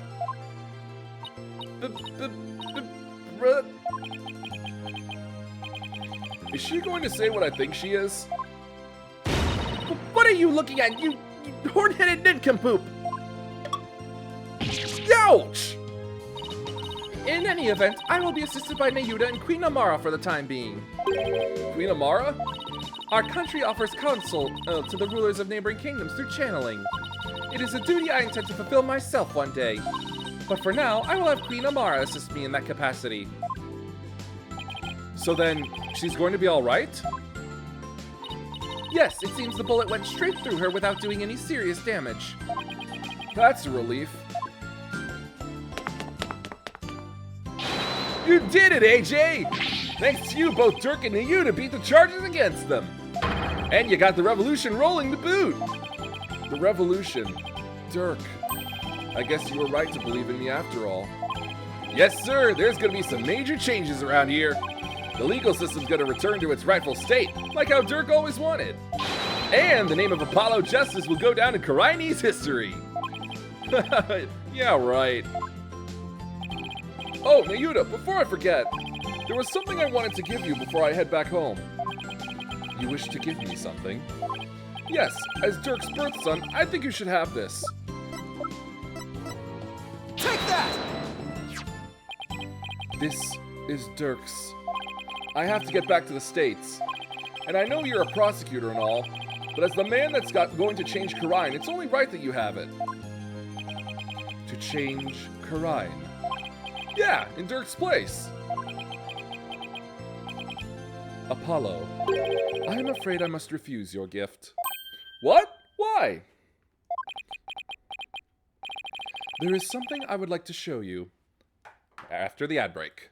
Is she going to say what I think she is? What are you looking at, you horn-headed nincompoop? Ouch! In any event, I will be assisted by Nayuda and Queen Amara for the time being. Queen Amara? Our country offers counsel to the rulers of neighboring kingdoms through channeling. It is a duty I intend to fulfill myself one day. But for now, I will have Queen Amara assist me in that capacity. So then, she's going to be alright? Yes, it seems the bullet went straight through her without doing any serious damage. That's a relief. You did it, AJ! Thanks to you, both Dirk and you to beat the charges against them. And you got the revolution rolling to boot. The revolution. Dirk. I guess you were right to believe in me after all. Yes, sir. There's going to be some major changes around here. The legal system's going to return to its rightful state, like how Dirk always wanted. And the name of Apollo Justice will go down in Karine's history. Yeah, right. Oh, Nayuda, before I forget, there was something I wanted to give you before I head back home. You wish to give me something? Yes, as Dirk's birth son, I think you should have this. Take that! This is Dirk's. I have to get back to the States. And I know you're a prosecutor and all, but as the man that's going to change Karine, it's only right that you have it. To change Karine? Yeah, in Dirk's place. Apollo, I am afraid I must refuse your gift. What? Why? There is something I would like to show you after the ad break.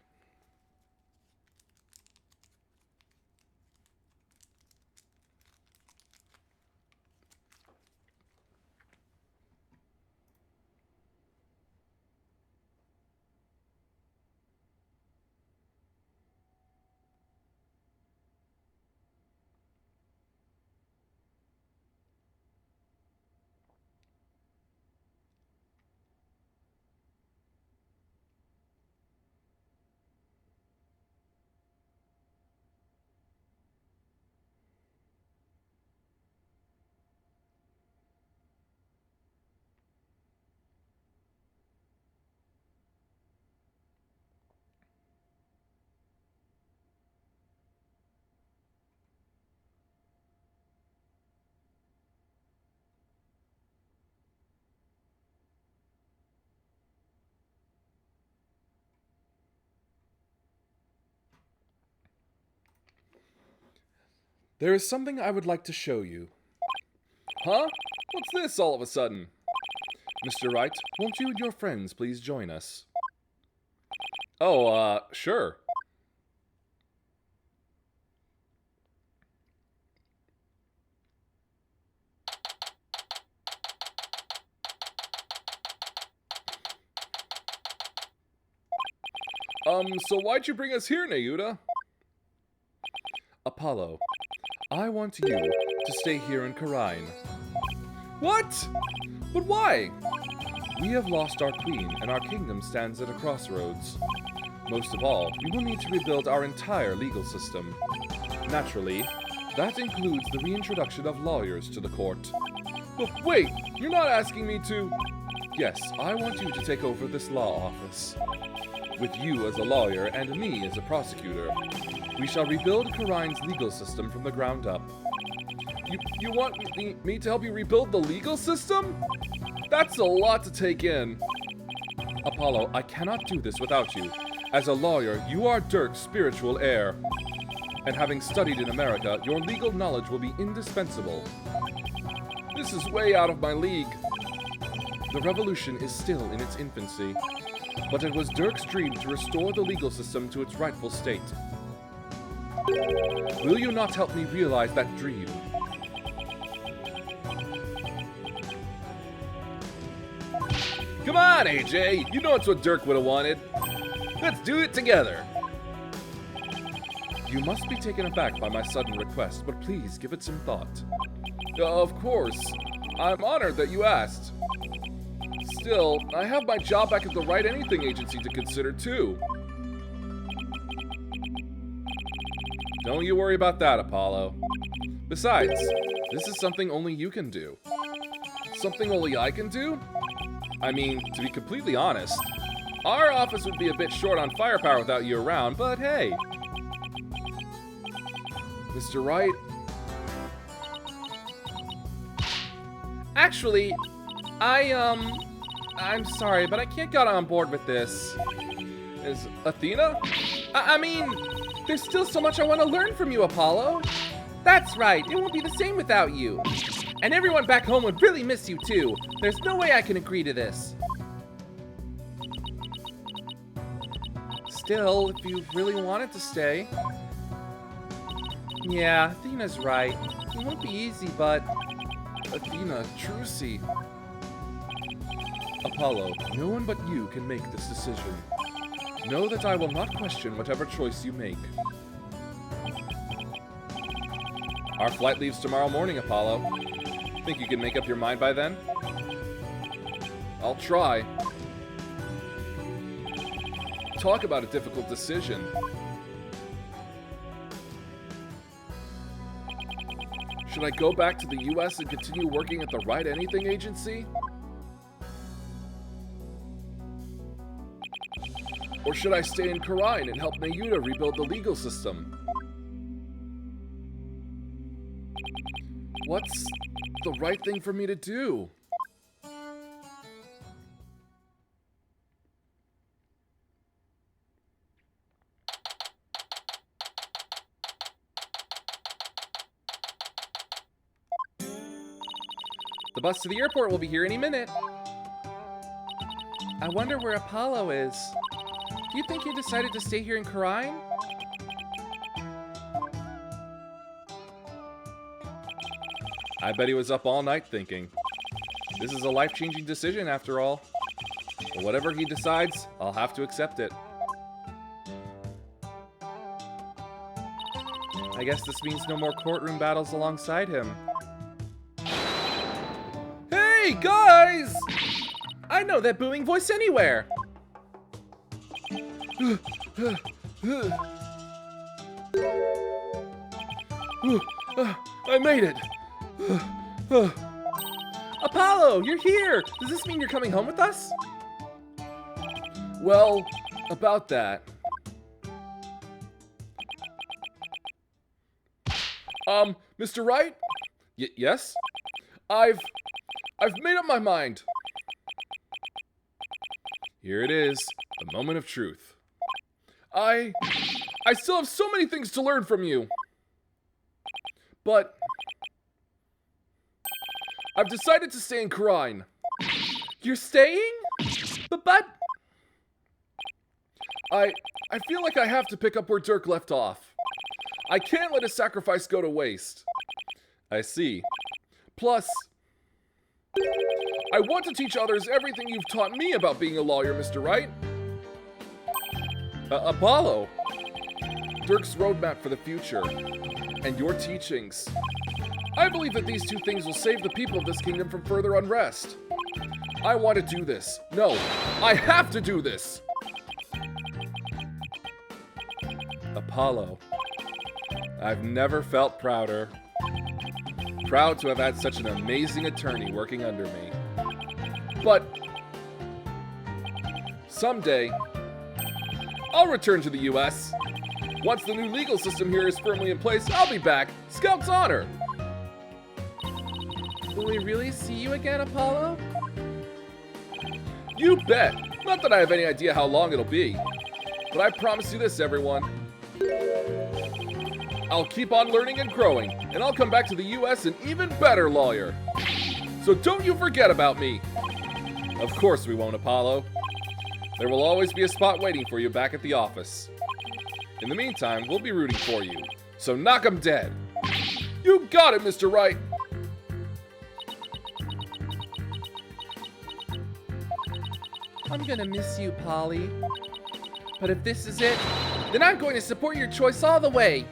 There is something I would like to show you. Huh? What's this all of a sudden? Mr. Wright, won't you and your friends please join us? Oh, sure. So why'd you bring us here, Nayuta? Apollo, I want you to stay here in Karine. What? But why? We have lost our queen, and our kingdom stands at a crossroads. Most of all, we will need to rebuild our entire legal system. Naturally, that includes the reintroduction of lawyers to the court. But wait, you're not asking me to... Yes, I want you to take over this law office. With you as a lawyer and me as a prosecutor, we shall rebuild Karine's legal system from the ground up. You want me to help you rebuild the legal system? That's a lot to take in. Apollo, I cannot do this without you. As a lawyer, you are Dirk's spiritual heir. And having studied in America, your legal knowledge will be indispensable. This is way out of my league. The revolution is still in its infancy, but it was Dirk's dream to restore the legal system to its rightful state. Will you not help me realize that dream? Come on, AJ! You know it's what Dirk would have wanted. Let's do it together! You must be taken aback by my sudden request, but please give it some thought. Of course. I'm honored that you asked. Still, I have my job back at the Right Anything Agency to consider too. Don't you worry about that, Apollo. Besides, this is something only you can do. Something only I can do? I mean, to be completely honest, our office would be a bit short on firepower without you around, but hey. Mr. Wright? Actually, I'm sorry, but I can't get on board with this. Is Athena? I mean, there's still so much I want to learn from you, Apollo. That's right, it won't be the same without you. And everyone back home would really miss you too. There's no way I can agree to this. Still, if you really wanted to stay. Yeah, Athena's right. It won't be easy, but... Athena, Trucy. Apollo, no one but you can make this decision. Know that I will not question whatever choice you make. Our flight leaves tomorrow morning, Apollo. Think you can make up your mind by then? I'll try. Talk about a difficult decision. Should I go back to the US and continue working at the Right Anything Agency? Or should I stay in Karine and help Nayuta rebuild the legal system? What's the right thing for me to do? The bus to the airport will be here any minute. I wonder where Apollo is. Do you think he decided to stay here in Karine? I bet he was up all night thinking. This is a life-changing decision after all. But whatever he decides, I'll have to accept it. I guess this means no more courtroom battles alongside him. Hey, guys! I know that booming voice anywhere. I made it! Apollo, you're here! Does this mean you're coming home with us? Well, about that. Mr. Wright? Yes? I've made up my mind. Here it is, the moment of truth. I still have so many things to learn from you. But I've decided to stay in Karine. You're staying? But... I feel like I have to pick up where Dirk left off. I can't let his sacrifice go to waste. I see. Plus, I want to teach others everything you've taught me about being a lawyer, Mr. Wright. Apollo. Dirk's roadmap for the future, and your teachings. I believe that these two things will save the people of this kingdom from further unrest. I want to do this. No, I have to do this! Apollo. I've never felt prouder. Proud to have had such an amazing attorney working under me. But someday, I'll return to the US. Once the new legal system here is firmly in place, I'll be back. Scout's honor! Will we really see you again, Apollo? You bet! Not that I have any idea how long it'll be. But I promise you this, everyone. I'll keep on learning and growing, and I'll come back to the US an even better lawyer. So don't you forget about me. Of course we won't, Apollo. There will always be a spot waiting for you back at the office. In the meantime, we'll be rooting for you. So knock 'em dead. You got it, Mr. Wright. I'm gonna miss you, Polly. But if this is it, then I'm going to support your choice all the way.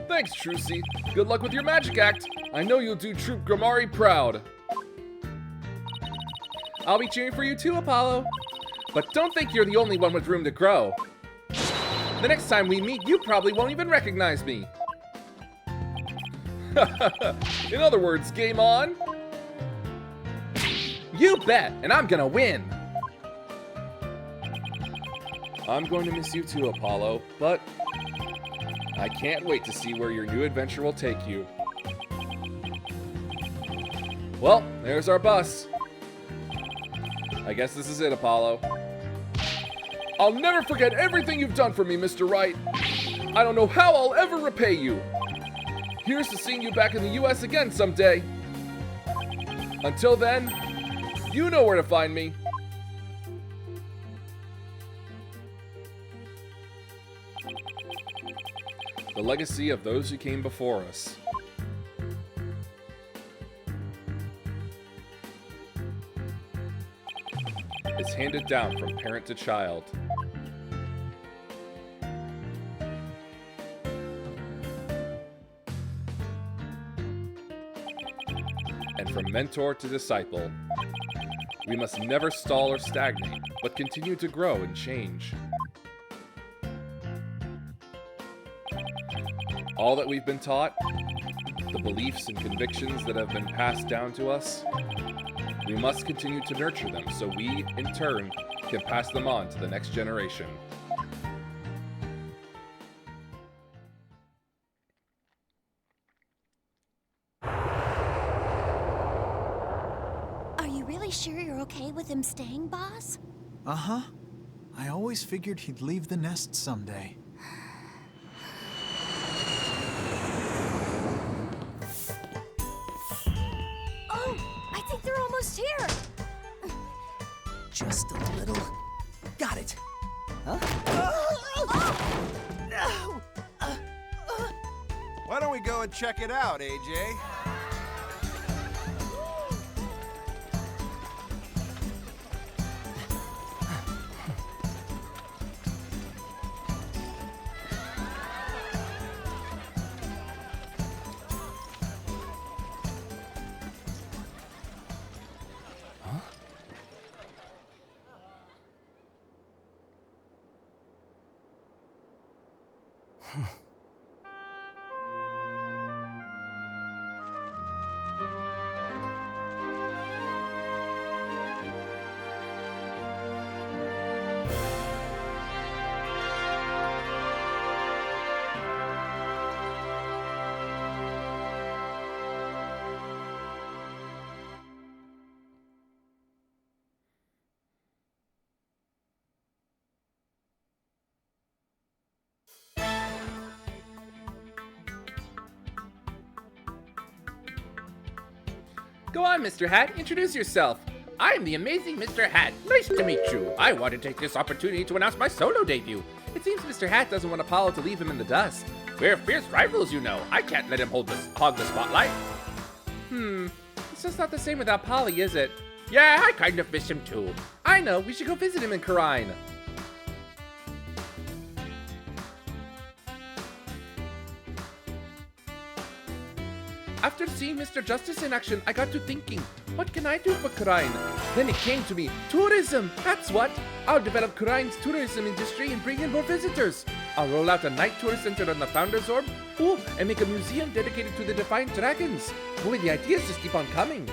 Thanks, Trucy. Good luck with your magic act. I know you'll do Troop Grimari proud. I'll be cheering for you too, Apollo. But don't think you're the only one with room to grow. The next time we meet, you probably won't even recognize me. In other words, game on? You bet, and I'm gonna win. I'm going to miss you too, Apollo, but I can't wait to see where your new adventure will take you. Well, there's our bus. I guess this is it, Apollo. I'll never forget everything you've done for me, Mr. Wright. I don't know how I'll ever repay you. Here's to seeing you back in the US again someday. Until then, you know where to find me. The legacy of those who came before us. Is handed down from parent to child. And from mentor to disciple. We must never stall or stagnate, but continue to grow and change. All that we've been taught, the beliefs and convictions that have been passed down to us, we must continue to nurture them so we, in turn, can pass them on to the next generation. Are you really sure you're okay with him staying, boss? Uh-huh. I always figured he'd leave the nest someday. I think they're almost here. Just a little. Got it. Huh? Why don't we go and check it out, AJ? Go on, Mr. Hat, introduce yourself. I'm the amazing Mr. Hat. Nice to meet you. I want to take this opportunity to announce my solo debut. It seems Mr. Hat doesn't want Apollo to leave him in the dust. We're fierce rivals, you know. I can't let him hog the spotlight. It's just not the same without Polly, is it? Yeah, I kind of miss him too. I know, we should go visit him in Karine. After seeing Mr. Justice in action, I got to thinking, what can I do for Karine? Then it came to me, tourism, that's what. I'll develop Karine's tourism industry and bring in more visitors. I'll roll out a night tourist center on the Founder's Orb, and make a museum dedicated to the Defiant Dragons. Boy, the ideas just keep on coming.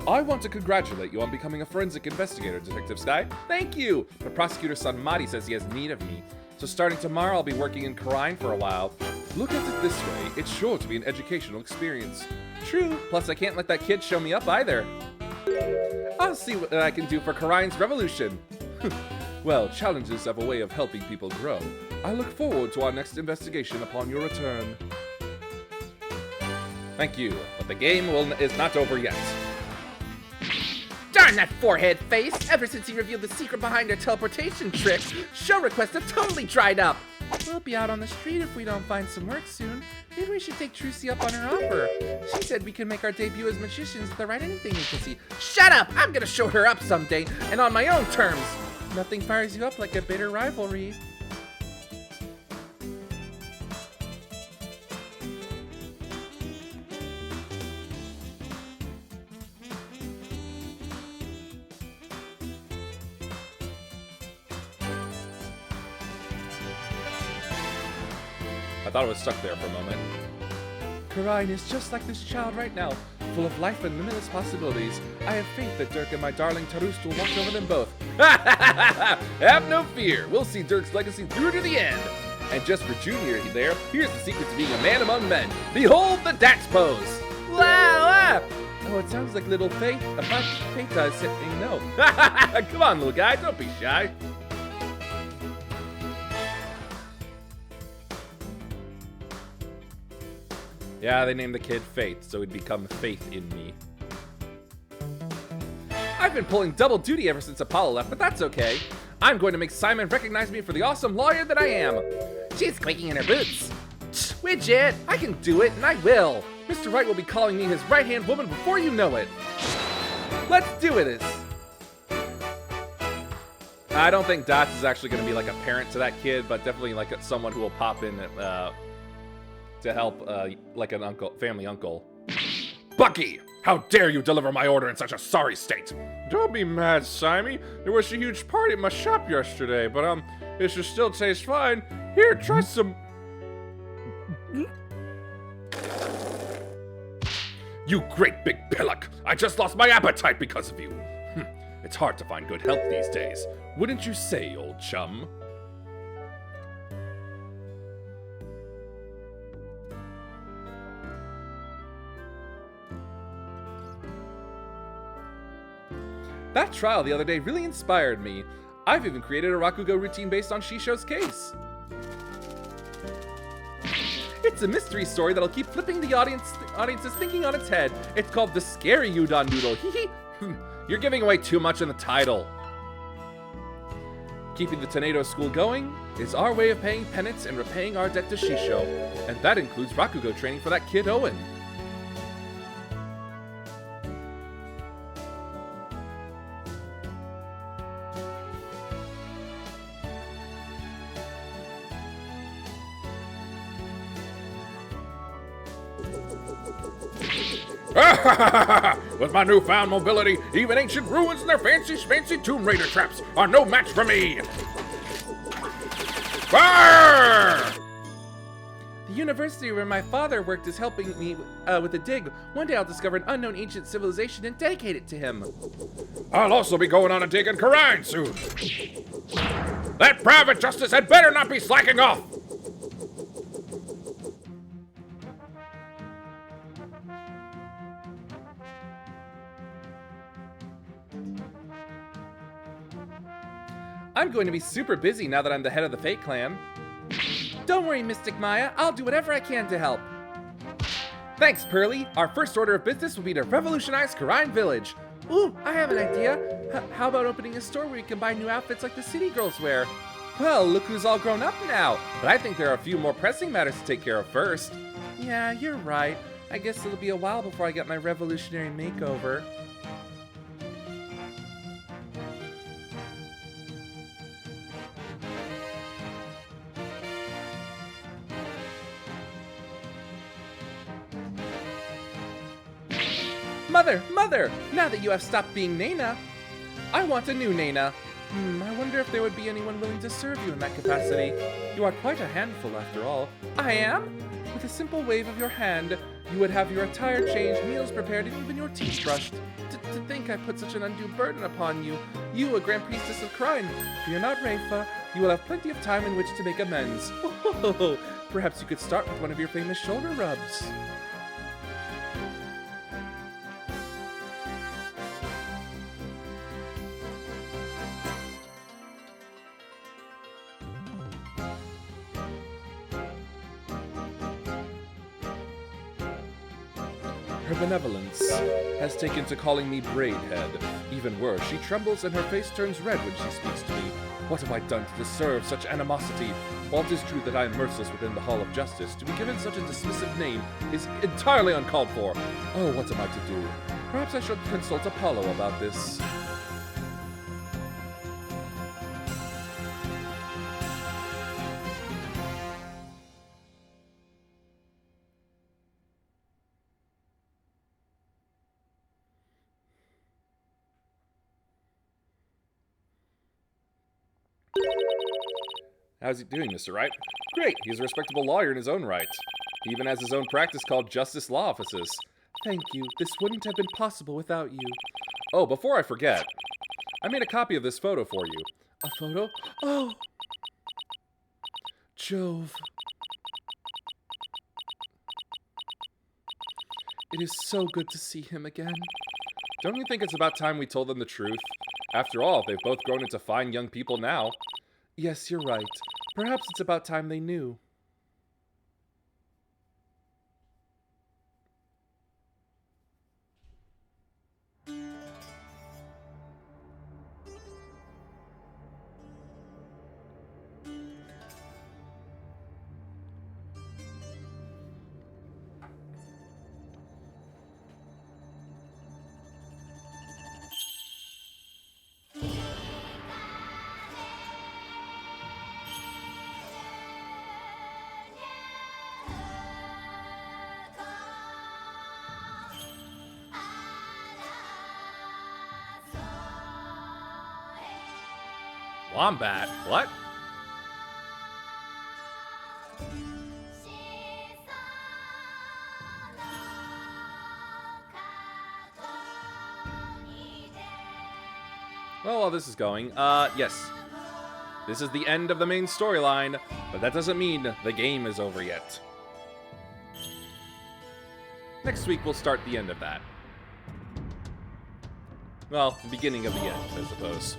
I want to congratulate you on becoming a forensic investigator, Detective Sky. Thank you! But Prosecutor Sanmari says he has need of me. So starting tomorrow, I'll be working in Karine for a while. Look at it this way, it's sure to be an educational experience. True, plus I can't let that kid show me up either. I'll see what I can do for Karine's revolution. Well, challenges have a way of helping people grow. I look forward to our next investigation upon your return. Thank you, but the game is not over yet. Darn that forehead face! Ever since he revealed the secret behind our teleportation trick, show requests have totally dried up. We'll be out on the street if we don't find some work soon. Maybe we should take Trucy up on her offer. She said we can make our debut as magicians with the right anything agency. Shut up! I'm gonna show her up someday, and on my own terms. Nothing fires you up like a bitter rivalry. I thought it was stuck there for a moment. Karine is just like this child right now, full of life and limitless possibilities. I have faith that Dirk and my darling Tarust will watch over them both. Have no fear. We'll see Dirk's legacy through to the end. And just for Junior there, here's the secret to being a man among men. Behold the Dax pose. Wow! Oh, it sounds like little Faith. Faith is saying no. Come on, little guy. Don't be shy. Yeah, they named the kid Faith, so he'd become Faith in me. I've been pulling double duty ever since Apollo left, but that's okay. I'm going to make Simon recognize me for the awesome lawyer that I am. She's squeaking in her boots. Widget, I can do it, and I will. Mr. Wright will be calling me his right-hand woman before you know it. Let's do it. I don't think Dots is actually going to be like a parent to that kid, but definitely like someone who will pop in to help, like an uncle, family uncle. Bucky, how dare you deliver my order in such a sorry state? Don't be mad, Simon. There was a huge party at my shop yesterday, but it should still taste fine. Here, try some. You great big pillock! I just lost my appetite because of you. It's hard to find good help these days. Wouldn't you say, old chum? That trial the other day really inspired me. I've even created a Rakugo routine based on Shisho's case. It's a mystery story that'll keep flipping the audience's thinking on its head. It's called The Scary Udon Noodle. You're giving away too much in the title. Keeping the Tornado School going is our way of paying penance and repaying our debt to Shisho. And that includes Rakugo training for that kid Owen. With my newfound mobility, even ancient ruins and their fancy Tomb Raider traps are no match for me! Fire! The university where my father worked is helping me with a dig. One day I'll discover an unknown ancient civilization and dedicate it to him. I'll also be going on a dig in Karine soon. That private justice had better not be slacking off! I'm going to be super busy now that I'm the head of the Fate Clan. Don't worry, Mystic Maya. I'll do whatever I can to help. Thanks, Pearly. Our first order of business will be to revolutionize Karine Village. Ooh, I have an idea. How about opening a store where you can buy new outfits like the city girls wear? Well, look who's all grown up now. But I think there are a few more pressing matters to take care of first. Yeah, you're right. I guess it'll be a while before I get my revolutionary makeover. Mother! Now that you have stopped being Nana, I want a new Nana. I wonder if there would be anyone willing to serve you in that capacity. You are quite a handful, after all. I am? With a simple wave of your hand, you would have your attire changed, meals prepared, and even your teeth brushed. To think I put such an undue burden upon you. You, a Grand Priestess of Crime. Fear not, Rafa. You will have plenty of time in which to make amends. Perhaps you could start with one of your famous shoulder rubs. Her benevolence has taken to calling me Braidhead. Even worse, she trembles and her face turns red when she speaks to me. What have I done to deserve such animosity? While it is true that I am merciless within the Hall of Justice, to be given such a dismissive name is entirely uncalled for. Oh, what am I to do? Perhaps I should consult Apollo about this. How's he doing, Mr. Wright? Great, he's a respectable lawyer in his own right. He even has his own practice called Justice Law Offices. Thank you. This wouldn't have been possible without you. Oh, before I forget, I made a copy of this photo for you. A photo? Oh! Jove. It is so good to see him again. Don't you think it's about time we told them the truth? After all, they've both grown into fine young people now. Yes, you're right. Perhaps it's about time they knew. Wombat? What? Well, while this is going, yes. This is the end of the main storyline, but that doesn't mean the game is over yet. Next week, we'll start the end of that. Well, the beginning of the end, I suppose.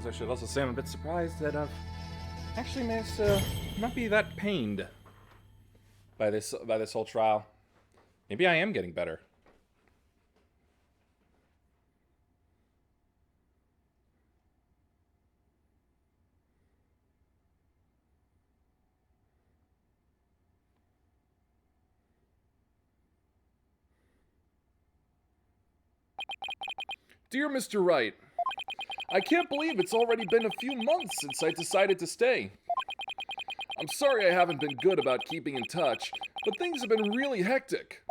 suppose I should also say I'm a bit surprised that I've actually managed to not be that pained by this whole trial. Maybe I am getting better. Dear Mr. Wright, I can't believe it's already been a few months since I decided to stay. I'm sorry I haven't been good about keeping in touch, but things have been really hectic.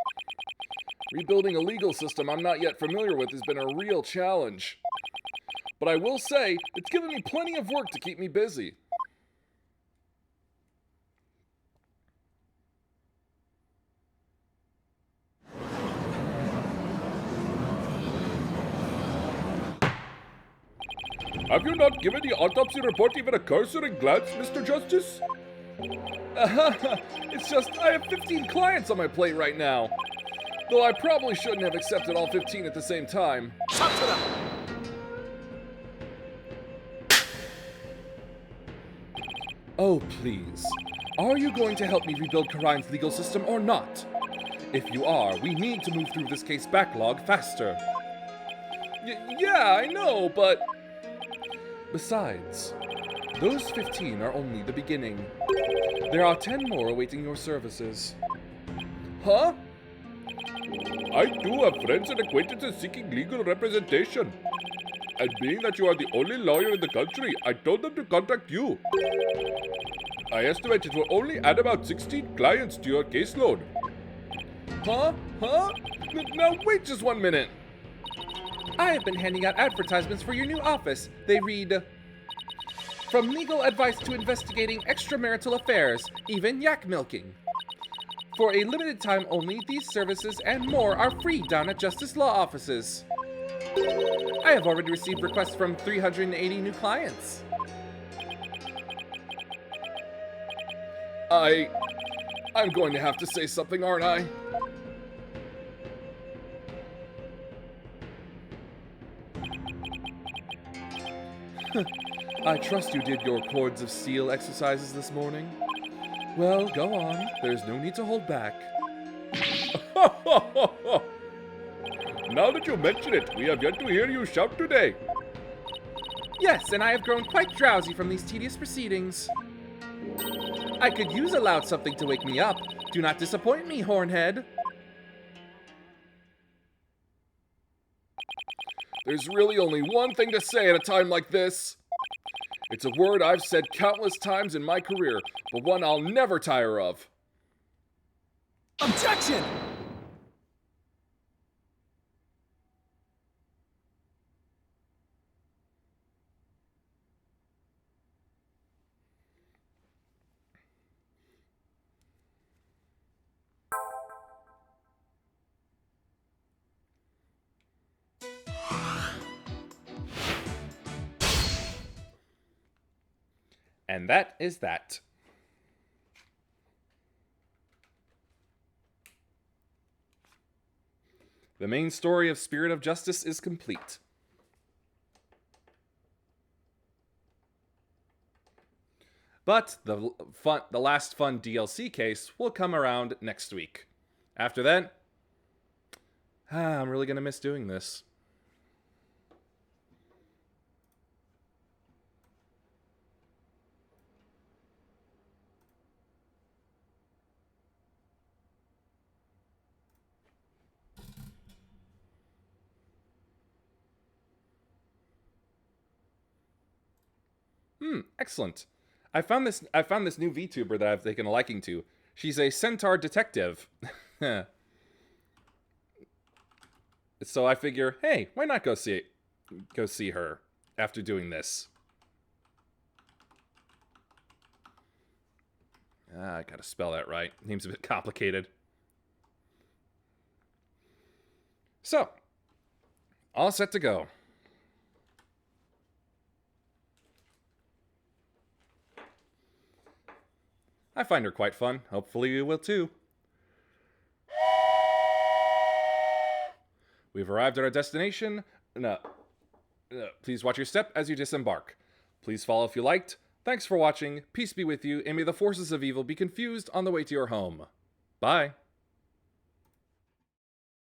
Rebuilding a legal system I'm not yet familiar with has been a real challenge. But I will say, it's given me plenty of work to keep me busy. Have you not given the autopsy report even a cursory glance, Mr. Justice? It's just, I have 15 clients on my plate right now. Though I probably shouldn't have accepted all 15 at the same time. Talk to them! Oh, please. Are you going to help me rebuild Karine's legal system or not? If you are, we need to move through this case backlog faster. Yeah, I know, but... Besides, those 15 are only the beginning. There are 10 more awaiting your services. Huh? I too have friends and acquaintances seeking legal representation. And being that you are the only lawyer in the country, I told them to contact you. I estimate it will only add about 16 clients to your caseload. Huh? Now wait just 1 minute. I have been handing out advertisements for your new office. They read, from legal advice to investigating extramarital affairs, even yak milking. For a limited time only, these services and more are free down at Justice Law offices. I have already received requests from 380 new clients. I'm going to have to say something, aren't I? I trust you did your cords of steel exercises this morning. Well, go on. There's no need to hold back. Now that you mention it, we have yet to hear you shout today. Yes, and I have grown quite drowsy from these tedious proceedings. I could use a loud something to wake me up. Do not disappoint me, Hornhead. There's really only one thing to say at a time like this. It's a word I've said countless times in my career, but one I'll never tire of. Objection! And that is that. The main story of Spirit of Justice is complete. But the last fun DLC case will come around next week. After that, I'm really going to miss doing this. Excellent. I found this new VTuber that I've taken a liking to. She's a centaur detective. So I figure, hey, why not go see her after doing this? I gotta spell that right. Name's a bit complicated. So, all set to go. I find her quite fun. Hopefully you will too. We've arrived at our destination. No. Please watch your step as you disembark. Please follow if you liked. Thanks for watching, peace be with you, and may the forces of evil be confused on the way to your home. Bye!